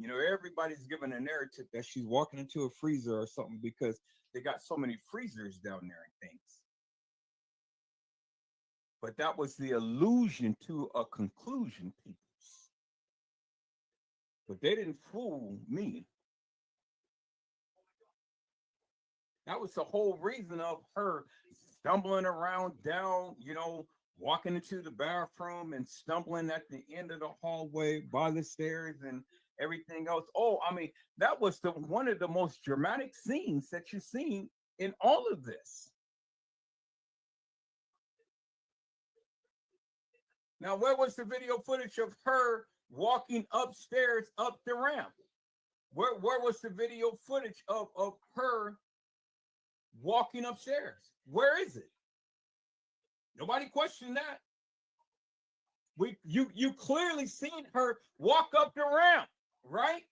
Everybody's given a narrative that she's walking into a freezer or something because they got so many freezers down there and things. But that was the allusion to a conclusion, people. But they didn't fool me. That was the whole reason of her stumbling around down, walking into the bathroom and stumbling at the end of the hallway by the stairs and everything else. Oh, I mean, that was one of the most dramatic scenes that you've seen in all of this. Now, where was the video footage of her walking upstairs up the ramp? Where was the video footage of her walking upstairs? Where is it? Nobody questioned that. You clearly seen her walk up the ramp, right?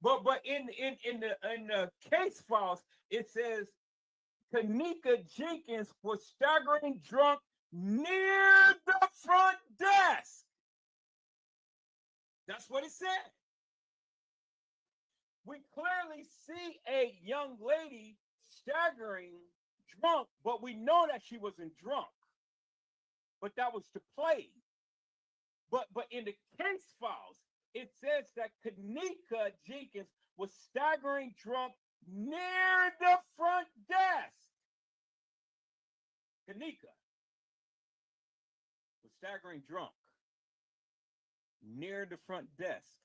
But in the case files, it says kENNEka JENKINS was staggering drunk near the front desk. That's what it said. We clearly see a young lady staggering drunk, but we know that she wasn't drunk. But that was to play. But in the case files, it says that kENNEka JENKINS was staggering drunk near the front desk. kENNEka was staggering drunk near the front desk.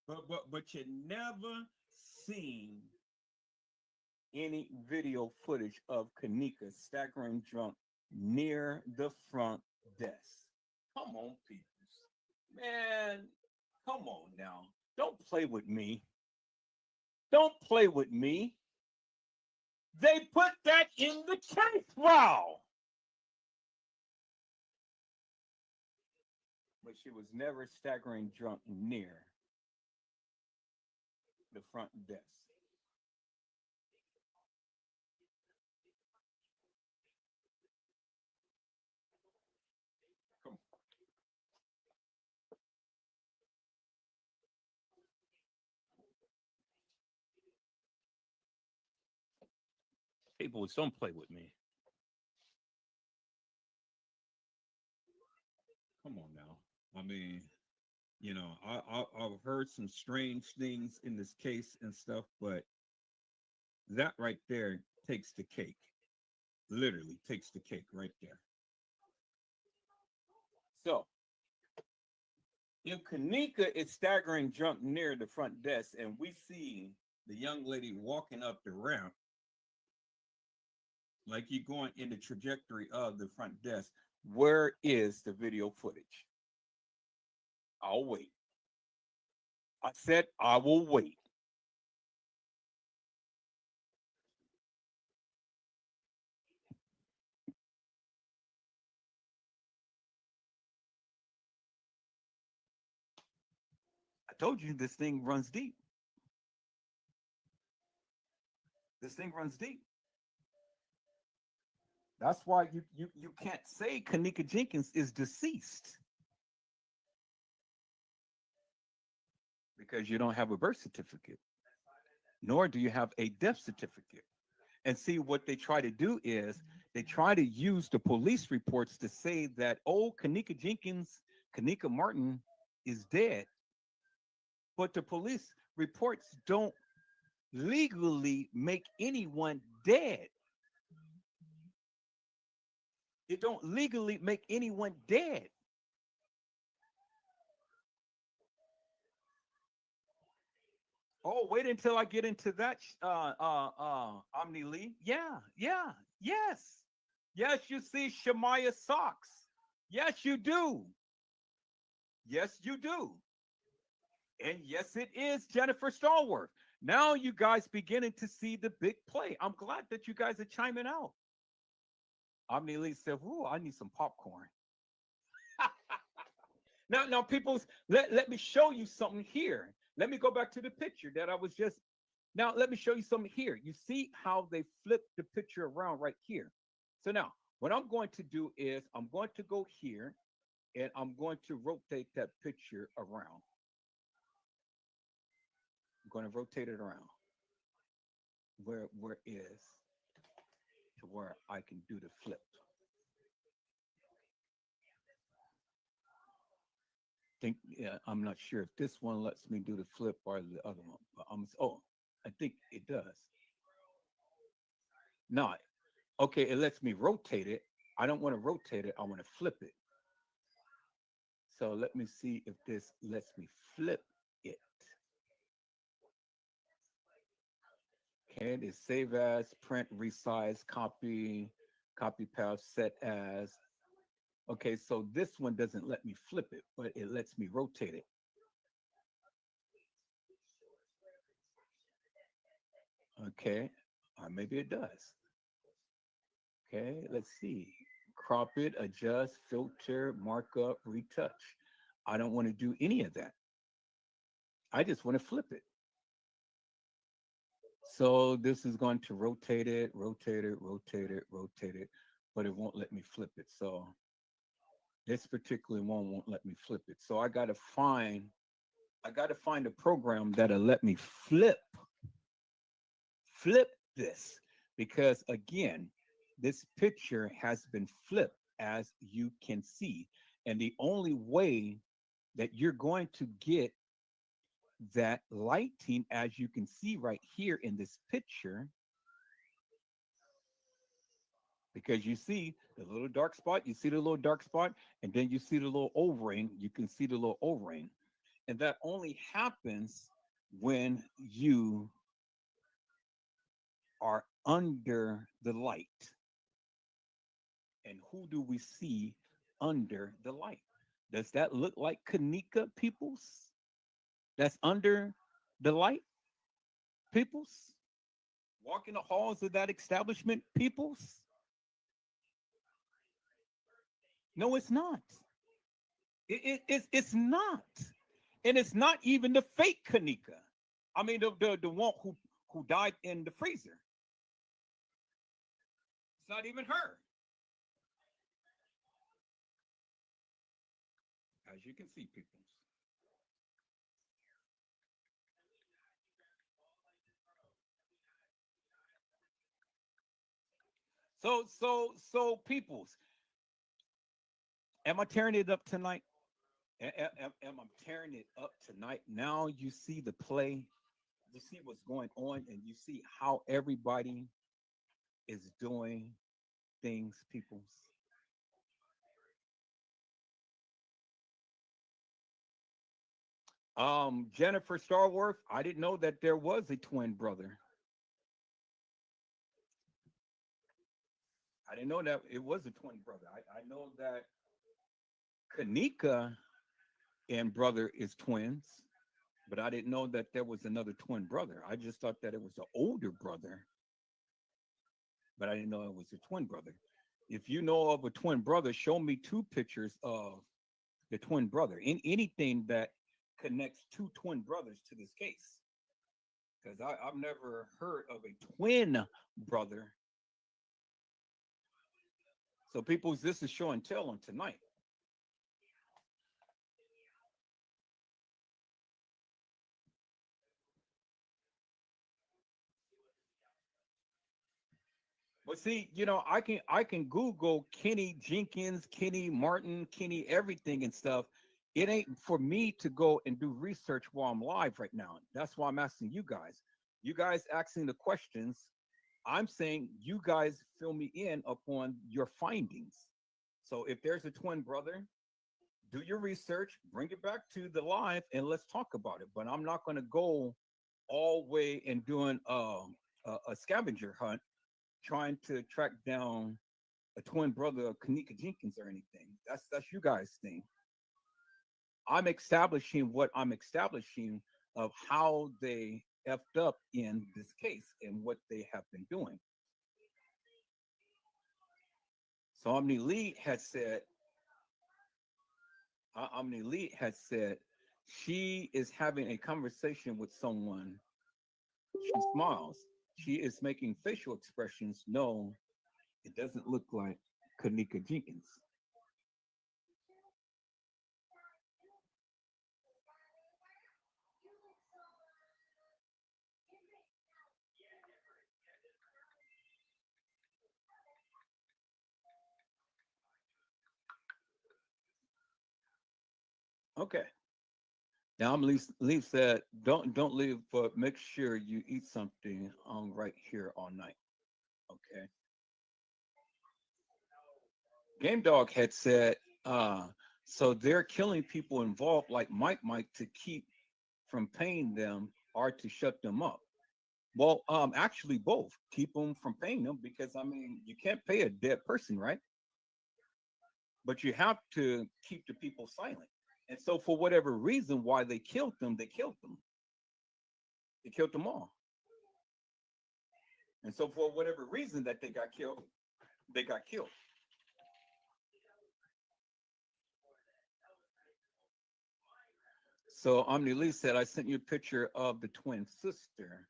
But you never seen any video footage of kENNEka staggering drunk near the front desk. Come on, people. Man, come on now. Don't play with me. Don't play with me. They put that in the case file. But she was never staggering drunk near the front desk. Come on. People, don't play with me. Come on now. I mean, I've heard some strange things in this case and stuff, but that right there takes the cake. Literally takes the cake right there. So If kENNEka is staggering jump near the front desk and we see the young lady walking up the ramp, like you're going in the trajectory of the front desk, where is the video footage? I'll wait. I said I will wait. I told you this thing runs deep. This thing runs deep. That's why you can't say kENNEka Jenkins is deceased because you don't have a birth certificate, nor do you have a death certificate. And see, what they try to do is they try to use the police reports to say that, oh, kENNEka Jenkins, kENNEka Martin is dead. But the police reports don't legally make anyone dead. It don't legally make anyone dead. Oh, wait until I get into that, Omni Lee. Yeah, yeah, yes. Yes, you see Shemaya socks. Yes, you do. Yes, you do. And yes, it is Jennifer Stallworth. Now you guys beginning to see the big play. I'm glad that you guys are chiming out. Omni Lee said, "Ooh, I need some popcorn." Now, people, let me show you something here. Let me go back to the picture that I was just. Now, let me show you something here. You see how they flip the picture around right here. So now, what I'm going to do is I'm going to go here and I'm going to rotate that picture around. I'm going to rotate it around. Where is to where I can do the flip. Think yeah, I'm not sure if this one lets me do the flip or the other one, but I think it does. No, okay, it lets me rotate it. I don't want to rotate it. I want to flip it. So let me see if this lets me flip it. Okay, it is save as, print, resize, copy path, set as. Okay, so this one doesn't let me flip it, but it lets me rotate it. Okay, or maybe it does. Okay, let's see. Crop it, adjust, filter, markup, retouch. I don't want to do any of that. I just want to flip it. So this is going to rotate it, rotate it, rotate it, rotate it, but it won't let me flip it. So this particular one won't let me flip it. So I gotta find a program that'll let me flip this, because again, this picture has been flipped, as you can see. And the only way that you're going to get that lighting, as you can see right here in this picture, because you see the little dark spot, you see the little dark spot, and then you see the little O-ring, you can see the little O-ring. And that only happens when you are under the light. And who do we see under the light? Does that look like kENNEka, peoples? That's under the light, peoples? Walking the halls of that establishment, peoples? No, it's not. It's not. And it's not even the fake kENNEka. I mean, the one who died in the freezer. It's not even her. As you can see, peoples. So, peoples, am I tearing it up tonight? Am I tearing it up tonight? Now you see the play, you see what's going on, and you see how everybody is doing things, peoples. Jennifer Starworth, I didn't know that there was a twin brother. I didn't know that it was a twin brother. I know that kENNEka and brother is twins, but I didn't know that there was another twin brother. I just thought that it was an older brother, but I didn't know it was a twin brother. If you know of a twin brother, show me two pictures of the twin brother. In anything that connects two twin brothers to this case, because I've never heard of a twin brother. So, people, this is show and tell on tonight. But see, I can Google Kenny Jenkins, Kenny Martin, Kenny everything and stuff. It ain't for me to go and do research while I'm live right now. That's why I'm asking you guys. You guys asking the questions. I'm saying you guys fill me in upon your findings. So if there's a twin brother, do your research, bring it back to the live, and let's talk about it. But I'm not going to go all way and doing a scavenger hunt trying to track down a twin brother of kENNEka Jenkins or anything. That's you guys' thing. I'm establishing what I'm establishing of how they effed up in this case and what they have been doing. So Omni Lee had said, she is having a conversation with someone. She smiles. She is making facial expressions. No, it doesn't look like kENNEka Jenkins. Okay. Now I'm leave said, don't leave, but make sure you eat something right here all night. Okay. Game Dog had said, so they're killing people involved like Mike to keep from paying them or to shut them up. Well, actually both. Keep them from paying them because I mean you can't pay a dead person, right? But you have to keep the people silent. And so for whatever reason why they killed them, they killed them. They killed them all. And so for whatever reason that they got killed, they got killed. So Omni Lee said, I sent you a picture of the twin sister.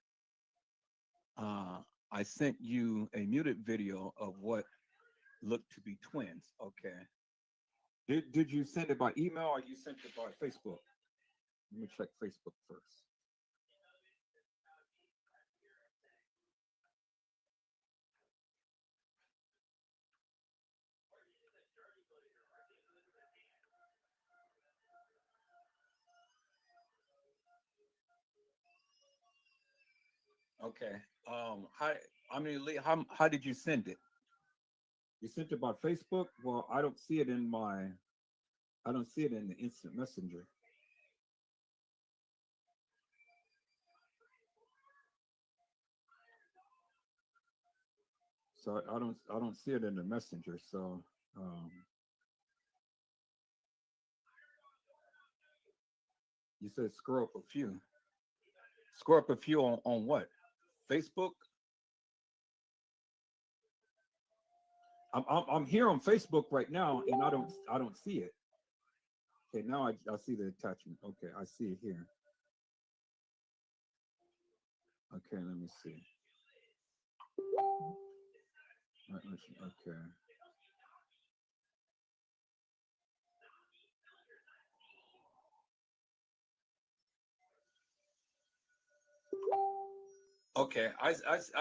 I sent you a muted video of what looked to be twins. Okay. Did you send it by email or you sent it by Facebook? Let me check Facebook first. Okay. How I mean, Lee, how did you send it? You sent it by Facebook? Well, I don't see it in the instant messenger. So I don't see it in the messenger. So you said scroll up a few. Scroll up a few on what? Facebook? I'm here on Facebook right now and I don't see it. Okay, now I see the attachment. Okay, I see it here. Okay, let me see. Okay. Okay, I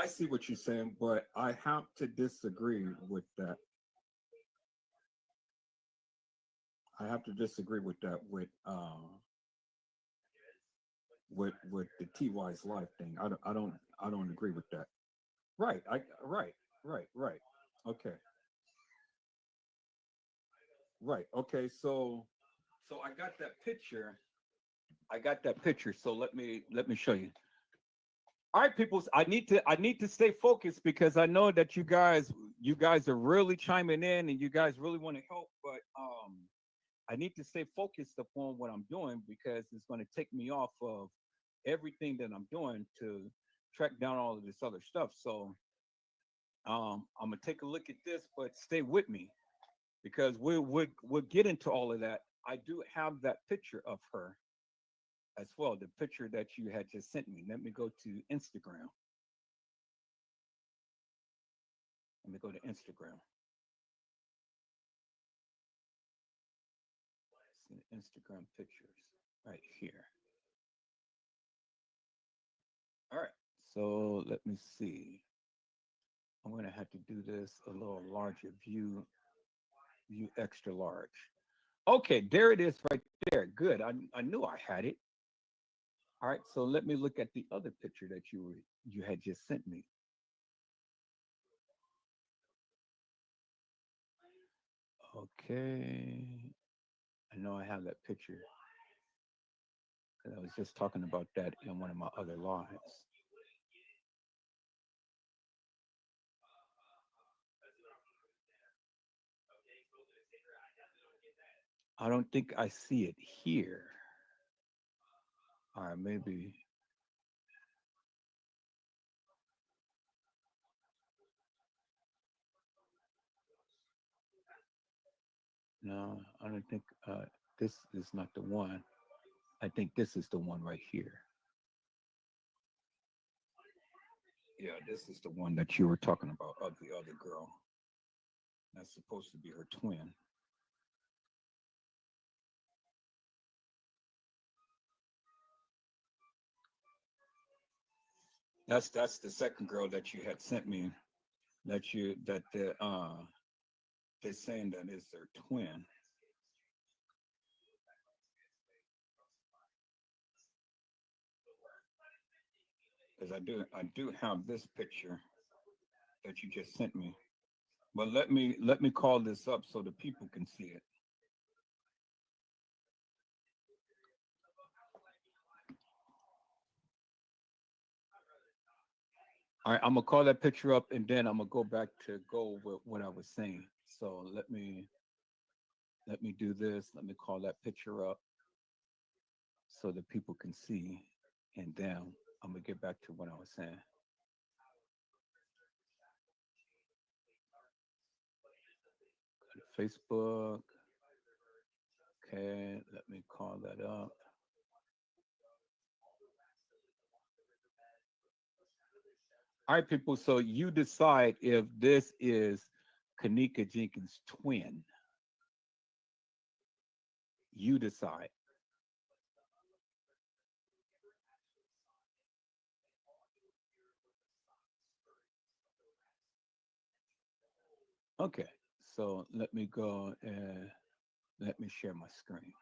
see what you're saying, but I have to disagree with that. I have to disagree with that with the TY's life thing. I don't agree with that. Right. Right. Okay. Right. Okay. So I got that picture I got that picture, so let me show you. All right, people. I need to stay focused because I know that you guys are really chiming in and you guys really want to help, but I need to stay focused upon what I'm doing because it's going to take me off of everything that I'm doing to track down all of this other stuff. So I'm gonna take a look at this, but stay with me because we'll get into all of that. I do have that picture of her as well, the picture that you had just sent me. Let me go to Instagram. Let me go to Instagram. See the Instagram pictures right here. All right. So let me see. I'm gonna have to do this a little larger view extra large. Okay, there it is right there. Good. I knew I had it. All right. So let me look at the other picture that you had just sent me. Okay. I know I have that picture because I was just talking about that in one of my other lives. I don't think I see it here. All right, maybe. No, I don't think this is not the one. I think this is the one right here. Yeah, this is the one that you were talking about of the other girl. That's supposed to be her twin. That's the second girl that you had sent me. That they're saying that is their twin. Because I do have this picture that you just sent me. But let me call this up so the people can see it. All right, I'm gonna call that picture up and then I'm gonna go back to go with what I was saying. So let me do this. Let me call that picture up so that people can see, and then I'm gonna get back to what I was saying. Go to Facebook. Okay, let me call that up. All right, people. So you decide if this is kENNEka Jenkins' twin. You decide. Okay. So let me go and let me share my screen.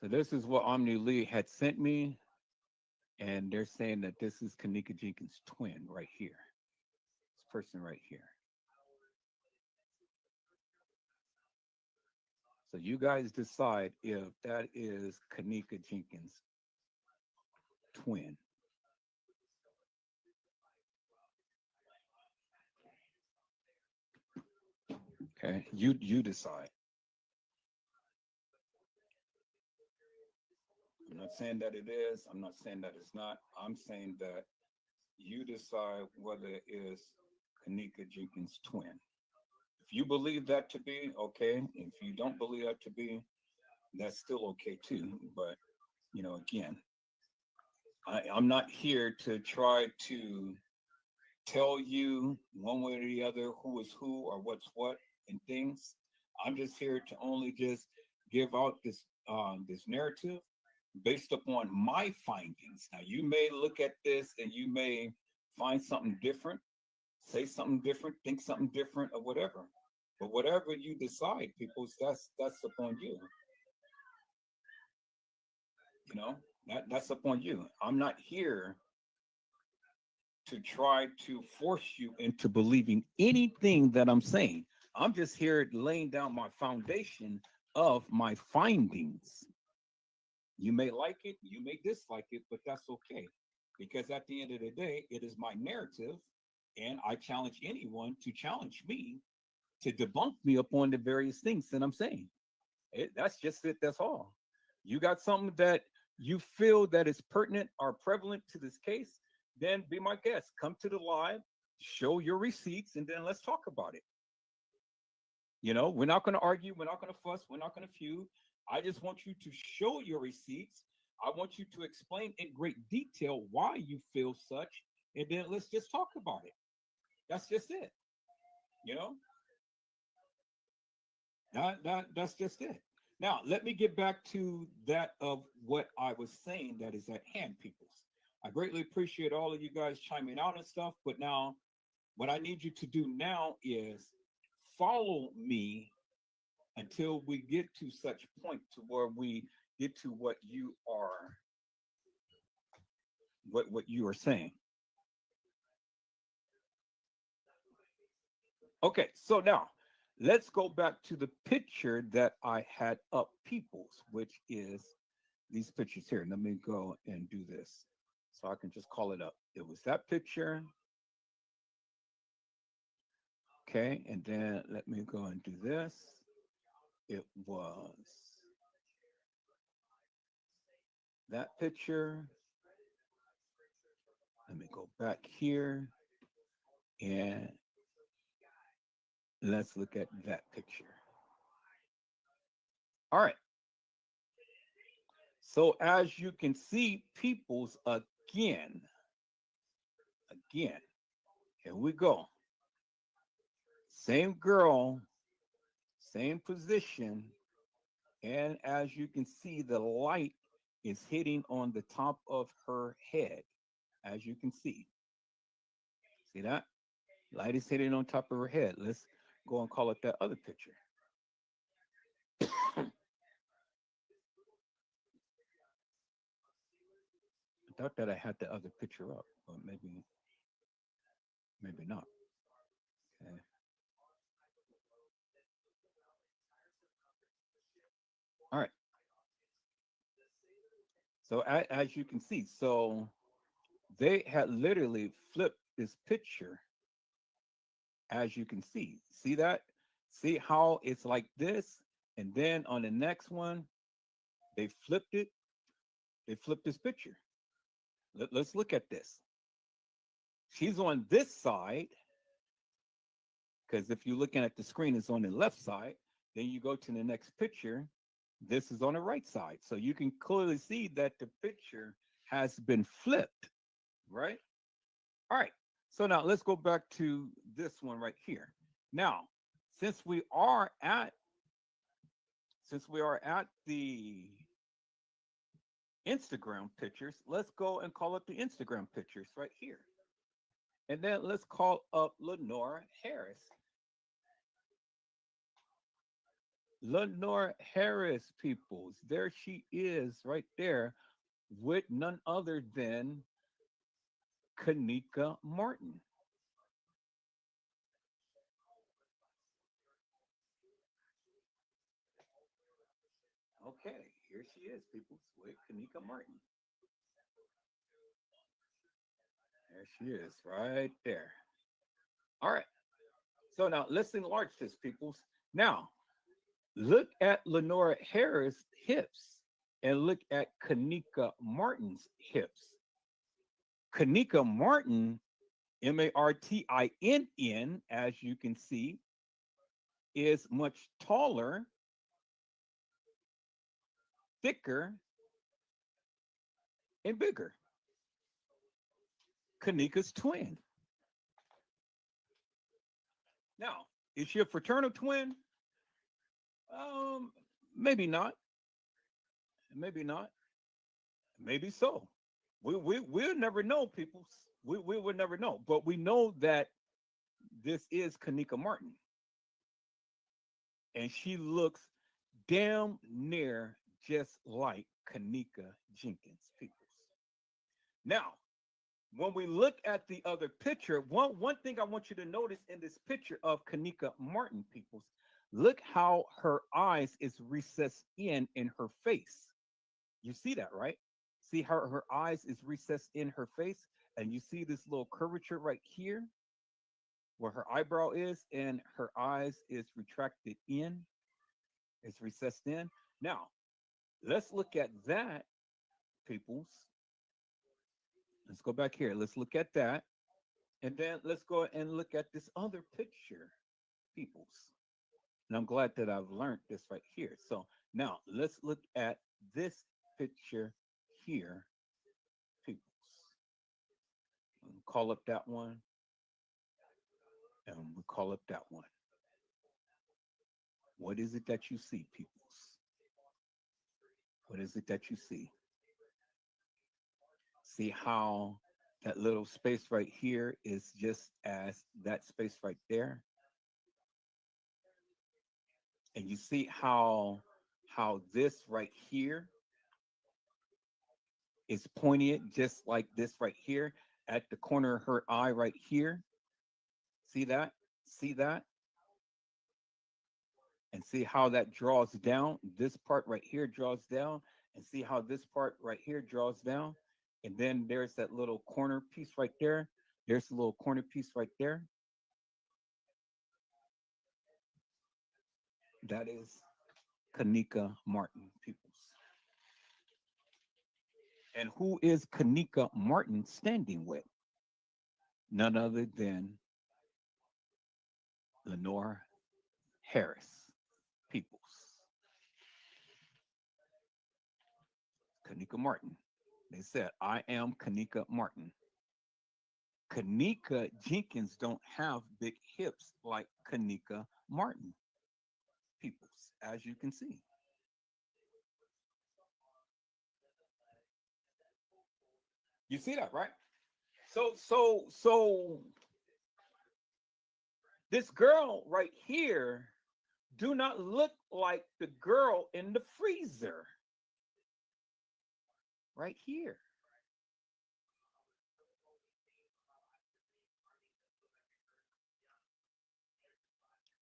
So this is what Omni Lee had sent me, and they're saying that this is kENNEka Jenkins' twin right here. This person right here. So you guys decide if that is kENNEka Jenkins' twin. Okay, you decide. I'm not saying that it is. I'm not saying that it's not. I'm saying that you decide whether it is kENNEka Jenkins' twin. If you believe that to be okay, if you don't believe that to be, that's still okay too. But again, I'm not here to try to tell you one way or the other who is who or what's what and things. I'm just here to only just give out this narrative based upon my findings. Now you may look at this and you may find something different, say something different, think something different, or whatever. But whatever you decide, people, that's upon you. You know that's upon you. I'm not here to try to force you into believing anything that I'm saying. I'm just here laying down my foundation of my findings. You may like it, you may dislike it, but that's okay. Because at the end of the day, it is my narrative, and I challenge anyone to challenge me to debunk me upon the various things that I'm saying. That's just it. That's all. You got something that you feel that is pertinent or prevalent to this case, then be my guest. Come to the live, show your receipts, and then let's talk about it. We're not going to argue. We're not going to fuss. We're not going to feud. I just want you to show your receipts. I want you to explain in great detail why you feel such, and then let's just talk about it. That's just it. You know, that's just it. Now, let me get back to that of what I was saying that is at hand, peoples. I greatly appreciate all of you guys chiming out and stuff, but now what I need you to do now is follow me until we get to such point to where we get to what you are saying. Okay, so now let's go back to the picture that I had up, peoples, which is these pictures here. Let me go and do this so I can just call it up. It was that picture. Okay, and then let me go and do this. It was that picture. Let me go back here and let's look at that picture. All right. So as you can see, peoples, again, here we go. Same girl, same position. And as you can see, the light is hitting on the top of her head, as you can see. See that? Light is hitting on top of her head. Let's go and call it that other picture. I thought that I had the other picture up, but maybe not. Okay. All right. So as you can see, so they had literally flipped this picture, as you can see. See that? See how it's like this? And then on the next one, they flipped it. They flipped this picture. Let's look at this. She's on this side, because if you're looking at the screen, it's on the left side. Then you go to the next picture. This is on the right side. So you can clearly see that the picture has been flipped, right? All right. So now let's go back to this one right here. Now, since we are at the Instagram pictures, let's go and call up the Instagram pictures right here. And then let's call up Lenora Harris. Lenora Harris, peoples. There she is right there with none other than kENNEka Martin. Okay, here she is, peoples, with kENNEka Martin. There she is, right there. All right. So now let's enlarge this, peoples. Now, look at Lenora Harris' hips and look at kENNEka Martin's hips. kENNEka Martin, Martinn, as you can see, is much taller, thicker, and bigger. kENNEka's twin. Now, is she a fraternal twin? Maybe not. Maybe not. Maybe so. We'll never know, people. We will never know. But we know that this is kENNEka Martin. And she looks damn near just like kENNEka jENkINs, people. Now, When we look at the other picture, one thing I want you to notice in this picture of kENNEka Martin, peoples, look how her eyes is recessed in her face. You see that, right? See how her eyes is recessed in her face, and you see this little curvature right here where her eyebrow is, and her eyes is retracted in, it's recessed in. Now, let's look at that, peoples. Let's go back here. Let's look at that. And then let's go and look at this other picture, peoples. And I'm glad that I've learned this right here. So now let's look at this picture here, peoples. We'll call up that one. And we'll call up that one. What is it that you see, peoples? What is it that you see? See how that little space right here is just as that space right there? And you see how this right here is pointed just like this right here at the corner of her eye right here. See that? See that? And see how that draws down. This part right here draws down. And see how this part right here draws down. And then there's that little corner piece right there. There's a little corner piece right there. That is kENNEka Martin, peoples. And who is kENNEka Martin standing with? None other than Lenore Harris, peoples. kENNEka Martin. They said, I am kENNEka Martin. kENNEka jENkINs don't have big hips like kENNEka Martin, peoples, as you can see. You see that, right? So this girl right here do not look like the girl in the freezer right here.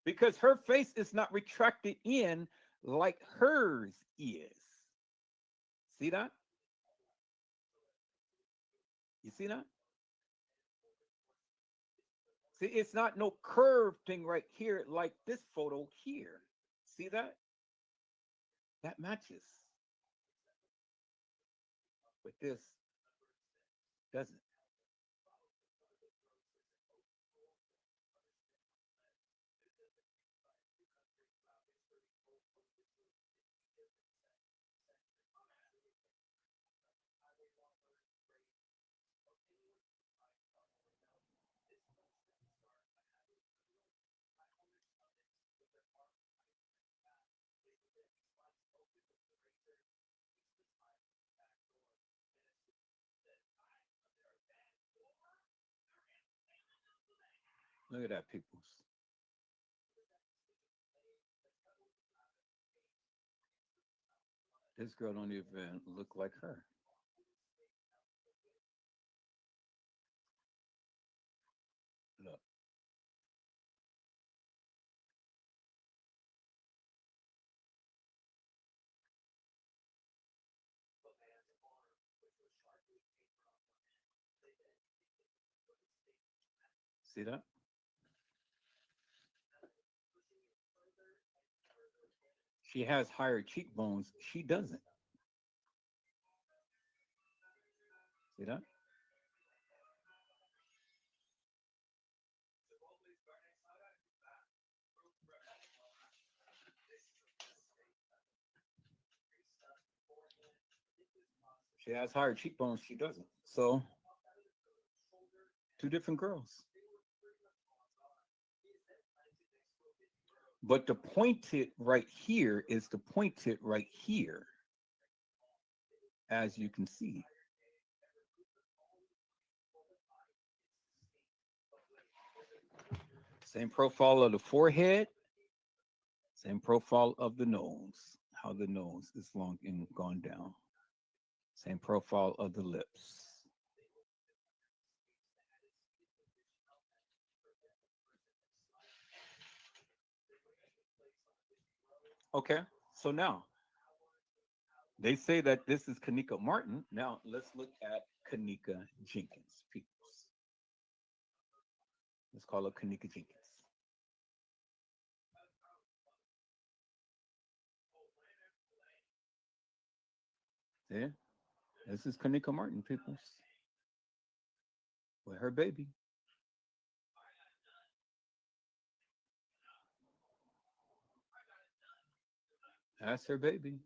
Because her face is not retracted in like hers is. See that? You see that? See, it's not no curved thing right here like this photo here. See that? That matches. But this doesn't. Look at that, peoples. This girl don't even look like her. Look. See that? She has higher cheekbones. She doesn't. See that? She has higher cheekbones. She doesn't. So, two different girls. But the pointed right here is the pointed right here, as you can see. Same profile of the forehead, same profile of the nose, how the nose is long and gone down. Same profile of the lips. Okay, so now they say that this is kENNEka Martin. Now let's look at kENNEka Jenkins, peoples. Let's call her kENNEka Jenkins. Yeah, this is kENNEka Martin, peoples, with her baby. That's her baby.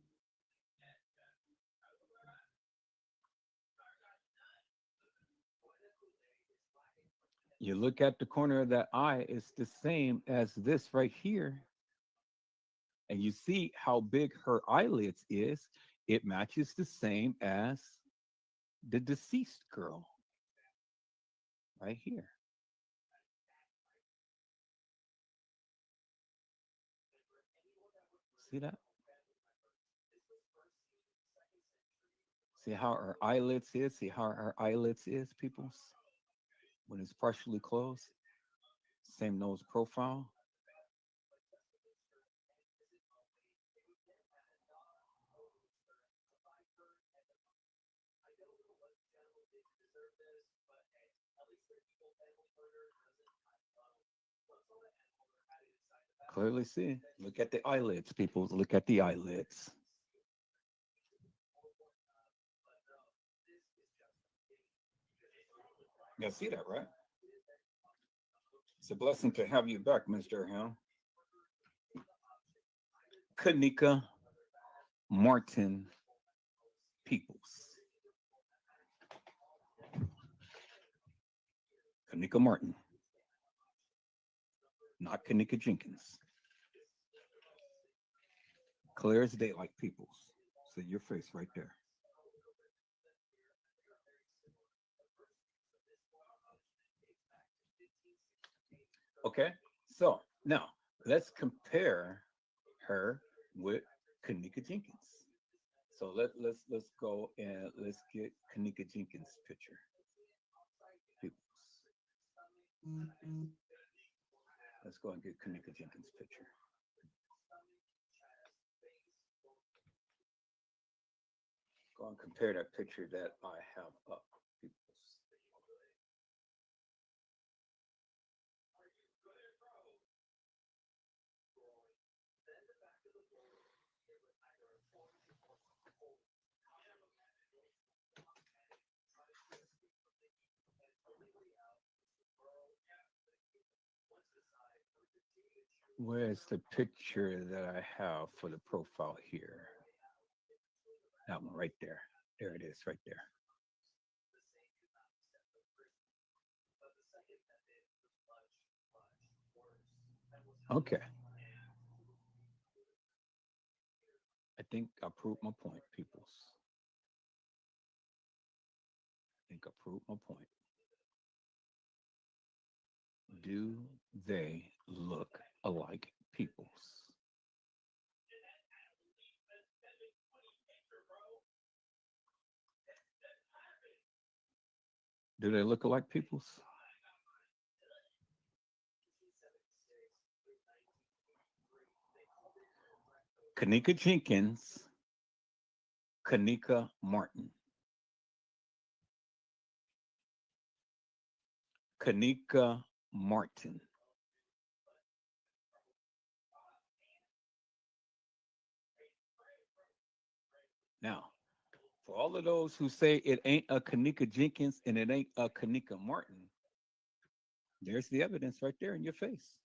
You look at the corner of that eye, it's the same as this right here. And you see how big her eyelids is. It matches the same as the deceased girl right here. See that? See how her eyelids is? See how her eyelids is, peoples? When it's partially closed. Same nose profile. Clearly see. Look at the eyelids, people. Look at the eyelids. You see that, right? It's a blessing to have you back, Mr. Ham. kENNEka Martin Peoples. kENNEka Martin, not kENNEka Jenkins. Clear as daylight, Peoples. See your face right there. Okay, so now let's compare her with kENNEka Jenkins. So let's go and let's get kENNEka Jenkins' picture. Peoples. Let's go and get kENNEka Jenkins' picture. Go and compare that picture that I have up. Peoples. Where's the picture that I have for the profile here? That one right there. There it is, right there. Okay. I think I proved my point, peoples. I think I proved my point. Do they look alike, peoples? Do they look alike, peoples? kENNEka Jenkins, kENNEka Martin. kENNEka Martin. Now, for all of those who say it ain't a kENNEka Jenkins and it ain't a kENNEka Martin, there's the evidence right there in your face.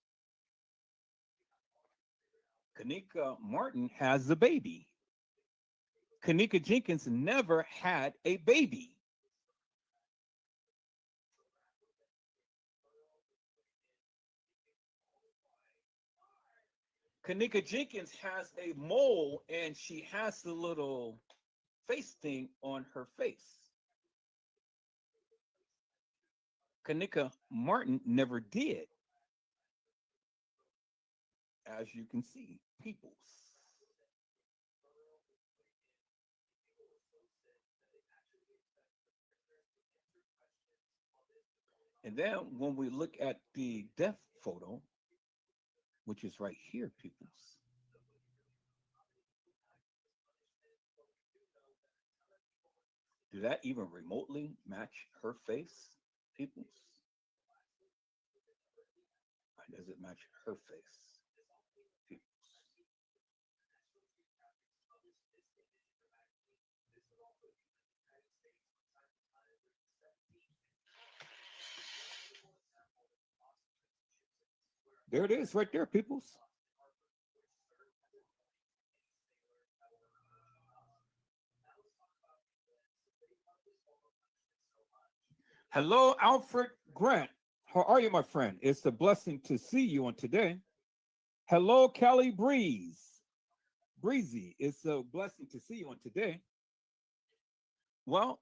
kENNEka Martin has a baby. kENNEka Jenkins never had a baby. kENNEka Jenkins has a mole and she has the little face thing on her face. kENNEka Martin never did, as you can see, peoples. And then when we look at the death photo, which is right here, peoples, Do that even remotely match her face, peoples? Does it match her face, peoples? There it is, right there, peoples. Hello, Alfred Grant. How are you, my friend? It's a blessing to see you on today. Hello, Kelly Breeze. Breezy, it's a blessing to see you on today. Well,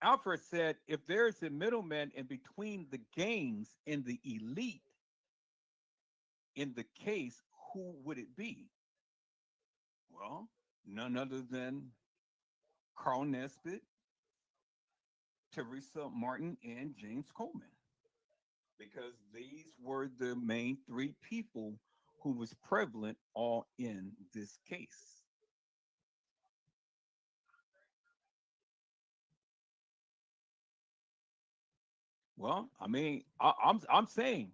Alfred said if there's a middleman in between the gangs and the elite in the case, who would it be? Well, none other than Carl Nesbitt, Teresa Martin, and James Coleman, because these were the main three people who was prevalent all in this case. Well, I mean, I'm saying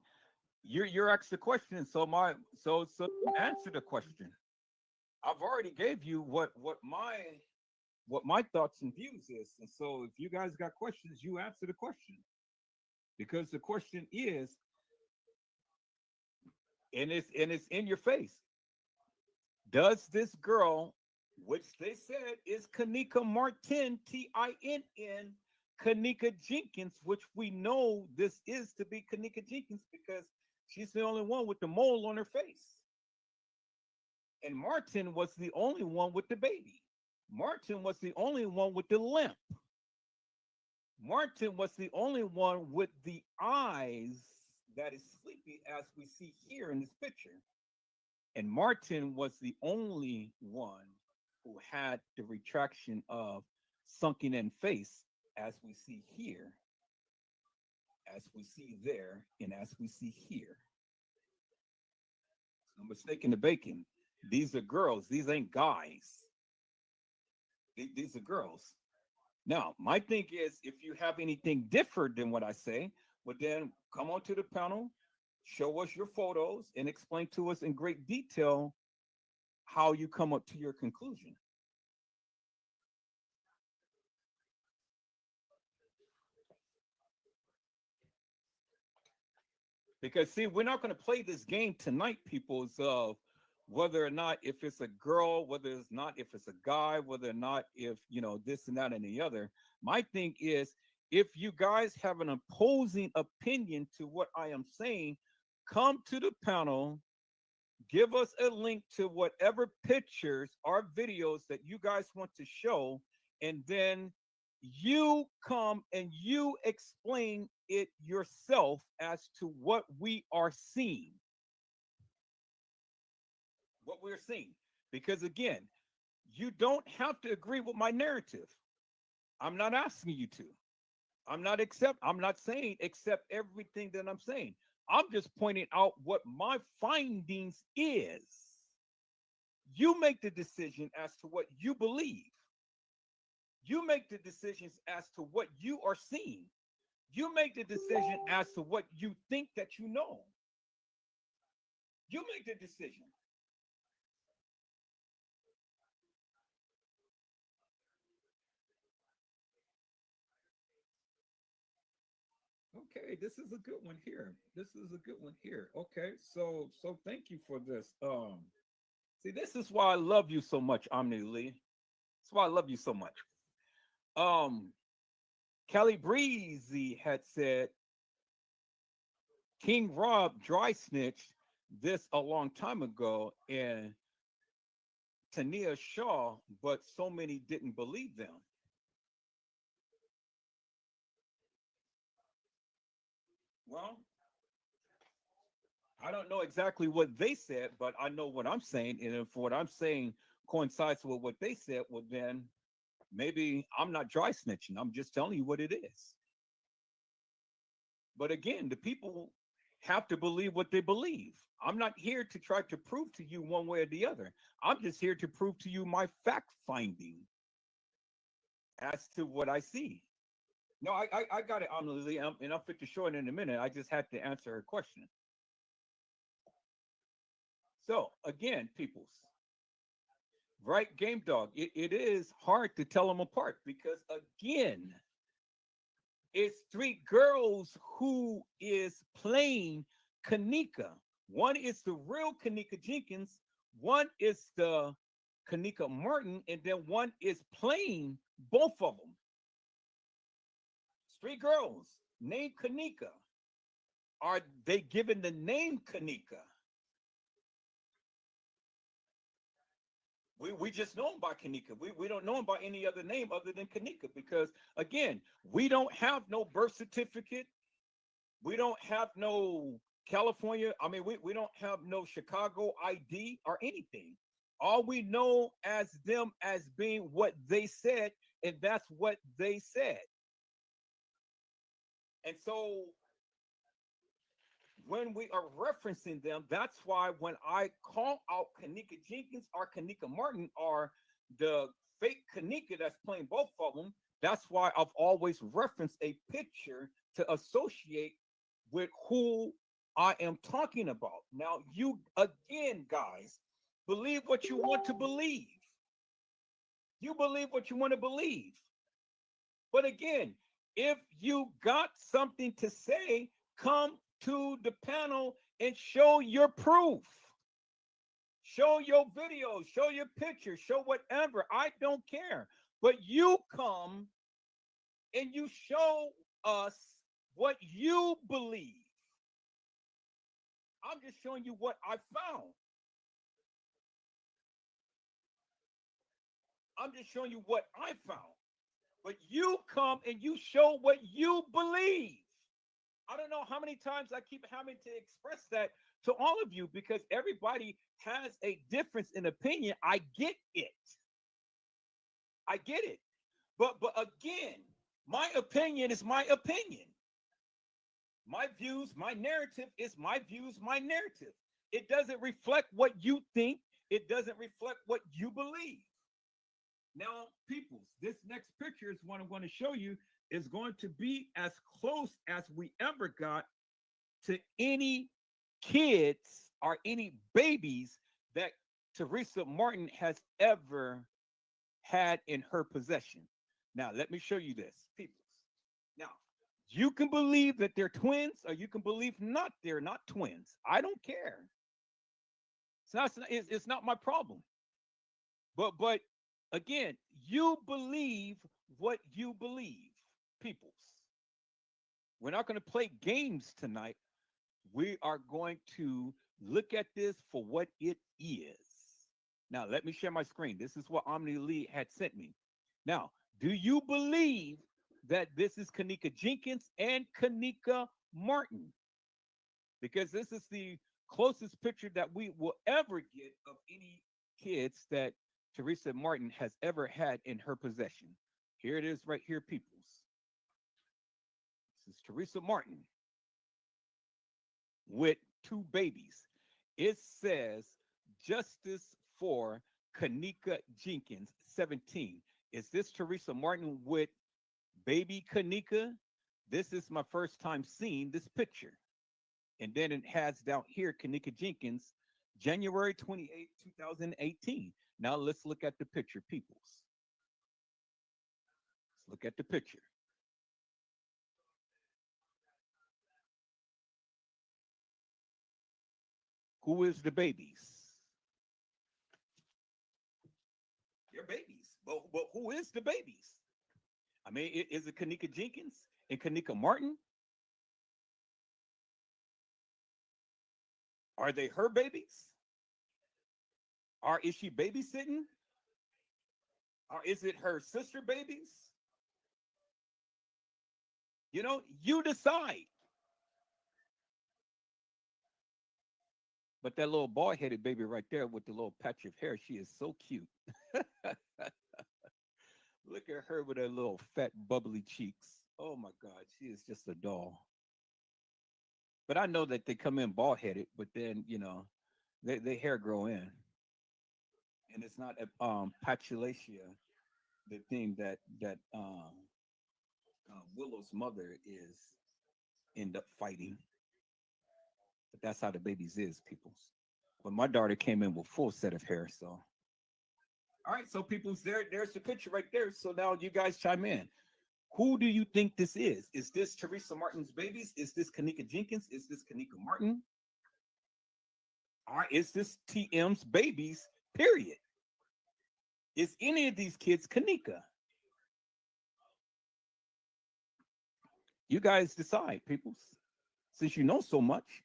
you're asked the question, so answer the question. I've already gave you what my thoughts and views is, and so if you guys got questions, you answer the question, because the question is, and it's in your face. Does this girl, which they said is kENNEka Martin, Tinn, kENNEka Jenkins, which we know this is to be kENNEka Jenkins because she's the only one with the mole on her face. And Martin was the only one with the baby. Martin was the only one with the limp. Martin was the only one with the eyes that is sleepy, as we see here in this picture. And Martin was the only one who had the retraction of sunken in face, as we see here, as we see there, and as we see here. No mistake in the bacon. These are girls. These ain't guys. These are girls. Now, my thing is, if you have anything different than what I say, well, then come onto the panel, show us your photos, and explain to us in great detail how you come up to your conclusion. Because see, we're not going to play this game tonight, people's whether or not if it's a girl, whether it's not if it's a guy, whether or not if this and that and the other. My thing is, if you guys have an opposing opinion to what I am saying, come to the panel, give us a link to whatever pictures or videos that you guys want to show, and then you come and you explain it yourself as to what we are seeing. What we're seeing. Because again, you don't have to agree with my narrative. I'm not asking you to. I'm not saying accept everything that I'm saying. I'm just pointing out what my findings is. You make the decision as to what you believe. You make the decisions as to what you are seeing. You make the decision as to what you think that you know. You make the decision. Okay, this is a good one here. This is a good one here. Okay, so thank you for this. See, this is why I love you so much, Omni Lee. That's why I love you so much. Um, Kelly Breezy had said King Rob dry snitched this a long time ago, and Tania Shaw, but so many didn't believe them. Well, I don't know exactly what they said, but I know what I'm saying. And if what I'm saying coincides with what they said, well, then maybe I'm not dry snitching. I'm just telling you what it is. But again, the people have to believe what they believe. I'm not here to try to prove to you one way or the other. I'm just here to prove to you my fact finding as to what I see. No, I got it, Amelie, and I'll fit to show it in a minute. I just had to answer her question. So again, peoples, right? Game Dog. It is hard to tell them apart because again, it's three girls who is playing kENNEka. One is the real kENNEka Jenkins, one is the kENNEka Martin, and then one is playing both of them. It's three girls named kENNEka. Are they given the name kENNEka? We just know him by kENNEka. We don't know him by any other name other than kENNEka because, again, we don't have no birth certificate. We don't have no California. I mean, we don't have no Chicago ID or anything. All we know as them as being what they said, and that's what they said. And so when we are referencing them, that's why when I call out kENNEka Jenkins or kENNEka Martin or the fake kENNEka that's playing both of them, that's why I've always referenced a picture to associate with who I am talking about. Now, you again, guys, believe what you want to believe. You believe what you want to believe. But again, if you got something to say, come to the panel and show your proof. Show your videos, show your pictures, show whatever. I don't care. But you come and you show us what you believe. I'm just showing you what I found. I'm just showing you what I found. But you come and you show what you believe. I don't know how many times I keep having to express that to all of you because everybody has a difference in opinion. I get it. I get it. But again, my opinion is my opinion. My views, my narrative is my views, my narrative. It doesn't reflect what you think. It doesn't reflect what you believe. Now, peoples, this next picture is what I'm going to show you is going to be as close as we ever got to any kids or any babies that Teresa Martin has ever had in her possession. Now, let me show you this, peoples. Now, you can believe that they're twins or you can believe not they're not twins. I don't care. It's not my problem. But again, you believe what you believe, peoples. We're not going to play games tonight. We are going to look at this for what it is. Now, let me share my screen. This is what Omni Lee had sent me. Now, do you believe that this is kENNEka Jenkins and kENNEka Martin? Because this is the closest picture that we will ever get of any kids that Teresa Martin has ever had in her possession. Here it is right here, peoples. This is Teresa Martin with two babies. It says justice for kENNEka Jenkins, 17. Is this Teresa Martin with baby kENNEka? This is my first time seeing this picture. And then it has down here kENNEka Jenkins, January 28, 2018. Now let's look at the picture, peoples. Let's look at the picture. Who is the babies? They're babies. But who is the babies? I mean, is it kENNEka Jenkins and kENNEka Martin? Are they her babies? Or is she babysitting? Or is it her sister babies? You know, you decide. But that little bald-headed baby right there with the little patch of hair, she is so cute. Look at her with her little fat, bubbly cheeks. Oh my God, she is just a doll. But I know that they come in bald headed, but then they hair grow in, and it's not patulatia, the thing that Willow's mother is end up fighting. But that's how the babies is, peoples. But my daughter came in with full set of hair, so all right, so people's there's the picture right there. So now you guys chime in. Who do you think this is? Is this Teresa Martin's babies? Is this kENNEka Jenkins? Is this kENNEka Martin? Or is this TM's babies? Period. Is any of these kids kENNEka? You guys decide, peoples. Since you know so much.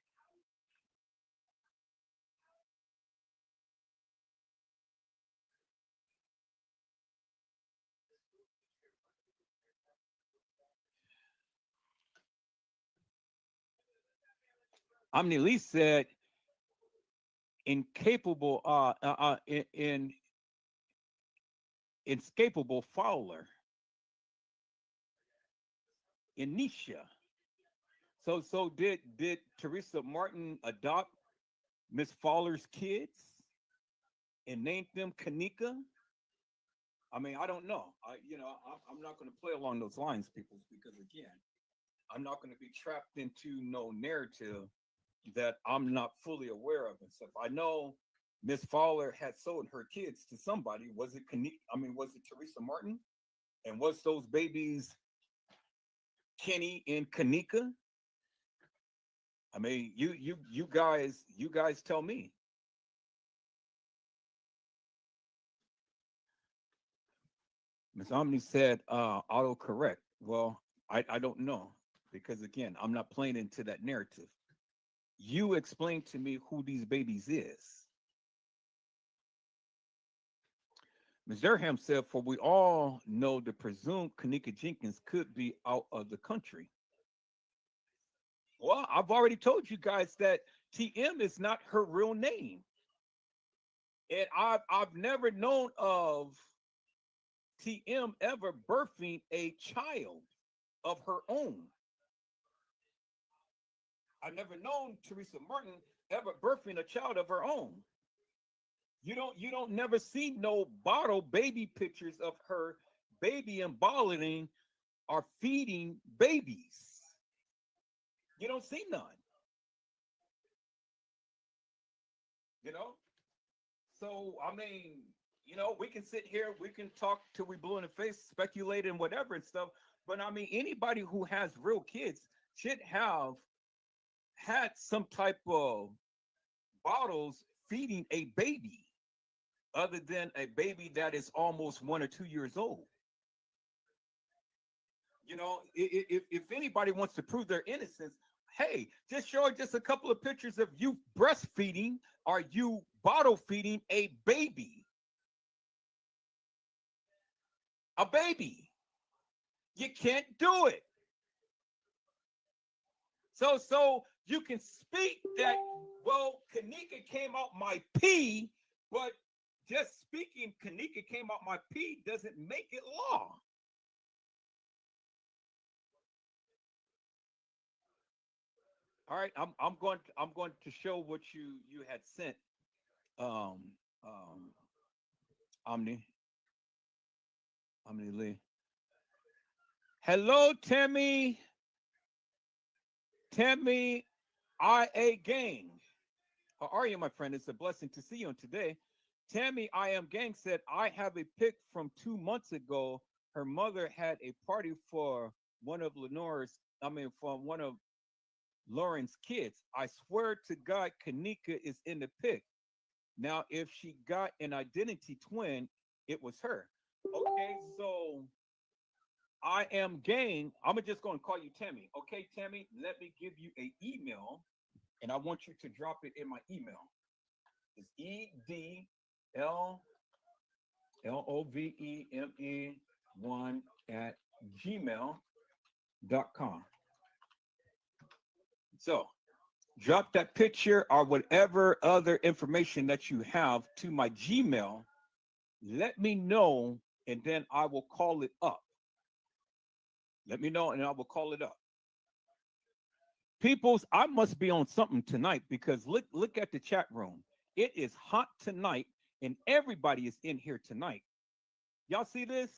Lee said incapable in inescapable Fowler in Nisha. So did Teresa Martin adopt Miss Fowler's kids and named them kENNEka? I mean, I don't know. I'm not going to play along those lines, people, because again, I'm not going to be trapped into no narrative that I'm not fully aware of and stuff. I know Miss Fowler had sold her kids to somebody. Was it kENNEka? I mean, was it Teresa Martin? And was those babies Kenny and kENNEka? I mean, you guys tell me. Miss Omni said autocorrect. Well, I don't know because again, I'm not playing into that narrative. You explain to me who these babies is. Ms. Durham said, for we all know the presumed kENNEka Jenkins could be out of the country. Well, I've already told you guys that TM is not her real name. And I've never known of TM ever birthing a child of her own. I've never known Teresa Martin ever birthing a child of her own. You don't never see no bottle baby pictures of her baby embottling or feeding babies. You don't see none. So I mean, we can sit here, we can talk till we blue in the face, speculate and whatever and stuff. But I mean, anybody who has real kids should have had some type of bottles feeding a baby other than a baby that is almost 1 or 2 years old. If anybody wants to prove their innocence, hey, just show just a couple of pictures of you breastfeeding or you bottle feeding a baby. A baby. You can't do it. So you can speak that, well, kENNEka came out my pee, but just speaking kENNEka came out my pee doesn't make it law. All right, I'm going to show what you had sent. Omni Lee. Hello, Tammy IA Gang. How are you, my friend? It's a blessing to see you on today. Tammy I Am Gang said, I have a pic from 2 months ago. Her mother had a party for one of Lauren's kids. I swear to God, kENNEka is in the pic. Now, if she got an identity twin, it was her. Okay, so I Am Gang. I'm just going to call you Tammy. Okay, Tammy, let me give you an email, and I want you to drop it in my email. It's EDLOVEME1 @gmail.com. So drop that picture or whatever other information that you have to my Gmail. Let me know, and then I will call it up. Let me know, and I will call it up. Peoples, I must be on something tonight because look at the chat room. It is hot tonight, and everybody is in here tonight. Y'all see this?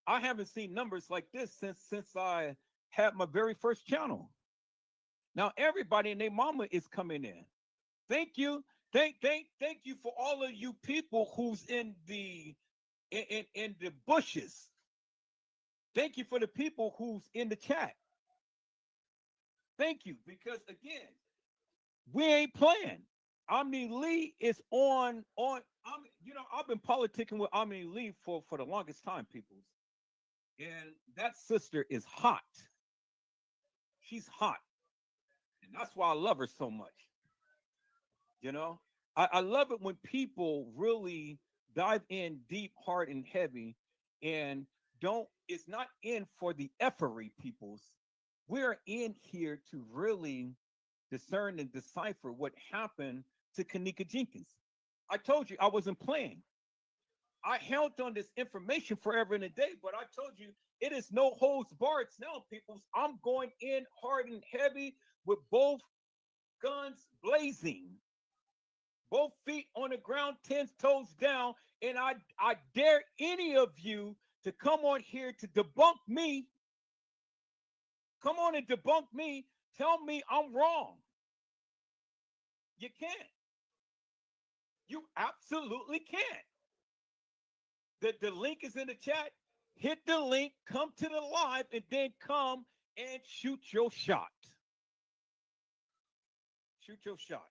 I haven't seen numbers like this since I had my very first channel. Now everybody and their mama is coming in. Thank you. Thank you for all of you people who's in the bushes. Thank you for the people who's in the chat. Thank you, because again, we ain't playing. Omni Lee is I've been politicking with Omni Lee for the longest time, people. And that sister is hot. She's hot. And that's why I love her so much. You know, I love it when people really dive in deep, hard, and heavy, and it's not in for the effery, peoples. We're in here to really discern and decipher what happened to kENNEka Jenkins. I told you I wasn't playing. I held on this information forever and a day, but I told you it is no holds barred now, peoples. I'm going in hard and heavy with both guns blazing, both feet on the ground, 10 toes down, and I dare any of you to come on here to debunk me. Come on and debunk me. Tell me I'm wrong. You can't. You absolutely can't. The link is in the chat. Hit the link, come to the live, and then come and shoot your shot. Shoot your shot.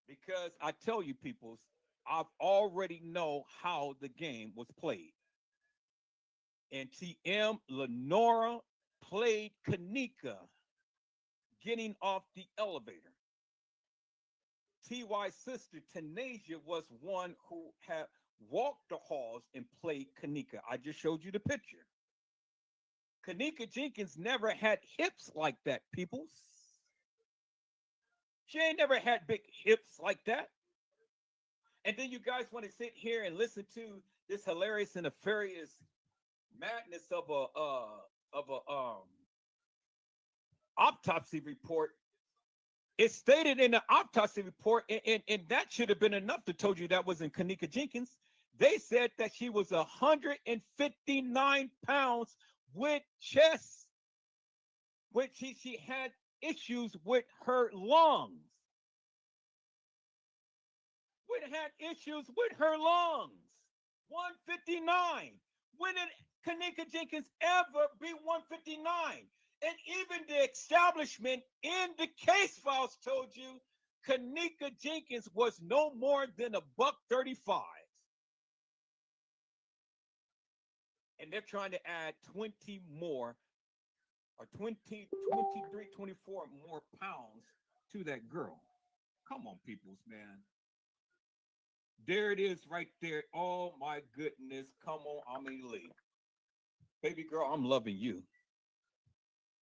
Because I tell you, peoples, I've already know how the game was played. And TM Lenora played kENNEka getting off the elevator. TY's sister Tanasia was one who had walked the halls and played kENNEka. I just showed you the picture. kENNEka Jenkins never had hips like that, peoples. She ain't never had big hips like that. And then you guys want to sit here and listen to this hilarious and nefarious madness of a autopsy report. It's stated in the autopsy report, and that should have been enough to told you that wasn't kENNEka Jenkins. They said that she was 159 pounds with chest, which she had issues with her lungs. Had issues with her lungs. 159. When did kENNEka Jenkins ever be 159? And even the establishment in the case files told you kENNEka Jenkins was no more than $135. And they're trying to add 20 more, or 20, 23, 24 more pounds to that girl. Come on, peoples, man. There it is right there. Oh my goodness. Come on, Omni Lee. Baby girl, I'm loving you.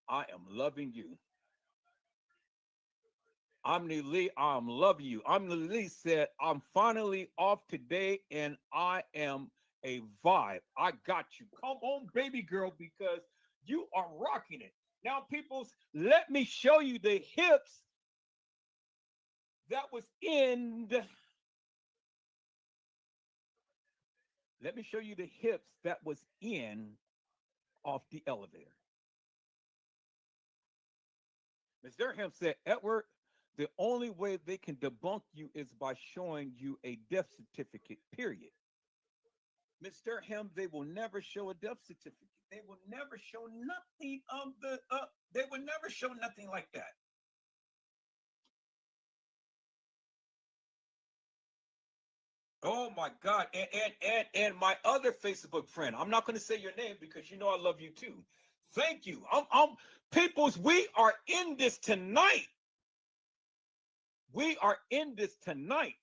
I am loving you. Omni Lee, I'm loving you. Omni Lee said, I'm finally off today and I am a vibe. I got you. Come on, baby girl, because you are rocking it. Now, peoples, let me show you the hips that was in the... Let me show you the hips that was in off the elevator. Ms. Durham said, Edward, the only way they can debunk you is by showing you a death certificate, period. Ms. Durham, they will never show a death certificate. They will never show nothing of the, they will never show nothing like that. Oh my God. And my other Facebook friend, I'm not going to say your name because you know I love you too. Thank you. Peoples, we are in this tonight. We are in this tonight.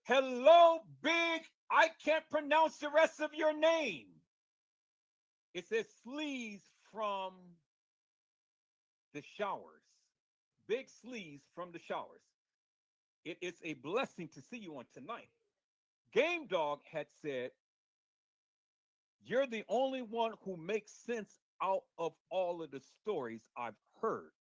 Hello, Big. I can't pronounce the rest of your name. It says Sleaze from the showers. Big Sleaze from the showers. It is a blessing to see you on tonight. Game Dog had said, you're the only one who makes sense out of all of the stories I've heard.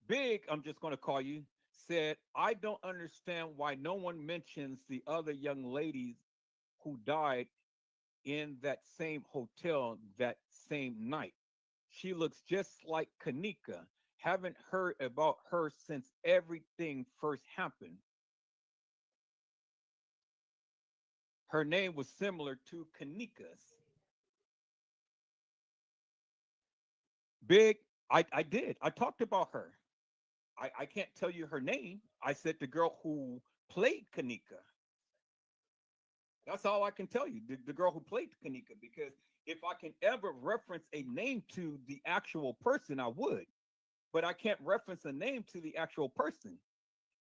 Big, I'm just going to call you, said, I don't understand why no one mentions the other young ladies who died in that same hotel that same night. She looks just like kENNEka. Haven't heard about her since everything first happened. Her name was similar to kENNEka's. Big, I did. I talked about her. I can't tell you her name. I said the girl who played kENNEka. That's all I can tell you. The girl who played kENNEka, because if I can ever reference a name to the actual person, I would. But I can't reference a name to the actual person.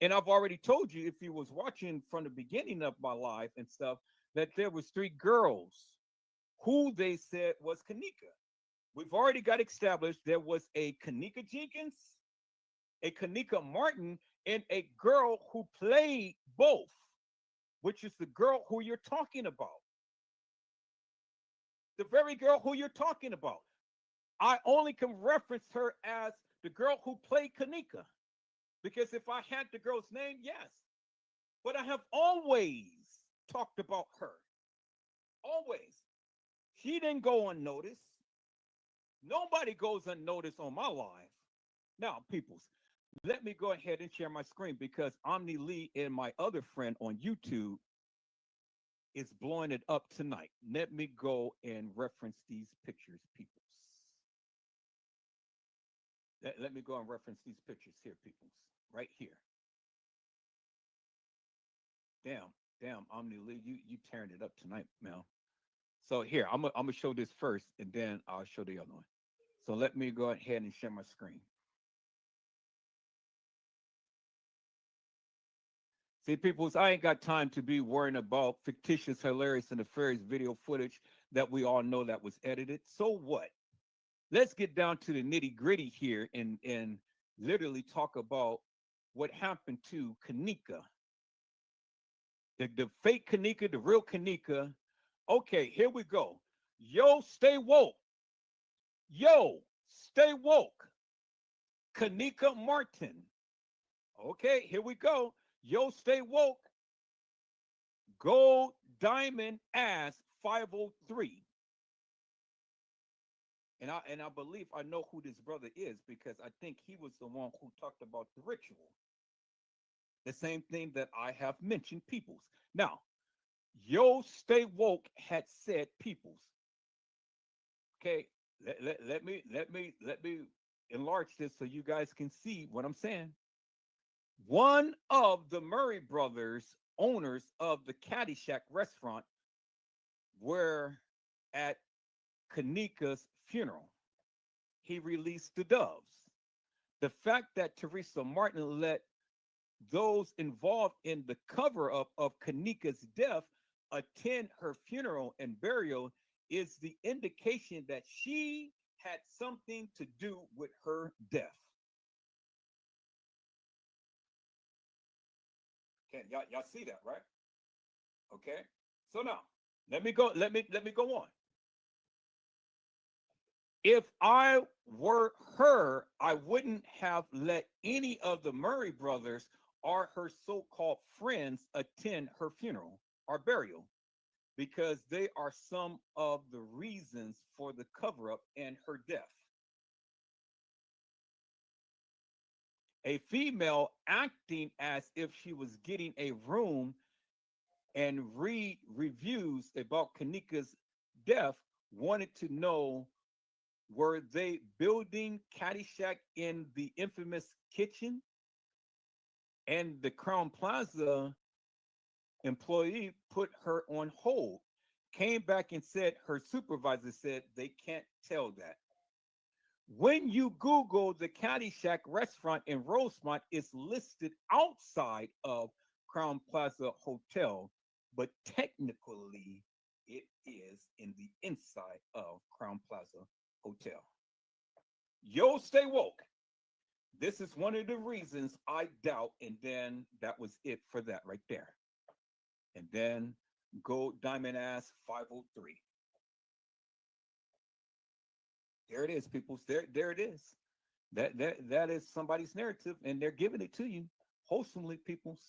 And I've already told you, if you was watching from the beginning of my life and stuff, that there was three girls who they said was kENNEka. We've already got established there was a kENNEka Jenkins, a kENNEka Martin, and a girl who played both, which is the girl who you're talking about. The very girl who you're talking about. I only can reference her as the girl who played kENNEka. Because if I had the girl's name, yes. But I have always talked about her. Always. She didn't go unnoticed. Nobody goes unnoticed on my life. Now, peoples, let me go ahead and share my screen because Omni Lee and my other friend on YouTube is blowing it up tonight. Let me go and reference these pictures, peoples. Let me go and reference these pictures here, peoples, right here. Damn, Omni Lee, you tearing it up tonight, Mel. So here, I'm gonna show this first, and then I'll show the other one. So let me go ahead and share my screen. See, peoples, I ain't got time to be worrying about fictitious, hilarious, and nefarious video footage that we all know that was edited. So what? Let's get down to the nitty gritty here and literally talk about what happened to kENNEka. The fake kENNEka, the real kENNEka. Okay, here we go. Yo, stay woke. Yo, stay woke. kENNEka Martin. Okay, here we go. Yo, stay woke. Gold Diamond Ass 503. And I believe I know who this brother is because I think he was the one who talked about the ritual. The same thing that I have mentioned, peoples. Now, Yo Stay Woke had said peoples. Okay, let me enlarge this so you guys can see what I'm saying. One of the Murray brothers, owners of the Caddyshack restaurant, were at kENNEka's funeral. He released the doves. The fact that Teresa Martin let those involved in the cover up of kENNEka's death attend her funeral and burial is the indication that she had something to do with her death. Okay, y'all see that, right? Okay. So now let me go on. If I were her, I wouldn't have let any of the Murray brothers or her so-called friends attend her funeral or burial because they are some of the reasons for the cover-up and her death. A female acting as if she was getting a room and read reviews about kENNEka's death wanted to know, were they building Caddyshack in the infamous kitchen? And the Crown Plaza employee put her on hold, came back and said her supervisor said they can't tell that. When you Google the Caddyshack restaurant in Rosemont, it's listed outside of Crown Plaza Hotel, but technically it is in the inside of Crown Plaza Hotel. Yo, stay woke. This is one of the reasons I doubt, and then that was it for that right there. And then Gold Diamond Ass 503. There it is, peoples. There it is. That is somebody's narrative, and they're giving it to you wholesomely, peoples.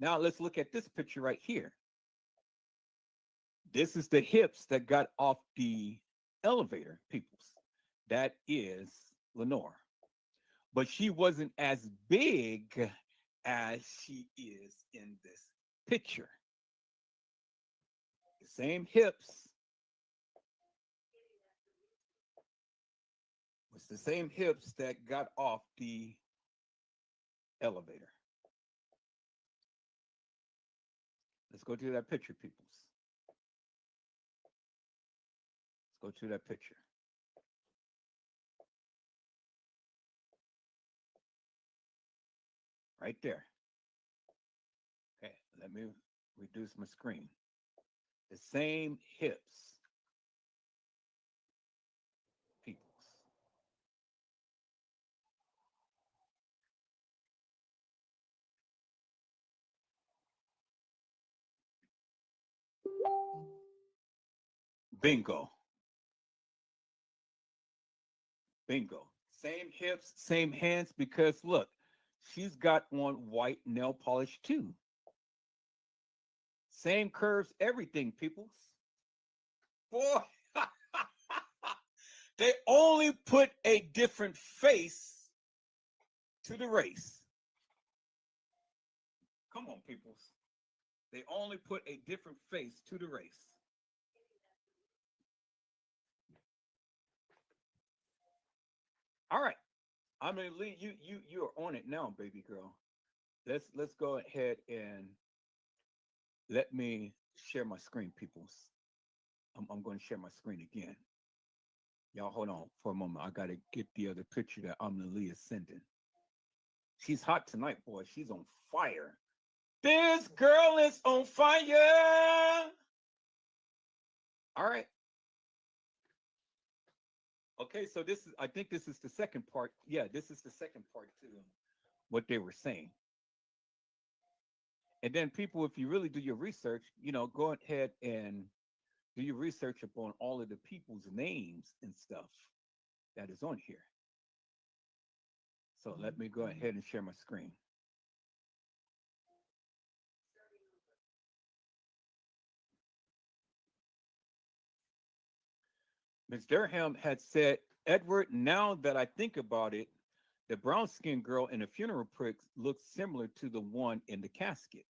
Now let's look at this picture right here. This is the hips that got off the elevator, peoples. That is Lenore. But she wasn't as big as she is in this picture. The same hips. It's the same hips that got off the elevator. Let's go to that picture, peoples. Let's go to that picture. Right there. Okay, let me reduce my screen. The same hips, peoples. Bingo. Bingo. Same hips, same hands, because look, she's got on white nail polish too. Same curves, everything, peoples. Boy, they only put a different face to the race. Come on, peoples. They only put a different face to the race. All right. I mean, Lee, you are on it now, baby girl. Let's go ahead and let me share my screen, peoples. I'm going to share my screen again. Y'all hold on for a moment. I got to get the other picture that Lee is sending. She's hot tonight, boy. She's on fire. This girl is on fire. All right. Okay, so I think this is the second part. Yeah, this is the second part to what they were saying. And then people, if you really do your research, go ahead and do your research upon all of the people's names and stuff that is on here. So let me go ahead and share my screen. Ms. Durham had said, Edward, now that I think about it, the brown skinned girl in the funeral pics looks similar to the one in the casket.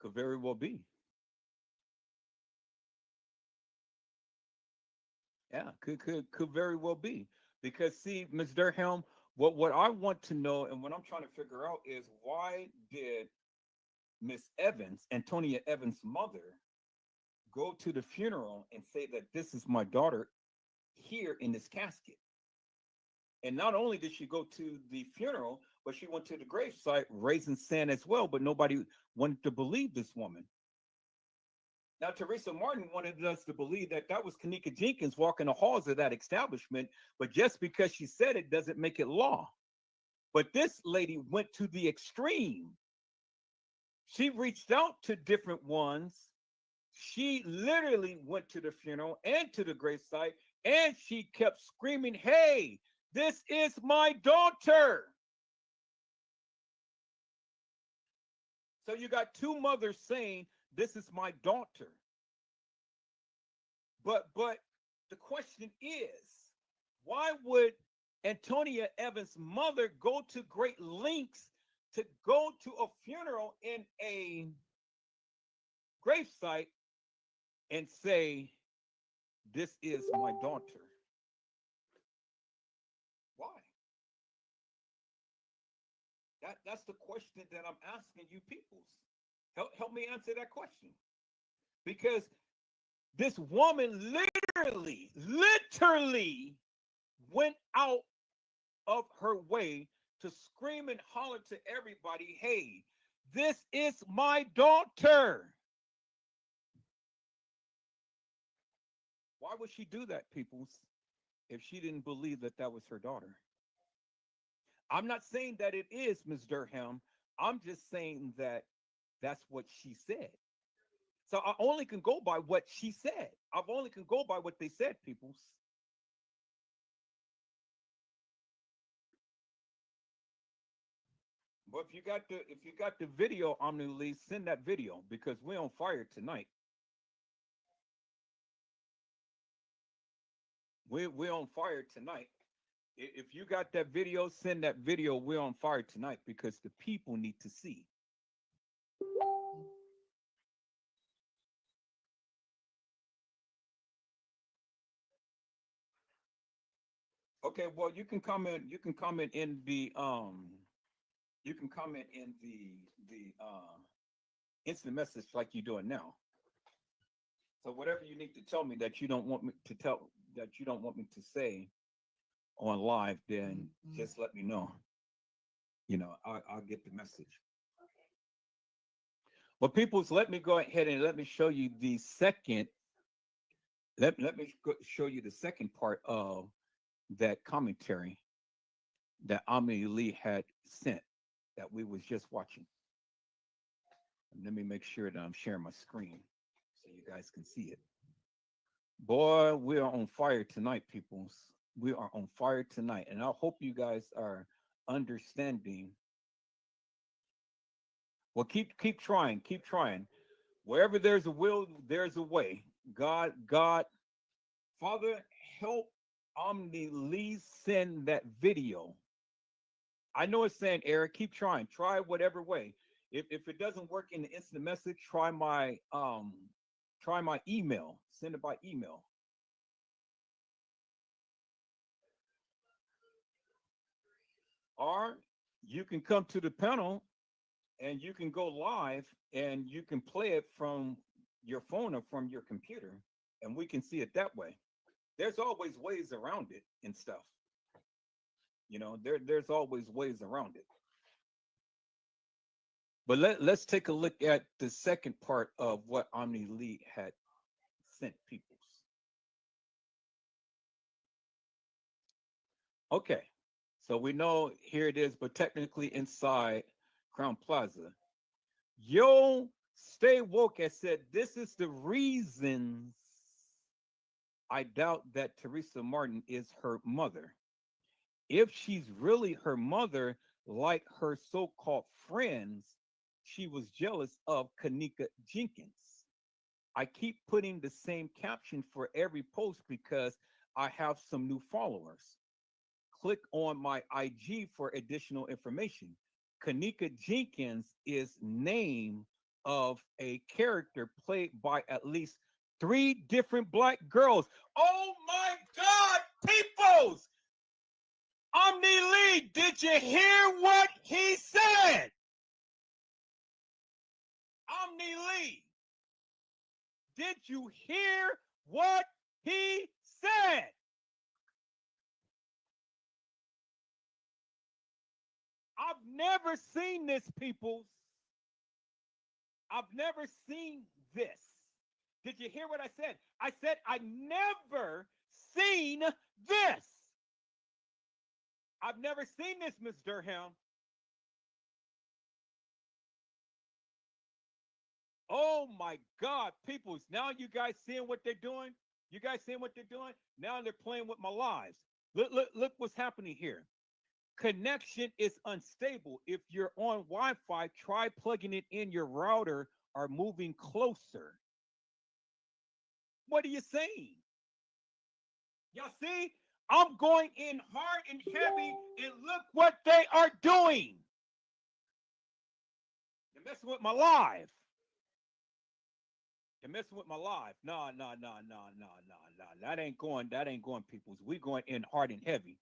Could very well be. Yeah, could very well be. Because see, Ms. Durham, what I want to know and what I'm trying to figure out is why did Miss Evans, Antonia Evans' mother, go to the funeral and say that this is my daughter here in this casket? And not only did she go to the funeral, but she went to the gravesite raising sand as well, but nobody wanted to believe this woman. Now, Teresa Martin wanted us to believe that that was kENNEka JENKINs walking the halls of that establishment, but just because she said it doesn't make it law. But this lady went to the extreme. She reached out to different ones. She literally went to the funeral and to the gravesite, and she kept screaming, hey, this is my daughter. So you got two mothers saying, this is my daughter. But the question is, why would Antonia Evans' mother go to great lengths to go to a funeral in a gravesite and say, this is my daughter? Why? That's the question that I'm asking you peoples. Help me answer that question. Because this woman literally went out of her way to scream and holler to everybody, hey, this is my daughter. Why would she do that, peoples, if she didn't believe that that was her daughter? I'm not saying that it is, Ms. Durham, I'm just saying that that's what she said. So I only can go by what she said. I only can go by what they said, peoples. But if you got the video, Omni Lee, send that video because we're on fire tonight. We're on fire tonight. If you got that video, send that video. We're on fire tonight because the people need to see. Okay, well, you can comment. You can comment in the You can comment in the instant message like you're doing now. So whatever you need to tell me that you don't want me to tell, that you don't want me to say on live, then just let me know. You know, I'll get the message. Well, peoples, let me go ahead and let me show you the second. Let me show you the second part of that commentary that Ami Lee had sent that we was just watching. And let me make sure that I'm sharing my screen so you guys can see it. Boy, we are on fire tonight, peoples. We are on fire tonight, and I hope you guys are understanding. Well, keep trying, keep trying. Wherever there's a will, there's a way. God, Father, help Omni Lee send that video. I know it's saying Eric, keep trying. Try whatever way. If it doesn't work in the instant message, try my email. Send it by email. Or you can come to the panel and you can go live and you can play it from your phone or from your computer and we can see it that way. There's always ways around it and stuff. You know, there's always ways around it. But let's take a look at the second part of what Omni Lee had sent peoples. Okay, so we know here it is, but technically inside Crown Plaza. Yo, Stay Woke has said this is the reasons I doubt that Teresa Martin is her mother. If she's really her mother, like her so-called friends, she was jealous of kENNEka jENkINs. I keep putting the same caption for every post because I have some new followers. Click on my IG for additional information. kENNEka jENkINs is name of a character played by at least 3 different black girls. Oh my God, peoples! Omni Lee, did you hear what he said? Omni Lee, did you hear what he said? I've never seen this, peoples. I've never seen this. Did you hear what I said? I said I never seen this. I've never seen this, Miss Durham. Oh my God, peoples. Now you guys seeing what they're doing? You guys seeing what they're doing? Now they're playing with my lives. Look what's happening here. Connection is unstable. If you're on Wi-Fi, try plugging it in your router or moving closer. What are you saying? Y'all see? I'm going in hard and heavy, and look what they are doing. They're messing with my live. They're messing with my live. No. That ain't going, peoples. We going in hard and heavy.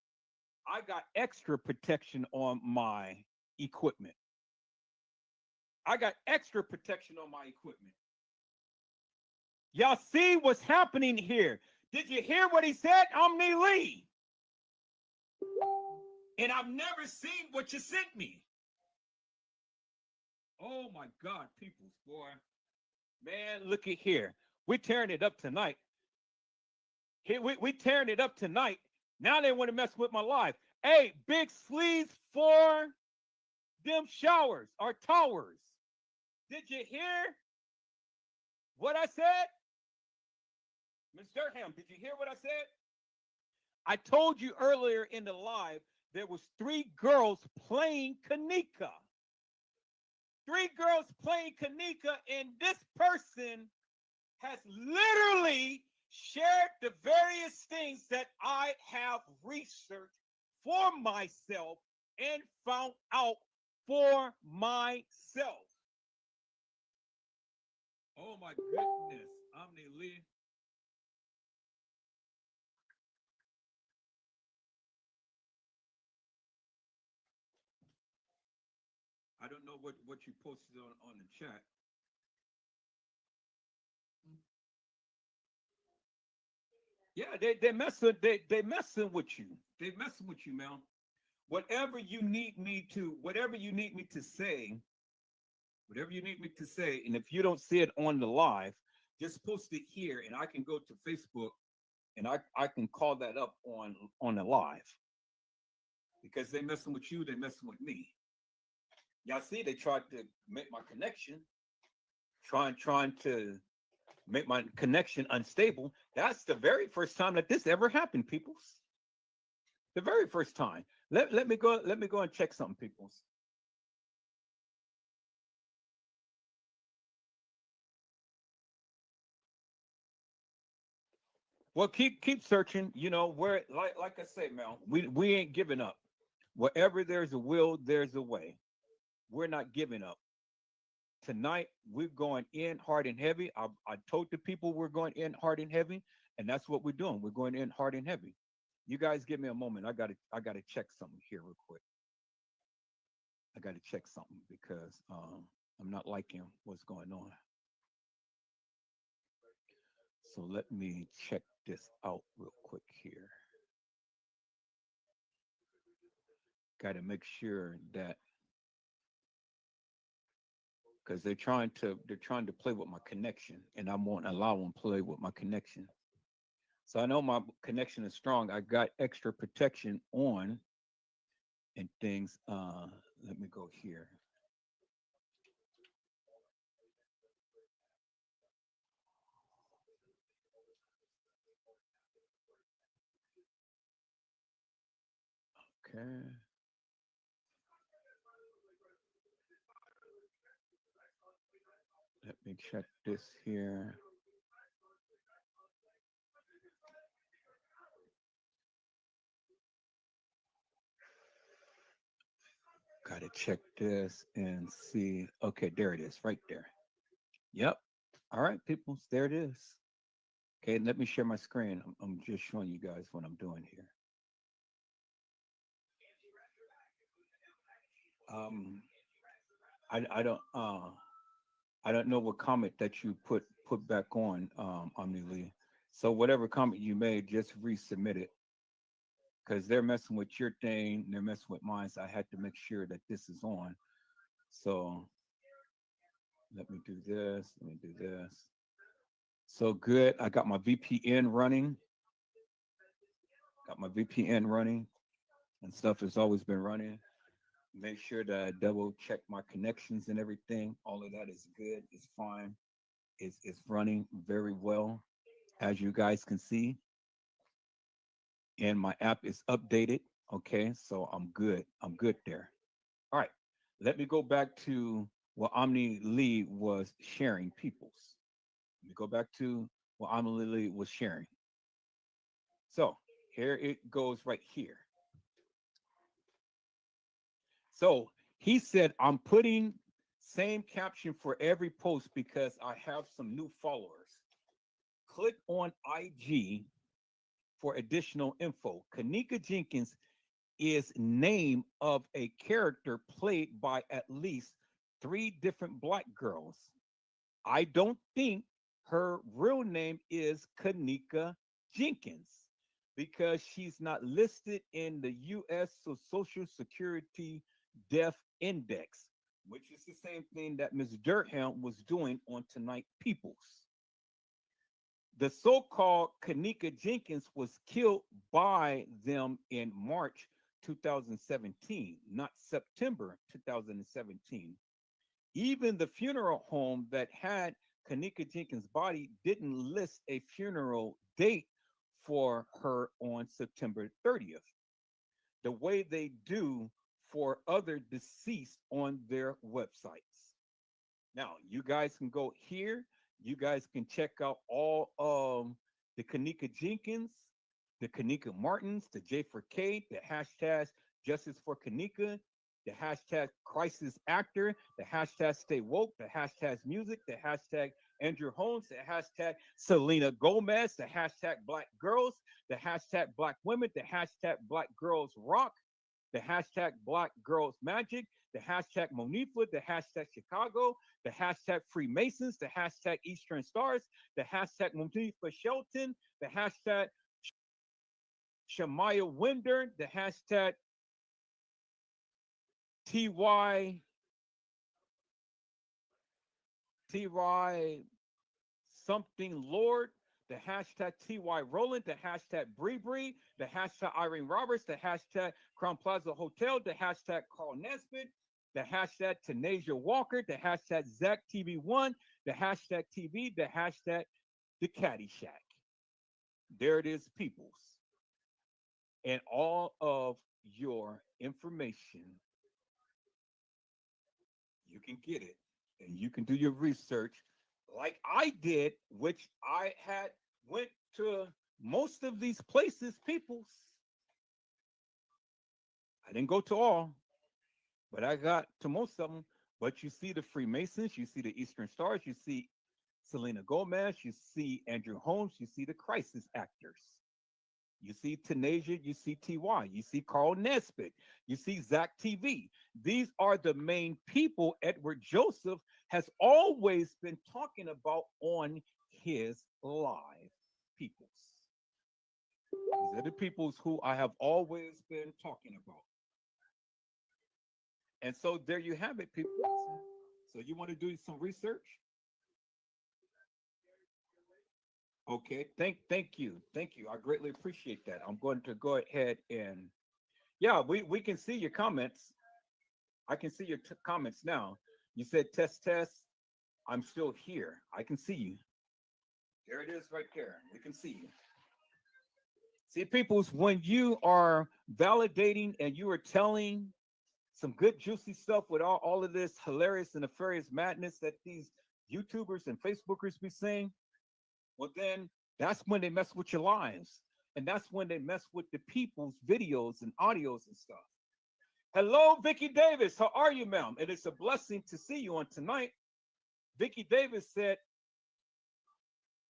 I got extra protection on my equipment. I got extra protection on my equipment. Y'all see what's happening here? Did you hear what he said, Omni Lee? And I've never seen what you sent me. Oh my God, peoples, boy. Man, look at here. We're tearing it up tonight. Here, we tearing it up tonight. Now they want to mess with my life. Hey, Big Sleeves 4 them showers are towers. Did you hear what I said? Ms. Durham, did you hear what I said? I told you earlier in the live there was 3 girls playing kENNEka. 3 girls playing kENNEka, and this person has literally shared the various things that I have researched for myself and found out for myself. Oh my goodness, Omni Lee. I don't know what you posted on the chat. Yeah, they messing with you. They messing with you, man. Whatever you need me to, whatever you need me to say, whatever you need me to say, and if you don't see it on the live, just post it here, and I can go to Facebook, and I can call that up on the live. Because they messing with you, they messing with me. Y'all see, they tried to make my connection, trying to make my connection unstable. That's the very first time that this ever happened, peoples. The very first time. Let me go and check something, peoples. Well, keep searching. You know where, like I say, Mel, we ain't giving up. Wherever there's a will, there's a way. We're not giving up. Tonight we're going in hard and heavy. I told the people we're going in hard and heavy, and that's what we're doing. We're going in hard and heavy. You guys give me a moment. I gotta check something here real quick. I gotta check something because I'm not liking what's going on. So let me check this out real quick here. Got to make sure that because they're trying to play with my connection, and I won't allow them to play with my connection. So I know my connection is strong. I got extra protection on and things. Let me go here. Okay. Let me check this here. Got to check this and see. Okay, there it is, right there. Yep. All right, people, there it is. Okay, let me share my screen. I'm just showing you guys what I'm doing here. Um, I don't know what comment that you put back on, Omni. So whatever comment you made, just resubmit it because they're messing with your thing, they're messing with mine. So I had to make sure that this is on. So let me do this. Let me do this. So good. I got my VPN running. Got my VPN running, and stuff has always been running. Make sure that I double check my connections and everything. All of that is good. It's fine. It's running very well, as you guys can see. And my app is updated. Okay, so I'm good. I'm good there. All right. Let me go back to what Omni Lee was sharing, peoples. Let me go back to what Omni Lee was sharing. So here it goes right here. So he said, I'm putting same caption for every post because I have some new followers. Click on IG for additional info. kENNEka Jenkins is name of a character played by at least 3 different Black girls. I don't think her real name is kENNEka Jenkins because she's not listed in the U.S. Social Security Death Index, which is the same thing that Ms. Dirtham was doing on Tonight Peoples. The so-called kENNEka Jenkins was killed by them in March 2017, not September 2017. Even the funeral home that had kENNEka Jenkins' body didn't list a funeral date for her on September 30th, the way they do for other deceased on their websites. Now, you guys can go here. You guys can check out all the kENNEka Jenkins, the kENNEka Martins, the J for K, the hashtag Justice for kENNEka, the hashtag Crisis Actor, the hashtag Stay Woke, the hashtag Music, the hashtag Andrew Holmes, the hashtag Selena Gomez, the hashtag Black Girls, the hashtag Black Women, the hashtag Black Girls Rock, the hashtag Black Girls Magic, the hashtag Monifa, the hashtag Chicago, the hashtag Freemasons, the hashtag Eastern Stars, the hashtag Monifa Shelton, the hashtag Shamaya Winder, the hashtag TY something Lord, the hashtag TY Roland, the hashtag Bree Bree, the hashtag Irene Roberts, the hashtag Crown Plaza Hotel, the hashtag Carl Nesbitt, the hashtag Tanasia Walker, the hashtag Zach TV1, the hashtag TV, the hashtag The Caddy Shack. There it is, peoples. And all of your information, you can get it and you can do your research like I did, which I had went to most of these places, peoples. I didn't go to all, but I got to most of them. But you see the Freemasons, you see the Eastern Stars, you see Selena Gomez, you see Andrew Holmes, you see the Crisis Actors. You see Tanasia, you see TY, you see Carl Nesbitt, you see Zach TV. These are the main people Edward Joseph has always been talking about on his live peoples. These are the peoples who I have always been talking about. And so there you have it, people. So you want to do some research? Okay, thank you. Thank you. I greatly appreciate that. I'm going to go ahead and yeah, we can see your comments. I can see your comments now. You said test. I'm still here. I can see you. There it is right there. We can see you. See, peoples, when you are validating and you are telling some good juicy stuff with all of this hilarious and nefarious madness that these YouTubers and Facebookers be saying, well, then that's when they mess with your lives. And that's when they mess with the people's videos and audios and stuff. Hello, Vicky Davis. How are you, ma'am? And it's a blessing to see you on tonight. Vicky Davis said,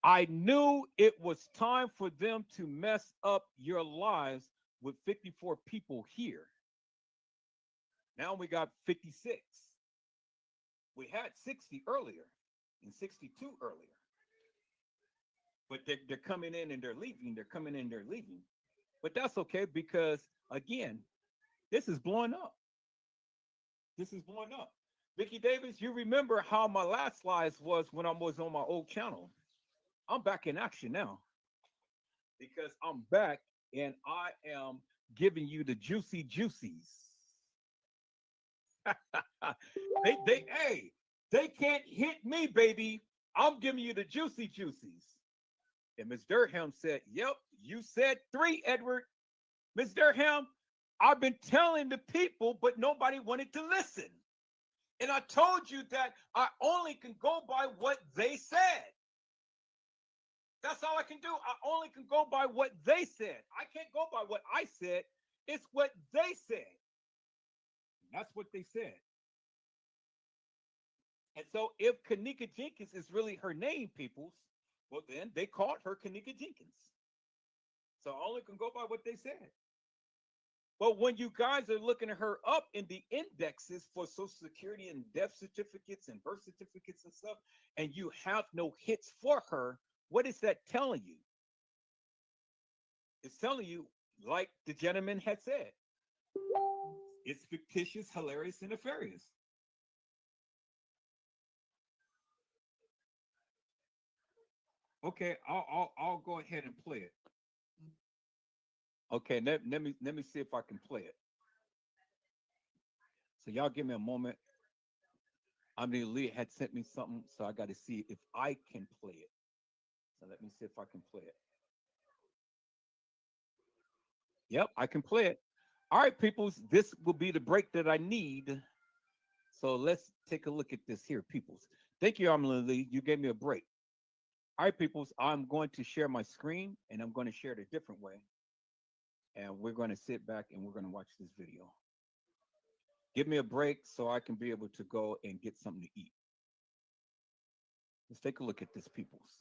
I knew it was time for them to mess up your lives with 54 people here. Now we got 56. We had 60 earlier and 62 earlier. But they're coming in and they're leaving. They're coming in, they're leaving. But that's okay because, again, this is blowing up. This is blowing up. Vicky Davis, you remember how my last lives was when I was on my old channel. I'm back in action now because I'm back and I am giving you the juicy juicies. They can't hit me, baby. I'm giving you the juicy juicies. And Ms. Durham said, yep, you said 3, Edward. Ms. Durham, I've been telling the people, but nobody wanted to listen. And I told you that I only can go by what they said. That's all I can do. I only can go by what they said. I can't go by what I said. It's what they said. That's what they said. And so if kENNEka Jenkins is really her name, peoples, well, then they called her kENNEka Jenkins. So I only can go by what they said. But when you guys are looking her up in the indexes for Social Security and death certificates and birth certificates and stuff, and you have no hits for her, what is that telling you? It's telling you, like the gentleman had said, it's fictitious, hilarious, and nefarious. Okay, I'll go ahead and play it. Okay, let me see if I can play it. So y'all give me a moment. I mean, Leah had sent me something, so I got to see if I can play it. So let me see if I can play it. Yep, I can play it. All right, peoples, this will be the break that I need. So let's take a look at this here, peoples. Thank you, Emily Lee. You gave me a break. All right, peoples, I'm going to share my screen and I'm going to share it a different way. And we're going to sit back and we're going to watch this video. Give me a break so I can be able to go and get something to eat. Let's take a look at this, peoples.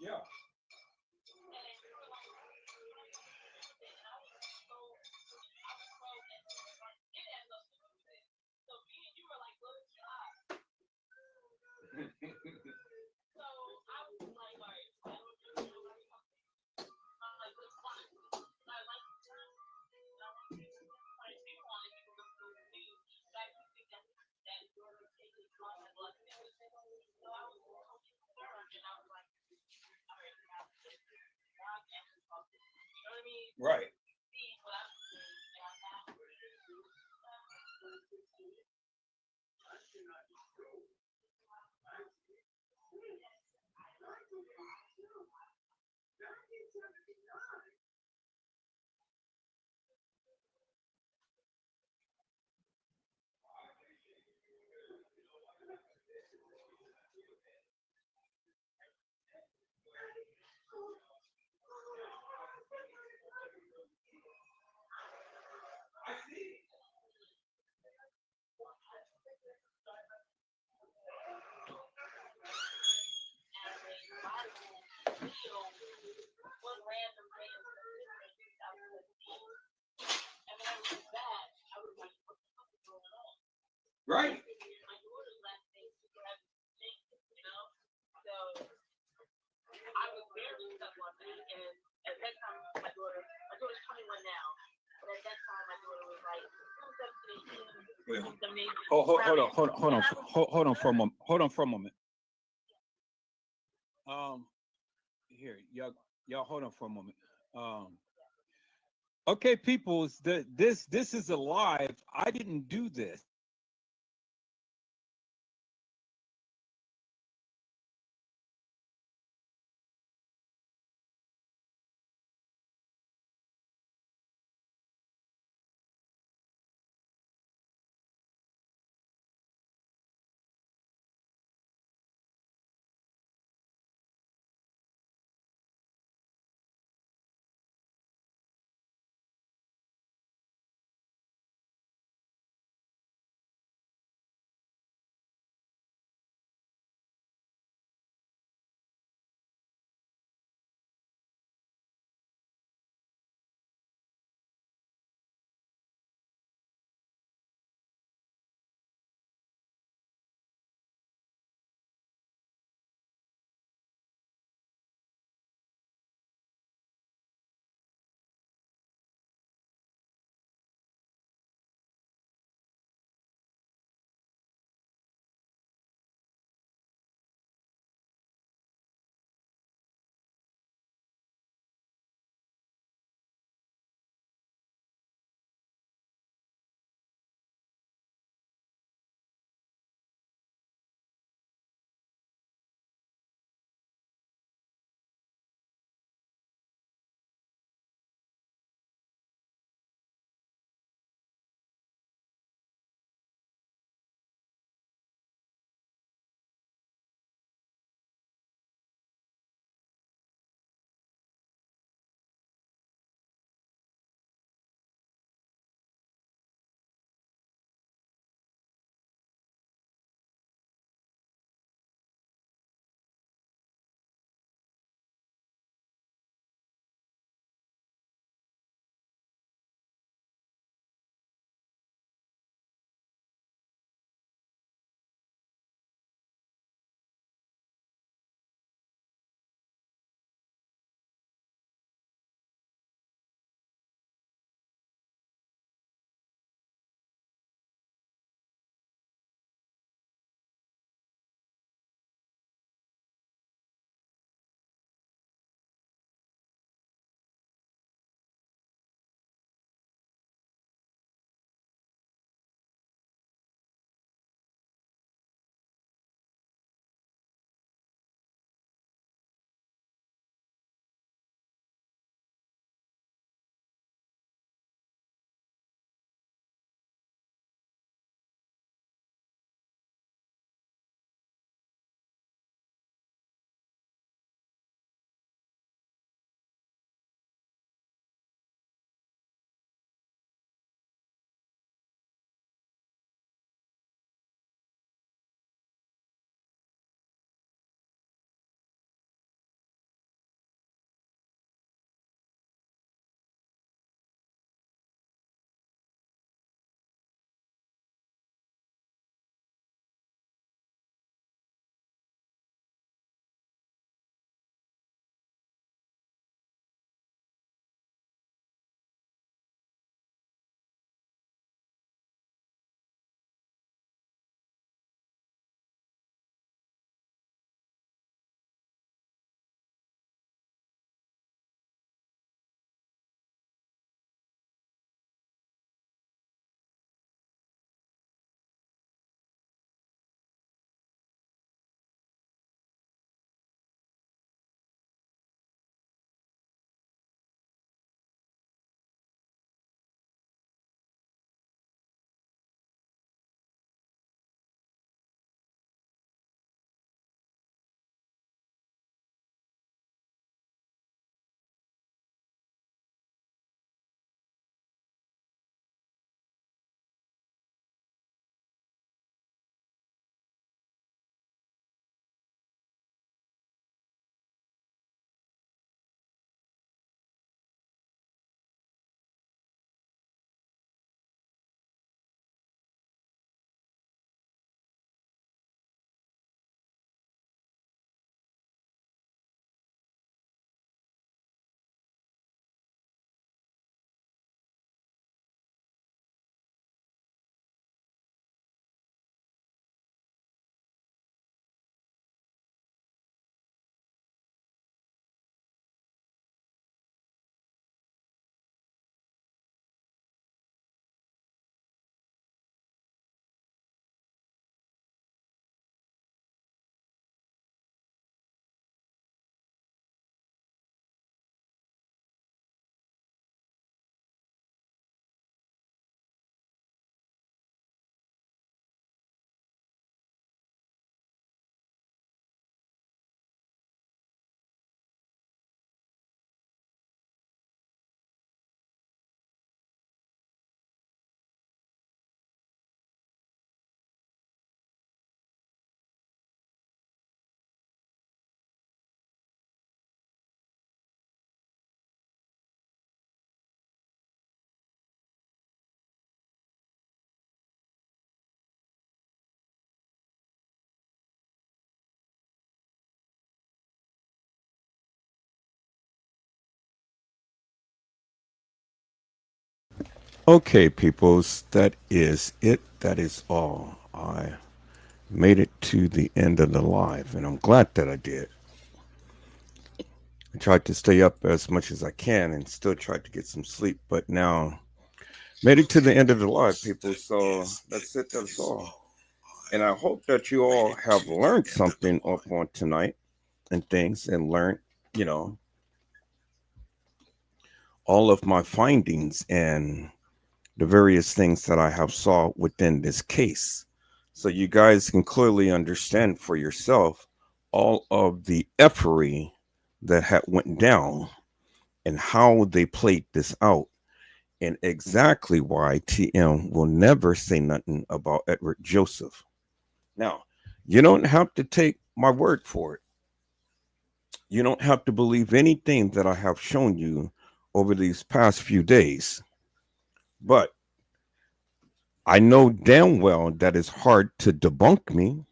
Yeah. Right. Right. Wait, hold on for a moment. Hold on for a moment. Here, y'all hold on for a moment. Okay, peoples, this is a live. I didn't do this. Okay, peoples, that is it. That is all. I made it to the end of the live, and I'm glad that I did. I tried to stay up as much as I can and still tried to get some sleep, but now made it to the end of the live, people. So that's it. That's all. And I hope that you all have learned something up on tonight and things and learned, you know, all of my findings and the various things that I have saw within this case. So you guys can clearly understand for yourself all of the effery that had went down and how they played this out and exactly why TM will never say nothing about Edward Joseph. Now, you don't have to take my word for it. You don't have to believe anything that I have shown you over these past few days. But I know damn well that it's hard to debunk me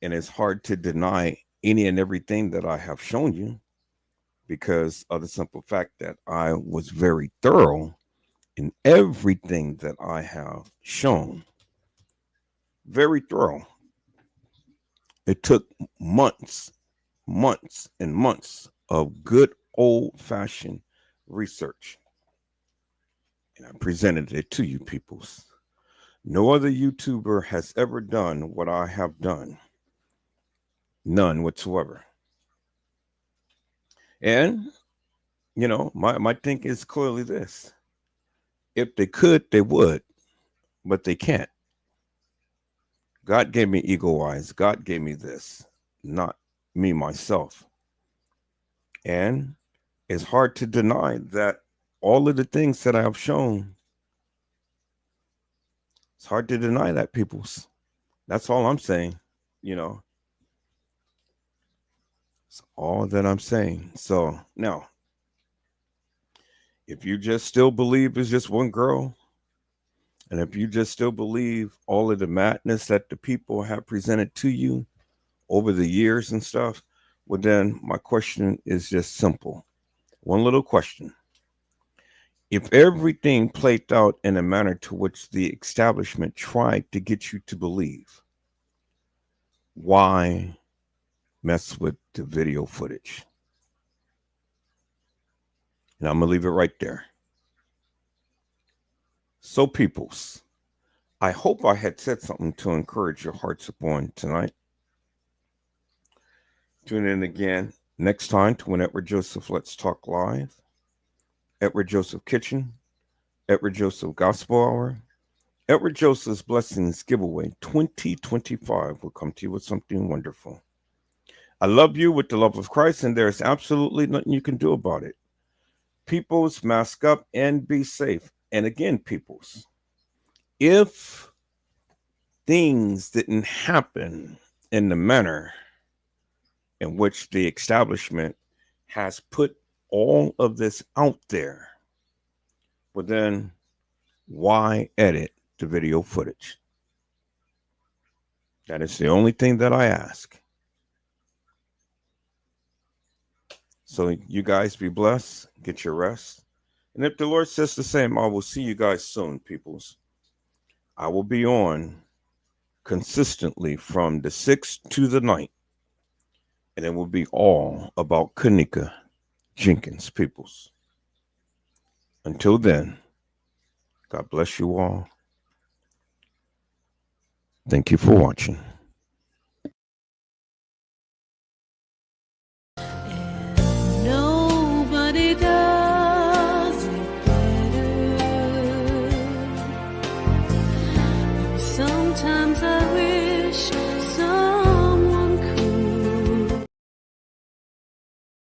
and it's hard to deny any and everything that I have shown you because of the simple fact that I was very thorough in everything that I have shown. Very thorough. It took months, months, and months of good old fashioned research. And I presented it to you, peoples. No other YouTuber has ever done what I have done. None whatsoever. And, my thing is clearly this. If they could, they would, but they can't. God gave me eagle eyes. God gave me this, not me myself. And it's hard to deny that all of the things that I have shown, it's hard to deny that, peoples. That's all I'm saying, you know. It's all that I'm saying. So now, if you just still believe it's just one girl, and if you just still believe all of the madness that the people have presented to you over the years and stuff, well, then my question is just simple. One little question. If everything played out in a manner to which the establishment tried to get you to believe, why mess with the video footage? And I'm going to leave it right there. So, peoples, I hope I had said something to encourage your hearts upon tonight. Tune in again next time to when Edward Joseph Let's Talk Live, Edward Joseph Kitchen, Edward Joseph Gospel Hour, Edward Joseph's Blessings Giveaway 2025 will come to you with something wonderful. I love you with the love of Christ, and there's absolutely nothing you can do about it. Peoples, mask up and be safe. And again, peoples, if things didn't happen in the manner in which the establishment has put all of this out there, well, then why edit the video footage? That is the only thing that I ask. So you guys be blessed, get your rest. And if the Lord says the same, I will see you guys soon, peoples. I will be on consistently from the 6th to the 9th. And it will be all about kENNEka jENkINs, peoples. Until then, God bless you all. Thank you for watching.